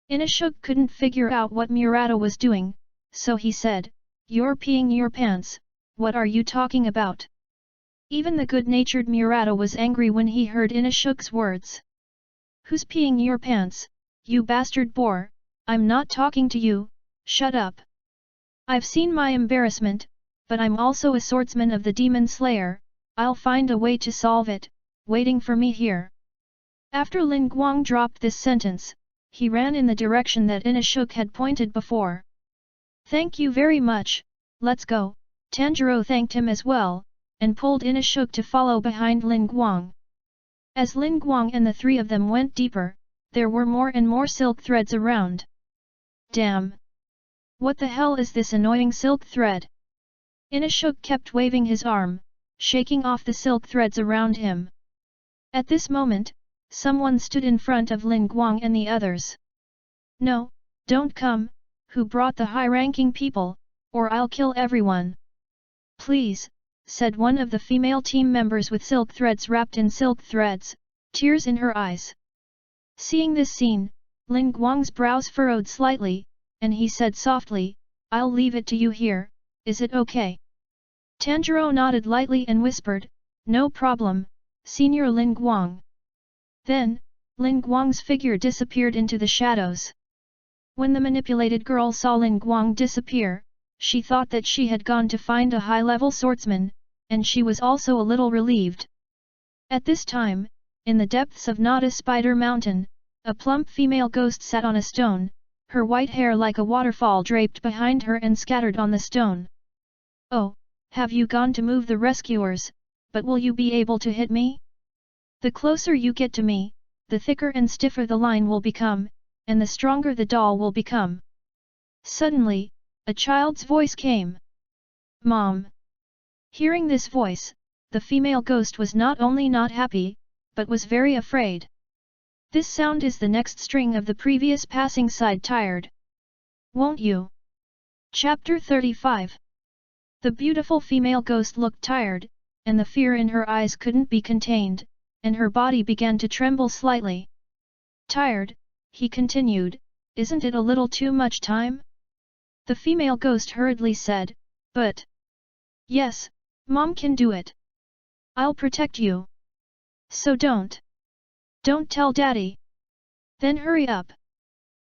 Inashuk couldn't figure out what Murata was doing, so he said, You're peeing your pants, what are you talking about? Even the good-natured Murata was angry when he heard Inashuk's words. Who's peeing your pants, you bastard boar? I'm not talking to you, shut up. I've seen my embarrassment, but I'm also a swordsman of the Demon Slayer, I'll find a way to solve it, waiting for me here. After Lin Guang dropped this sentence, he ran in the direction that Inashuk had pointed before. Thank you very much, let's go. Tanjiro thanked him as well, and pulled Inashuk to follow behind Lin Guang. As Lin Guang and the three of them went deeper, there were more and more silk threads around. Damn! What the hell is this annoying silk thread? Inashuk kept waving his arm, shaking off the silk threads around him. At this moment, someone stood in front of Lin Guang and the others. No, don't come, who brought the high-ranking people, or I'll kill everyone. Please, said one of the female team members with silk threads wrapped in silk threads, tears in her eyes. Seeing this scene, Lin Guang's brows furrowed slightly, and he said softly, I'll leave it to you here, is it okay? Tanjiro nodded lightly and whispered, No problem, Senior Lin Guang. Then, Lin Guang's figure disappeared into the shadows. When the manipulated girl saw Lin Guang disappear, she thought that she had gone to find a high-level swordsman, and she was also a little relieved. At this time, in the depths of Nada Spider Mountain, a plump female ghost sat on a stone, her white hair like a waterfall draped behind her and scattered on the stone. Oh, have you gone to move the rescuers, but will you be able to hit me? The closer you get to me, the thicker and stiffer the line will become, and the stronger the doll will become. Suddenly, a child's voice came. Mom! Hearing this voice, the female ghost was not only not happy, but was very afraid. This sound is the next string of the previous passing side tired. Won't you? Chapter 35. The beautiful female ghost looked tired, and the fear in her eyes couldn't be contained, and her body began to tremble slightly. Tired, he continued, isn't it a little too much time? The female ghost hurriedly said, but... Yes, Mom can do it. I'll protect you. So don't tell Daddy. Then hurry up.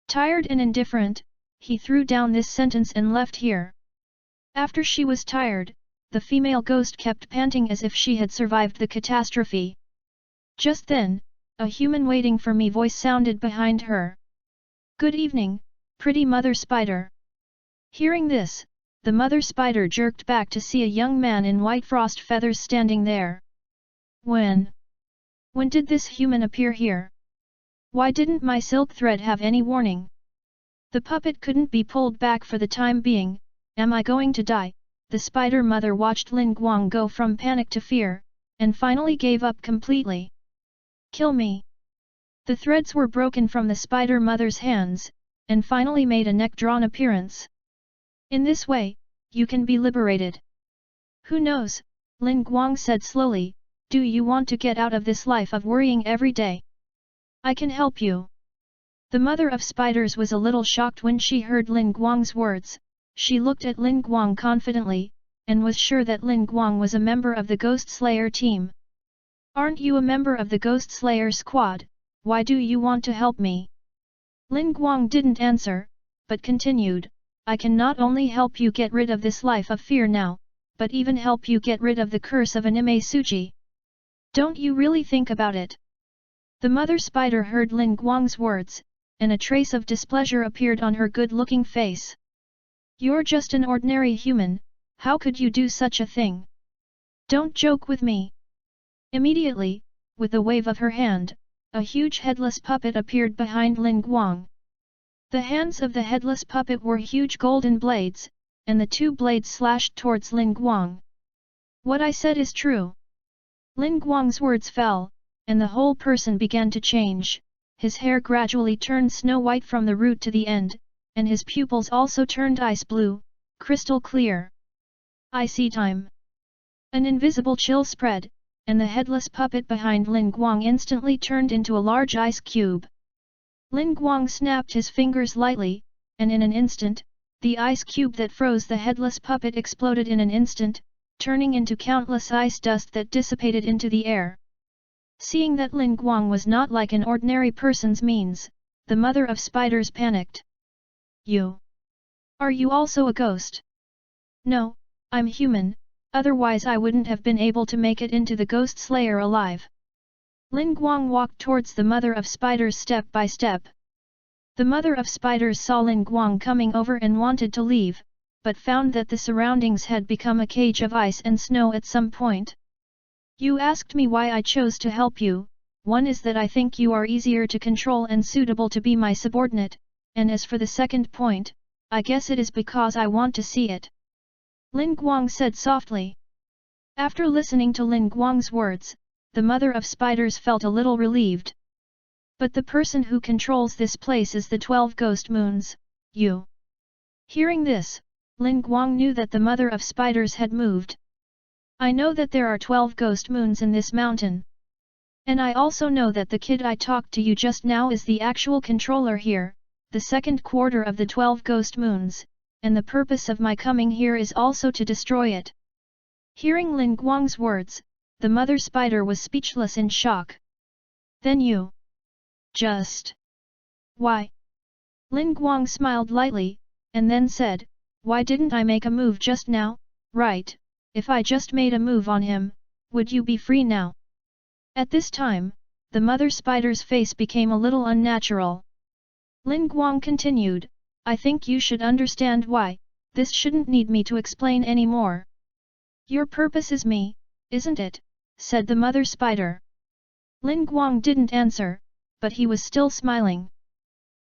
Tired and indifferent, he threw down this sentence and left here. After she was tired, the female ghost kept panting as if she had survived the catastrophe. Just then, a human waiting for me voice sounded behind her. Good evening, pretty Mother Spider. Hearing this, the Mother Spider jerked back to see a young man in white frost feathers standing there. When did this human appear here? Why didn't my silk thread have any warning? The puppet couldn't be pulled back for the time being. Am I going to die? The spider mother watched Lin Guang go from panic to fear, and finally gave up completely. Kill me! The threads were broken from the spider mother's hands, and finally made a neck-drawn appearance. In this way, you can be liberated. Who knows? Lin Guang said slowly, do you want to get out of this life of worrying every day? I can help you. The mother of spiders was a little shocked when she heard Lin Guang's words. She looked at Lin Guang confidently, and was sure that Lin Guang was a member of the Ghost Slayer team. Aren't you a member of the Ghost Slayer squad? Why do you want to help me? Lin Guang didn't answer, but continued, I can not only help you get rid of this life of fear now, but even help you get rid of the curse of anime Suji. Don't you really think about it? The mother spider heard Lin Guang's words, and a trace of displeasure appeared on her good-looking face. You're just an ordinary human, how could you do such a thing? Don't joke with me. Immediately, with a wave of her hand, a huge headless puppet appeared behind Lin Guang. The hands of the headless puppet were huge golden blades, and the two blades slashed towards Lin Guang. What I said is true. Lin Guang's words fell, and the whole person began to change. His hair gradually turned snow white from the root to the end, and his pupils also turned ice blue, crystal clear. Icy time. An invisible chill spread, and the headless puppet behind Lin Guang instantly turned into a large ice cube. Lin Guang snapped his fingers lightly, and in an instant, the ice cube that froze the headless puppet exploded in an instant, turning into countless ice dust that dissipated into the air. Seeing that Lin Guang was not like an ordinary person's means, the mother of spiders panicked. You? Are you also a ghost? No, I'm human, otherwise I wouldn't have been able to make it into the ghost slayer alive. Lin Guang walked towards the mother of spiders step by step. The mother of spiders saw Lin Guang coming over and wanted to leave, but found that the surroundings had become a cage of ice and snow at some point. You asked me why I chose to help you. One is that I think you are easier to control and suitable to be my subordinate, and as for the second point, I guess it is because I want to see it. Lin Guang said softly. After listening to Lin Guang's words, the mother of spiders felt a little relieved. But the person who controls this place is the 12 ghost moons, you. Hearing this, Lin Guang knew that the mother of spiders had moved. I know that there are 12 ghost moons in this mountain. And I also know that the kid I talked to you just now is the actual controller here, the second quarter of the 12 ghost moons, and the purpose of my coming here is also to destroy it. Hearing Lin Guang's words, the mother spider was speechless in shock. Then you. Just. Why? Lin Guang smiled lightly, and then said, why didn't I make a move just now, right? If I just made a move on him, would you be free now? At this time, the mother spider's face became a little unnatural. Lin Guang continued, I think you should understand why, this shouldn't need me to explain anymore. Your purpose is me, isn't it? Said the mother spider. Lin Guang didn't answer, but he was still smiling.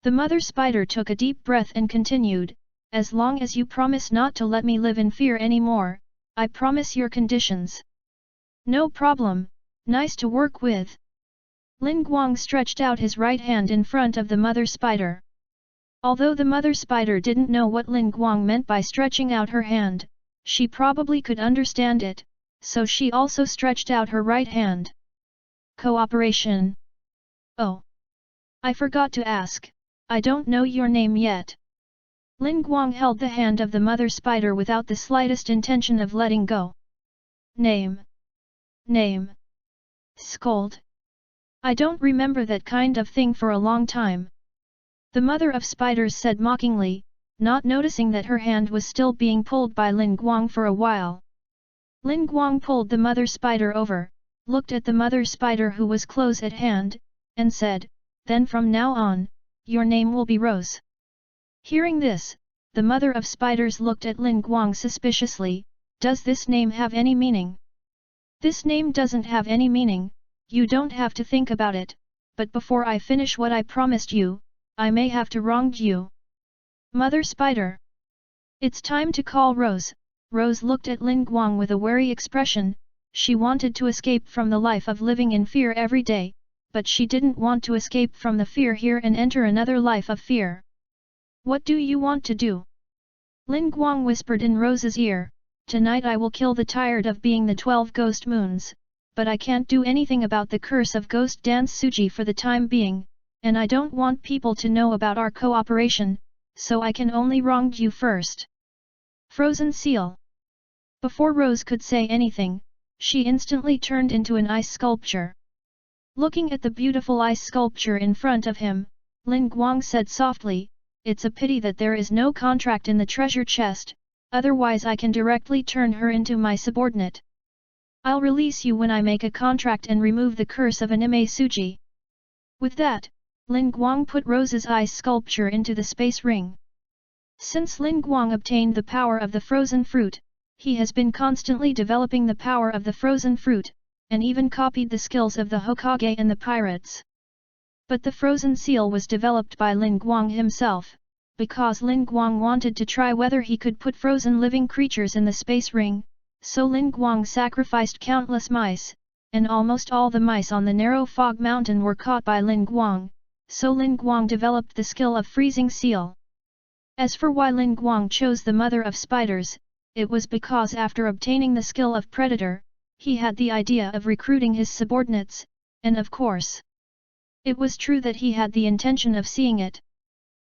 The mother spider took a deep breath and continued, as long as you promise not to let me live in fear anymore, I promise your conditions. No problem, nice to work with. Lin Guang stretched out his right hand in front of the mother spider. Although the mother spider didn't know what Lin Guang meant by stretching out her hand, she probably could understand it, so she also stretched out her right hand. Cooperation. Oh. I forgot to ask, I don't know your name yet. Lin Guang held the hand of the mother spider without the slightest intention of letting go. Name. Name. Scold. I don't remember that kind of thing for a long time. The mother of spiders said mockingly, not noticing that her hand was still being pulled by Lin Guang for a while. Lin Guang pulled the mother spider over, looked at the mother spider who was close at hand, and said, then from now on, your name will be Rose. Hearing this, the mother of spiders looked at Lin Guang suspiciously, does this name have any meaning? This name doesn't have any meaning, you don't have to think about it, but before I finish what I promised you, I may have to wrong you. Mother spider. It's time to call Rose. Rose looked at Lin Guang with a wary expression, she wanted to escape from the life of living in fear every day, but she didn't want to escape from the fear here and enter another life of fear. What do you want to do? Lin Guang whispered in Rose's ear, tonight I will kill the tired of being the 12 ghost moons, but I can't do anything about the curse of ghost dance Suji for the time being, and I don't want people to know about our cooperation, so I can only wrong you first. Frozen seal. Before Rose could say anything, she instantly turned into an ice sculpture. Looking at the beautiful ice sculpture in front of him, Lin Guang said softly, it's a pity that there is no contract in the treasure chest, otherwise I can directly turn her into my subordinate. I'll release you when I make a contract and remove the curse of anime Suji. With that, Lin Guang put Rose's ice sculpture into the space ring. Since Lin Guang obtained the power of the frozen fruit, he has been constantly developing the power of the frozen fruit, and even copied the skills of the Hokage and the pirates. But the frozen seal was developed by Lin Guang himself, because Lin Guang wanted to try whether he could put frozen living creatures in the space ring, so Lin Guang sacrificed countless mice, and almost all the mice on the narrow fog mountain were caught by Lin Guang, so Lin Guang developed the skill of freezing seal. As for why Lin Guang chose the mother of spiders, it was because after obtaining the skill of predator, he had the idea of recruiting his subordinates, and of course, it was true that he had the intention of seeing it.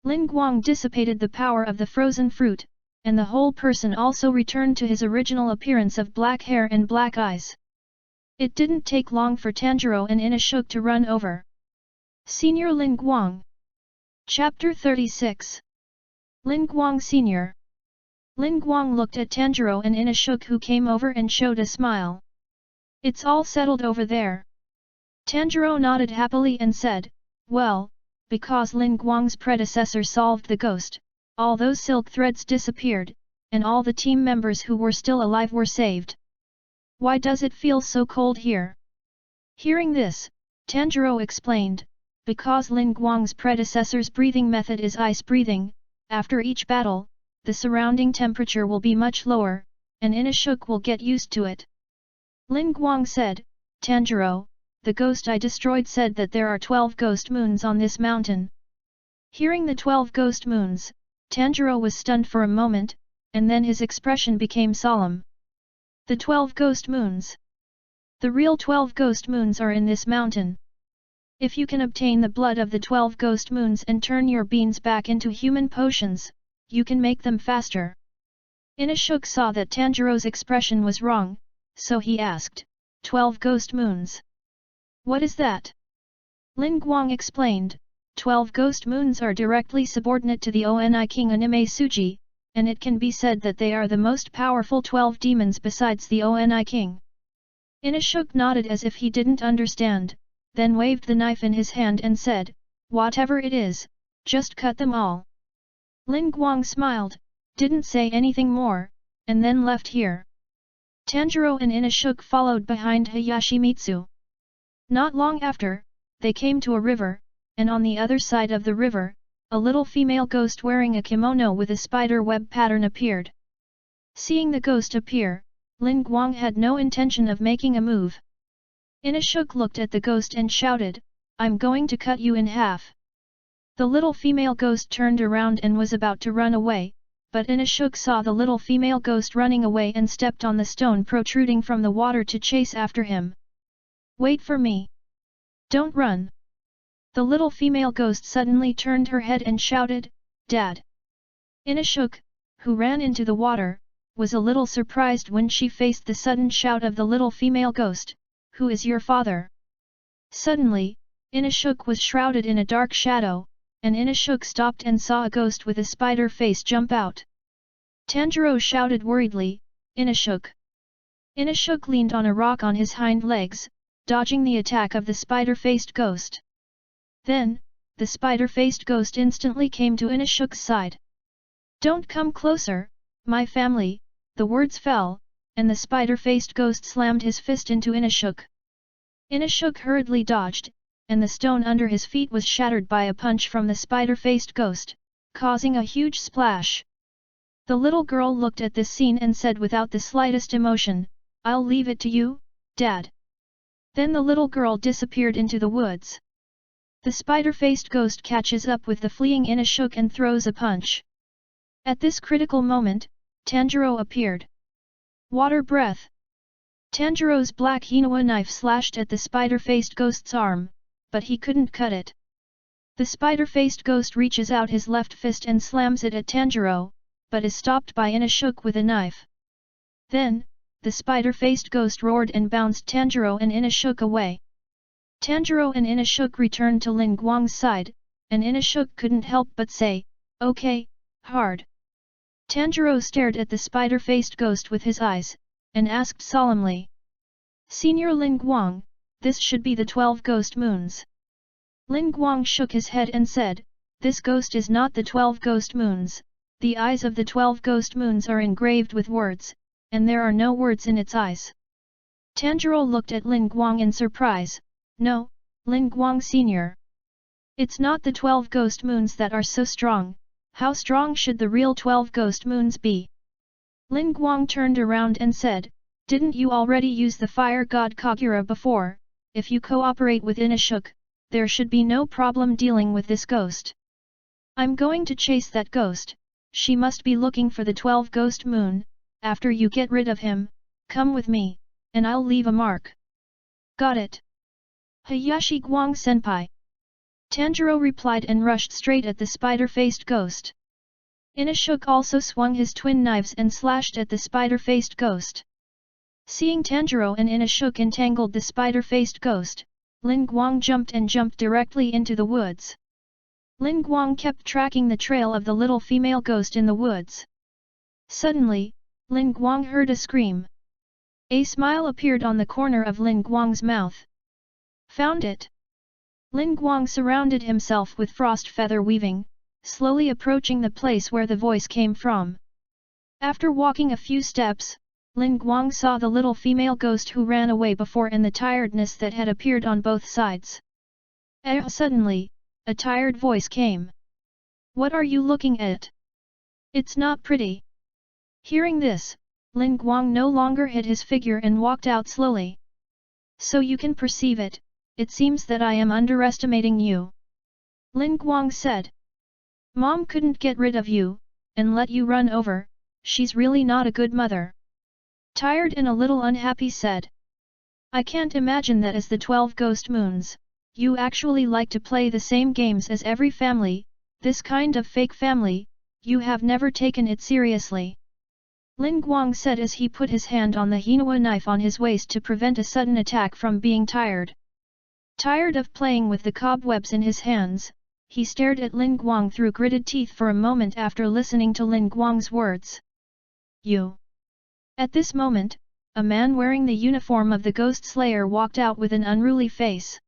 Lin Guang dissipated the power of the frozen fruit, and the whole person also returned to his original appearance of black hair and black eyes. It didn't take long for Tanjiro and Inashuk to run over. Senior Lin Guang. Chapter 36. Lin Guang Senior. Lin Guang looked at Tanjiro and Inashuk, who came over and showed a smile. It's all settled over there. Tanjiro nodded happily and said, well, because Lin Guang's predecessor solved the ghost, all those silk threads disappeared, and all the team members who were still alive were saved. Why does it feel so cold here? Hearing this, Tanjiro explained, because Lin Guang's predecessor's breathing method is ice breathing, after each battle, the surrounding temperature will be much lower, and Inashuk will get used to it. Lin Guang said, Tanjiro, the ghost I destroyed said that there are 12 ghost moons on this mountain. Hearing the 12 ghost moons, Tanjiro was stunned for a moment, and then his expression became solemn. The 12 ghost moons. The real 12 ghost moons are in this mountain. If you can obtain the blood of the 12 ghost moons and turn your beans back into human potions, you can make them faster. Inashuk saw that Tanjiro's expression was wrong, so he asked, 12 ghost moons. What is that? Lin Guang explained, 12 ghost moons are directly subordinate to the Oni King Anime Suji, and it can be said that they are the most powerful 12 demons besides the Oni King. Inashuk nodded as if he didn't understand, then waved the knife in his hand and said, whatever it is, just cut them all. Lin Guang smiled, didn't say anything more, and then left here. Tanjiro and Inashuk followed behind Hayashimitsu. Not long after, they came to a river, and on the other side of the river, a little female ghost wearing a kimono with a spider web pattern appeared. Seeing the ghost appear, Lin Guang had no intention of making a move. Inashuk looked at the ghost and shouted, I'm going to cut you in half. The little female ghost turned around and was about to run away, but Inashuk saw the little female ghost running away and stepped on the stone protruding from the water to chase after him. Wait for me. Don't run. The little female ghost suddenly turned her head and shouted, Dad. Inashuk, who ran into the water, was a little surprised when she faced the sudden shout of the little female ghost, Who is your father? Suddenly, Inashuk was shrouded in a dark shadow, and Inashuk stopped and saw a ghost with a spider face jump out. Tanjiro shouted worriedly, Inashuk. Inashuk leaned on a rock on his hind legs, dodging the attack of the spider-faced ghost. Then, the spider-faced ghost instantly came to Inashuk's side. Don't come closer, my family, the words fell, and the spider-faced ghost slammed his fist into Inashuk. Inashuk hurriedly dodged, and the stone under his feet was shattered by a punch from the spider-faced ghost, causing a huge splash. The little girl looked at this scene and said without the slightest emotion, I'll leave it to you, Dad. Then the little girl disappeared into the woods. The spider-faced ghost catches up with the fleeing Inashuk and throws a punch. At this critical moment, Tanjiro appeared. Water breath. Tanjiro's black Hinawa knife slashed at the spider-faced ghost's arm, but he couldn't cut it. The spider-faced ghost reaches out his left fist and slams it at Tanjiro, but is stopped by Inashuk with a knife. Then, the spider-faced ghost roared and bounced Tanjiro and Inashuk away. Tanjiro and Inashuk returned to Lin Guang's side, and Inashuk couldn't help but say, Okay, hard. Tanjiro stared at the spider-faced ghost with his eyes, and asked solemnly. Senior Lin Guang, this should be the 12 ghost moons. Lin Guang shook his head and said, This ghost is not the 12 ghost moons, the eyes of the 12 ghost moons are engraved with words, and there are no words in its eyes. Tanjiro looked at Lin Guang in surprise. No, Lin Guang Senior. It's not the 12 ghost moons that are so strong, how strong should the real 12 ghost moons be? Lin Guang turned around and said, Didn't you already use the fire god Kagura before? If you cooperate with Inashuk, there should be no problem dealing with this ghost. I'm going to chase that ghost, She must be looking for the 12 ghost moon. After you get rid of him, come with me, and I'll leave a mark. Got it. Hayashi Guang senpai. Tanjiro replied and rushed straight at the spider-faced ghost. Inashuk also swung his twin knives and slashed at the spider-faced ghost. Seeing Tanjiro and Inashuk entangled the spider-faced ghost, Lin Guang jumped directly into the woods. Lin Guang kept tracking the trail of the little female ghost in the woods. Suddenly, Lin Guang heard a scream. A smile appeared on the corner of Lin Guang's mouth. Found it! Lin Guang surrounded himself with frost feather weaving, slowly approaching the place where the voice came from. After walking a few steps, Lin Guang saw the little female ghost who ran away before and the tiredness that had appeared on both sides. Suddenly, a tired voice came. What are you looking at? It's not pretty. Hearing this, Lin Guang no longer hid his figure and walked out slowly. So you can perceive it, it seems that I am underestimating you. Lin Guang said. Mom couldn't get rid of you, and let you run over, she's really not a good mother. Tired and a little unhappy said. I can't imagine that as the 12 ghost moons, you actually like to play the same games as every family, this kind of fake family, you have never taken it seriously. Lin Guang said as he put his hand on the Hinawa knife on his waist to prevent a sudden attack from being tired. Tired of playing with the cobwebs in his hands, he stared at Lin Guang through gritted teeth for a moment after listening to Lin Guang's words. You. At this moment, a man wearing the uniform of the Ghost Slayer walked out with an unruly face.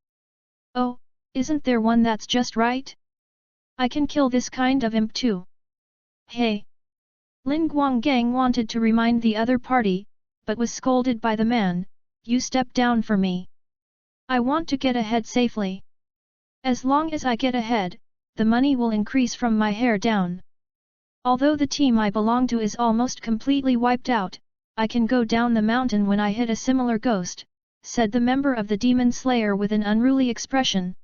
Oh, isn't there one that's just right? I can kill this kind of imp too. Hey! Lin Guanggang wanted to remind the other party, but was scolded by the man, you step down for me. I want to get ahead safely. As long as I get ahead, the money will increase from my hair down. Although the team I belong to is almost completely wiped out, I can go down the mountain when I hit a similar ghost, said the member of the Demon Slayer with an unruly expression.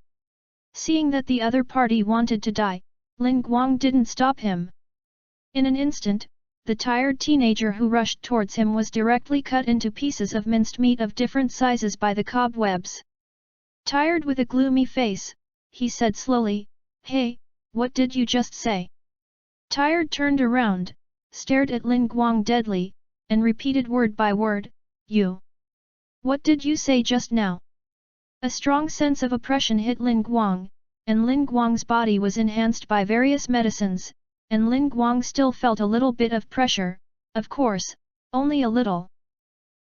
Seeing that the other party wanted to die, Lin Guang didn't stop him. In an instant, the tired teenager who rushed towards him was directly cut into pieces of minced meat of different sizes by the cobwebs. Tired with a gloomy face, he said slowly, Hey, what did you just say? Tired turned around, stared at Lin Guang deadly, and repeated word by word, You. What did you say just now? A strong sense of oppression hit Lin Guang, and Lin Guang's body was enhanced by various medicines, and Lin Guang still felt a little bit of pressure, of course, only a little.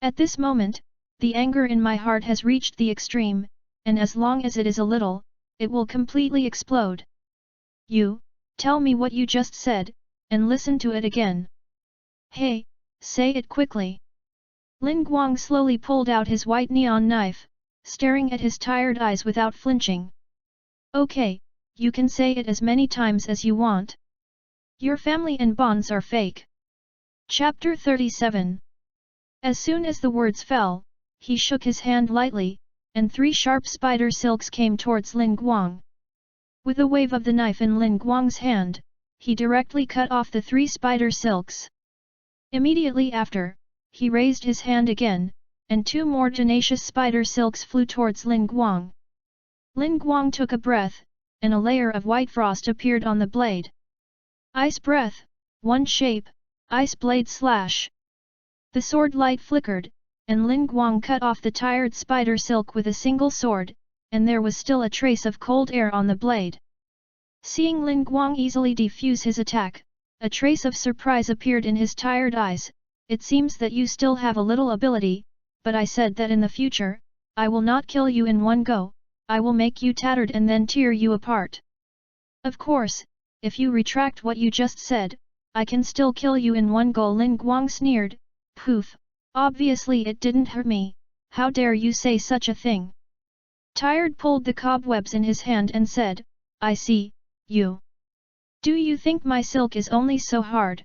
At this moment, the anger in my heart has reached the extreme, and as long as it is a little, it will completely explode. You, tell me what you just said, and listen to it again. Hey, say it quickly. Lin Guang slowly pulled out his white neon knife, staring at his tired eyes without flinching. Okay, you can say it as many times as you want. Your family and bonds are fake. Chapter 37. As soon as the words fell, he shook his hand lightly, and 3 sharp spider silks came towards Lin Guang. With a wave of the knife in Lin Guang's hand, he directly cut off the 3 spider silks. Immediately after, he raised his hand again, and 2 more tenacious spider silks flew towards Lin Guang. Lin Guang took a breath, and a layer of white frost appeared on the blade. Ice breath, one shape, ice blade slash. The sword light flickered, and Lin Guang cut off the tired spider silk with a single sword, and there was still a trace of cold air on the blade. Seeing Lin Guang easily defuse his attack, a trace of surprise appeared in his tired eyes. It seems that you still have a little ability, but I said that in the future, I will not kill you in one go, I will make you tattered and then tear you apart. Of course, if you retract what you just said, I can still kill you in one go. Lin Guang sneered, Poof, obviously it didn't hurt me, how dare you say such a thing. Tired pulled the cobwebs in his hand and said, I see, you. Do you think my silk is only so hard?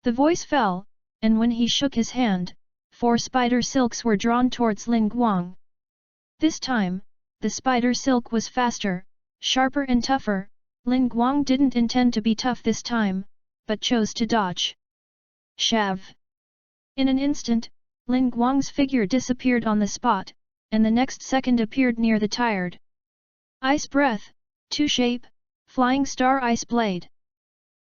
The voice fell, and when he shook his hand, 4 spider silks were drawn towards Lin Guang. This time, the spider silk was faster, sharper and tougher. Lin Guang didn't intend to be tough this time, but chose to dodge. Shav! In an instant, Lin Guang's figure disappeared on the spot, and the next second appeared near the tired. Ice breath, two shape, flying star ice blade.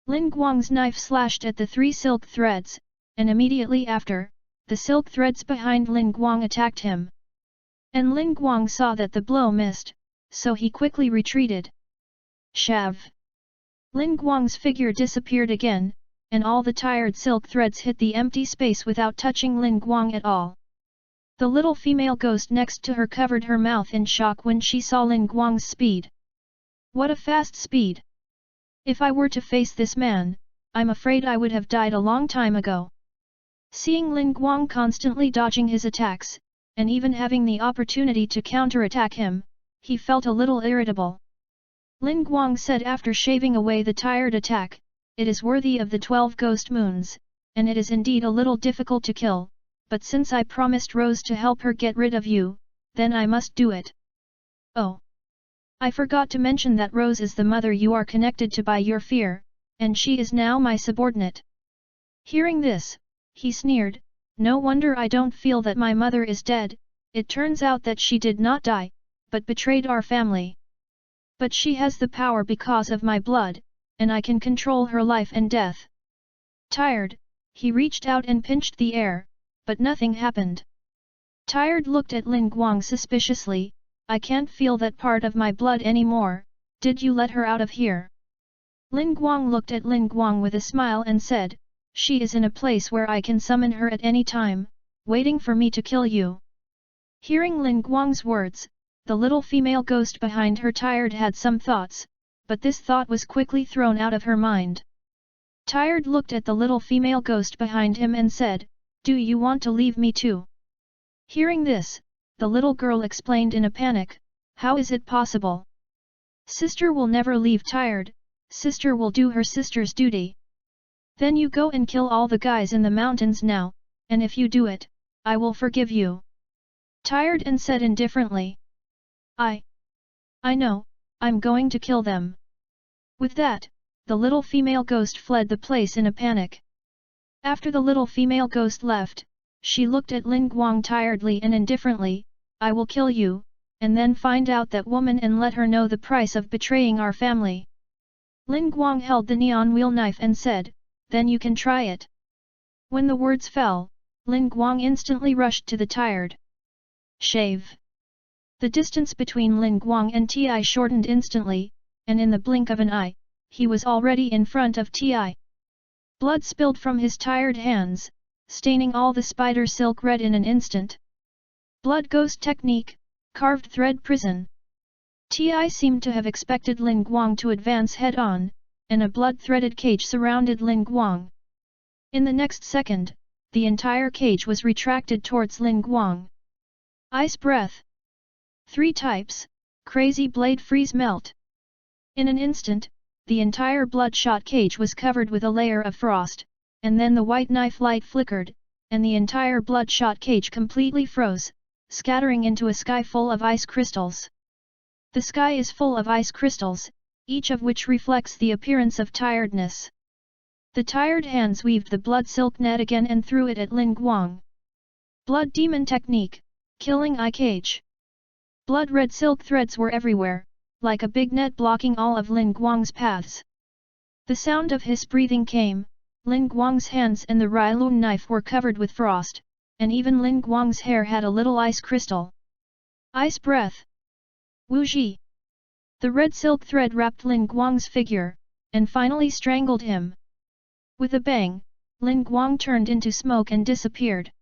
Lin Guang's knife slashed at the 3 silk threads, and immediately after, the silk threads behind Lin Guang attacked him. And Lin Guang saw that the blow missed, so he quickly retreated. Shav! Lin Guang's figure disappeared again, and all the tired silk threads hit the empty space without touching Lin Guang at all. The little female ghost next to her covered her mouth in shock when she saw Lin Guang's speed. What a fast speed! If I were to face this man, I'm afraid I would have died a long time ago. Seeing Lin Guang constantly dodging his attacks, and even having the opportunity to counterattack him, he felt a little irritable. Lin Guang said after shaving away the tired attack, "It is worthy of the 12 ghost moons, and it is indeed a little difficult to kill, but since I promised Rose to help her get rid of you, then I must do it. Oh! I forgot to mention that Rose is the mother you are connected to by your fear, and she is now my subordinate." Hearing this, he sneered, "No wonder I don't feel that my mother is dead, it turns out that she did not die, but betrayed our family. But she has the power because of my blood, and I can control her life and death." Tired, he reached out and pinched the air, but nothing happened. Tired looked at Lin Guang suspiciously, "I can't feel that part of my blood anymore, did you let her out of here?" Lin Guang looked at Lin Guang with a smile and said, "She is in a place where I can summon her at any time, waiting for me to kill you." Hearing Lin Guang's words, the little female ghost behind her Tired had some thoughts, but this thought was quickly thrown out of her mind. Tired looked at the little female ghost behind him and said, "Do you want to leave me too?" Hearing this, the little girl explained in a panic, "How is it possible? Sister will never leave Tired, sister will do her sister's duty. Then you go and kill all the guys in the mountains now, and if you do it, I will forgive you." Tired and said indifferently, I know, I'm going to kill them." With that, the little female ghost fled the place in a panic. After the little female ghost left, she looked at Lin Guang tiredly and indifferently, "I will kill you, and then find out that woman and let her know the price of betraying our family." Lin Guang held the neon wheel knife and said, "Then you can try it." When the words fell, Lin Guang instantly rushed to the Tired. Shave! The distance between Lin Guang and Ti shortened instantly, and in the blink of an eye, he was already in front of Ti. Blood spilled from his tired hands, staining all the spider silk red in an instant. Blood ghost technique, carved thread prison. Ti seemed to have expected Lin Guang to advance head-on, and a blood-threaded cage surrounded Lin Guang. In the next second, the entire cage was retracted towards Lin Guang. Ice breath. 3 types, crazy blade freeze melt. In an instant, the entire bloodshot cage was covered with a layer of frost, and then the white knife light flickered, and the entire bloodshot cage completely froze, scattering into a sky full of ice crystals. The sky is full of ice crystals, each of which reflects the appearance of tiredness. The tired hands weaved the blood silk net again and threw it at Lin Guang. Blood demon technique, killing eye cage. Blood red silk threads were everywhere, like a big net blocking all of Lin Guang's paths. The sound of his breathing came, Lin Guang's hands and the Readaloud knife were covered with frost, and even Lin Guang's hair had a little ice crystal. Ice breath. Wuji! The red silk thread wrapped Lin Guang's figure, and finally strangled him. With a bang, Lin Guang turned into smoke and disappeared.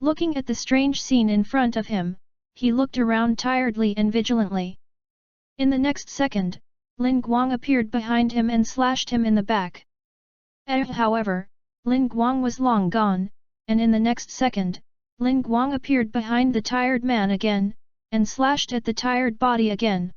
Looking at the strange scene in front of him, he looked around tiredly and vigilantly. In the next second, Lin Guang appeared behind him and slashed him in the back. However, Lin Guang was long gone, and in the next second, Lin Guang appeared behind the tired man again, and slashed at the tired body again.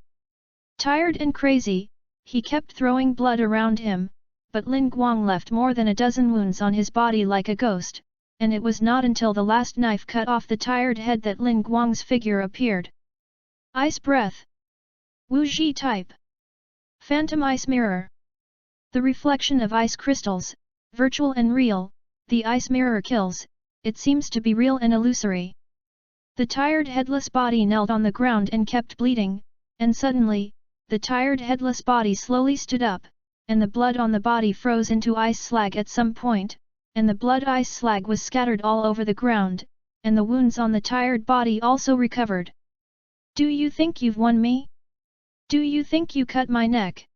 Tired and crazy, he kept throwing blood around him, but Lin Guang left more than a dozen wounds on his body like a ghost, and it was not until the last knife cut off the tired head that Lin Guang's figure appeared. Ice breath. Wuji type. Phantom ice mirror. The reflection of ice crystals, virtual and real, the ice mirror kills, it seems to be real and illusory. The tired headless body knelt on the ground and kept bleeding, and suddenly, the tired headless body slowly stood up, and the blood on the body froze into ice slag at some point, and the blood ice slag was scattered all over the ground, and the wounds on the tired body also recovered. Do you think you've won me? Do you think you cut my neck?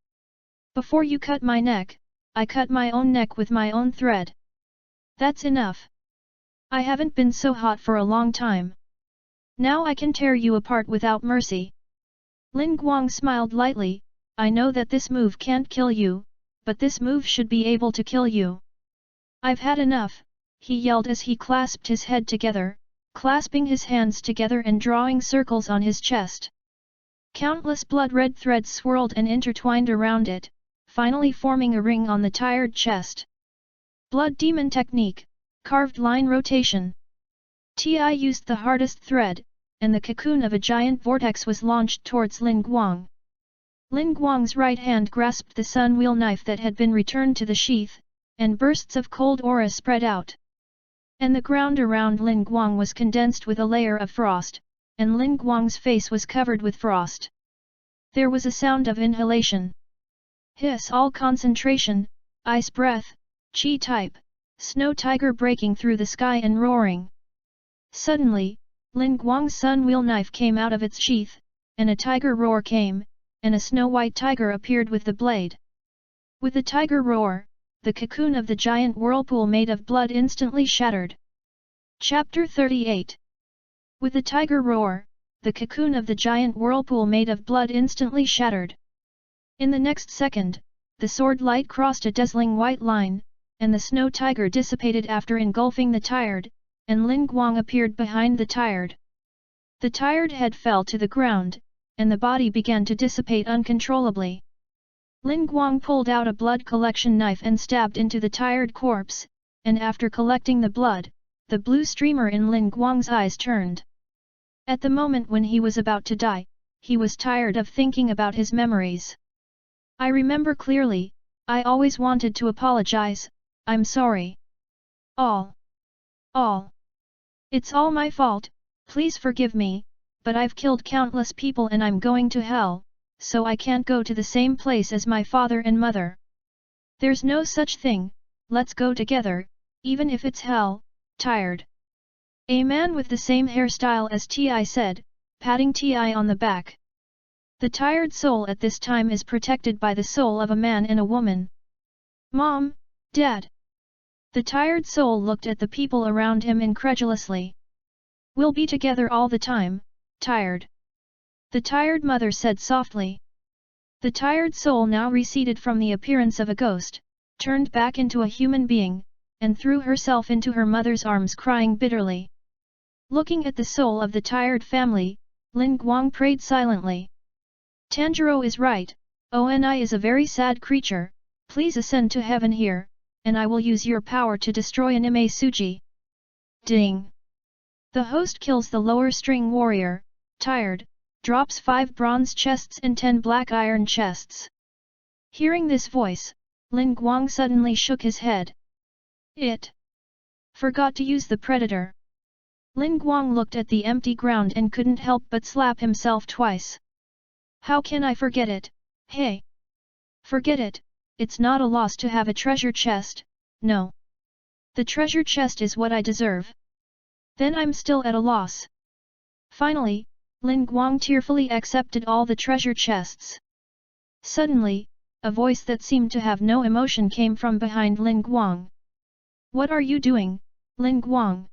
Before you cut my neck, I cut my own neck with my own thread. That's enough. I haven't been so hot for a long time. Now I can tear you apart without mercy. Lin Guang smiled lightly, I know that this move can't kill you, but this move should be able to kill you. I've had enough, he yelled as he clasped his head together, clasping his hands together and drawing circles on his chest. Countless blood-red threads swirled and intertwined around it, finally forming a ring on the tired chest. Blood Demon Technique, Carved Line Rotation. Ti used the hardest thread, and the cocoon of a giant vortex was launched towards Lin Guang. Lin Guang's right hand grasped the sun wheel knife that had been returned to the sheath, and bursts of cold aura spread out. And the ground around Lin Guang was condensed with a layer of frost, and Lin Guang's face was covered with frost. There was a sound of inhalation. Hiss all concentration, ice breath, chi type, snow tiger breaking through the sky and roaring. Suddenly, Lin Guang's sun wheel knife came out of its sheath, and a tiger roar came, and a snow-white tiger appeared with the blade. With the tiger roar, the cocoon of the giant whirlpool made of blood instantly shattered. Chapter 38. With the tiger roar, the cocoon of the giant whirlpool made of blood instantly shattered. In the next second, the sword light crossed a dazzling white line, and the snow tiger dissipated after engulfing the tired, and Lin Guang appeared behind the tired. The tired head fell to the ground, and the body began to dissipate uncontrollably. Lin Guang pulled out a blood collection knife and stabbed into the tired corpse, and after collecting the blood, the blue streamer in Lin Guang's eyes turned. At the moment when he was about to die, he was tired of thinking about his memories. I remember clearly, I always wanted to apologize, I'm sorry. All. It's all my fault, please forgive me, but I've killed countless people and I'm going to hell, so I can't go to the same place as my father and mother. There's no such thing, let's go together, even if it's hell, tired. A man with the same hairstyle as Ti said, patting Ti on the back. The tired soul at this time is protected by the soul of a man and a woman. Mom, Dad. The tired soul looked at the people around him incredulously. We'll be together all the time, tired. The tired mother said softly. The tired soul now receded from the appearance of a ghost, turned back into a human being, and threw herself into her mother's arms crying bitterly. Looking at the soul of the tired family, Lin Guang prayed silently. Tanjiro is right, Oni is a very sad creature, please ascend to heaven here, and I will use your power to destroy Anime Suji. Ding! The host kills the lower string warrior, tired, drops 5 bronze chests and 10 black iron chests. Hearing this voice, Lin Guang suddenly shook his head. It forgot to use the predator. Lin Guang looked at the empty ground and couldn't help but slap himself twice. How can I forget it, hey? Forget it, it's not a loss to have a treasure chest, no. The treasure chest is what I deserve. Then I'm still at a loss. Finally, Lin Guang tearfully accepted all the treasure chests. Suddenly, a voice that seemed to have no emotion came from behind Lin Guang. What are you doing, Lin Guang?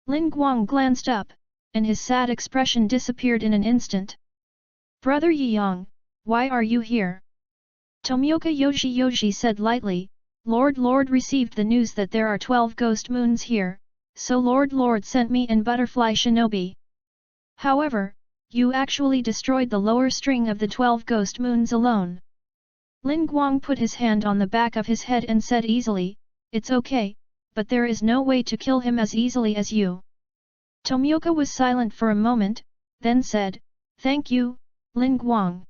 Lin Guang glanced up, and his sad expression disappeared in an instant. Brother Yang, why are you here? Tomioka Yoji said lightly, Lord received the news that there are 12 ghost moons here, so Lord sent me and Butterfly Shinobi. However, you actually destroyed the lower string of the 12 ghost moons alone. Lin Guang put his hand on the back of his head and said easily, it's okay, but there is no way to kill him as easily as you. Tomioka was silent for a moment, then said, thank you, Lin Guang.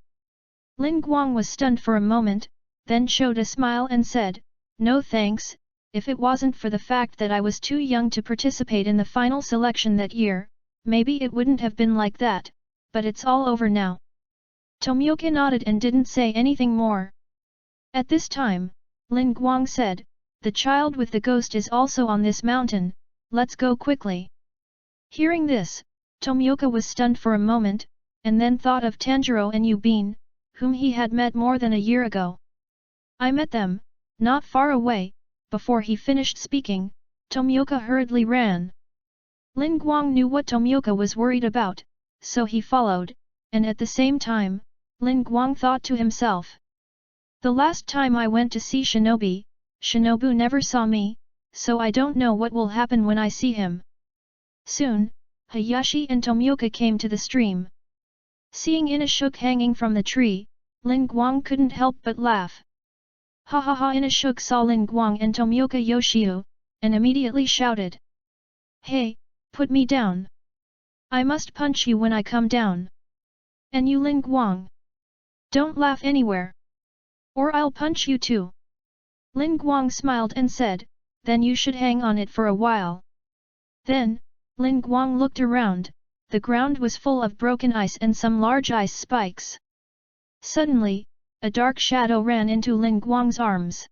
Lin Guang was stunned for a moment, then showed a smile and said, "No thanks, if it wasn't for the fact that I was too young to participate in the final selection that year, maybe it wouldn't have been like that, but it's all over now." Tomioka nodded and didn't say anything more. At this time, Lin Guang said, "The child with the ghost is also on this mountain, let's go quickly." Hearing this, Tomioka was stunned for a moment, and then thought of Tanjiro and Yubin, whom he had met more than a year ago. "I met them, not far away." Before he finished speaking, Tomioka hurriedly ran. Lin Guang knew what Tomioka was worried about, so he followed, and at the same time, Lin Guang thought to himself. "The last time I went to see Shinobi, Shinobu never saw me, so I don't know what will happen when I see him." Soon, Hayashi and Tomioka came to the stream. Seeing Inashuk hanging from the tree, Lin Guang couldn't help but laugh. "Ha ha ha!" Inashuk saw Lin Guang and Tomioka Yoshio, and immediately shouted. "Hey, put me down! I must punch you when I come down! And you Lin Guang! Don't laugh anywhere! Or I'll punch you too!" Lin Guang smiled and said, "Then you should hang on it for a while." Then, Lin Guang looked around, the ground was full of broken ice and some large ice spikes. Suddenly, a dark shadow ran into Lin Guang's arms.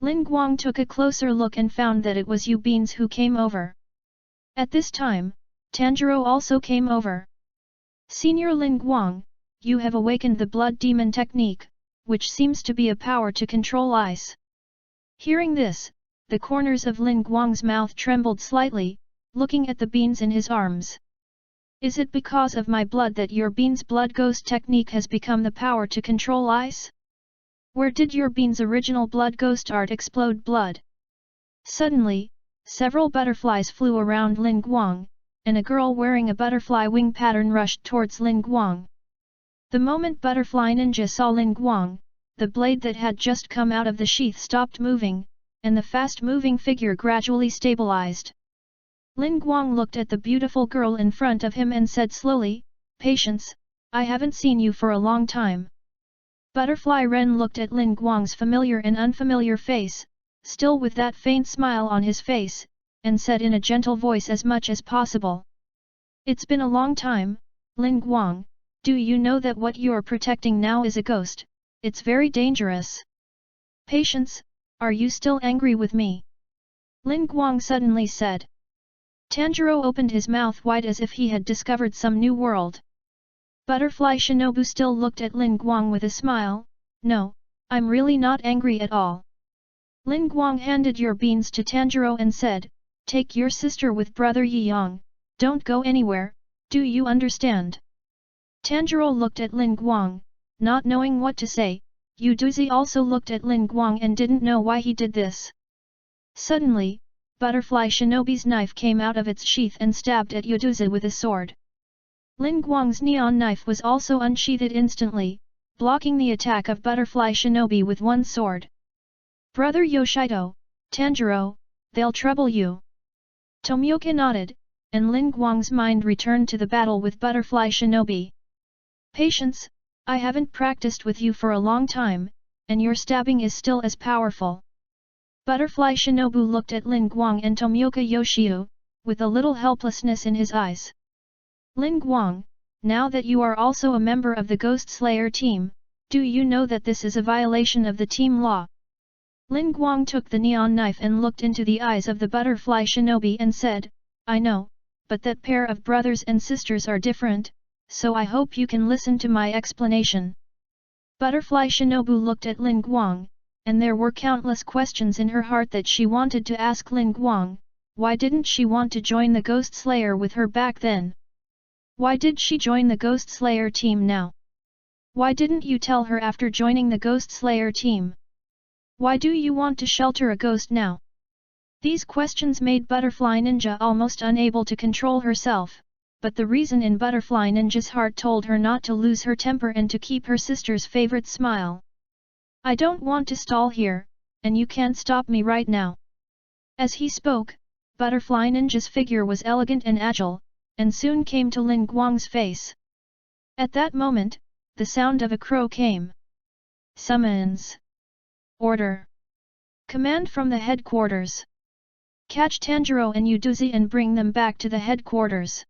Lin Guang took a closer look and found that it was Yubin's who came over. At this time, Tanjiro also came over. "Senior Lin Guang, you have awakened the blood demon technique, which seems to be a power to control ice." Hearing this, the corners of Lin Guang's mouth trembled slightly, looking at the beans in his arms. "Is it because of my blood that your bean's blood ghost technique has become the power to control ice? Where did your bean's original blood ghost art explode blood?" Suddenly, several butterflies flew around Lin Guang, and a girl wearing a butterfly wing pattern rushed towards Lin Guang. The moment Butterfly Ninja saw Lin Guang, the blade that had just come out of the sheath stopped moving, and the fast-moving figure gradually stabilized. Lin Guang looked at the beautiful girl in front of him and said slowly, "Patience, I haven't seen you for a long time." Butterfly Ren looked at Lin Guang's familiar and unfamiliar face, still with that faint smile on his face, and said in a gentle voice as much as possible. "It's been a long time, Lin Guang, do you know that what you're protecting now is a ghost? It's very dangerous." "Patience, are you still angry with me?" Lin Guang suddenly said. Tanjiro opened his mouth wide as if he had discovered some new world. Butterfly Shinobu still looked at Lin Guang with a smile. "No, I'm really not angry at all." Lin Guang handed your beans to Tanjiro and said, "Take your sister with brother Yang, don't go anywhere, do you understand?" Tanjiro looked at Lin Guang, not knowing what to say. Yuduzi also looked at Lin Guang and didn't know why he did this. Suddenly, Butterfly Shinobi's knife came out of its sheath and stabbed at Yuduzi with a sword. Lin Guang's neon knife was also unsheathed instantly, blocking the attack of Butterfly Shinobi with one sword. "Brother Yoshito, Tanjiro, they'll trouble you." Tomioka nodded, and Lin Guang's mind returned to the battle with Butterfly Shinobi. "Patience, I haven't practiced with you for a long time, and your stabbing is still as powerful." Butterfly Shinobu looked at Lin Guang and Tomioka Yoshio, with a little helplessness in his eyes. "Lin Guang, now that you are also a member of the Ghost Slayer team, do you know that this is a violation of the team law?" Lin Guang took the neon knife and looked into the eyes of the Butterfly Shinobi and said, "I know, but that pair of brothers and sisters are different, so I hope you can listen to my explanation." Butterfly Shinobu looked at Lin Guang, and there were countless questions in her heart that she wanted to ask Lin Guang. Why didn't she want to join the Ghost Slayer with her back then? Why did she join the Ghost Slayer team now? Why didn't you tell her after joining the Ghost Slayer team? Why do you want to shelter a ghost now? These questions made Butterfly Ninja almost unable to control herself, but the reason in Butterfly Ninja's heart told her not to lose her temper and to keep her sister's favorite smile. "I don't want to stall here, and you can't stop me right now." As he spoke, Butterfly Ninja's figure was elegant and agile, and soon came to Lin Guang's face. At that moment, the sound of a crow came. "Summons!" Order. Command from the headquarters. Catch Tanjiro and Uduzi and bring them back to the headquarters.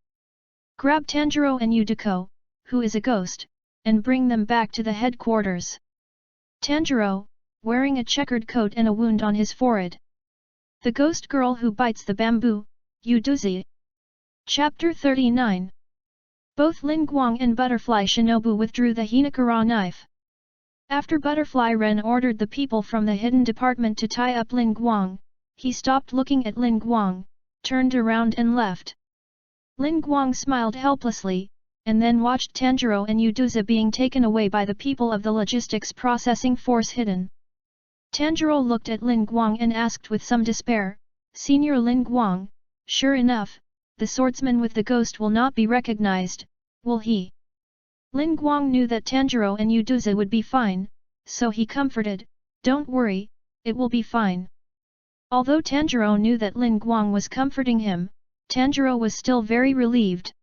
Grab Tanjiro and Udiko, who is a ghost, and bring them back to the headquarters. Tanjiro, wearing a checkered coat and a wound on his forehead. The ghost girl who bites the bamboo, Uduzi. Chapter 39. Both Lin Guang and Butterfly Shinobu withdrew the Hinakura knife. After Butterfly Ren ordered the people from the hidden department to tie up Lin Guang, he stopped looking at Lin Guang, turned around and left. Lin Guang smiled helplessly, and then watched Tanjiro and Uduza being taken away by the people of the logistics processing force hidden. Tanjiro looked at Lin Guang and asked with some despair, "Senior Lin Guang, sure enough, the swordsman with the ghost will not be recognized, will he?" Lin Guang knew that Tanjiro and Uduza would be fine, so he comforted, "Don't worry, it will be fine." Although Tanjiro knew that Lin Guang was comforting him, Tanjiro was still very relieved.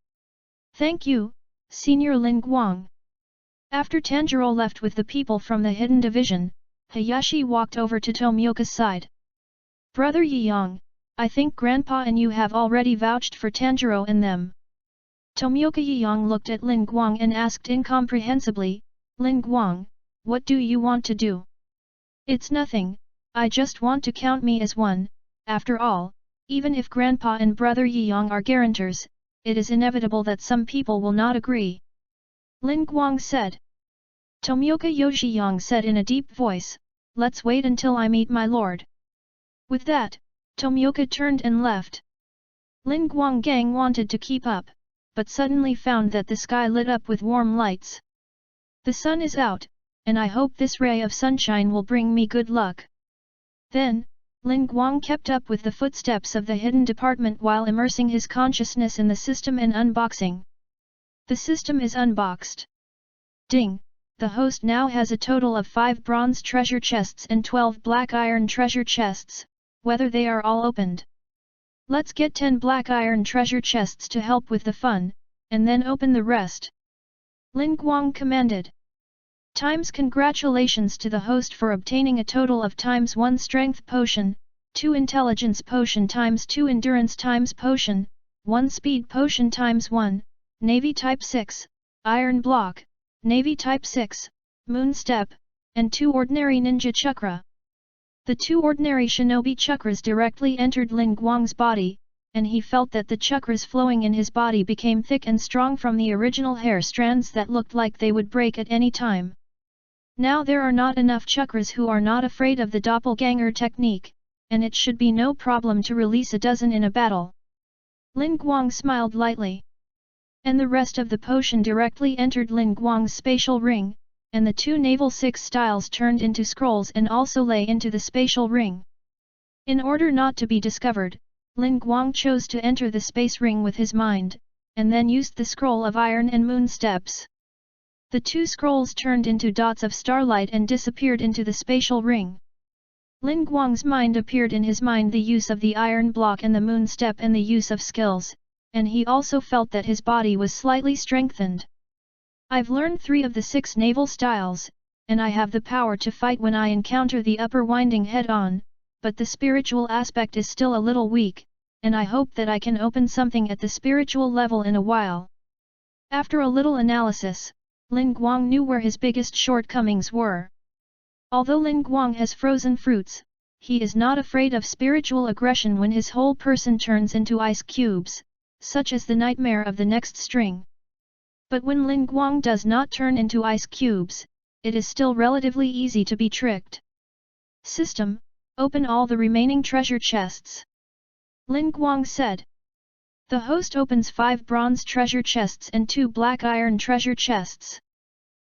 "Thank you, Senior Lin Guang." After Tanjiro left with the people from the hidden division, Hayashi walked over to Tomioka's side. "Brother Yang, I think Grandpa and you have already vouched for Tanjiro and them." Tomioka Yang looked at Lin Guang and asked incomprehensibly, "Lin Guang, what do you want to do?" "It's nothing, I just want to count me as one. After all, even if Grandpa and Brother Yang are guarantors, it is inevitable that some people will not agree," Lin Guang said. Tomioka Yang said in a deep voice, "Let's wait until I meet my lord." With that, Tomioka turned and left. Lin Guang gang wanted to keep up, but suddenly found that the sky lit up with warm lights. "The sun is out, and I hope this ray of sunshine will bring me good luck." Then, Lin Guang kept up with the footsteps of the hidden department while immersing his consciousness in the system and unboxing. The system is unboxed. Ding! The host now has a total of 5 bronze treasure chests and 12 black iron treasure chests, whether they are all opened. "Let's get 10 black iron treasure chests to help with the fun, and then open the rest," Lin Guang commanded. Times congratulations to the host for obtaining a total of ×1 strength potion, 2 intelligence potion ×2 endurance potion, 1 speed potion ×1, navy type 6, iron block, navy type 6, moon step, and 2 ordinary ninja chakra. The 2 ordinary shinobi chakras directly entered Lin Guang's body, and he felt that the chakras flowing in his body became thick and strong from the original hair strands that looked like they would break at any time. Now there are not enough chakras who are not afraid of the doppelganger technique, and it should be no problem to release a dozen in a battle. Lin Guang smiled lightly. And the rest of the potion directly entered Lin Guang's spatial ring, and the 2 naval 6 styles turned into scrolls and also lay into the spatial ring. In order not to be discovered, Lin Guang chose to enter the space ring with his mind, and then used the scroll of iron and moon steps. The 2 scrolls turned into dots of starlight and disappeared into the spatial ring. Lin Guang's mind appeared in his mind the use of the iron block and the moon step and the use of skills, and he also felt that his body was slightly strengthened. "I've learned 3 of the 6 naval styles, and I have the power to fight when I encounter the upper winding head-on, but the spiritual aspect is still a little weak, and I hope that I can open something at the spiritual level in a while." After a little analysis, Lin Guang knew where his biggest shortcomings were. Although Lin Guang has frozen fruits, he is not afraid of spiritual aggression when his whole person turns into ice cubes, such as the nightmare of the next string. But when Lin Guang does not turn into ice cubes, it is still relatively easy to be tricked. "System, open all the remaining treasure chests," Lin Guang said. The host opens 5 bronze treasure chests and 2 black iron treasure chests.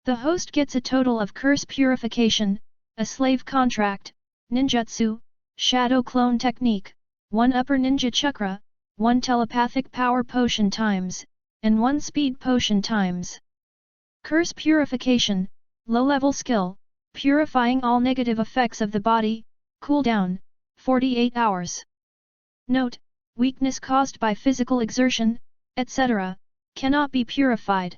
The host gets a total of curse purification, a slave contract, ninjutsu, shadow clone technique, 1 upper ninja chakra, 1 telepathic power potion times, and 1 speed potion times. Curse purification, low-level skill, purifying all negative effects of the body, cooldown, 48 hours. Note: weakness caused by physical exertion, etc., cannot be purified.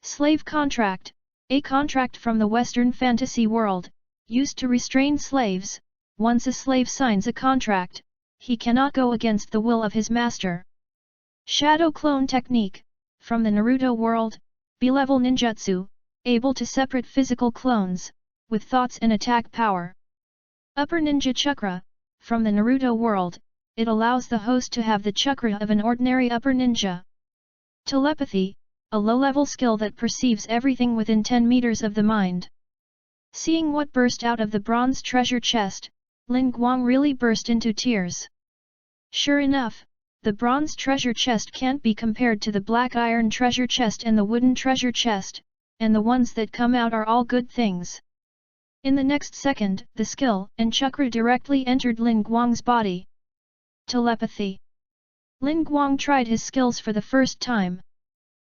Slave contract, a contract from the Western fantasy world, used to restrain slaves. Once a slave signs a contract, he cannot go against the will of his master. Shadow Clone Technique, from the Naruto world, B-level ninjutsu, able to separate physical clones, with thoughts and attack power. Upper Ninja Chakra, from the Naruto world, it allows the host to have the chakra of an ordinary upper ninja. Telepathy, a low-level skill that perceives everything within 10 meters of the mind. Seeing what burst out of the bronze treasure chest, Lin Guang really burst into tears. Sure enough, the bronze treasure chest can't be compared to the black iron treasure chest and the wooden treasure chest, and the ones that come out are all good things. In the next second, the skill and chakra directly entered Lin Guang's body. Telepathy. Lin Guang tried his skills for the first time.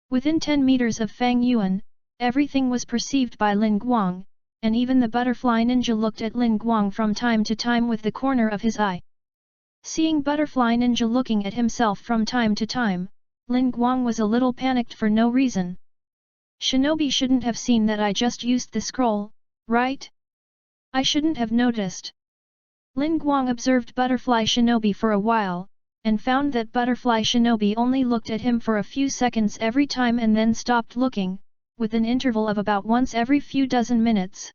Within 10 meters of Fang Yuan, everything was perceived by Lin Guang, and even the butterfly ninja looked at Lin Guang from time to time with the corner of his eye. Seeing butterfly ninja looking at himself from time to time, Lin Guang was a little panicked for no reason. Shinobi shouldn't have seen that I just used the scroll, right? I shouldn't have noticed. Lin Guang observed Butterfly Shinobi for a while, and found that Butterfly Shinobi only looked at him for a few seconds every time and then stopped looking, with an interval of about once every few dozen minutes.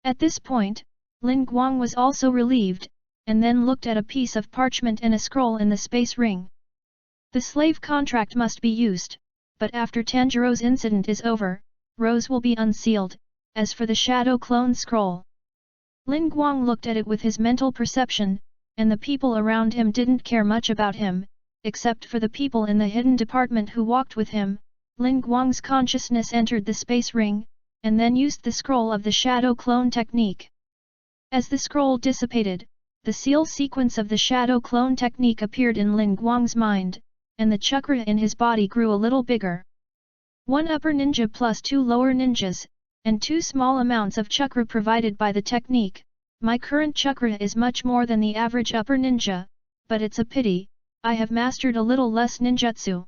At this point, Lin Guang was also relieved, and then looked at a piece of parchment and a scroll in the space ring. The slave contract must be used, but after Tanjiro's incident is over, Rose will be unsealed. As for the Shadow Clone Scroll, Lin Guang looked at it with his mental perception, and the people around him didn't care much about him, except for the people in the hidden department who walked with him. Lin Guang's consciousness entered the space ring, and then used the scroll of the Shadow Clone Technique. As the scroll dissipated, the seal sequence of the Shadow Clone Technique appeared in Lin Guang's mind, and the chakra in his body grew a little bigger. 1 upper ninja plus 2 lower ninjas, and 2 small amounts of chakra provided by the technique. My current chakra is much more than the average upper ninja, but it's a pity, I have mastered a little less ninjutsu.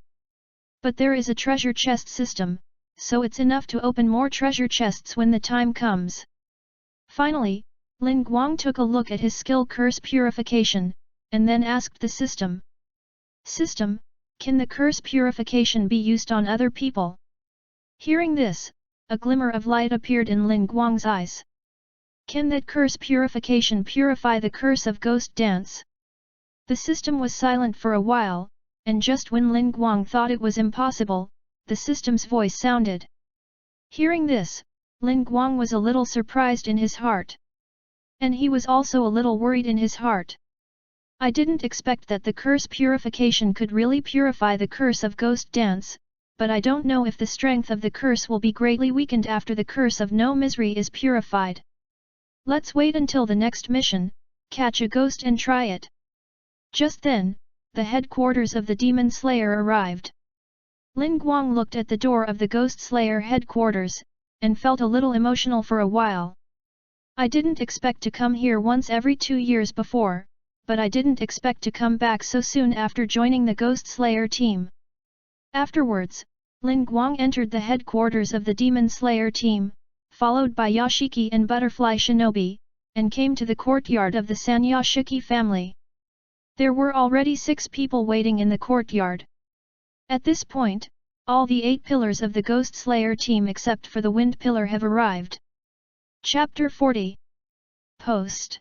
But there is a treasure chest system, so it's enough to open more treasure chests when the time comes. Finally, Lin Guang took a look at his skill curse purification, and then asked the system. System, can the curse purification be used on other people? Hearing this, a glimmer of light appeared in Lin Guang's eyes. Can that curse purification purify the curse of ghost dance? The system was silent for a while, and just when Lin Guang thought it was impossible, the system's voice sounded. Hearing this, Lin Guang was a little surprised in his heart. And he was also a little worried in his heart. I didn't expect that the curse purification could really purify the curse of ghost dance, but I don't know if the strength of the curse will be greatly weakened after the curse of no misery is purified. Let's wait until the next mission, catch a ghost and try it. Just then, the headquarters of the Demon Slayer arrived. Lin Guang looked at the door of the Ghost Slayer headquarters, and felt a little emotional for a while. I didn't expect to come here once every 2 years before, but I didn't expect to come back so soon after joining the Ghost Slayer team. Afterwards, Lin Guang entered the headquarters of the Demon Slayer team, followed by Yashiki and Butterfly Shinobi, and came to the courtyard of the Sanyashiki family. There were already 6 people waiting in the courtyard. At this point, all the 8 pillars of the Ghost Slayer team except for the Wind Pillar have arrived. Chapter 40. Post.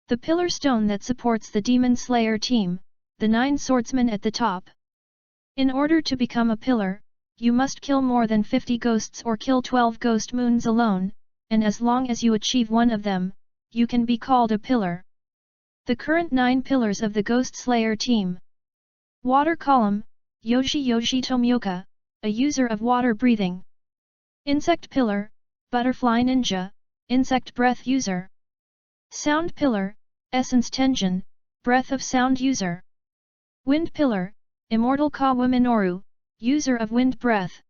The pillar stone that supports the Demon Slayer team, the 9 swordsmen at the top. In order to become a pillar, you must kill more than 50 ghosts or kill 12 ghost moons alone, and as long as you achieve one of them, you can be called a pillar. The current 9 pillars of the Ghost Slayer team. Water Column, Yoshi Tomioka, a user of water breathing. Insect Pillar, Butterfly Ninja, insect breath user. Sound Pillar, Essence Tenjin, breath of sound user. Wind Pillar, Immortal Kawa Minoru, user of wind breath.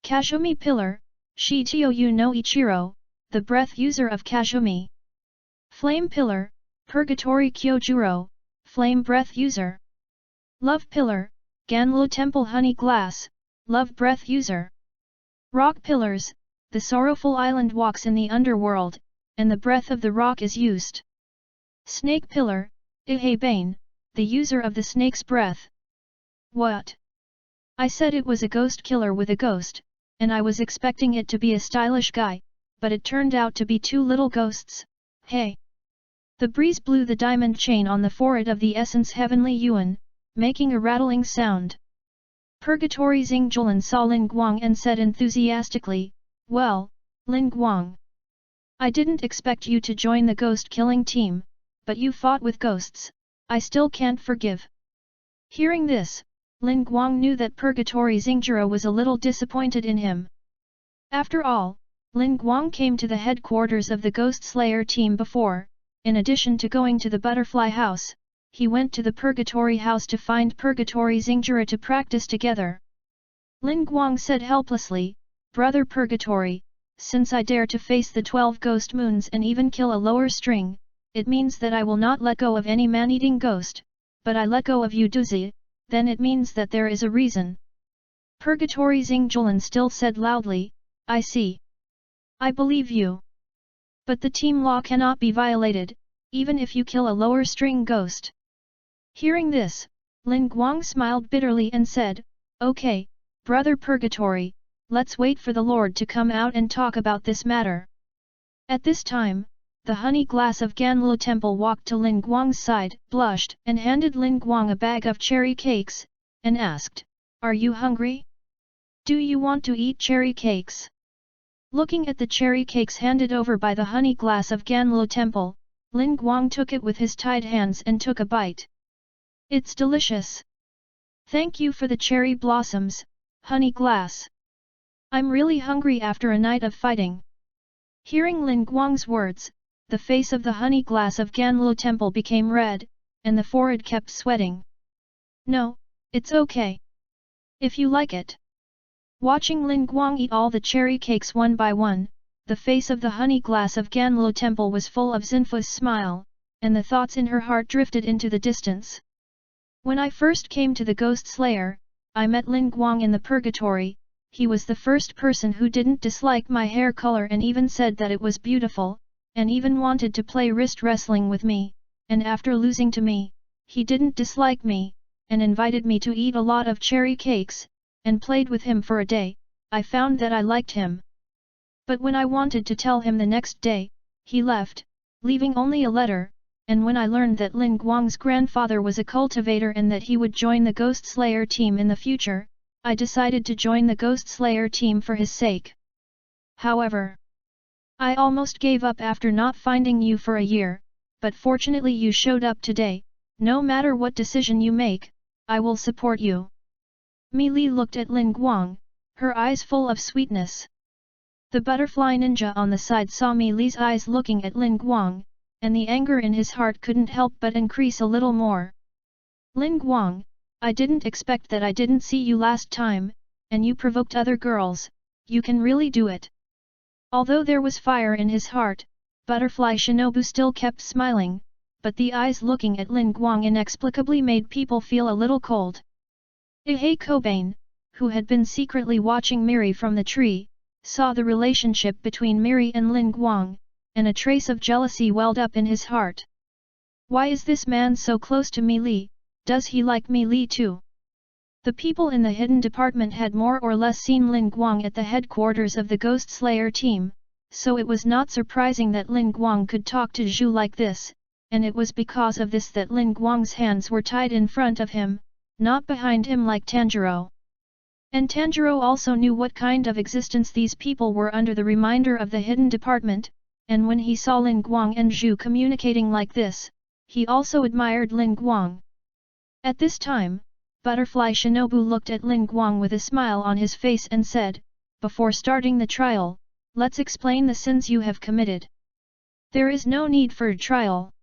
Kazumi Pillar, Shitouyu no Ichiro, the breath user of Kazumi. Flame Pillar, Purgatory Kyojuro, flame breath user. Love Pillar, Ganlo Temple Honey Glass, love breath user. Rock Pillars, the Sorrowful Island walks in the underworld, and the breath of the rock is used. Snake pillar, Bane, the user of the snake's breath. What? I said it was a ghost killer with a ghost, and I was expecting it to be a stylish guy, but it turned out to be two little ghosts. Hey! The breeze blew the diamond chain on the forehead of the essence Heavenly Yuan, making a rattling sound. Purgatory Xingjulan saw Lin Guang and said enthusiastically, "Well, Lin Guang. I didn't expect you to join the ghost-killing team, but you fought with ghosts, I still can't forgive." Hearing this, Lin Guang knew that Purgatory Xingjura was a little disappointed in him. After all, Lin Guang came to the headquarters of the Ghost Slayer team before. In addition to going to the Butterfly House, he went to the Purgatory House to find Purgatory Xingjura to practice together. Lin Guang said helplessly, "Brother Purgatory, since I dare to face the 12 ghost moons and even kill a lower string, it means that I will not let go of any man-eating ghost, but I let go of you Duzi, then it means that there is a reason." Purgatory Xingjulan still said loudly, "I see. I believe you. But the team law cannot be violated, even if you kill a lower string ghost." Hearing this, Lin Guang smiled bitterly and said, "Okay, Brother Purgatory, let's wait for the Lord to come out and talk about this matter." At this time, the honey glass of Ganlu Temple walked to Lin Guang's side, blushed, and handed Lin Guang a bag of cherry cakes, and asked, "Are you hungry? Do you want to eat cherry cakes?" Looking at the cherry cakes handed over by the honey glass of Ganlu Temple, Lin Guang took it with his tied hands and took a bite. "It's delicious. Thank you for the cherry blossoms, honey glass. I'm really hungry after a night of fighting." Hearing Lin Guang's words, the face of the honey glass of Ganlu Temple became red, and the forehead kept sweating. "No, it's okay. If you like it." Watching Lin Guang eat all the cherry cakes one by one, the face of the honey glass of Ganlu Temple was full of Zinfa's smile, and the thoughts in her heart drifted into the distance. "When I first came to the Ghost Slayer, I met Lin Guang in the Purgatory. He was the first person who didn't dislike my hair color and even said that it was beautiful, and even wanted to play wrist wrestling with me, and after losing to me, he didn't dislike me, and invited me to eat a lot of cherry cakes, and played with him for a day. I found that I liked him. But when I wanted to tell him the next day, he left, leaving only a letter, and when I learned that Lin Guang's grandfather was a cultivator and that he would join the Ghost Slayer team in the future, I decided to join the Ghost Slayer team for his sake. However, I almost gave up after not finding you for a year, but fortunately you showed up today. No matter what decision you make, I will support you." Mi Li looked at Lin Guang, her eyes full of sweetness. The butterfly ninja on the side saw Mi Li's eyes looking at Lin Guang, and the anger in his heart couldn't help but increase a little more. "Lin Guang, I didn't expect that. I didn't see you last time, and you provoked other girls. You can really do it." Although there was fire in his heart, Butterfly Shinobu still kept smiling, but the eyes looking at Lin Guang inexplicably made people feel a little cold. Kobo, who had been secretly watching Miri from the tree, saw the relationship between Miri and Lin Guang, and a trace of jealousy welled up in his heart. "Why is this man so close to Mi Li? Does he like Mi Li too?" The people in the hidden department had more or less seen Lin Guang at the headquarters of the Ghost Slayer team, so it was not surprising that Lin Guang could talk to Zhu like this, and it was because of this that Lin Guang's hands were tied in front of him, not behind him like Tanjiro. And Tanjiro also knew what kind of existence these people were under the reminder of the hidden department, and when he saw Lin Guang and Zhu communicating like this, he also admired Lin Guang. At this time, Butterfly Shinobu looked at Lin Guang with a smile on his face and said, "Before starting the trial, let's explain the sins you have committed." "There is no need for a trial.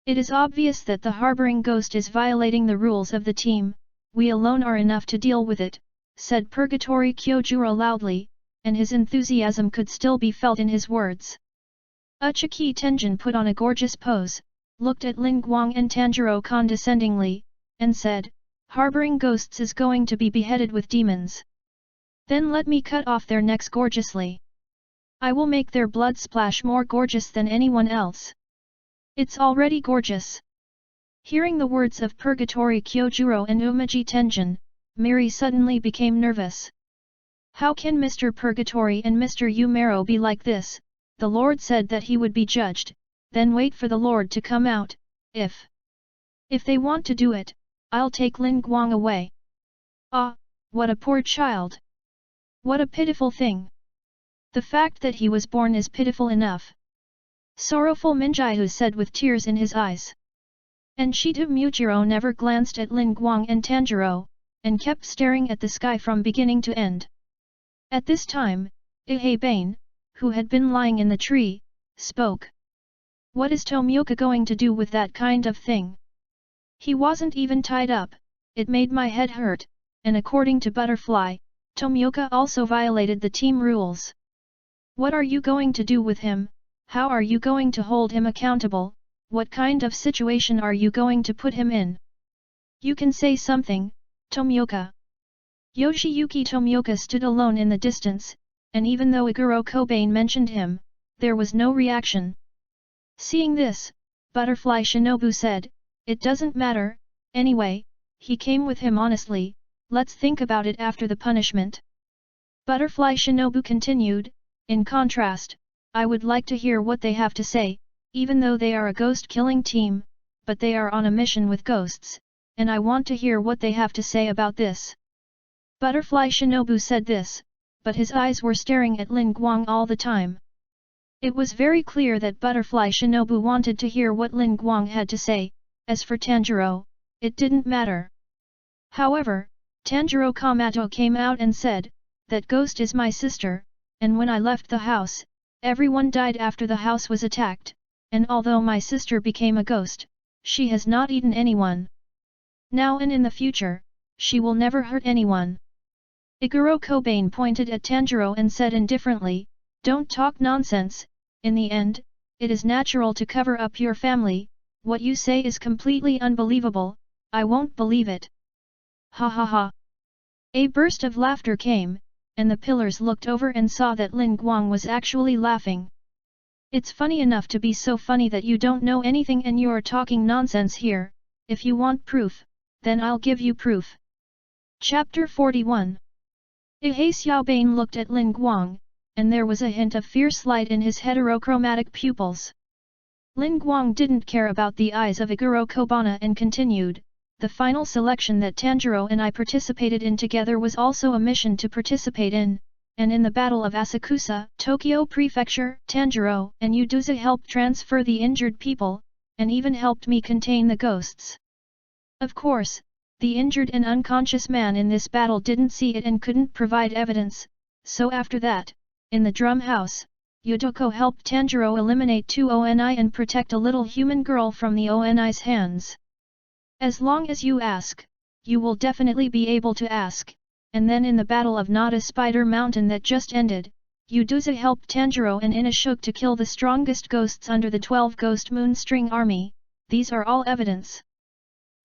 It is obvious that the harboring ghost is violating the rules of the team, we alone are enough to deal with it," said Purgatory Kyojuro loudly, and his enthusiasm could still be felt in his words. Uchiki Tenjin put on a gorgeous pose, looked at Lin Guang and Tanjiro condescendingly, and said, "Harboring ghosts is going to be beheaded with demons. Then let me cut off their necks gorgeously. I will make their blood splash more gorgeous than anyone else. It's already gorgeous. Hearing the words of Purgatory Kyojuro and Umeji Tenjin, Miri suddenly became nervous. How can Mr. Purgatory and Mr. Umero be like this? The Lord said that he would be judged, then wait for the Lord to come out. If they want to do it, I'll take Lin Guang away. Ah, what a poor child. What a pitiful thing. The fact that he was born is pitiful enough. Sorrowful Minjihu said with tears in his eyes. And Shitu Mujiro never glanced at Lin Guang and Tanjiro, and kept staring at the sky from beginning to end. At this time, Ihei who had been lying in the tree, spoke. What is Tomioka going to do with that kind of thing? He wasn't even tied up, it made my head hurt, and according to Butterfly, Tomioka also violated the team rules. What are you going to do with him? How are you going to hold him accountable? What kind of situation are you going to put him in? You can say something, Tomioka. Yoshiyuki Tomioka stood alone in the distance, and even though Iguro Kobain mentioned him, there was no reaction. Seeing this, Butterfly Shinobu said, it doesn't matter, anyway, he came with him honestly, let's think about it after the punishment. Butterfly Shinobu continued, in contrast, I would like to hear what they have to say, even though they are a ghost-killing team, but they are on a mission with ghosts, and I want to hear what they have to say about this. Butterfly Shinobu said this, but his eyes were staring at Lin Guang all the time. It was very clear that Butterfly Shinobu wanted to hear what Lin Guang had to say. As for Tanjiro, it didn't matter. However, Tanjiro Kamato came out and said, that ghost is my sister, and when I left the house, everyone died after the house was attacked, and although my sister became a ghost, she has not eaten anyone. Now and in the future, she will never hurt anyone. Iguro Kobain pointed at Tanjiro and said indifferently, don't talk nonsense, in the end, it is natural to cover up your family, what you say is completely unbelievable, I won't believe it. Ha ha ha. A burst of laughter came, and the pillars looked over and saw that Lin Guang was actually laughing. It's funny enough to be so funny that you don't know anything and you're talking nonsense here, if you want proof, then I'll give you proof. Chapter 41. Ihei Xiaobane looked at Lin Guang, and there was a hint of fierce light in his heterochromatic pupils. Lin Guang didn't care about the eyes of Iguro Kobana and continued, the final selection that Tanjiro and I participated in together was also a mission to participate in, and in the Battle of Asakusa, Tokyo Prefecture, Tanjiro and Uduza helped transfer the injured people, and even helped me contain the ghosts. Of course, the injured and unconscious man in this battle didn't see it and couldn't provide evidence, so after that, in the drum house, Yudoko helped Tanjiro eliminate 2 ONI and protect a little human girl from the ONI's hands. As long as you ask, you will definitely be able to ask, and then in the Battle of Nada Spider Mountain that just ended, Uduza helped Tanjiro and Inashuk to kill the strongest ghosts under the 12 Ghost Moonstring Army, these are all evidence.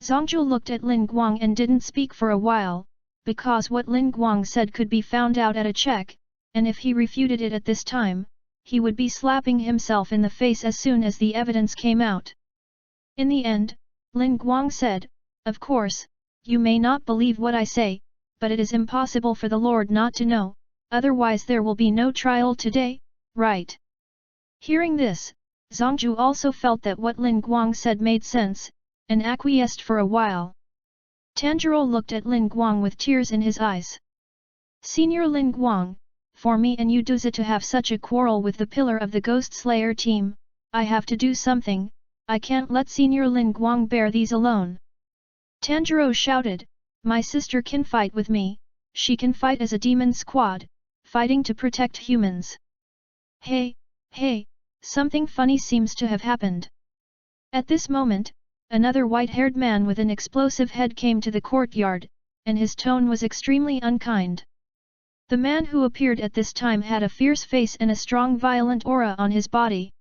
Zhongzhu looked at Lin Guang and didn't speak for a while, because what Lin Guang said could be found out at a check, and if he refuted it at this time, he would be slapping himself in the face as soon as the evidence came out. In the end, Lin Guang said, of course, you may not believe what I say, but it is impossible for the Lord not to know, otherwise there will be no trial today, right? Hearing this, Zhongzhu also felt that what Lin Guang said made sense, and acquiesced for a while. Tanjiro looked at Lin Guang with tears in his eyes. Senior Lin Guang, for me and Uduza to have such a quarrel with the pillar of the Ghost Slayer team, I have to do something, I can't let Senior Lin Guang bear these alone. Tanjiro shouted, my sister can fight with me, she can fight as a demon squad, fighting to protect humans. Hey, something funny seems to have happened. At this moment, another white-haired man with an explosive head came to the courtyard, and his tone was extremely unkind. The man who appeared at this time had a fierce face and a strong violent aura on his body.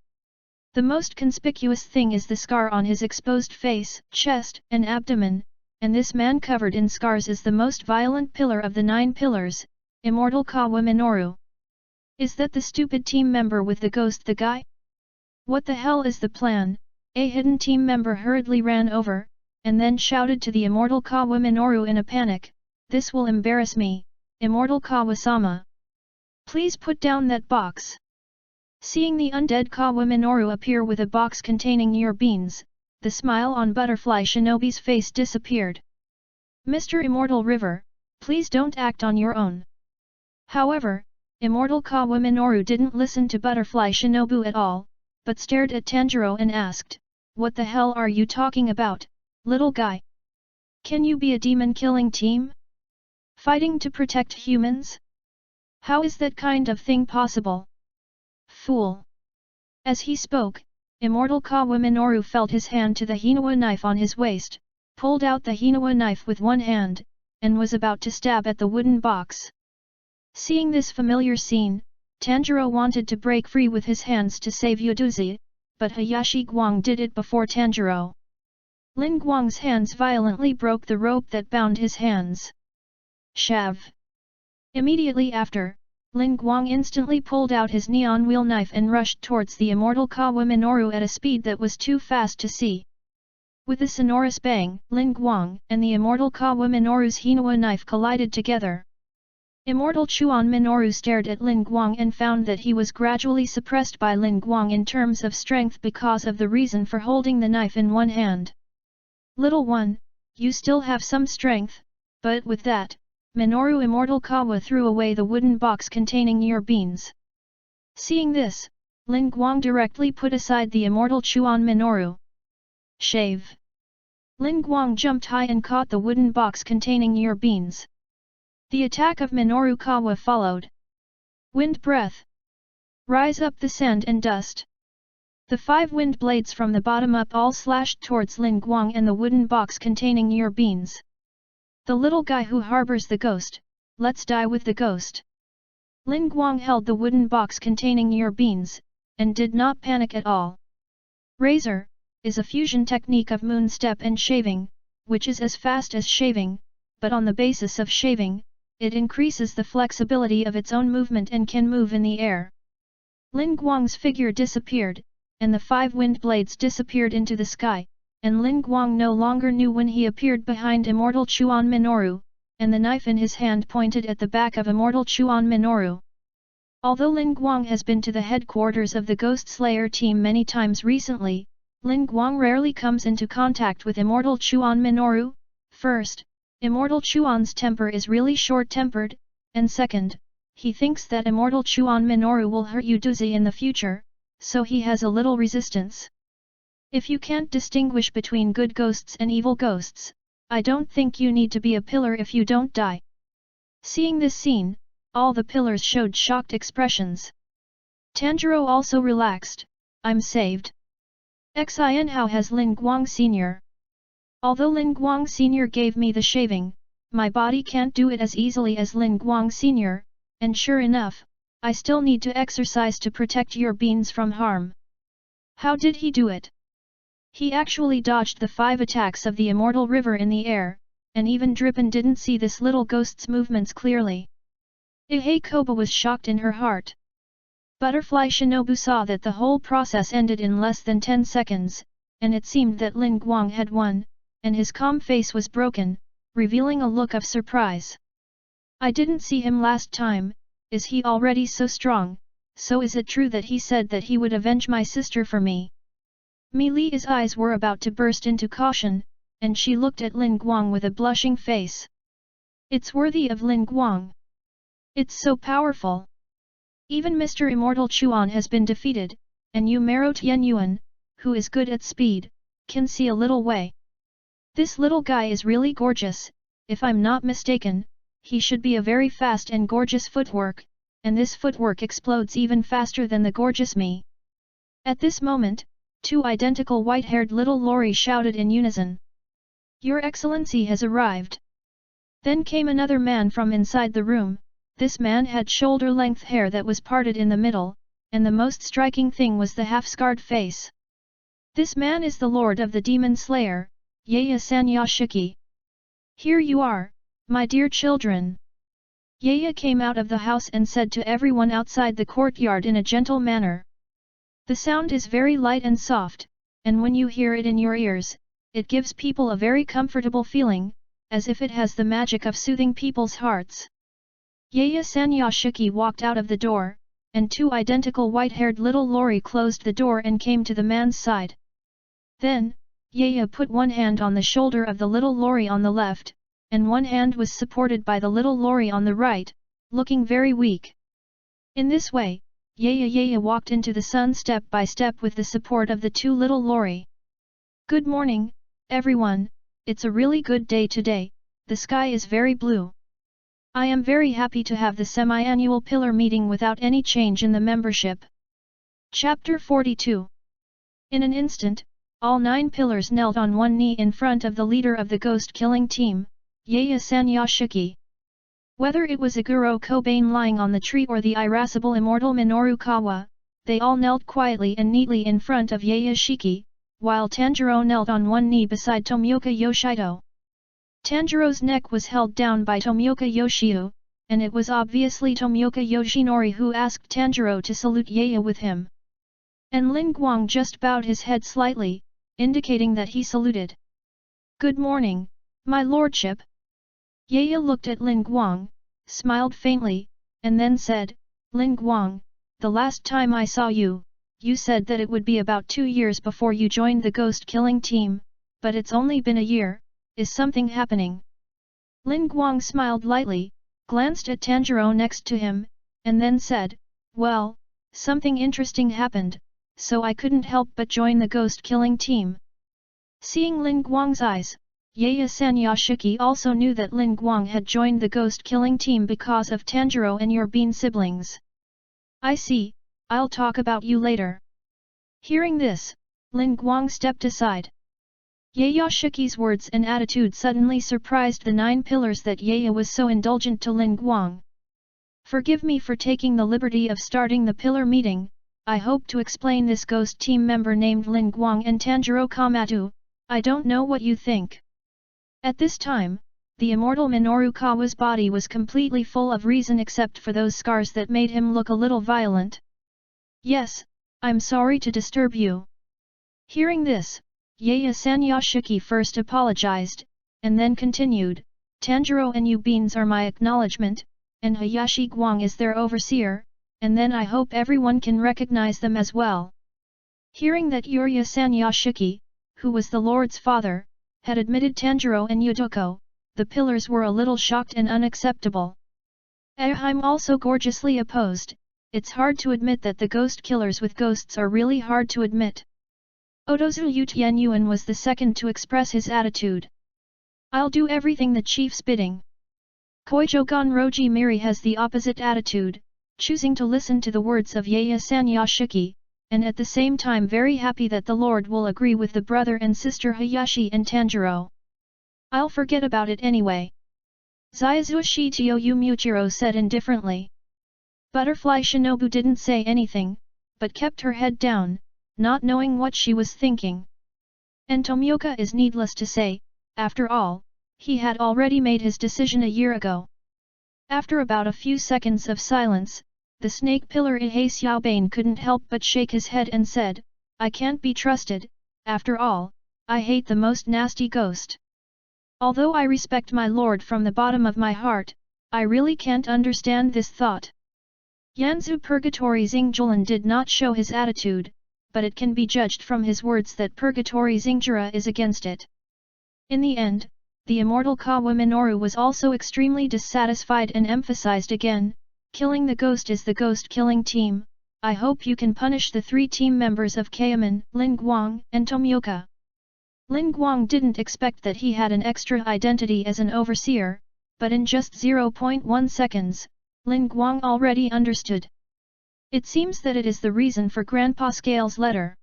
The most conspicuous thing is the scar on his exposed face, chest, and abdomen, and this man covered in scars is the most violent pillar of the 9 pillars, Immortal Kawa Minoru. Is that the stupid team member with the ghost the guy? What the hell is the plan? A hidden team member hurriedly ran over, and then shouted to the immortal Kawa Minoru in a panic, "This will embarrass me, immortal Kawa-sama. Please put down that box." Seeing the undead Kawa Minoru appear with a box containing your beans, the smile on Butterfly Shinobi's face disappeared. "Mr. Immortal River, please don't act on your own." However, immortal Kawa Minoru didn't listen to Butterfly Shinobu at all, but stared at Tanjiro and asked, "What the hell are you talking about, little guy? Can you be a demon-killing team? Fighting to protect humans? How is that kind of thing possible? Fool!" As he spoke, immortal Kawa Minoru felt his hand to the Hinawa knife on his waist, pulled out the Hinawa knife with one hand, and was about to stab at the wooden box. Seeing this familiar scene, Tanjiro wanted to break free with his hands to save Yuduzi, but Hayashi Guang did it before Tanjiro. Lin Guang's hands violently broke the rope that bound his hands. Shav! Immediately after, Lin Guang instantly pulled out his neon wheel knife and rushed towards the immortal Kawa Minoru at a speed that was too fast to see. With a sonorous bang, Lin Guang and the immortal Kawa Minoru's Hinawa knife collided together. Immortal Chuan Minoru stared at Lin Guang and found that he was gradually suppressed by Lin Guang in terms of strength because of the reason for holding the knife in one hand. "Little one, you still have some strength," but with that, Minoru Immortal Kawa threw away the wooden box containing your beans. Seeing this, Lin Guang directly put aside the immortal Chuan Minoru. Shave! Lin Guang jumped high and caught the wooden box containing your beans. The attack of Minoru Kawa followed. Wind breath! Rise up the sand and dust! The 5 wind blades from the bottom up all slashed towards Lin Guang and the wooden box containing your beans. "The little guy who harbors the ghost, let's die with the ghost." Lin Guang held the wooden box containing your beans, and did not panic at all. Razor is a fusion technique of moon step and shaving, which is as fast as shaving, but on the basis of shaving, it increases the flexibility of its own movement and can move in the air. Lin Guang's figure disappeared, and the 5 wind blades disappeared into the sky, and Lin Guang no longer knew when he appeared behind Immortal Chuan Minoru, and the knife in his hand pointed at the back of Immortal Chuan Minoru. Although Lin Guang has been to the headquarters of the Ghost Slayer team many times recently, Lin Guang rarely comes into contact with Immortal Chuan Minoru. First, Immortal Chuan's temper is really short-tempered, and second, he thinks that Immortal Chuan Minoru will hurt Yuduzi in the future, so he has a little resistance. If you can't distinguish between good ghosts and evil ghosts, I don't think you need to be a pillar if you don't die. Seeing this scene, all the pillars showed shocked expressions. Tanjiro also relaxed. "I'm saved. Xin how has Lin Guang Sr. Although Lin Guang Sr. gave me the shaving, my body can't do it as easily as Lin Guang Sr., and sure enough, I still need to exercise to protect your beans from harm." How did he do it? He actually dodged the 5 attacks of the immortal river in the air, and even Drippin didn't see this little ghost's movements clearly. Ihei Kobo was shocked in her heart. Butterfly Shinobu saw that the whole process ended in less than 10 seconds, and it seemed that Lin Guang had won, and his calm face was broken, revealing a look of surprise. "I didn't see him last time, is he already so strong? So is it true that he said that he would avenge my sister for me?" Mi Li's eyes were about to burst into caution, and she looked at Lin Guang with a blushing face. "It's worthy of Lin Guang. It's so powerful. Even Mr. Immortal Chuan has been defeated, and Yu Maro Tianyuan, who is good at speed, can see a little way. This little guy is really gorgeous. If I'm not mistaken, he should be a very fast and gorgeous footwork, and this footwork explodes even faster than the gorgeous me." At this moment, 2 identical white-haired little lorry shouted in unison. "Your Excellency has arrived." Then came another man from inside the room. This man had shoulder-length hair that was parted in the middle, and the most striking thing was the half-scarred face. This man is the Lord of the Demon Slayer, YAIBA Sanyashiki. "Here you are, my dear children. Yaya came out of the house and said to everyone outside the courtyard in a gentle manner. The sound is very light and soft, and when you hear it in your ears, it gives people a very comfortable feeling, as if it has the magic of soothing people's hearts. Yaya Sanyashiki walked out of the door, and two identical white-haired little lorry closed the door and came to the man's side. Then, Yaya put one hand on the shoulder of the little lorry on the left, and one hand was supported by the little lorry on the right, looking very weak. In this way, Yaya walked into the sun step by step with the support of the two little lorry. Good morning, everyone, it's a really good day today, the sky is very blue. I am very happy to have the semi-annual pillar meeting without any change in the membership. Chapter 42. In an instant, all 9 pillars knelt on one knee in front of the leader of the ghost-killing team, Yaya Sanyashiki. Whether it was Iguro Kobane lying on the tree or the irascible immortal Minoru Kawa, they all knelt quietly and neatly in front of Yaya Shiki, while Tanjiro knelt on one knee beside Tomioka Yoshito. Tanjiro's neck was held down by Tomioka Yoshiu, and it was obviously Tomioka Yoshinori who asked Tanjiro to salute Yaya with him. And Lin Guang just bowed his head slightly, indicating that he saluted. Good morning, my lordship. Yaya looked at Lin Guang, smiled faintly, and then said, Lin Guang, the last time I saw you, you said that it would be about 2 years before you joined the ghost-killing team, but it's only been a year, is something happening? Lin Guang smiled lightly, glanced at Tanjiro next to him, and then said, well, something interesting happened, so I couldn't help but join the ghost-killing team. Seeing Lin Guang's eyes, Yaya Sanyashiki also knew that Lin Guang had joined the ghost-killing team because of Tanjiro and your Bean siblings. I see, I'll talk about you later. Hearing this, Lin Guang stepped aside. Yayashiki's words and attitude suddenly surprised the 9 pillars that Yaya was so indulgent to Lin Guang. Forgive me for taking the liberty of starting the pillar meeting, I hope to explain this ghost team member named Lin Guang and Tanjiro Kamatu, I don't know what you think. At this time, the immortal Minoru Kawa's body was completely full of reason except for those scars that made him look a little violent. Yes, I'm sorry to disturb you. Hearing this, Yaya Sanyashiki first apologized, and then continued, Tanjiro and you Beans are my acknowledgement, and Hayashi Guang is their overseer, and then I hope everyone can recognize them as well. Hearing that Yaya Sanyashiki, who was the Lord's father, had admitted Tanjiro and Yudoko, the pillars were a little shocked and unacceptable. I'm also gorgeously opposed, it's hard to admit that the ghost killers with ghosts are really hard to admit. Otozu Yutianyuan was the second to express his attitude. I'll do everything the chief's bidding. Koijogan Roji Miri has the opposite attitude, choosing to listen to the words of Yaya Sanyashiki, and at the same time very happy that the Lord will agree with the brother and sister Hayashi and Tanjiro. I'll forget about it anyway. Zaizushi Tioyu Muchiro said indifferently. Butterfly Shinobu didn't say anything, but kept her head down, not knowing what she was thinking. And Tomioka is needless to say, after all, he had already made his decision a year ago. After about a few seconds of silence, the snake pillar Ihei Xiaobane couldn't help but shake his head and said, I can't be trusted, after all, I hate the most nasty ghost. Although I respect my lord from the bottom of my heart, I really can't understand this thought. Yanzu Purgatory Xingjulan did not show his attitude, but it can be judged from his words that Purgatory Xingjura is against it. In the end, the immortal Kawa Minoru was also extremely dissatisfied and emphasized again, killing the ghost is the ghost-killing team, I hope you can punish the 3 team members of Keiaman, Lin Guang, and Tomioka. Lin Guang didn't expect that he had an extra identity as an overseer, but in just 0.1 seconds, Lin Guang already understood. It seems that it is the reason for Grandpa Scale's letter.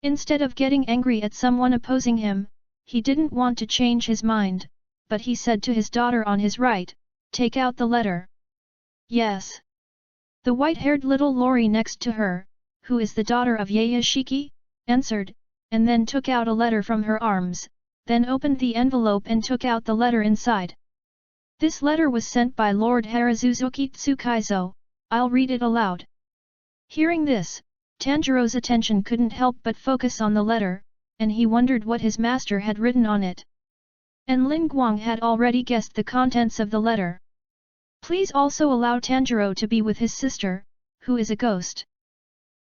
Instead of getting angry at someone opposing him, he didn't want to change his mind, but he said to his daughter on his right, take out the letter. Yes. The white-haired little lorry next to her, who is the daughter of Yaya Shiki, answered, and then took out a letter from her arms, then opened the envelope and took out the letter inside. This letter was sent by Lord Harazuzuki Tsukaizo, I'll read it aloud. Hearing this, Tanjiro's attention couldn't help but focus on the letter, and he wondered what his master had written on it. And Lin Guang had already guessed the contents of the letter. Please also allow Tanjiro to be with his sister, who is a ghost.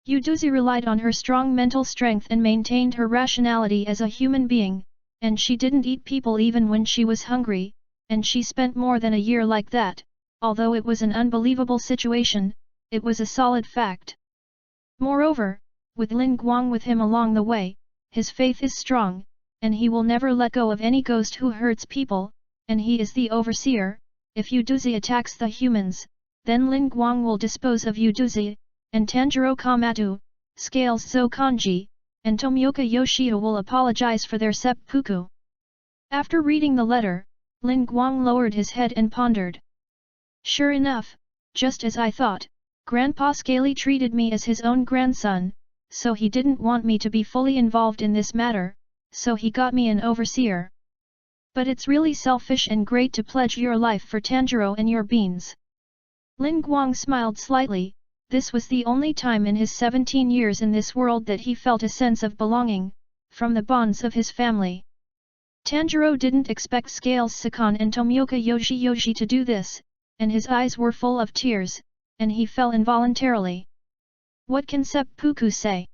Yuduzi relied on her strong mental strength and maintained her rationality as a human being, and she didn't eat people even when she was hungry, and she spent more than a year like that. Although it was an unbelievable situation, it was a solid fact. Moreover, with Lin Guang with him along the way, his faith is strong, and he will never let go of any ghost who hurts people, and he is the overseer. If Yuduzi attacks the humans, then Lin Guang will dispose of Yuduzi, and Tanjiro Kamatu, Scales Zo Kanji, and Tomioka Yoshida will apologize for their seppuku. After reading the letter, Lin Guang lowered his head and pondered. Sure enough, just as I thought, Grandpa Scaly treated me as his own grandson, so he didn't want me to be fully involved in this matter, so he got me an overseer. But it's really selfish and great to pledge your life for Tanjiro and your beans. Lin Guang smiled slightly. This was the only time in his 17 years in this world that he felt a sense of belonging, from the bonds of his family. Tanjiro didn't expect Scales Sakan and Tomioka Yoshi to do this, and his eyes were full of tears, and he fell involuntarily. What can seppuku say?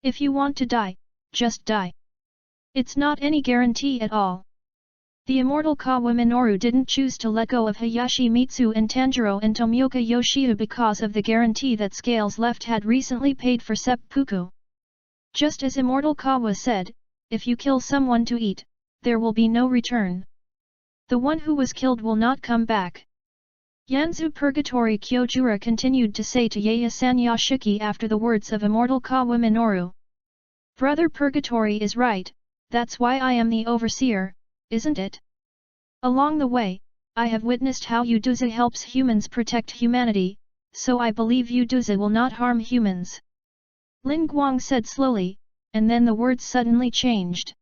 If you want to die, just die. It's not any guarantee at all. The immortal Kawa Minoru didn't choose to let go of Hayashi Mitsu and Tanjiro and Tomioka Yoshida because of the guarantee that Scales left had recently paid for seppuku. Just as immortal Kawa said, if you kill someone to eat, there will be no return. The one who was killed will not come back. Yanzu Purgatory Kyojura continued to say to Yae-san Yashiki after the words of immortal Kawa Minoru. Brother Purgatory is right, that's why I am the overseer, isn't it? Along the way, I have witnessed how Yuduzi helps humans protect humanity, so I believe Yuduzi will not harm humans. Lin Guang said slowly, and then the words suddenly changed.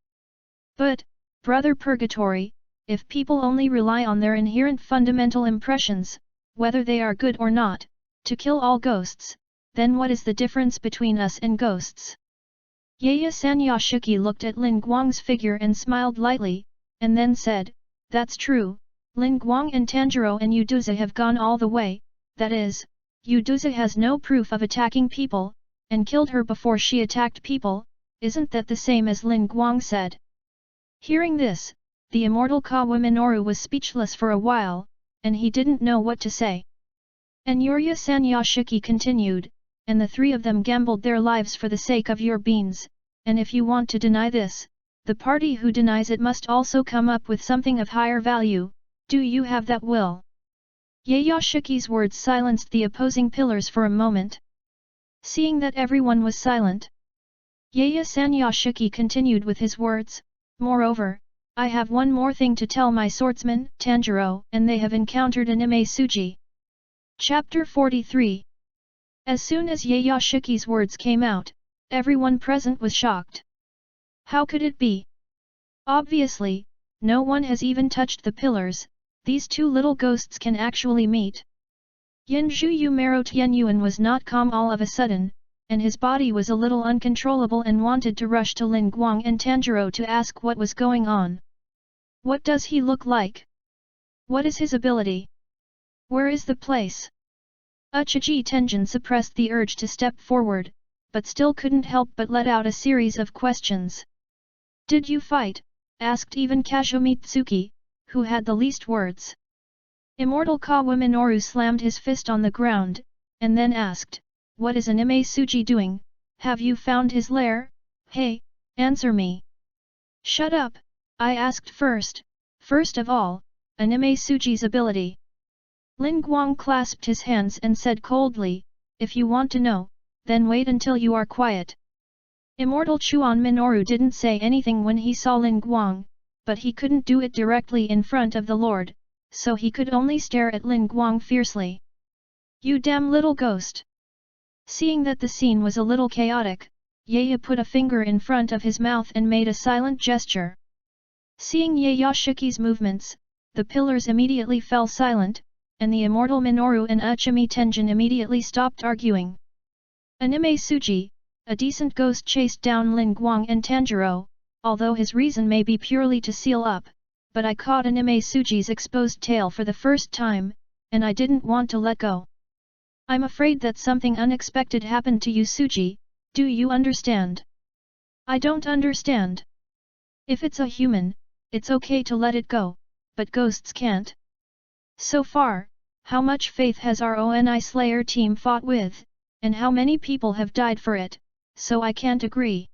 But, Brother Purgatory, if people only rely on their inherent fundamental impressions, whether they are good or not, to kill all ghosts, then what is the difference between us and ghosts? Yae-san Yashiki looked at Lin Guang's figure and smiled lightly, and then said, that's true, Lin Guang and Tanjiro and Yuduzi have gone all the way, that is, Yuduzi has no proof of attacking people, and killed her before she attacked people, isn't that the same as Lin Guang said? Hearing this, the immortal Kawa Minoru was speechless for a while, and he didn't know what to say. And Yae-san Yashiki continued, and the three of them gambled their lives for the sake of your beans, and if you want to deny this, the party who denies it must also come up with something of higher value. Do you have that will? Yae-Yashiki's words silenced the opposing pillars for a moment. Seeing that everyone was silent, Yae-san Yashiki continued with his words, moreover, I have one more thing to tell my swordsman, Tanjiro, and they have encountered an Ime-suji. Chapter 43. As soon as Yae-Yashiki's words came out, everyone present was shocked. How could it be? Obviously, no one has even touched the pillars, these two little ghosts can actually meet. Yanzhu Yumero Tianyuan was not calm all of a sudden, and his body was a little uncontrollable and wanted to rush to Lin Guang and Tanjiro to ask what was going on. What does he look like? What is his ability? Where is the place? Uchiji Tenjin suppressed the urge to step forward, but still couldn't help but let out a series of questions. Did you fight? Asked even Kazumitsuki, who had the least words. Immortal Kawa Minoru slammed his fist on the ground, and then asked, what is an Ime-suji doing? Have you found his lair? Hey, answer me. Shut up, I asked first. First of all, an Ime-suji's ability. Lin Guang clasped his hands and said coldly, if you want to know, then wait until you are quiet. Immortal Chuan Minoru didn't say anything when he saw Lin Guang, but he couldn't do it directly in front of the Lord, so he could only stare at Lin Guang fiercely. You damn little ghost! Seeing that the scene was a little chaotic, Yae put a finger in front of his mouth and made a silent gesture. Seeing Yae-Yashiki's movements, the pillars immediately fell silent, and the immortal Minoru and Uchimi Tenjin immediately stopped arguing. Anime Suji, a decent ghost chased down Lin Guang and Tanjiro, although his reason may be purely to seal up, but I caught Anime Suji's exposed tail for the first time, and I didn't want to let go. I'm afraid that something unexpected happened to you, Suji, do you understand? I don't understand. If it's a human, it's okay to let it go, but ghosts can't. So far, how much faith has our ONI Slayer team fought with, and how many people have died for it, so I can't agree.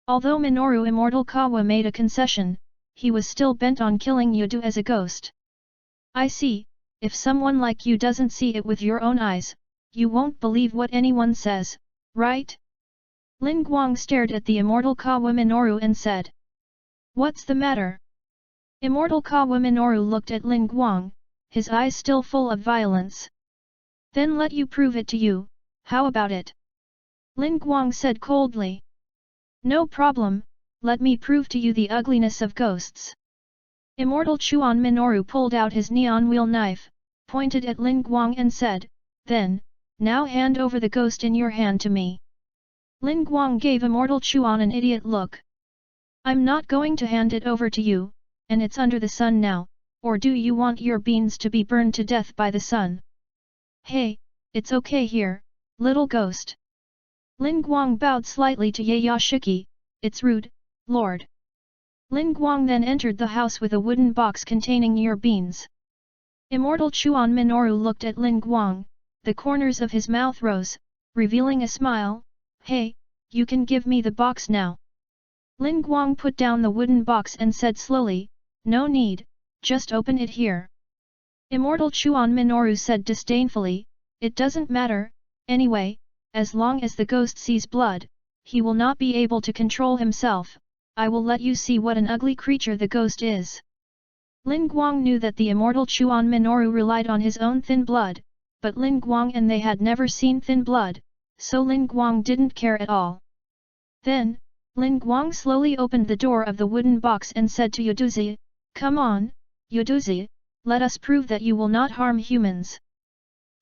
Although Minoru Immortal Kawa made a concession, he was still bent on killing Yudu as a ghost. I see, if someone like you doesn't see it with your own eyes, you won't believe what anyone says, right? Lin Guang stared at the Immortal Kawa Minoru and said. What's the matter? Immortal Kawa Minoru looked at Lin Guang, his eyes still full of violence. Then let you prove it to you, how about it? Lin Guang said coldly. No problem, let me prove to you the ugliness of ghosts. Immortal Chuan Minoru pulled out his neon wheel knife, pointed at Lin Guang and said, then, now hand over the ghost in your hand to me. Lin Guang gave Immortal Chuan an idiot look. I'm not going to hand it over to you, and it's under the sun now, or do you want your beans to be burned to death by the sun? Hey, it's okay here, little ghost. Lin Guang bowed slightly to Yayashiki, it's rude, lord. Lin Guang then entered the house with a wooden box containing your beans. Immortal Chuan Minoru looked at Lin Guang, the corners of his mouth rose, revealing a smile, hey, you can give me the box now. Lin Guang put down the wooden box and said slowly, no need, just open it here. Immortal Chuan Minoru said disdainfully, it doesn't matter, anyway, as long as the ghost sees blood, he will not be able to control himself, I will let you see what an ugly creature the ghost is. Lin Guang knew that the Immortal Chuan Minoru relied on his own thin blood, but Lin Guang and they had never seen thin blood, so Lin Guang didn't care at all. Then, Lin Guang slowly opened the door of the wooden box and said to Yuduzi, come on, Yuduzi, let us prove that you will not harm humans.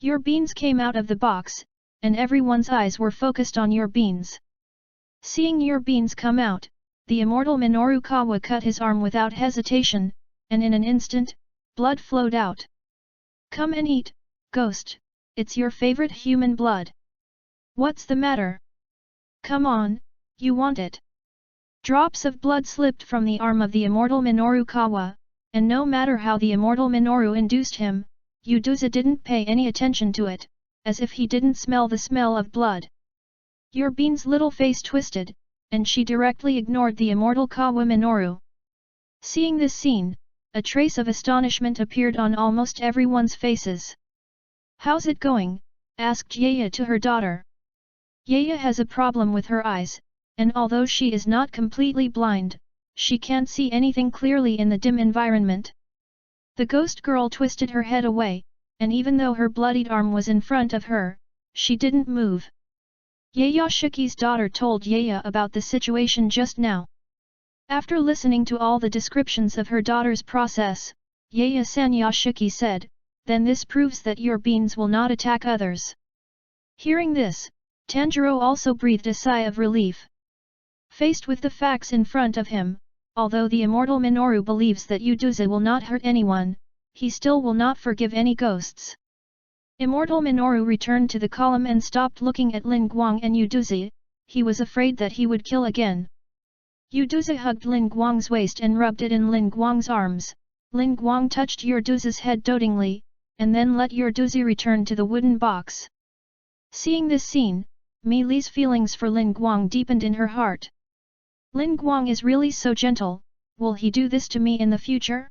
Your beans came out of the box, and everyone's eyes were focused on your beans. Seeing your beans come out, the immortal Minoru Kawa cut his arm without hesitation, and in an instant, blood flowed out. Come and eat, ghost, it's your favorite human blood. What's the matter? Come on, you want it. Drops of blood slipped from the arm of the immortal Minoru Kawa, and no matter how the immortal Minoru induced him, Yuduza didn't pay any attention to it, as if he didn't smell the smell of blood. Your bean's little face twisted, and she directly ignored the immortal Kawa Minoru. Seeing this scene, a trace of astonishment appeared on almost everyone's faces. How's it going? Asked Yaya to her daughter. Yaya has a problem with her eyes, and although she is not completely blind, she can't see anything clearly in the dim environment. The ghost girl twisted her head away, and even though her bloodied arm was in front of her, she didn't move. Yayashiki's daughter told Yaya about the situation just now. After listening to all the descriptions of her daughter's process, Yaya Sanyashiki said, then this proves that your beans will not attack others. Hearing this, Tanjiro also breathed a sigh of relief. Faced with the facts in front of him, although the immortal Minoru believes that Yuduza will not hurt anyone, he still will not forgive any ghosts. Immortal Minoru returned to the column and stopped looking at Lin Guang and Yuduza, he was afraid that he would kill again. Yuduza hugged Lin Guang's waist and rubbed it in Lin Guang's arms. Lin Guang touched Yuduza's head dotingly, and then let Yuduza return to the wooden box. Seeing this scene, Mi Li's feelings for Lin Guang deepened in her heart. Lin Guang is really so gentle, will he do this to me in the future?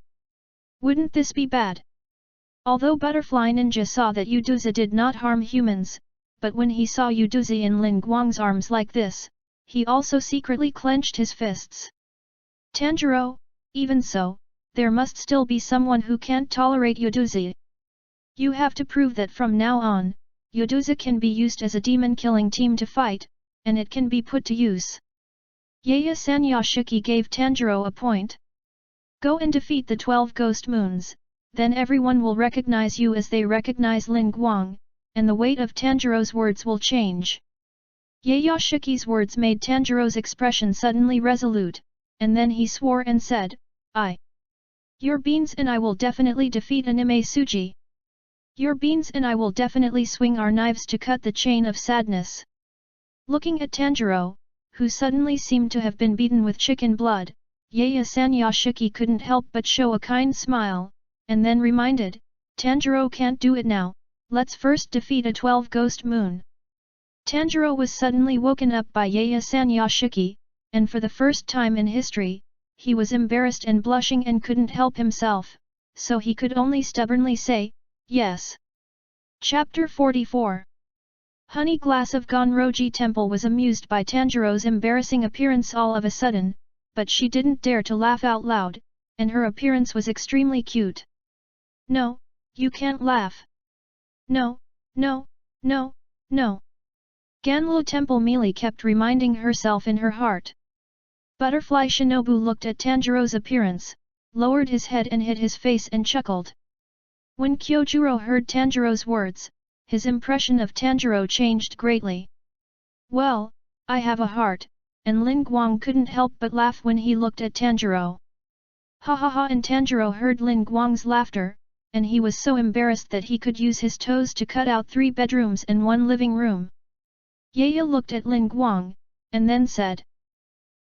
Wouldn't this be bad? Although Butterfly Ninja saw that Yuduza did not harm humans, but when he saw Yuduza in Lin Guang's arms like this, he also secretly clenched his fists. Tanjiro, even so, there must still be someone who can't tolerate Yuduza. You have to prove that from now on, Yuduza can be used as a demon-killing team to fight, and it can be put to use. Yaya Sanyashiki gave Tanjiro a point. Go and defeat the 12 ghost moons, then everyone will recognize you as they recognize Lin Guang, and the weight of Tanjiro's words will change. Yayashiki's words made Tanjiro's expression suddenly resolute, and then he swore and said, Your beans and I will definitely defeat Anime Suji. Your beans and I will definitely swing our knives to cut the chain of sadness. Looking at Tanjiro, who suddenly seemed to have been beaten with chicken blood, Yaya-san-Yashiki couldn't help but show a kind smile, and then reminded, Tanjiro can't do it now, let's first defeat a 12 ghost moon. Tanjiro was suddenly woken up by Yaya-san-Yashiki, and for the first time in history, he was embarrassed and blushing and couldn't help himself, so he could only stubbornly say, yes. Chapter 44. Honey Glass of Gonroji Temple was amused by Tanjiro's embarrassing appearance all of a sudden, but she didn't dare to laugh out loud, and her appearance was extremely cute. No, you can't laugh. No, no, no, no. Ganlu Temple Mealy kept reminding herself in her heart. Butterfly Shinobu looked at Tanjiro's appearance, lowered his head and hid his face and chuckled. When Kyojuro heard Tanjiro's words, his impression of Tanjiro changed greatly. Well, I have a heart, and Lin Guang couldn't help but laugh when he looked at Tanjiro. Ha ha ha, and Tanjiro heard Lin Guang's laughter, and he was so embarrassed that he could use his toes to cut out 3 bedrooms and 1 living room. Yaya looked at Lin Guang, and then said,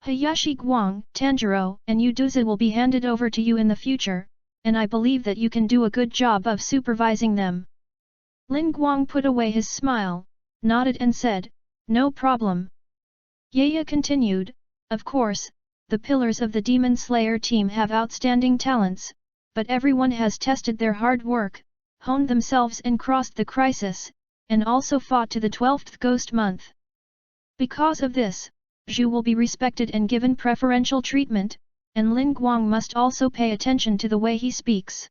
Hayashi Guang, Tanjiro and Uduza will be handed over to you in the future, and I believe that you can do a good job of supervising them. Lin Guang put away his smile, nodded and said, no problem. Yaya continued, of course, the pillars of the Demon Slayer team have outstanding talents, but everyone has tested their hard work, honed themselves and crossed the crisis, and also fought to the 12th ghost month. Because of this, Zhu will be respected and given preferential treatment, and Lin Guang must also pay attention to the way he speaks.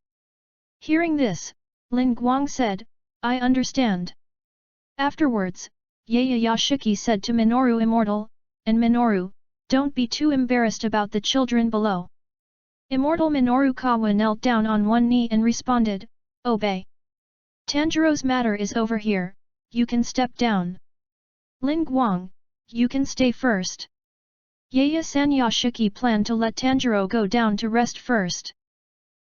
Hearing this, Lin Guang said, I understand. Afterwards, Yaya-Yashiki said to Minoru Immortal, and Minoru, don't be too embarrassed about the children below. Immortal Minoru Kawa knelt down on one knee and responded, obey. Tanjiro's matter is over here, you can step down. Lin Guang, you can stay first. Yaya-san-Yashiki planned to let Tanjiro go down to rest first.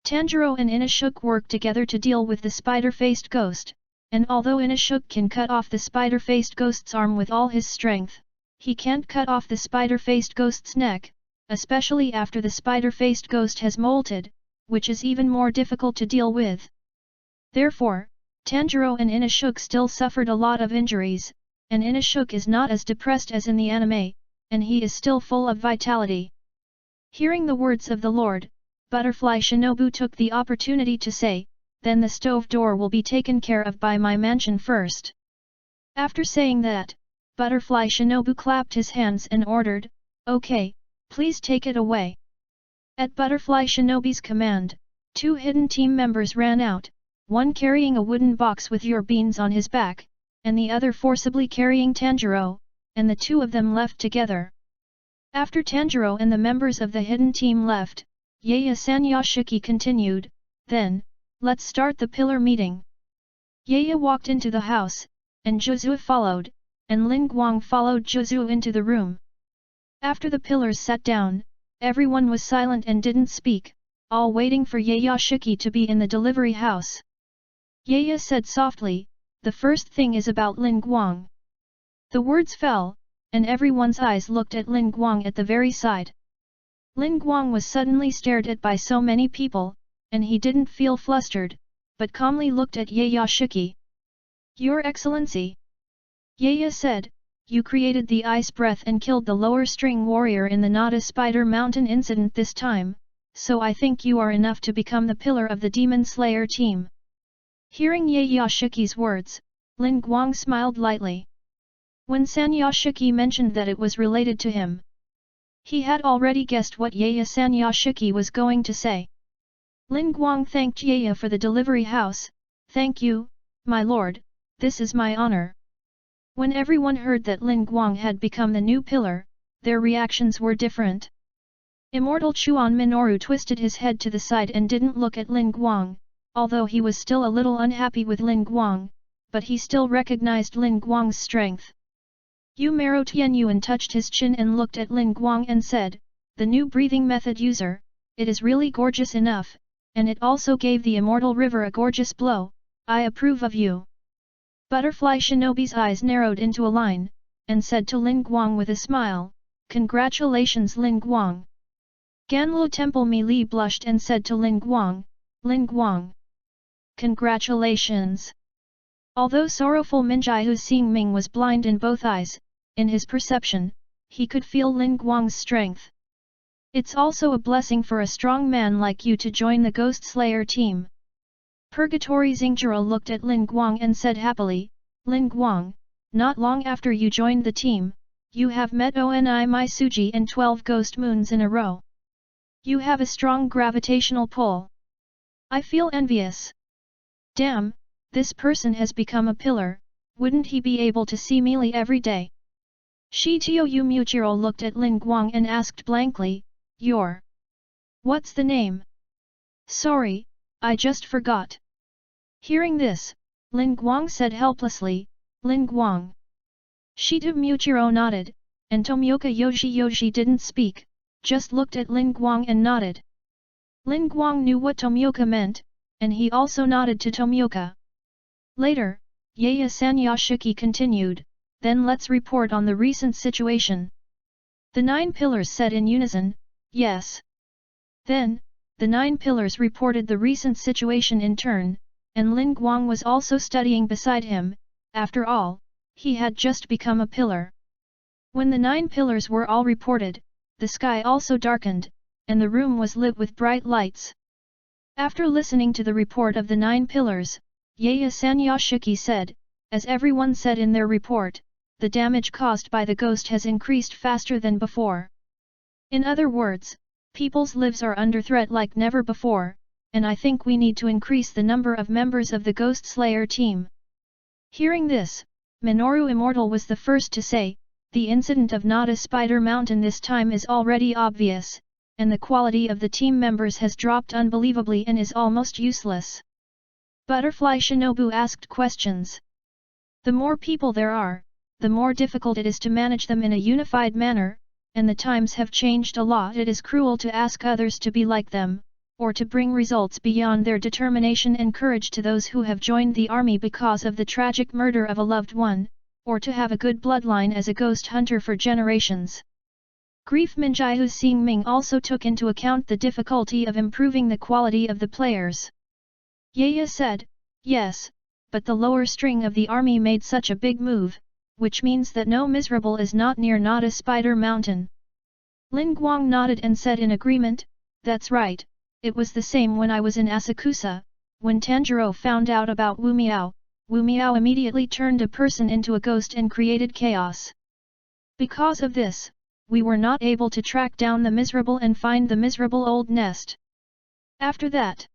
Tanjiro and Inashuk worked together to deal with the spider-faced ghost, and although Inashuk can cut off the spider-faced ghost's arm with all his strength, he can't cut off the spider-faced ghost's neck, especially after the spider-faced ghost has molted, which is even more difficult to deal with. Therefore, Tanjiro and Inashuk still suffered a lot of injuries, and Inashuk is not as depressed as in the anime, and he is still full of vitality. Hearing the words of the Lord, Butterfly Shinobu took the opportunity to say, then the stove door will be taken care of by my mansion first. After saying that, Butterfly Shinobu clapped his hands and ordered, okay, please take it away. At Butterfly Shinobi's command, 2 hidden team members ran out, one carrying a wooden box with your beans on his back, and the other forcibly carrying Tanjiro, and the 2 of them left together. After Tanjiro and the members of the hidden team left, Yaya-san-Yashiki continued, then, let's start the pillar meeting. Yaya walked into the house, and Juzue followed, and Lin Guang followed Juzue into the room. After the pillars sat down, everyone was silent and didn't speak, all waiting for Yayashiki to be in the delivery house. Yaya said softly, the first thing is about Lin Guang. The words fell, and everyone's eyes looked at Lin Guang at the very side. Lin Guang was suddenly stared at by so many people, and he didn't feel flustered, but calmly looked at Yayashiki. Your Excellency. Yaya said, you created the ice breath and killed the lower string warrior in the Nada Spider Mountain incident this time, so I think you are enough to become the pillar of the Demon Slayer team. Hearing Yayashiki's words, Lin Guang smiled lightly. When San-Yashiki mentioned that it was related to him, he had already guessed what Yaya-san-Yashiki was going to say. Lin Guang thanked Yaya for the delivery house, thank you, my lord, this is my honor. When everyone heard that Lin Guang had become the new pillar, their reactions were different. Immortal Chuan Minoru twisted his head to the side and didn't look at Lin Guang, although he was still a little unhappy with Lin Guang, but he still recognized Lin Guang's strength. Yu Maro Tianyuan touched his chin and looked at Lin Guang and said, "The new breathing method user, it is really gorgeous enough, and it also gave the immortal river a gorgeous blow, I approve of you." Butterfly Shinobi's eyes narrowed into a line, and said to Lin Guang with a smile, "Congratulations Lin Guang." Ganlu Temple Mi Li blushed and said to Lin Guang, "Lin Guang. Congratulations." Although sorrowful Minjiahu Xingming was blind in both eyes, in his perception, he could feel Lin Guang's strength. It's also a blessing for a strong man like you to join the Ghost Slayer team. Purgatory Xingjiro looked at Lin Guang and said happily, "Lin Guang, not long after you joined the team, you have met Oni Mai Suji and 12 ghost moons in a row. You have a strong gravitational pull. I feel envious. Damn, this person has become a pillar, wouldn't he be able to see Meili every day?" Shitio Muchiro looked at Lin Guang and asked blankly, "What's the name?" "Sorry, I just forgot." Hearing this, Lin Guang said helplessly, "Lin Guang." Shitio Muchiro nodded, and Tomioka Yoshi didn't speak, just looked at Lin Guang and nodded. Lin Guang knew what Tomioka meant, and he also nodded to Tomioka. Later, Yaya Sanyashiki continued, "Then let's report on the recent situation." The 9 pillars said in unison, "Yes." Then, the 9 pillars reported the recent situation in turn, and Lin Guang was also studying beside him. After all, he had just become a pillar. When the 9 pillars were all reported, the sky also darkened, and the room was lit with bright lights. After listening to the report of the 9 pillars, Yaya Sanyashiki said, as everyone said in their report, the damage caused by the ghost has increased faster than before. In other words, people's lives are under threat like never before, and I think we need to increase the number of members of the Ghost Slayer team. Hearing this, Minoru Immortal was the first to say, the incident of Nada Spider Mountain this time is already obvious, and the quality of the team members has dropped unbelievably and is almost useless. Butterfly Shinobu asked questions. The more people there are, the more difficult it is to manage them in a unified manner, and the times have changed a lot. It is cruel to ask others to be like them, or to bring results beyond their determination and courage to those who have joined the army because of the tragic murder of a loved one, or to have a good bloodline as a ghost hunter for generations. Grief Minjiahu Xingming also took into account the difficulty of improving the quality of the players. Yaya said, "Yes, but the lower string of the army made such a big move, which means that no miserable is not near Nada Spider Mountain." Lin Guang nodded and said in agreement, "That's right, it was the same when I was in Asakusa, when Tanjiro found out about Wu Miao immediately turned a person into a ghost and created chaos. Because of this, we were not able to track down the miserable and find the miserable old nest. After that,"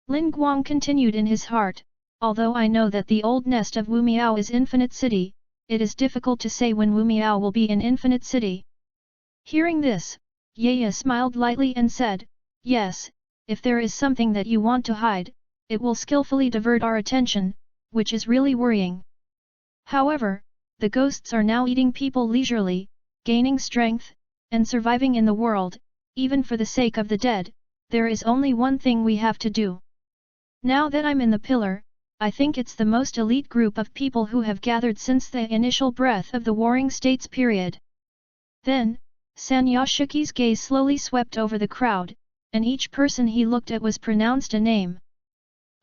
Lin Guang continued in his heart, "although I know that the old nest of Wu Miao is Infinite City, it is difficult to say when Wu Miao will be in Infinite City." Hearing this, Yaya smiled lightly and said, "Yes, if there is something that you want to hide, it will skillfully divert our attention, which is really worrying. However, the ghosts are now eating people leisurely, gaining strength, and surviving in the world, even for the sake of the dead. There is only one thing we have to do. Now that I'm in the pillar, I think it's the most elite group of people who have gathered since the initial breath of the Warring States period." Then, Sanyashiki's gaze slowly swept over the crowd, and each person he looked at was pronounced a name.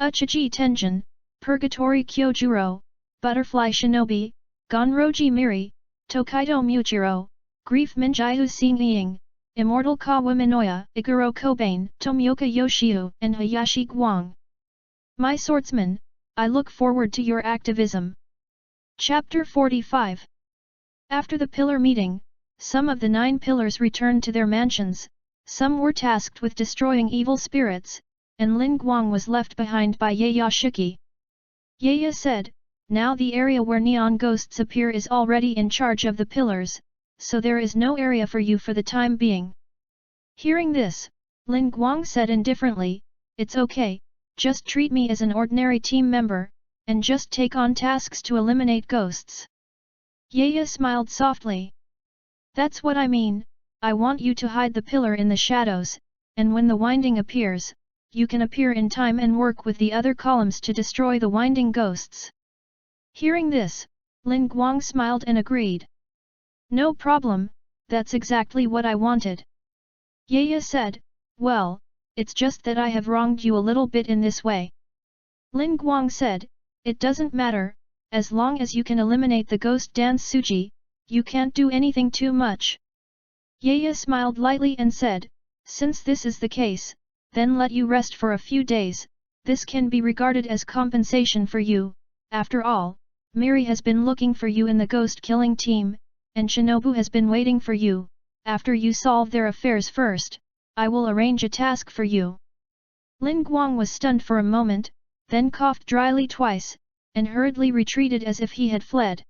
Uchiji Tenjin, Purgatory Kyojuro, Butterfly Shinobi, Gonroji Miri, Tokaido Muchiro, Grief Minjiahu Xingming, Immortal Kawa Minoya, Iguro Kobane, Tomioka Yoshiu, and Hayashi Guang. My swordsman, I look forward to your activism. Chapter 45. After the pillar meeting, some of the 9 pillars returned to their mansions, some were tasked with destroying evil spirits, and Lin Guang was left behind by Yayashiki. Yaya said, "Now the area where neon ghosts appear is already in charge of the pillars, so there is no area for you for the time being. Hearing this, Lin Guang said indifferently, "It's okay, just treat me as an ordinary team member, and just take on tasks to eliminate ghosts." YAIBA smiled softly. "That's what I mean, I want you to hide the pillar in the shadows, and when the winding appears, you can appear in time and work with the other columns to destroy the winding ghosts." Hearing this, Lin Guang smiled and agreed. "No problem, that's exactly what I wanted." YAIBA said, "Well, it's just that I have wronged you a little bit in this way." Lin Guang said, "It doesn't matter, as long as you can eliminate the ghost dance Suji, you can't do anything too much." YAIBA smiled lightly and said, "Since this is the case, then let you rest for a few days, this can be regarded as compensation for you. After all, Miri has been looking for you in the ghost-killing team, and Shinobu has been waiting for you. After you solve their affairs first, I will arrange a task for you." Lin Guang was stunned for a moment, then coughed dryly twice, and hurriedly retreated as if he had fled.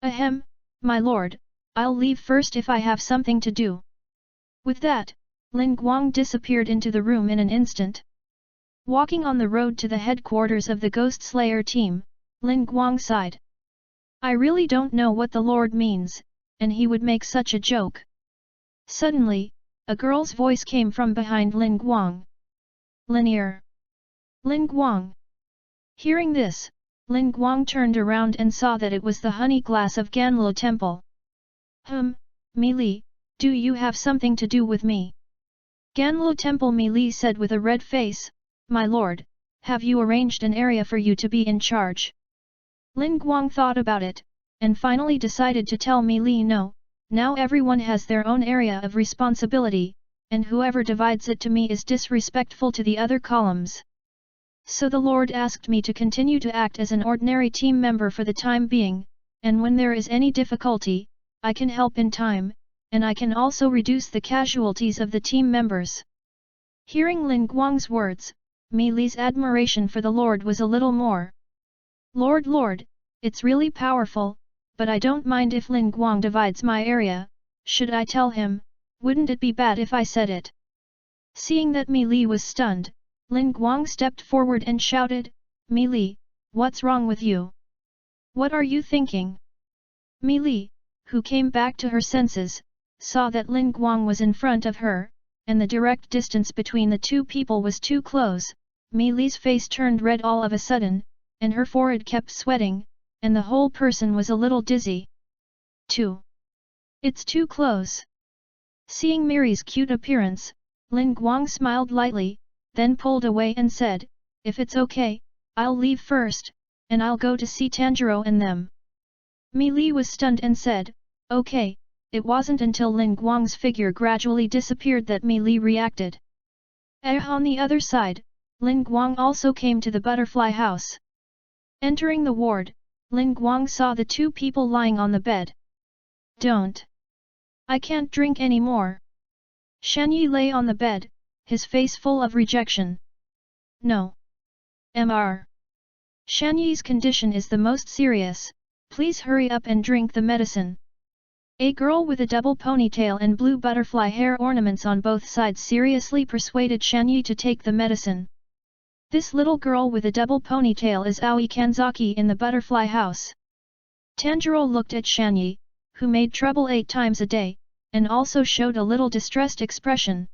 "Ahem, my lord, I'll leave first if I have something to do." With that, Lin Guang disappeared into the room in an instant. Walking on the road to the headquarters of the Ghost Slayer team, Lin Guang sighed. "I really don't know what the lord means, and he would make such a joke." Suddenly, a girl's voice came from behind Lin Guang. "Linear." Lin Guang. Hearing this, Lin Guang turned around and saw that it was the honey glass of Ganlo Temple. Mi Li, do you have something to do with me?" Ganlo Temple Mi Li said with a red face, "My lord, have you arranged an area for you to be in charge?" Lin Guang thought about it, and finally decided to tell Mi Li no, now everyone has their own area of responsibility, and whoever divides it to me is disrespectful to the other columns. So the lord asked me to continue to act as an ordinary team member for the time being, and when there is any difficulty, I can help in time, and I can also reduce the casualties of the team members." Hearing Lin Guang's words, Mi Li's admiration for the lord was a little more. Lord, it's really powerful, but I don't mind if Lin Guang divides my area. Should I tell him? Wouldn't it be bad if I said it?" Seeing that Mi Li was stunned, Lin Guang stepped forward and shouted, "Mi Li, what's wrong with you? What are you thinking?" Mi Li, who came back to her senses, saw that Lin Guang was in front of her, and the direct distance between the two people was too close. Mi Li's face turned red all of a sudden, and her forehead kept sweating, and the whole person was a little dizzy. It's too close." Seeing Miri's cute appearance, Lin Guang smiled lightly, then pulled away and said, "If it's okay, I'll leave first, and I'll go to see Tanjiro and them." Mi Li was stunned and said, "Okay." It wasn't until Lin Guang's figure gradually disappeared that Mi Li reacted. On the other side, Lin Guang also came to the butterfly house. Entering the ward, Lin Guang saw the two people lying on the bed. "Don't. I can't drink anymore." Shanyi lay on the bed, his face full of rejection. "No. Mr. Shanyi's condition is the most serious, please hurry up and drink the medicine." A girl with a double ponytail and blue butterfly hair ornaments on both sides seriously persuaded Shanyi to take the medicine. This little girl with a double ponytail is Aoi Kanzaki in the butterfly house. Tanjiro looked at Shanyi, who made trouble 8 times a day, and also showed a little distressed expression.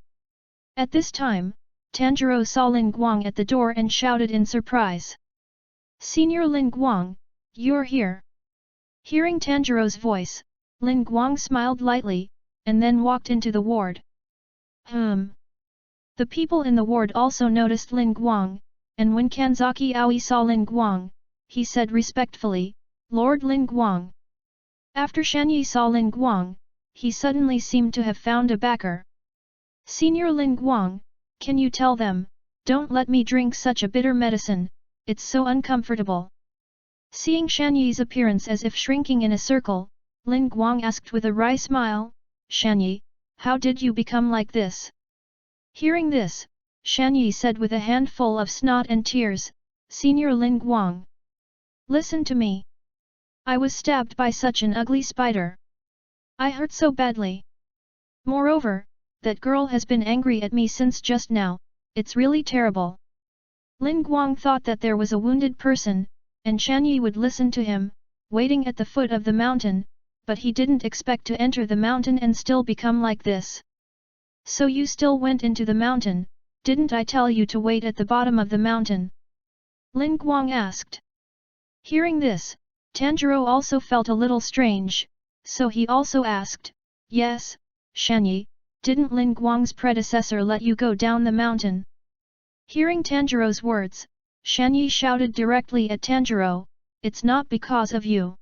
At this time, Tanjiro saw Lin Guang at the door and shouted in surprise. "Senior Lin Guang, you're here." Hearing Tanjiro's voice, Lin Guang smiled lightly, and then walked into the ward. The people in the ward also noticed Lin Guang, and when Kanzaki Aoi saw Lin Guang, he said respectfully, "Lord Lin Guang." After Shanyi saw Lin Guang, he suddenly seemed to have found a backer. "Senior Lin Guang, can you tell them, don't let me drink such a bitter medicine, it's so uncomfortable." Seeing Shanyi's appearance as if shrinking in a circle, Lin Guang asked with a wry smile, "Shanyi, how did you become like this?" Hearing this, Shanyi said with a handful of snot and tears, "Senior Lin Guang, listen to me. I was stabbed by such an ugly spider. I hurt so badly. Moreover, That girl has been angry at me since just now, it's really terrible. Lin Guang thought that there was a wounded person, and Shan Yi would listen to him, waiting at the foot of the mountain, but he didn't expect to enter the mountain and still become like this. So you still went into the mountain, didn't I tell you to wait at the bottom of the mountain? Lin Guang asked. Hearing this, Tanjiro also felt a little strange, so he also asked, Yes, Shan Yi, didn't Lin Guang's predecessor let you go down the mountain? Hearing Tanjiro's words, Shan Yi shouted directly at Tanjiro, It's not because of you.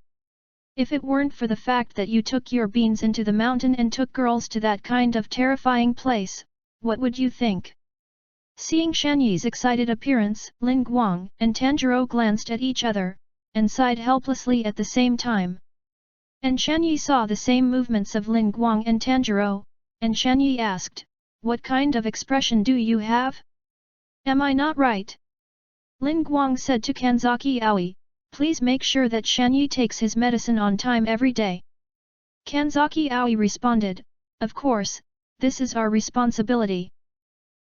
If it weren't for the fact that you took your beans into the mountain and took girls to that kind of terrifying place, what would you think? Seeing Shan Yi's excited appearance, Lin Guang and Tanjiro glanced at each other, and sighed helplessly at the same time. And Shan Yi saw the same movements of Lin Guang and Tanjiro, and Shan Yi asked, What kind of expression do you have? Am I not right? Lin Guang said to Kanzaki Aoi, Please make sure that Shan Yi takes his medicine on time every day. Kanzaki Aoi responded, Of course, this is our responsibility.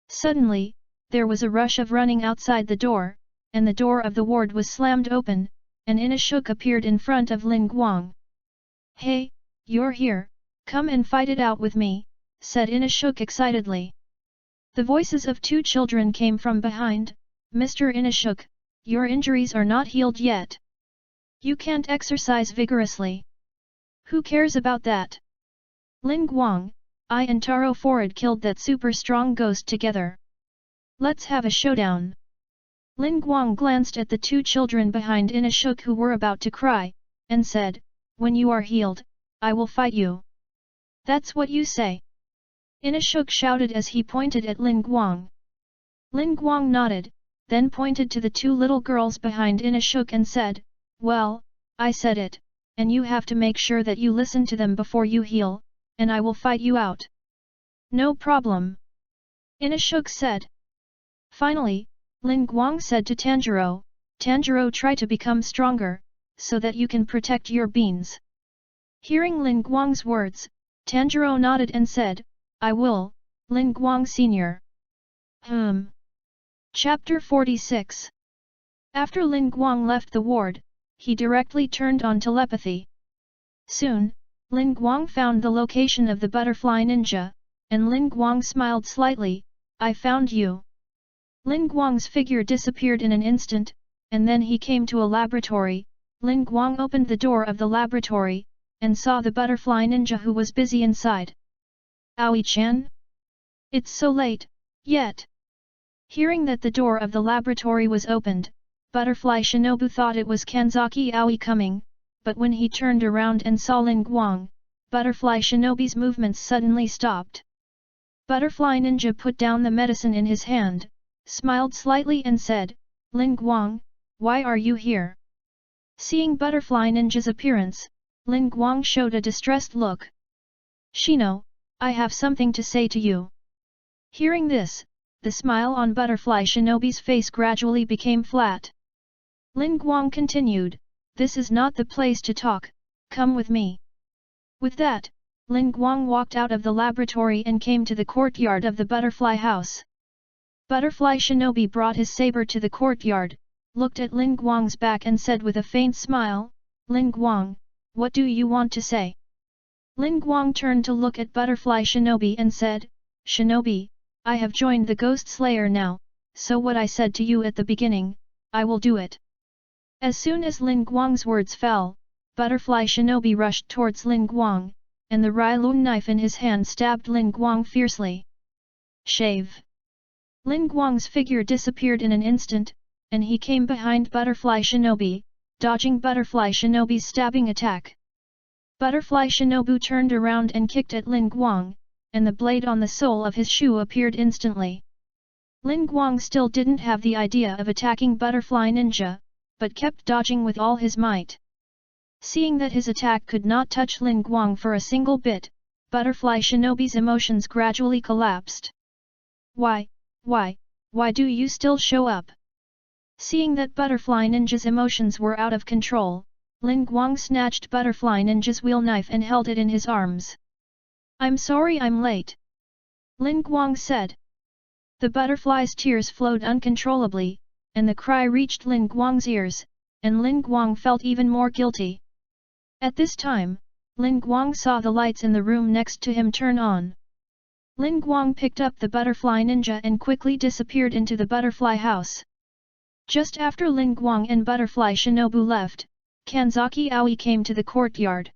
Suddenly, there was a rush of running outside the door, and the door of the ward was slammed open, and Inashuk appeared in front of Lin Guang. Hey, you're here, come and fight it out with me, said Inashuk excitedly. The voices of two children came from behind, Mr. Inashuk, your injuries are not healed yet. You can't exercise vigorously. Who cares about that? Lin Guang, I and Taro Forad killed that super strong ghost together. Let's have a showdown. Lin Guang glanced at the two children behind Inashuk who were about to cry, and said, When you are healed, I will fight you. That's what you say. Inashuk shouted as he pointed at Lin Guang. Lin Guang nodded, then pointed to the two little girls behind Inashuk and said, Well, I said it, and you have to make sure that you listen to them before you heal, and I will fight you out. No problem. Inashuk said. Finally, Lin Guang said to Tanjiro, Tanjiro, try to become stronger, so that you can protect your beans. Hearing Lin Guang's words, Tanjiro nodded and said, I will, Lin Guang Sr. Chapter 46. After Lin Guang left the ward, he directly turned on telepathy. Soon, Lin Guang found the location of the butterfly ninja, and Lin Guang smiled slightly, I found you. Lin Guang's figure disappeared in an instant, and then he came to a laboratory. Lin Guang opened the door of the laboratory, and saw the butterfly ninja who was busy inside. Aoi-chan? It's so late, yet. Hearing that the door of the laboratory was opened, Butterfly Shinobu thought it was Kanzaki Aoi coming, but when he turned around and saw Lin Guang, Butterfly Shinobi's movements suddenly stopped. Butterfly Ninja put down the medicine in his hand, smiled slightly and said, Lin Guang, why are you here? Seeing Butterfly Ninja's appearance, Lin Guang showed a distressed look. Shino, I have something to say to you. Hearing this, the smile on Butterfly Shinobi's face gradually became flat. Lin Guang continued, This is not the place to talk, come with me. With that, Lin Guang walked out of the laboratory and came to the courtyard of the butterfly house. Butterfly Shinobi brought his saber to the courtyard, looked at Lin Guang's back and said with a faint smile, Lin Guang, what do you want to say? Lin Guang turned to look at Butterfly Shinobi and said, Shinobi, I have joined the Ghost Slayer now, so what I said to you at the beginning, I will do it. As soon as Lin Guang's words fell, Butterfly Shinobi rushed towards Lin Guang, and the Rylun knife in his hand stabbed Lin Guang fiercely. Shave! Lin Guang's figure disappeared in an instant, and he came behind Butterfly Shinobi, dodging Butterfly Shinobi's stabbing attack. Butterfly Shinobu turned around and kicked at Lin Guang, and the blade on the sole of his shoe appeared instantly. Lin Guang still didn't have the idea of attacking Butterfly Ninja, but kept dodging with all his might. Seeing that his attack could not touch Lin Guang for a single bit, Butterfly Shinobi's emotions gradually collapsed. Why do you still show up? Seeing that Butterfly Ninja's emotions were out of control, Lin Guang snatched Butterfly Ninja's wheel knife and held it in his arms. I'm sorry I'm late. Lin Guang said. The butterfly's tears flowed uncontrollably, and the cry reached Lin Guang's ears, and Lin Guang felt even more guilty. At this time, Lin Guang saw the lights in the room next to him turn on. Lin Guang picked up the butterfly ninja and quickly disappeared into the butterfly house. Just after Lin Guang and butterfly Shinobu left, Kanzaki Aoi came to the courtyard.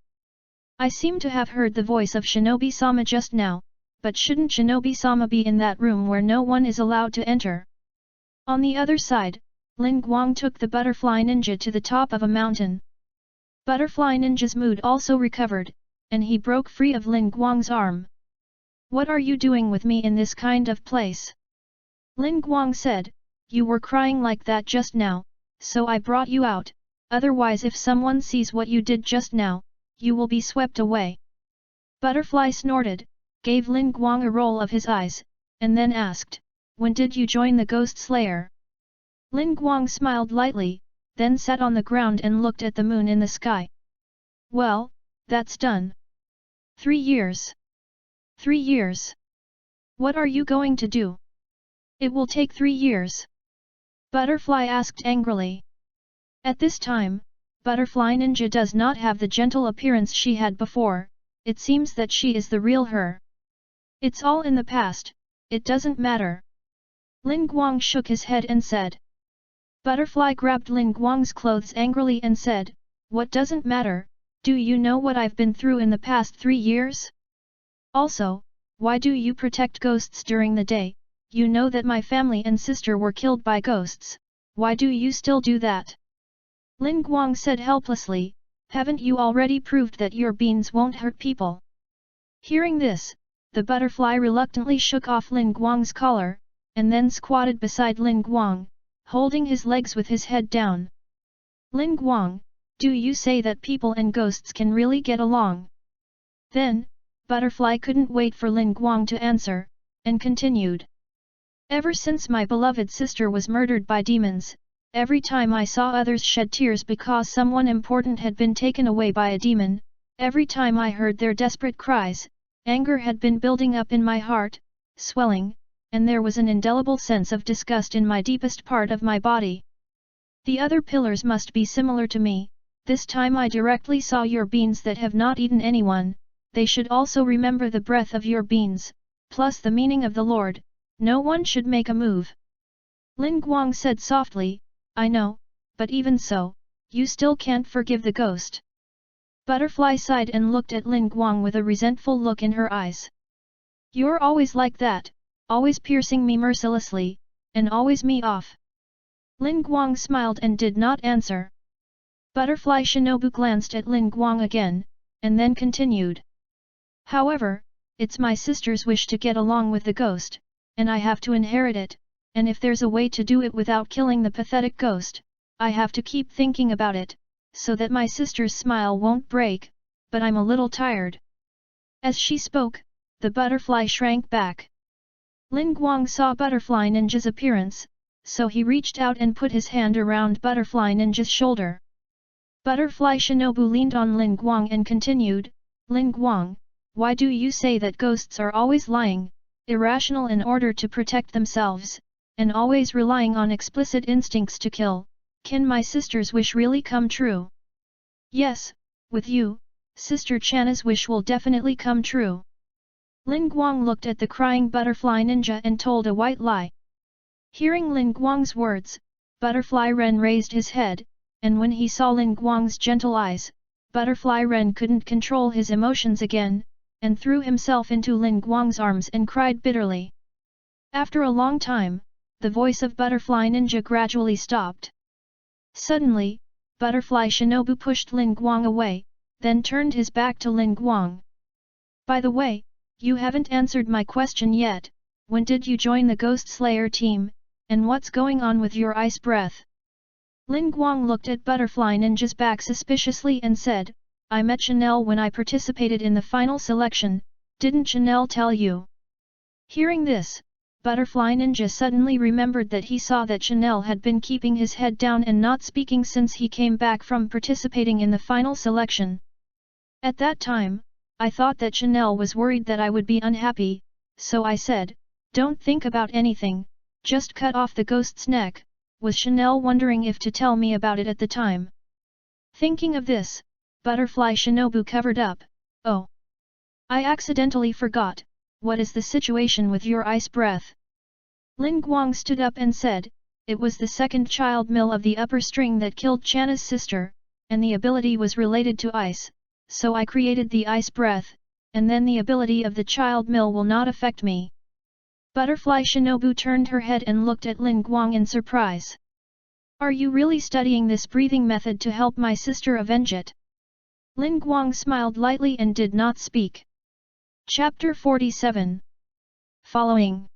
I seem to have heard the voice of Shinobi-sama just now, but shouldn't Shinobi-sama be in that room where no one is allowed to enter? On the other side, Lin Guang took the butterfly ninja to the top of a mountain. Butterfly ninja's mood also recovered, and he broke free of Lin Guang's arm. What are you doing with me in this kind of place? Lin Guang said, you were crying like that just now, so I brought you out, otherwise if someone sees what you did just now, you will be swept away. Butterfly snorted, gave Lin Guang a roll of his eyes, and then asked, when did you join the Ghost Slayer? Lin Guang smiled lightly, then sat on the ground and looked at the moon in the sky. Well, that's done. 3 years. 3 years. What are you going to do? It will take 3 years. Butterfly asked angrily. At this time, Butterfly Ninja does not have the gentle appearance she had before, it seems that she is the real her. It's all in the past, it doesn't matter. Lin Guang shook his head and said. Butterfly grabbed Lin Guang's clothes angrily and said, what doesn't matter, do you know what I've been through in the past 3 years? Also, why do you protect ghosts during the day? You know that my family and sister were killed by ghosts, why do you still do that? Lin Guang said helplessly, haven't you already proved that your beans won't hurt people? Hearing this, the butterfly reluctantly shook off Lin Guang's collar, and then squatted beside Lin Guang, holding his legs with his head down. Lin Guang, do you say that people and ghosts can really get along? Then, Butterfly couldn't wait for Lin Guang to answer, and continued. Ever since my beloved sister was murdered by demons, every time I saw others shed tears because someone important had been taken away by a demon, every time I heard their desperate cries, anger had been building up in my heart, swelling, and there was an indelible sense of disgust in my deepest part of my body. The other pillars must be similar to me, this time I directly saw your beans that have not eaten anyone, they should also remember the breath of your beans, plus the meaning of the Lord, no one should make a move. Lin Guang said softly, I know, but even so, you still can't forgive the ghost. Butterfly sighed and looked at Lin Guang with a resentful look in her eyes. You're always like that, always piercing me mercilessly, and always me off. Lin Guang smiled and did not answer. Butterfly Shinobu glanced at Lin Guang again, and then continued. However, it's my sister's wish to get along with the ghost, and I have to inherit it, and if there's a way to do it without killing the pathetic ghost, I have to keep thinking about it, so that my sister's smile won't break, but I'm a little tired. As she spoke, the butterfly shrank back. Lin Guang saw Butterfly Ninja's appearance, so he reached out and put his hand around Butterfly Ninja's shoulder. Butterfly Shinobu leaned on Lin Guang and continued, Lin Guang, why do you say that ghosts are always lying, irrational in order to protect themselves, and always relying on explicit instincts to kill? Can my sister's wish really come true? Yes, with you, Sister Channa's wish will definitely come true. Lin Guang looked at the crying Butterfly Ninja and told a white lie. Hearing Lin Guang's words, Butterfly Ren raised his head, and when he saw Lin Guang's gentle eyes, Butterfly Ren couldn't control his emotions again, and threw himself into Lin Guang's arms and cried bitterly. After a long time, the voice of Butterfly Ninja gradually stopped. Suddenly, Butterfly Shinobu pushed Lin Guang away, then turned his back to Lin Guang. By the way, you haven't answered my question yet, when did you join the Ghost Slayer team, and what's going on with your ice breath? Lin Guang looked at Butterfly Ninja's back suspiciously and said, I met Chanel when I participated in the final selection, didn't Chanel tell you? Hearing this, Butterfly Ninja suddenly remembered that he saw that Chanel had been keeping his head down and not speaking since he came back from participating in the final selection. At that time, I thought that Chanel was worried that I would be unhappy, so I said, don't think about anything, just cut off the ghost's neck, was Chanel wondering if to tell me about it at the time. Thinking of this, Butterfly Shinobu covered up, oh. I accidentally forgot, what is the situation with your ice breath? Lin Guang stood up and said, it was the second child mill of the upper string that killed Channa's sister, and the ability was related to ice, so I created the ice breath, and then the ability of the child mill will not affect me. Butterfly Shinobu turned her head and looked at Lin Guang in surprise. Are you really studying this breathing method to help my sister avenge it? Lin Guang smiled lightly and did not speak. Chapter 47. Following.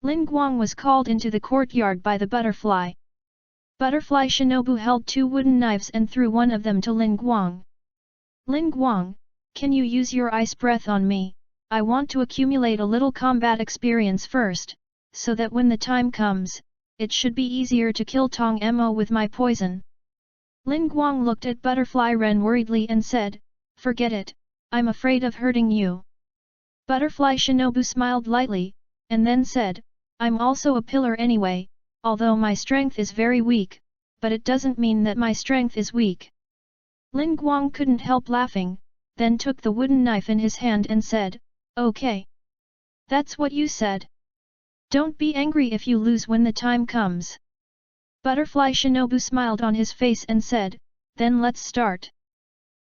Lin Guang was called into the courtyard by the butterfly. Butterfly Shinobu held 2 wooden knives and threw one of them to Lin Guang. Lin Guang, can you use your ice breath on me? I want to accumulate a little combat experience first, so that when the time comes, it should be easier to kill Tong Mo with my poison. Lin Guang looked at Butterfly Ren worriedly and said, forget it, I'm afraid of hurting you. Butterfly Shinobu smiled lightly, and then said, I'm also a pillar anyway, although my strength is very weak, but it doesn't mean that my strength is weak. Lin Guang couldn't help laughing, then took the wooden knife in his hand and said, okay. That's what you said. Don't be angry if you lose when the time comes. Butterfly Shinobu smiled on his face and said, then let's start.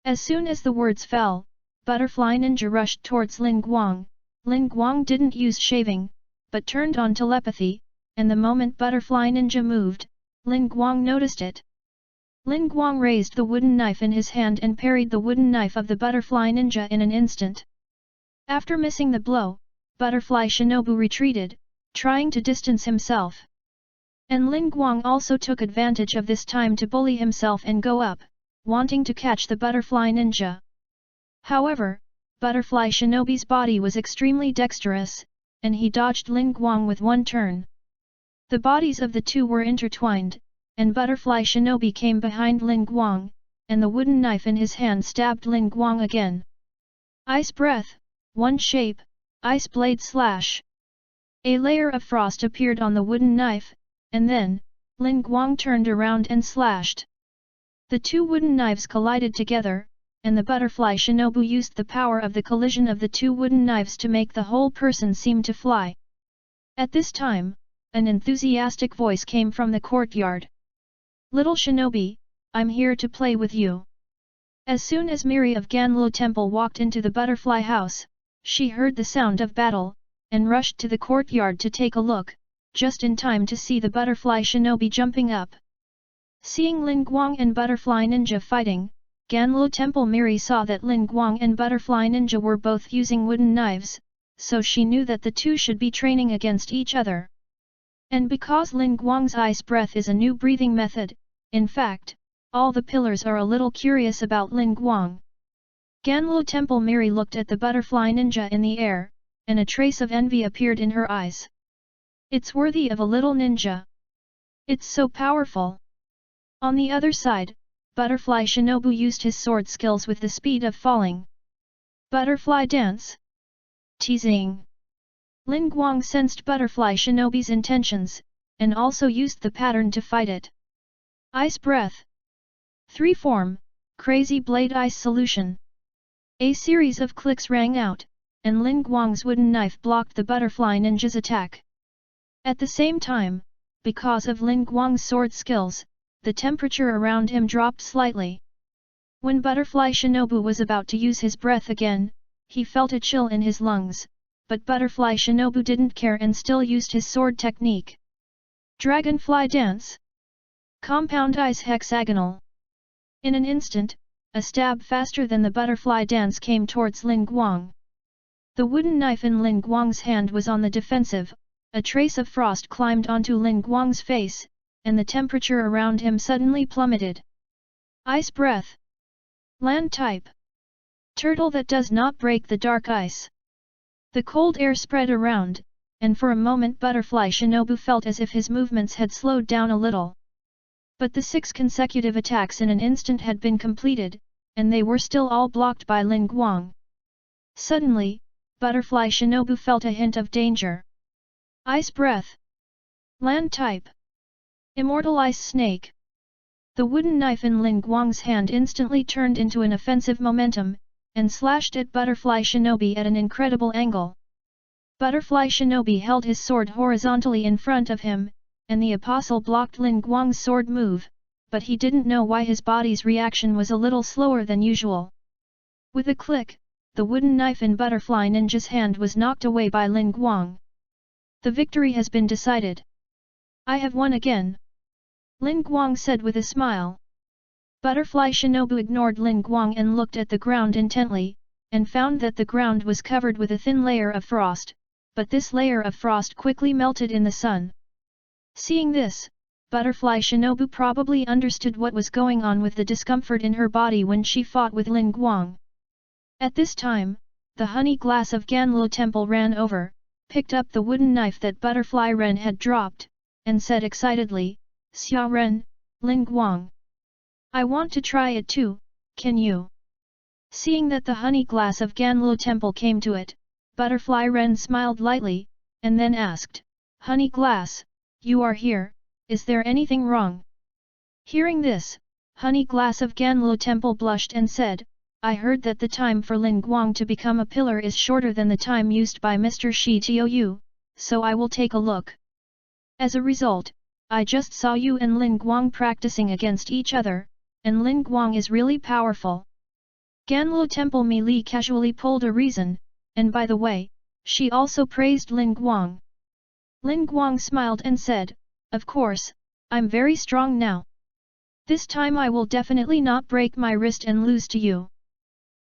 As soon as the words fell, Butterfly Ninja rushed towards Lin Guang. Lin Guang didn't use shaving, but turned on telepathy, and the moment Butterfly Ninja moved, Lin Guang noticed it. Lin Guang raised the wooden knife in his hand and parried the wooden knife of the Butterfly Ninja in an instant. After missing the blow, Butterfly Shinobu retreated, trying to distance himself. And Lin Guang also took advantage of this time to bully himself and go up, wanting to catch the Butterfly Ninja. However, Butterfly Shinobi's body was extremely dexterous, and he dodged Lin Guang with one turn. The bodies of the two were intertwined, and Butterfly Shinobi came behind Lin Guang, and the wooden knife in his hand stabbed Lin Guang again. Ice breath, one shape, ice blade slash. A layer of frost appeared on the wooden knife, and then, Lin Guang turned around and slashed. The 2 wooden knives collided together, and the Butterfly Shinobu used the power of the collision of the 2 wooden knives to make the whole person seem to fly. At this time, an enthusiastic voice came from the courtyard. Little Shinobi, I'm here to play with you. As soon as Miri of Ganlu Temple walked into the butterfly house, she heard the sound of battle, and rushed to the courtyard to take a look, just in time to see the Butterfly Shinobi jumping up. Seeing Lin Guang and Butterfly Ninja fighting, Ganlu Temple Miri saw that Lin Guang and Butterfly Ninja were both using wooden knives, so she knew that the two should be training against each other. And because Lin Guang's ice breath is a new breathing method, in fact, all the pillars are a little curious about Lin Guang. Ganlu Temple Miri looked at the Butterfly Ninja in the air, and a trace of envy appeared in her eyes. It's worthy of a little ninja. It's so powerful. On the other side, Butterfly Shinobu used his sword skills with the speed of falling. Butterfly dance. Teasing. Lin Guang sensed Butterfly Shinobi's intentions, and also used the pattern to fight it. Ice breath. 3 form, crazy blade ice solution. A series of clicks rang out, and Lin Guang's wooden knife blocked the Butterfly Ninja's attack. At the same time, because of Lin Guang's sword skills, the temperature around him dropped slightly. When Butterfly Shinobu was about to use his breath again, he felt a chill in his lungs, but Butterfly Shinobu didn't care and still used his sword technique. Dragonfly dance. Compound ice hexagonal. In an instant, a stab faster than the butterfly dance came towards Lin Guang. The wooden knife in Lin Guang's hand was on the defensive, a trace of frost climbed onto Lin Guang's face, and the temperature around him suddenly plummeted. Ice breath. Land type. Turtle that does not break the dark ice. The cold air spread around, and for a moment Butterfly Shinobu felt as if his movements had slowed down a little. But the 6 consecutive attacks in an instant had been completed, and they were still all blocked by Lin Guang. Suddenly, Butterfly Shinobu felt a hint of danger. Ice breath. Land type. Immortal ice snake. The wooden knife in Lin Guang's hand instantly turned into an offensive momentum, and slashed at Butterfly Shinobi at an incredible angle. Butterfly Shinobi held his sword horizontally in front of him, and the apostle blocked Lin Guang's sword move, but he didn't know why his body's reaction was a little slower than usual. With a click, the wooden knife in Butterfly Ninja's hand was knocked away by Lin Guang. The victory has been decided. I have won again. Lin Guang said with a smile. Butterfly Shinobu ignored Lin Guang and looked at the ground intently, and found that the ground was covered with a thin layer of frost, but this layer of frost quickly melted in the sun. Seeing this, Butterfly Shinobu probably understood what was going on with the discomfort in her body when she fought with Lin Guang. At this time, the honey glass of Ganluo Temple ran over, picked up the wooden knife that Butterfly Ren had dropped, and said excitedly, "Xia Ren, Lin Guang. I want to try it too, can you?" Seeing that the honey glass of Ganluo Temple came to it, Butterfly Ren smiled lightly, and then asked, "Honey glass, you are here, is there anything wrong?" Hearing this, Honey Glass of Ganluo Temple blushed and said, "I heard that the time for Lin Guang to become a pillar is shorter than the time used by Mr. Shi Tou, so I will take a look. As a result, I just saw you and Lin Guang practicing against each other, and Lin Guang is really powerful." Ganluo Temple Mi Li casually pulled a reason, and by the way, she also praised Lin Guang. Lin Guang smiled and said, "Of course, I'm very strong now. This time I will definitely not break my wrist and lose to you."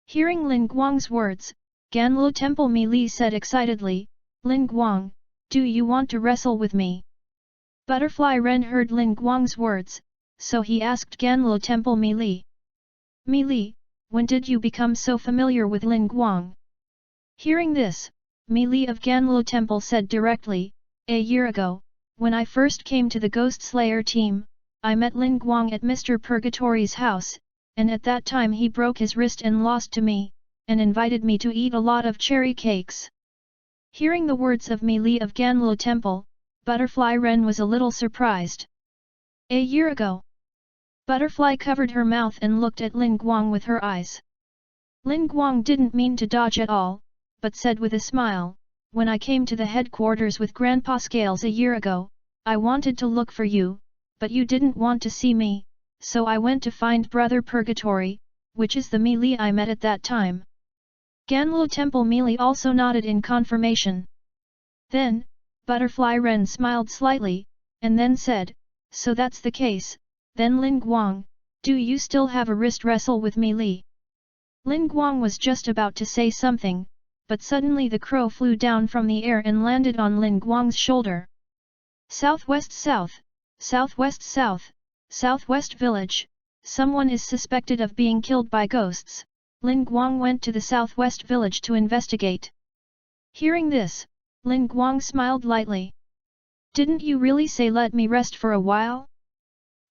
Hearing Lin Guang's words, Ganluo Temple Mi Li said excitedly, "Lin Guang, do you want to wrestle with me?" Butterfly Ren heard Lin Guang's words, so he asked Ganluo Temple Mi Li. "Mi Li, when did you become so familiar with Lin Guang?" Hearing this, Mi Li of Ganluo Temple said directly, "A year ago, when I first came to the Ghost Slayer team, I met Lin Guang at Mr. Purgatory's house, and at that time he broke his wrist and lost to me, and invited me to eat a lot of cherry cakes." Hearing the words of Mi Li of Ganluo Temple, Butterfly Ren was a little surprised. "A year ago?" Butterfly covered her mouth and looked at Lin Guang with her eyes. Lin Guang didn't mean to dodge at all, but said with a smile, "When I came to the headquarters with Grandpa Scales a year ago, I wanted to look for you, but you didn't want to see me, so I went to find Brother Purgatory, which is the Mi Li I met at that time." Ganluo Temple Mi Li also nodded in confirmation. Then, Butterfly Ren smiled slightly, and then said, "So that's the case, then Lin Guang, do you still have a wrist wrestle with Mi Li?" Lin Guang was just about to say something, but suddenly the crow flew down from the air and landed on Lin Guang's shoulder. "Southwest South, Southwest South, Southwest Village, someone is suspected of being killed by ghosts." Lin Guang went to the Southwest Village to investigate. Hearing this, Lin Guang smiled lightly. "Didn't you really say let me rest for a while?"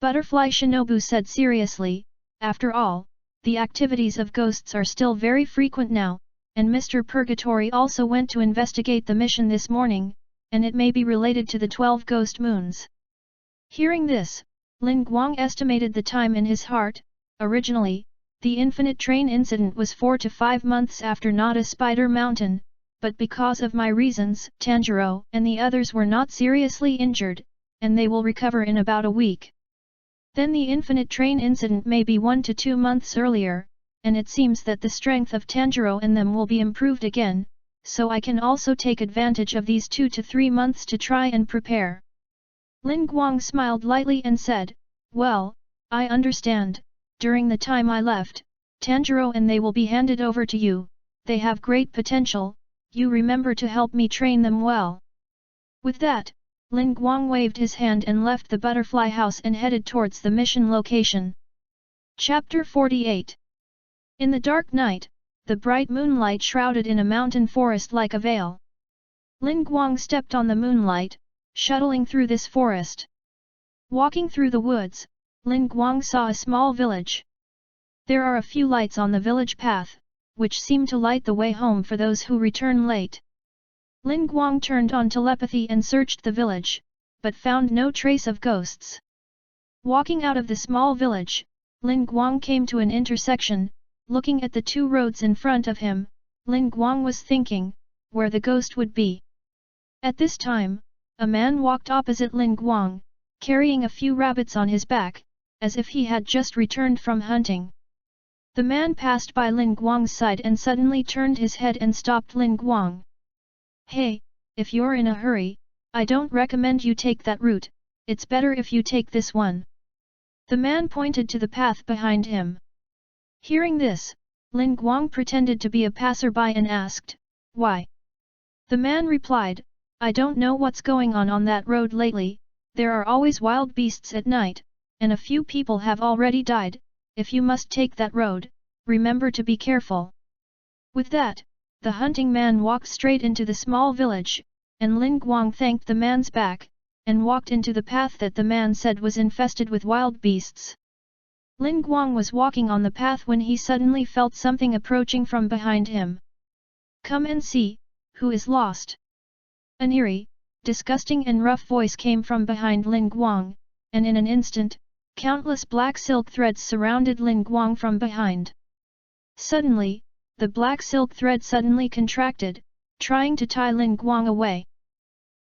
Butterfly Shinobu said seriously, "After all, the activities of ghosts are still very frequent now, and Mr. Purgatory also went to investigate the mission this morning, and it may be related to the 12 ghost moons." Hearing this, Lin Guang estimated the time in his heart. Originally, the Infinite Train incident was 4 to 5 months after Nada Spider Mountain, but because of my reasons, Tanjiro and the others were not seriously injured, and they will recover in about a week. Then the Infinite Train incident may be 1 to 2 months earlier, and it seems that the strength of Tanjiro and them will be improved again, so I can also take advantage of these 2 to 3 months to try and prepare. Lin Guang smiled lightly and said, "Well, I understand, during the time I left, Tanjiro and they will be handed over to you, they have great potential, you remember to help me train them well." With that, Lin Guang waved his hand and left the butterfly house and headed towards the mission location. Chapter 48. In the dark night, the bright moonlight shrouded in a mountain forest like a veil. Lin Guang stepped on the moonlight, shuttling through this forest. Walking through the woods, Lin Guang saw a small village. There are a few lights on the village path, which seem to light the way home for those who return late. Lin Guang turned on telepathy and searched the village, but found no trace of ghosts. Walking out of the small village, Lin Guang came to an intersection. Looking at the two roads in front of him, Lin Guang was thinking where the ghost would be. At this time, a man walked opposite Lin Guang, carrying a few rabbits on his back, as if he had just returned from hunting. The man passed by Lin Guang's side and suddenly turned his head and stopped Lin Guang. "Hey, if you're in a hurry, I don't recommend you take that route, it's better if you take this one." The man pointed to the path behind him. Hearing this, Lin Guang pretended to be a passerby and asked, "Why?" The man replied, "I don't know what's going on that road lately, there are always wild beasts at night, and a few people have already died. If you must take that road, remember to be careful." With that, the hunting man walked straight into the small village, and Lin Guang thanked the man's back, and walked into the path that the man said was infested with wild beasts. Lin Guang was walking on the path when he suddenly felt something approaching from behind him. "Come and see, who is lost?" An eerie, disgusting and rough voice came from behind Lin Guang, and in an instant, countless black silk threads surrounded Lin Guang from behind. Suddenly, the black silk thread suddenly contracted, trying to tie Lin Guang away.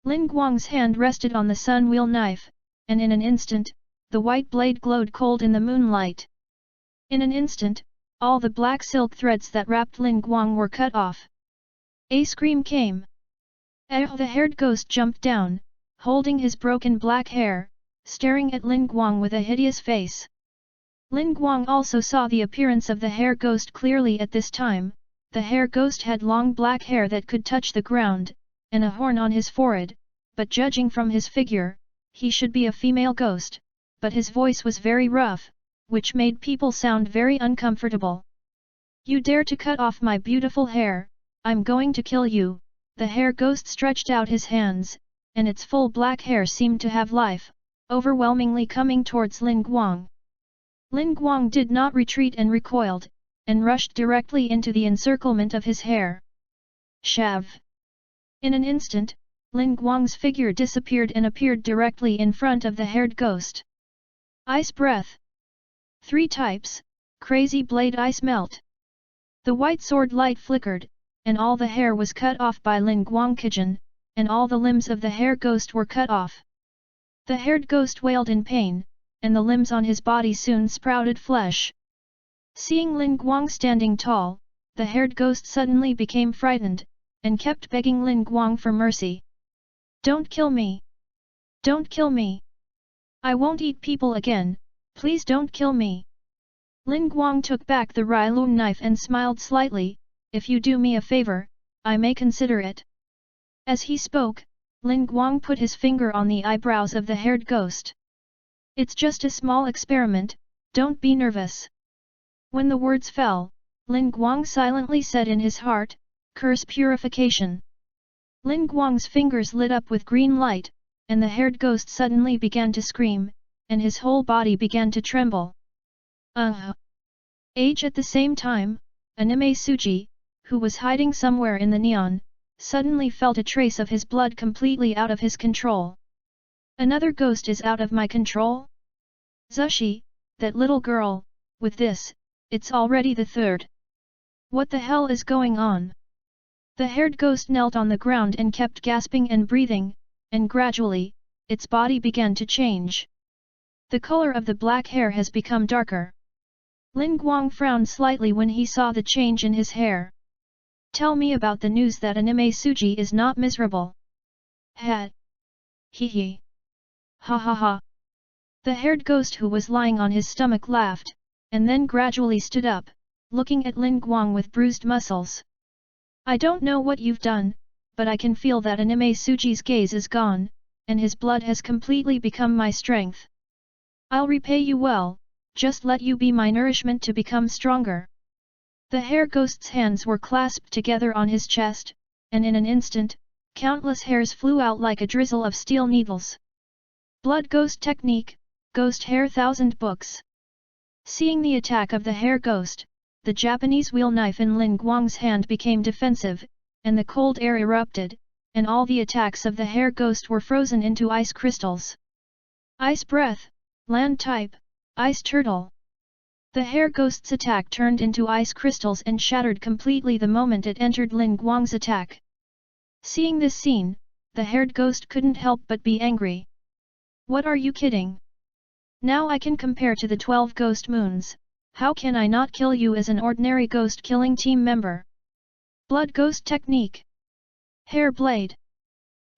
Lin Guang's hand rested on the sun wheel knife, and in an instant, the white blade glowed cold in the moonlight. In an instant, all the black silk threads that wrapped Lin Guang were cut off. A scream came. The haired ghost jumped down, holding his broken black hair, staring at Lin Guang with a hideous face. Lin Guang also saw the appearance of the hair ghost clearly at this time. The hair ghost had long black hair that could touch the ground, and a horn on his forehead, but judging from his figure, he should be a female ghost, but his voice was very rough, which made people sound very uncomfortable. "You dare to cut off my beautiful hair, I'm going to kill you." The hair ghost stretched out his hands, and its full black hair seemed to have life, overwhelmingly coming towards Lin Guang. Lin Guang did not retreat and recoiled, and rushed directly into the encirclement of his hair. Shav! In an instant, Lin Guang's figure disappeared and appeared directly in front of the haired ghost. Ice breath. 3 types, crazy blade ice melt. The white sword light flickered, and all the hair was cut off by Lin Guang Kijin, and all the limbs of the hair ghost were cut off. The haired ghost wailed in pain, and the limbs on his body soon sprouted flesh. Seeing Lin Guang standing tall, the haired ghost suddenly became frightened, and kept begging Lin Guang for mercy. "Don't kill me! Don't kill me! I won't eat people again, please don't kill me!" Lin Guang took back the Readaloud knife and smiled slightly, "If you do me a favor, I may consider it." As he spoke, Lin Guang put his finger on the eyebrows of the haired ghost. "It's just a small experiment, don't be nervous." When the words fell, Lin Guang silently said in his heart, "Curse purification." Lin Guang's fingers lit up with green light, and the haired ghost suddenly began to scream, and his whole body began to tremble. Age at the same time, Anime Suji, who was hiding somewhere in the neon, suddenly felt a trace of his blood completely out of his control. "Another ghost is out of my control? Zushi, that little girl, with this, it's already the 3rd. What the hell is going on?" The haired ghost knelt on the ground and kept gasping and breathing, and gradually, its body began to change. The color of the black hair has become darker. Lin Guang frowned slightly when he saw the change in his hair. "Tell me about the news that Anime Suji is not miserable." "Hat. Hee hee. Ha ha ha." The haired ghost who was lying on his stomach laughed, and then gradually stood up, looking at Lin Guang with bruised muscles. "I don't know what you've done, but I can feel that Anime Suji's gaze is gone, and his blood has completely become my strength. I'll repay you well, just let you be my nourishment to become stronger." The hair ghost's hands were clasped together on his chest, and in an instant, countless hairs flew out like a drizzle of steel needles. Blood Ghost Technique, Ghost Hair 1000 Books. Seeing the attack of the hair ghost, the Japanese wheel knife in Lin Guang's hand became defensive, and the cold air erupted, and all the attacks of the hair ghost were frozen into ice crystals. Ice breath, land type, ice turtle. The hair ghost's attack turned into ice crystals and shattered completely the moment it entered Lin Guang's attack. Seeing this scene, the haired ghost couldn't help but be angry. What are you kidding? Now I can compare to the 12 ghost moons, how can I not kill you as an ordinary ghost killing team member? Blood ghost technique. Hair blade.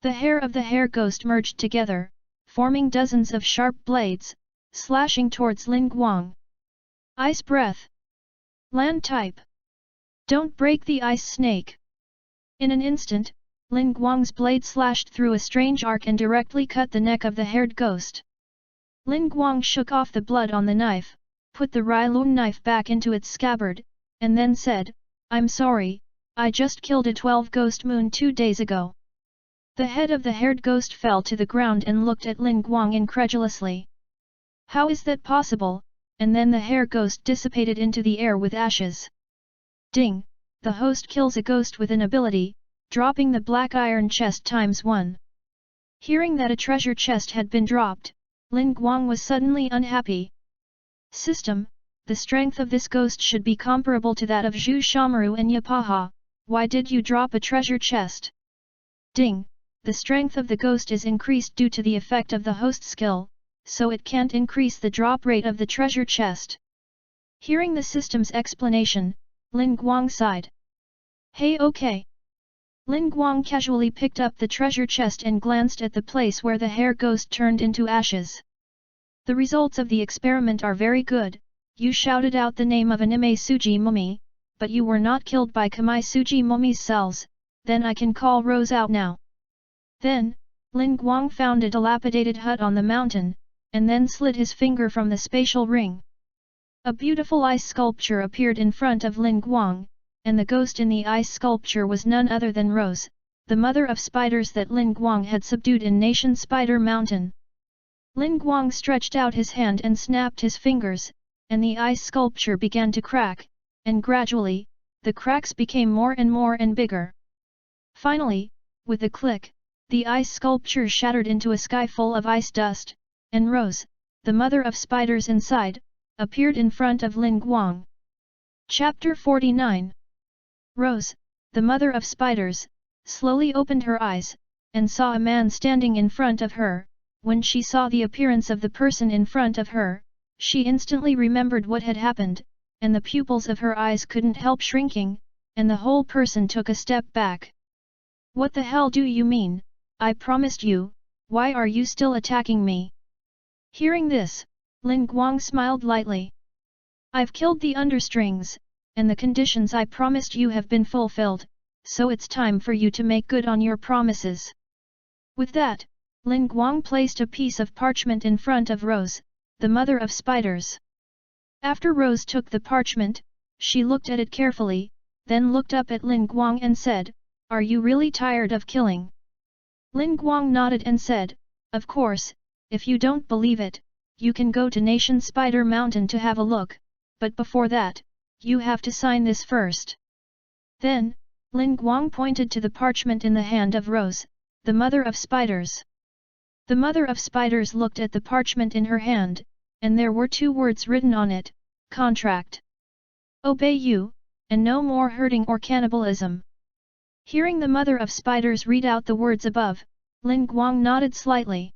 The hair of the hair ghost merged together, forming dozens of sharp blades, slashing towards Lin Guang. Ice breath. Land type. Don't break the ice snake. In an instant, Lin Guang's blade slashed through a strange arc and directly cut the neck of the haired ghost. Lin Guang shook off the blood on the knife, put the Readaloud knife back into its scabbard, and then said, I'm sorry, I just killed a 12 ghost moon 2 days ago. The head of the haired ghost fell to the ground and looked at Lin Guang incredulously. How is that possible? And then the hair ghost dissipated into the air with ashes. Ding! The host kills a ghost with an ability, dropping the black iron chest ×1. Hearing that a treasure chest had been dropped, Lin Guang was suddenly unhappy. System, the strength of this ghost should be comparable to that of Zhu Shamaru and Yapaha, why did you drop a treasure chest? Ding! The strength of the ghost is increased due to the effect of the host skill, so it can't increase the drop rate of the treasure chest. Hearing the system's explanation, Lin Guang sighed. Hey, okay. Lin Guang casually picked up the treasure chest and glanced at the place where the hair ghost turned into ashes. The results of the experiment are very good. You shouted out the name of Anime Suji Mummy, but you were not killed by KIMETSU Mummy's cells, then I can call Rose out now. Then, Lin Guang found a dilapidated hut on the mountain, and then slid his finger from the spatial ring. A beautiful ice sculpture appeared in front of Lin Guang, and the ghost in the ice sculpture was none other than Rose, the mother of spiders that Lin Guang had subdued in Nation Spider Mountain. Lin Guang stretched out his hand and snapped his fingers, and the ice sculpture began to crack, and gradually, the cracks became more and bigger. Finally, with a click, the ice sculpture shattered into a sky full of ice dust, and Rose, the mother of spiders inside, appeared in front of Lin Guang. Chapter 49. Rose, the mother of spiders, slowly opened her eyes, and saw a man standing in front of her. When she saw the appearance of the person in front of her, she instantly remembered what had happened, and the pupils of her eyes couldn't help shrinking, and the whole person took a step back. What the hell do you mean? I promised you, why are you still attacking me? Hearing this, Lin Guang smiled lightly. I've killed the understrings, and the conditions I promised you have been fulfilled, so it's time for you to make good on your promises. With that, Lin Guang placed a piece of parchment in front of Rose, the mother of spiders. After Rose took the parchment, she looked at it carefully, then looked up at Lin Guang and said, Are you really tired of killing? Lin Guang nodded and said, Of course, if you don't believe it, you can go to Nation Spider Mountain to have a look, but before that, you have to sign this first. Then, Lin Guang pointed to the parchment in the hand of Rose, the mother of spiders. The mother of spiders looked at the parchment in her hand, and there were 2 words written on it, contract. Obey you, and no more hurting or cannibalism. Hearing the mother of spiders read out the words above, Lin Guang nodded slightly.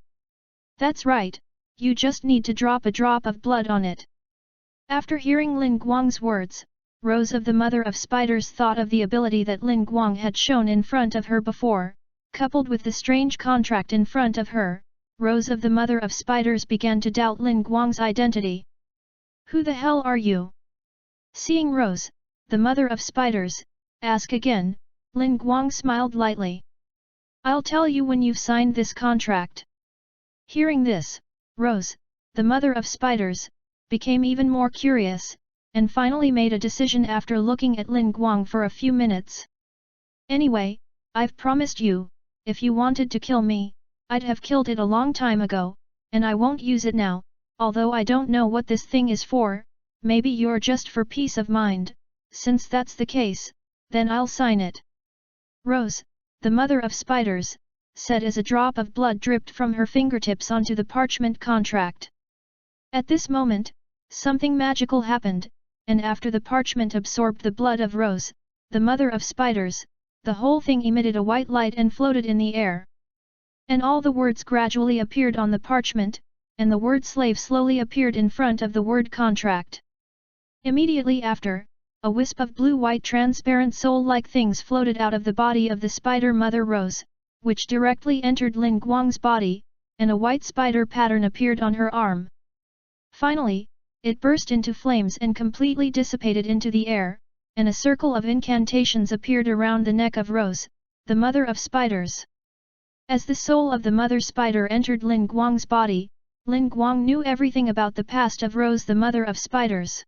That's right, you just need to drop a drop of blood on it. After hearing Lin Guang's words, Rose of the mother of spiders thought of the ability that Lin Guang had shown in front of her before, coupled with the strange contract in front of her. Rose of the mother of spiders began to doubt Lin Guang's identity. Who the hell are you? Seeing Rose, the mother of spiders, ask again, Lin Guang smiled lightly. I'll tell you when you've signed this contract. Hearing this, Rose, the mother of spiders, became even more curious, and finally made a decision after looking at Lin Guang for a few minutes. Anyway, I've promised you, if you wanted to kill me, I'd have killed it a long time ago, and I won't use it now, although I don't know what this thing is for, maybe you're just for peace of mind, since that's the case, then I'll sign it. Rose, the mother of spiders, said as a drop of blood dripped from her fingertips onto the parchment contract. At this moment, something magical happened, and after the parchment absorbed the blood of Rose, the mother of spiders, the whole thing emitted a white light and floated in the air. And all the words gradually appeared on the parchment, and the word slave slowly appeared in front of the word contract. Immediately after, a wisp of blue-white transparent soul-like things floated out of the body of the spider mother Rose, which directly entered Lin Guang's body, and a white spider pattern appeared on her arm. Finally, it burst into flames and completely dissipated into the air, and a circle of incantations appeared around the neck of Rose, the mother of spiders. As the soul of the mother spider entered Lin Guang's body, Lin Guang knew everything about the past of Rose, the mother of spiders.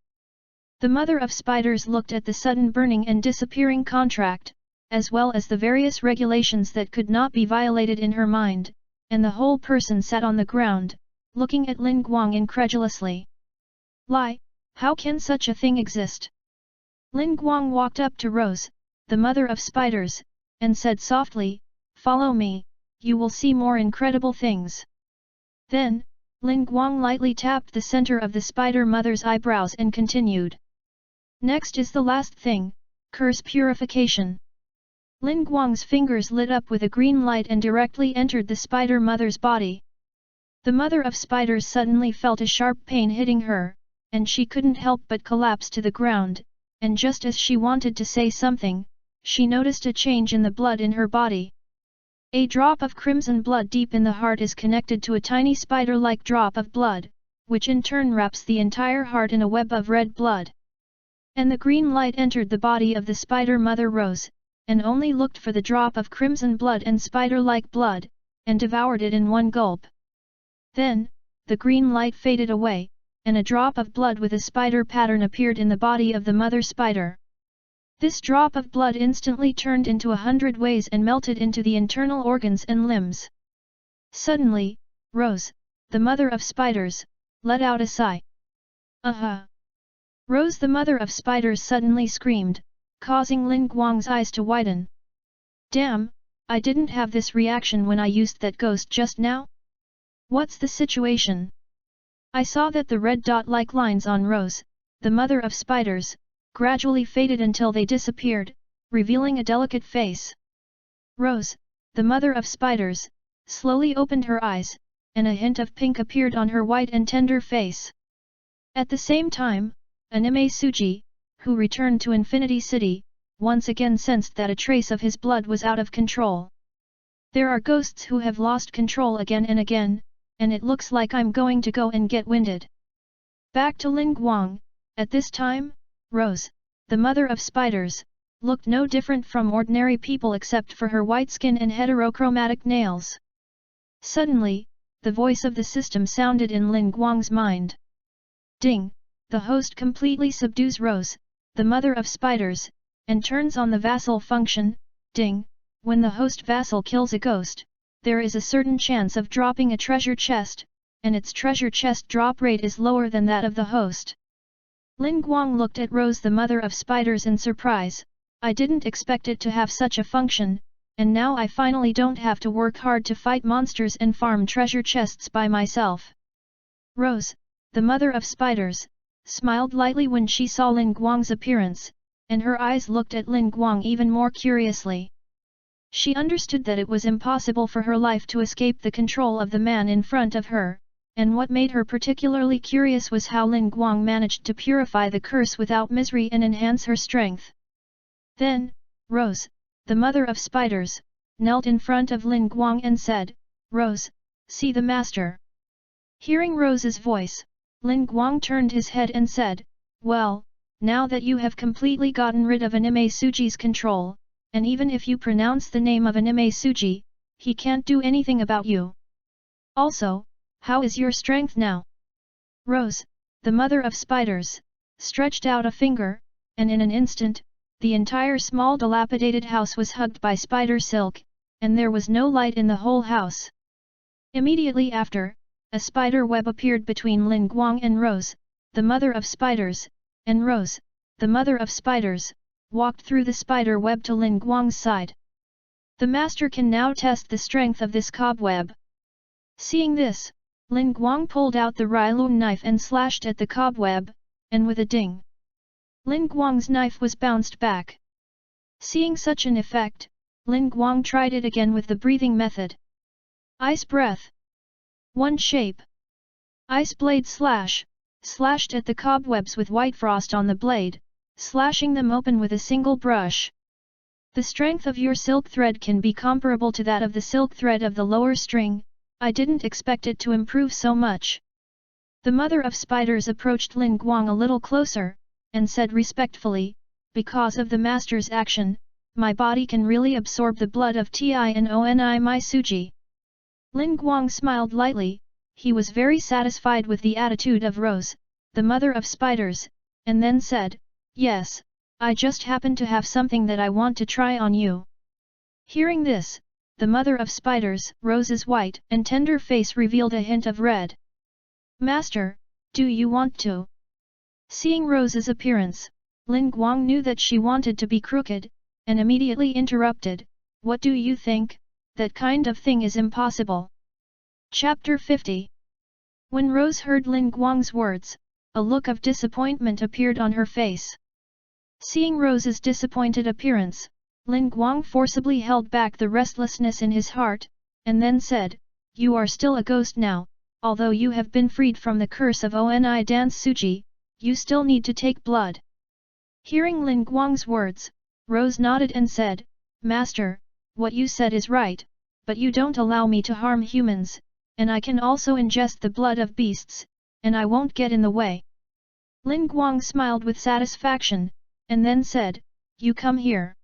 The mother of spiders looked at the sudden burning and disappearing contract, as well as the various regulations that could not be violated in her mind, and the whole person sat on the ground, looking at Lin Guang incredulously. Lie, how can such a thing exist? Lin Guang walked up to Rose, the mother of spiders, and said softly, "Follow me, you will see more incredible things." Then, Lin Guang lightly tapped the center of the spider mother's eyebrows and continued. Next is the last thing, curse purification. Lin Guang's fingers lit up with a green light and directly entered the spider mother's body. The mother of spiders suddenly felt a sharp pain hitting her, and she couldn't help but collapse to the ground, and just as she wanted to say something, she noticed a change in the blood in her body. A drop of crimson blood deep in the heart is connected to a tiny spider-like drop of blood, which in turn wraps the entire heart in a web of red blood. And the green light entered the body of the spider mother Rose, and only looked for the drop of crimson blood and spider-like blood, and devoured it in one gulp. Then, the green light faded away, and a drop of blood with a spider pattern appeared in the body of the mother spider. This drop of blood instantly turned into 100 ways and melted into the internal organs and limbs. Suddenly, Rose, the mother of spiders, let out a sigh. "Aha!" Rose, the mother of spiders, suddenly screamed, causing Lin Guang's eyes to widen. "Damn, I didn't have this reaction when I used that ghost just now? What's the situation?" I saw that the red dot-like lines on Rose, the mother of spiders, gradually faded until they disappeared, revealing a delicate face. Rose, the mother of spiders, slowly opened her eyes, and a hint of pink appeared on her white and tender face. At the same time, Anime Suji, who returned to Infinity City, once again sensed that a trace of his blood was out of control. There are ghosts who have lost control again and again, and it looks like I'm going to go and get winded. Back to Lin Guang, at this time, Rose, the mother of spiders, looked no different from ordinary people except for her white skin and heterochromatic nails. Suddenly, the voice of the system sounded in Lin Guang's mind. Ding! The host completely subdues Rose, the mother of spiders, and turns on the vassal function. Ding! When the host vassal kills a ghost, there is a certain chance of dropping a treasure chest, and its treasure chest drop rate is lower than that of the host. Lin Guang looked at Rose, the mother of spiders, in surprise. I didn't expect it to have such a function, and now I finally don't have to work hard to fight monsters and farm treasure chests by myself. Rose, the mother of spiders, smiled lightly when she saw Lin Guang's appearance, and her eyes looked at Lin Guang even more curiously. She understood that it was impossible for her life to escape the control of the man in front of her, and what made her particularly curious was how Lin Guang managed to purify the curse without misery and enhance her strength. Then, Rose, the mother of spiders, knelt in front of Lin Guang and said, "Rose, see the master." Hearing Rose's voice, Lin Guang turned his head and said, "Well, now that you have completely gotten rid of Anime Suji's control, and even if you pronounce the name of Anime Suji, he can't do anything about you. Also, how is your strength now?" Rose, the mother of spiders, stretched out a finger, and in an instant, the entire small dilapidated house was hugged by spider silk, and there was no light in the whole house. Immediately after, a spider web appeared between Lin Guang and Rose, the mother of spiders, and Rose, the mother of spiders, walked through the spider web to Lin Guang's side. The master can now test the strength of this cobweb. Seeing this, Lin Guang pulled out the Readaloud knife and slashed at the cobweb, and with a ding, Lin Guang's knife was bounced back. Seeing such an effect, Lin Guang tried it again with the breathing method. Ice breath. One shape. Ice blade slashed at the cobwebs with white frost on the blade, slashing them open with a single brush. The strength of your silk thread can be comparable to that of the silk thread of the lower string. I didn't expect it to improve so much. The mother of spiders approached Lin Guang a little closer, and said respectfully, because of the master's action, my body can really absorb the blood of Tinoni my Suji. Lin Guang smiled lightly, he was very satisfied with the attitude of Rose, the mother of spiders, and then said, yes, I just happen to have something that I want to try on you. Hearing this, the mother of spiders, Rose's white and tender face revealed a hint of red. Master, do you want to? Seeing Rose's appearance, Lin Guang knew that she wanted to be crooked, and immediately interrupted, what do you think? That kind of thing is impossible. Chapter 50. When Rose heard Lin Guang's words, a look of disappointment appeared on her face. Seeing Rose's disappointed appearance, Lin Guang forcibly held back the restlessness in his heart, and then said, you are still a ghost now, although you have been freed from the curse of Oni Dance Suji, you still need to take blood. Hearing Lin Guang's words, Rose nodded and said, Master, what you said is right, but you don't allow me to harm humans, and I can also ingest the blood of beasts, and I won't get in the way. Lin Guang smiled with satisfaction, and then said, you come here.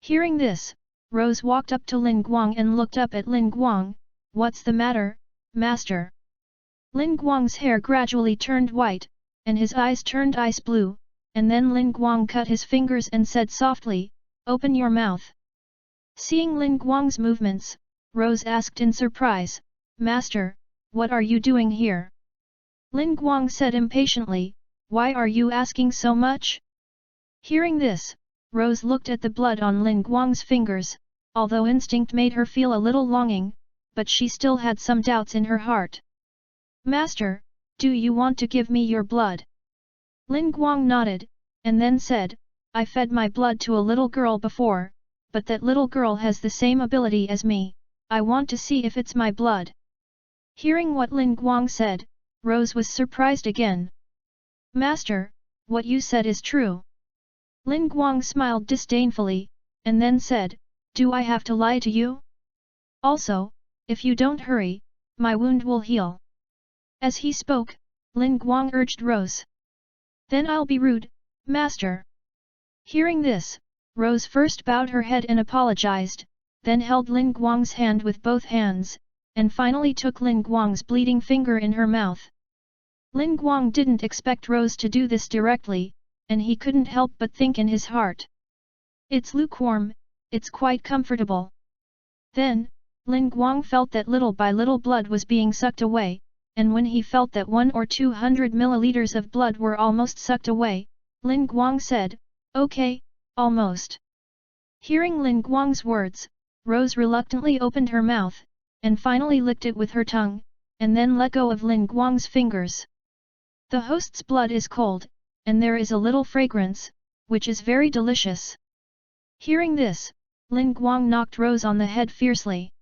Hearing this, Rose walked up to Lin Guang and looked up at Lin Guang, what's the matter, Master? Lin Guang's hair gradually turned white, and his eyes turned ice blue, and then Lin Guang cut his fingers and said softly, open your mouth. Seeing Lin Guang's movements, Rose asked in surprise, Master, what are you doing here? Lin Guang said impatiently, why are you asking so much? Hearing this, Rose looked at the blood on Lin Guang's fingers, although instinct made her feel a little longing, but she still had some doubts in her heart. Master, do you want to give me your blood? Lin Guang nodded, and then said, I fed my blood to a little girl before, but that little girl has the same ability as me, I want to see if it's my blood. Hearing what Lin Guang said, Rose was surprised again. Master, what you said is true. Lin Guang smiled disdainfully, and then said, do I have to lie to you? Also, if you don't hurry, my wound will heal. As he spoke, Lin Guang urged Rose. Then I'll be rude, Master. Hearing this, Rose first bowed her head and apologized, then held Lin Guang's hand with both hands, and finally took Lin Guang's bleeding finger in her mouth. Lin Guang didn't expect Rose to do this directly, and he couldn't help but think in his heart. It's lukewarm, it's quite comfortable. Then, Lin Guang felt that little by little blood was being sucked away, and when he felt that 100 or 200 milliliters of blood were almost sucked away, Lin Guang said, okay, almost. Hearing Lin Guang's words, Rose reluctantly opened her mouth, and finally licked it with her tongue, and then let go of Lin Guang's fingers. The host's blood is cold, and there is a little fragrance, which is very delicious. Hearing this, Lin Guang knocked Rose on the head fiercely.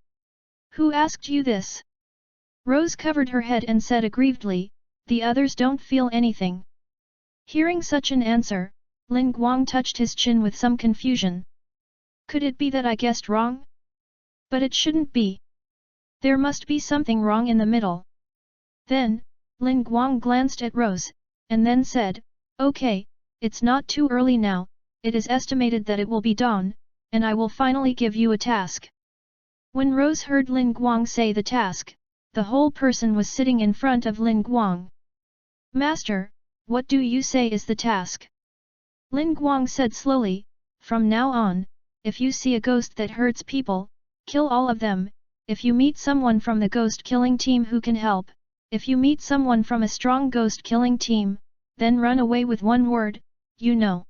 Who asked you this? Rose covered her head and said aggrievedly, the others don't feel anything. Hearing such an answer, Lin Guang touched his chin with some confusion. Could it be that I guessed wrong? But it shouldn't be. There must be something wrong in the middle. Then, Lin Guang glanced at Rose, and then said, okay, it's not too early now, it is estimated that it will be dawn, and I will finally give you a task. When Rose heard Lin Guang say the task, the whole person was sitting in front of Lin Guang. Master, what do you say is the task? Lin Guang said slowly, from now on, if you see a ghost that hurts people, kill all of them. If you meet someone from the ghost killing team who can help, if you meet someone from a strong ghost killing team, then run away with one word, you know.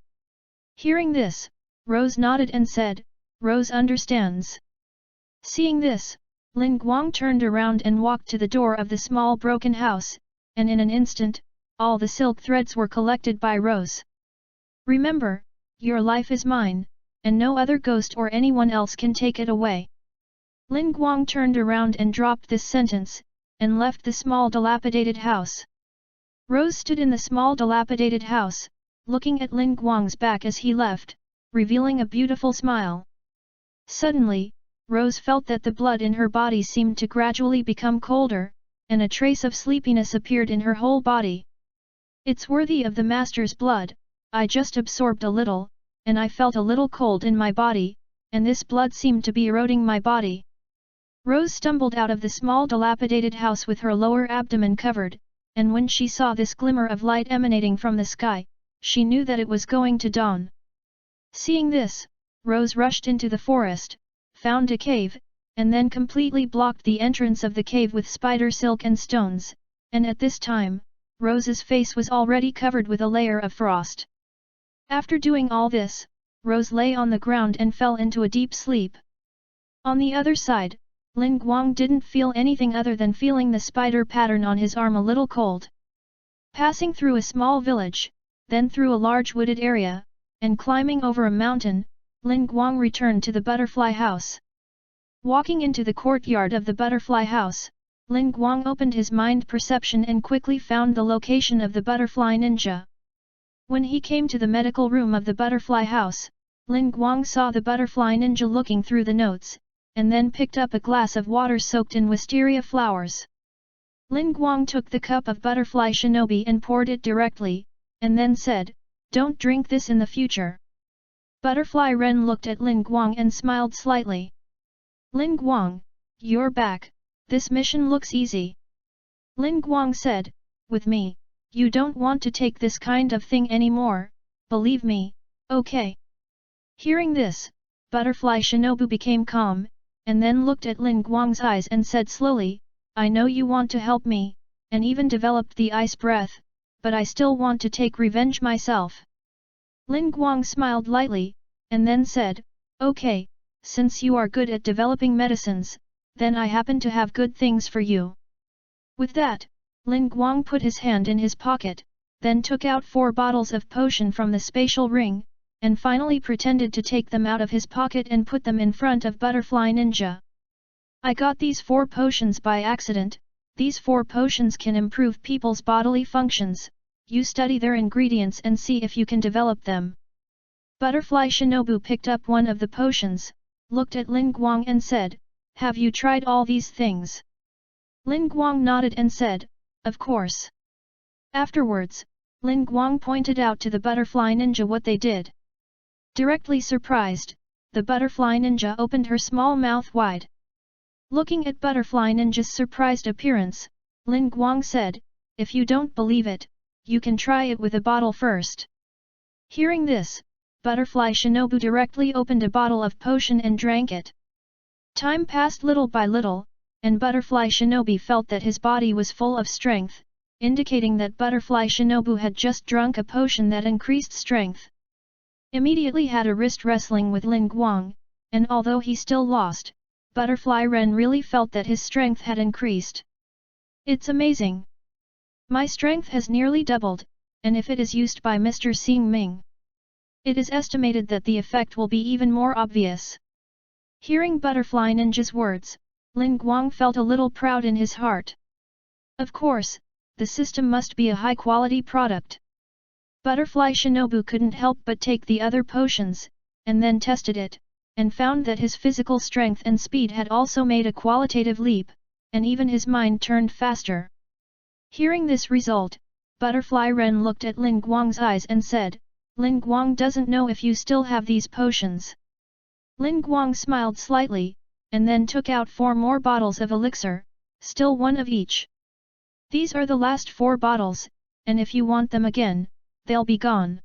Hearing this, Rose nodded and said, Rose understands. Seeing this, Lin Guang turned around and walked to the door of the small broken house, and in an instant, all the silk threads were collected by Rose. Remember, your life is mine, and no other ghost or anyone else can take it away. Lin Guang turned around and dropped this sentence, and left the small dilapidated house. Rose stood in the small dilapidated house, looking at Lin Guang's back as he left, revealing a beautiful smile. Suddenly, Rose felt that the blood in her body seemed to gradually become colder, and a trace of sleepiness appeared in her whole body. It's worthy of the master's blood, I just absorbed a little, and I felt a little cold in my body, and this blood seemed to be eroding my body. Rose stumbled out of the small dilapidated house with her lower abdomen covered, and when she saw this glimmer of light emanating from the sky, she knew that it was going to dawn. Seeing this, Rose rushed into the forest, found a cave, and then completely blocked the entrance of the cave with spider silk and stones, and at this time, Rose's face was already covered with a layer of frost. After doing all this, Rose lay on the ground and fell into a deep sleep. On the other side, Lin Guang didn't feel anything other than feeling the spider pattern on his arm a little cold. Passing through a small village, then through a large wooded area, and climbing over a mountain, Lin Guang returned to the butterfly house. Walking into the courtyard of the butterfly house, Lin Guang opened his mind perception and quickly found the location of the butterfly ninja. When he came to the medical room of the butterfly house, Lin Guang saw the butterfly ninja looking through the notes, and then picked up a glass of water soaked in wisteria flowers. Lin Guang took the cup of butterfly shinobi and poured it directly, and then said, "Don't drink this in the future." Butterfly Ren looked at Lin Guang and smiled slightly. "Lin Guang, you're back, this mission looks easy." Lin Guang said, "With me, you don't want to take this kind of thing anymore, believe me, okay?" Hearing this, Butterfly Shinobu became calm, and then looked at Lin Guang's eyes and said slowly, "I know you want to help me, and even developed the ice breath, but I still want to take revenge myself." Lin Guang smiled lightly, and then said, "Okay, since you are good at developing medicines, then I happen to have good things for you." With that, Lin Guang put his hand in his pocket, then took out 4 bottles of potion from the spatial ring, and finally pretended to take them out of his pocket and put them in front of Butterfly Ninja. "I got these 4 potions by accident, these 4 potions can improve people's bodily functions, you study their ingredients and see if you can develop them." Butterfly Shinobu picked up one of the potions, looked at Lin Guang and said, "Have you tried all these things?" Lin Guang nodded and said, "Of course." Afterwards, Lin Guang pointed out to the Butterfly Ninja what they did. Directly surprised, the Butterfly Ninja opened her small mouth wide. Looking at Butterfly Ninja's surprised appearance, Lin Guang said, "If you don't believe it, you can try it with a bottle first." Hearing this, Butterfly Shinobu directly opened a bottle of potion and drank it. Time passed little by little, and Butterfly Shinobi felt that his body was full of strength, indicating that Butterfly Shinobu had just drunk a potion that increased strength. Immediately had a wrist wrestling with Lin Guang, and although he still lost, Butterfly Ren really felt that his strength had increased. "It's amazing. My strength has nearly doubled, and if it is used by Mr. Xing Ming, it is estimated that the effect will be even more obvious." Hearing Butterfly Ninja's words, Lin Guang felt a little proud in his heart. Of course, the system must be a high-quality product. Butterfly Shinobu couldn't help but take the other potions, and then tested it, and found that his physical strength and speed had also made a qualitative leap, and even his mind turned faster. Hearing this result, Butterfly Ren looked at Lin Guang's eyes and said, "Lin Guang doesn't know if you still have these potions." Lin Guang smiled slightly, and then took out 4 more bottles of elixir, still 1 of each. "These are the last 4 bottles, and if you want them again, they'll be gone."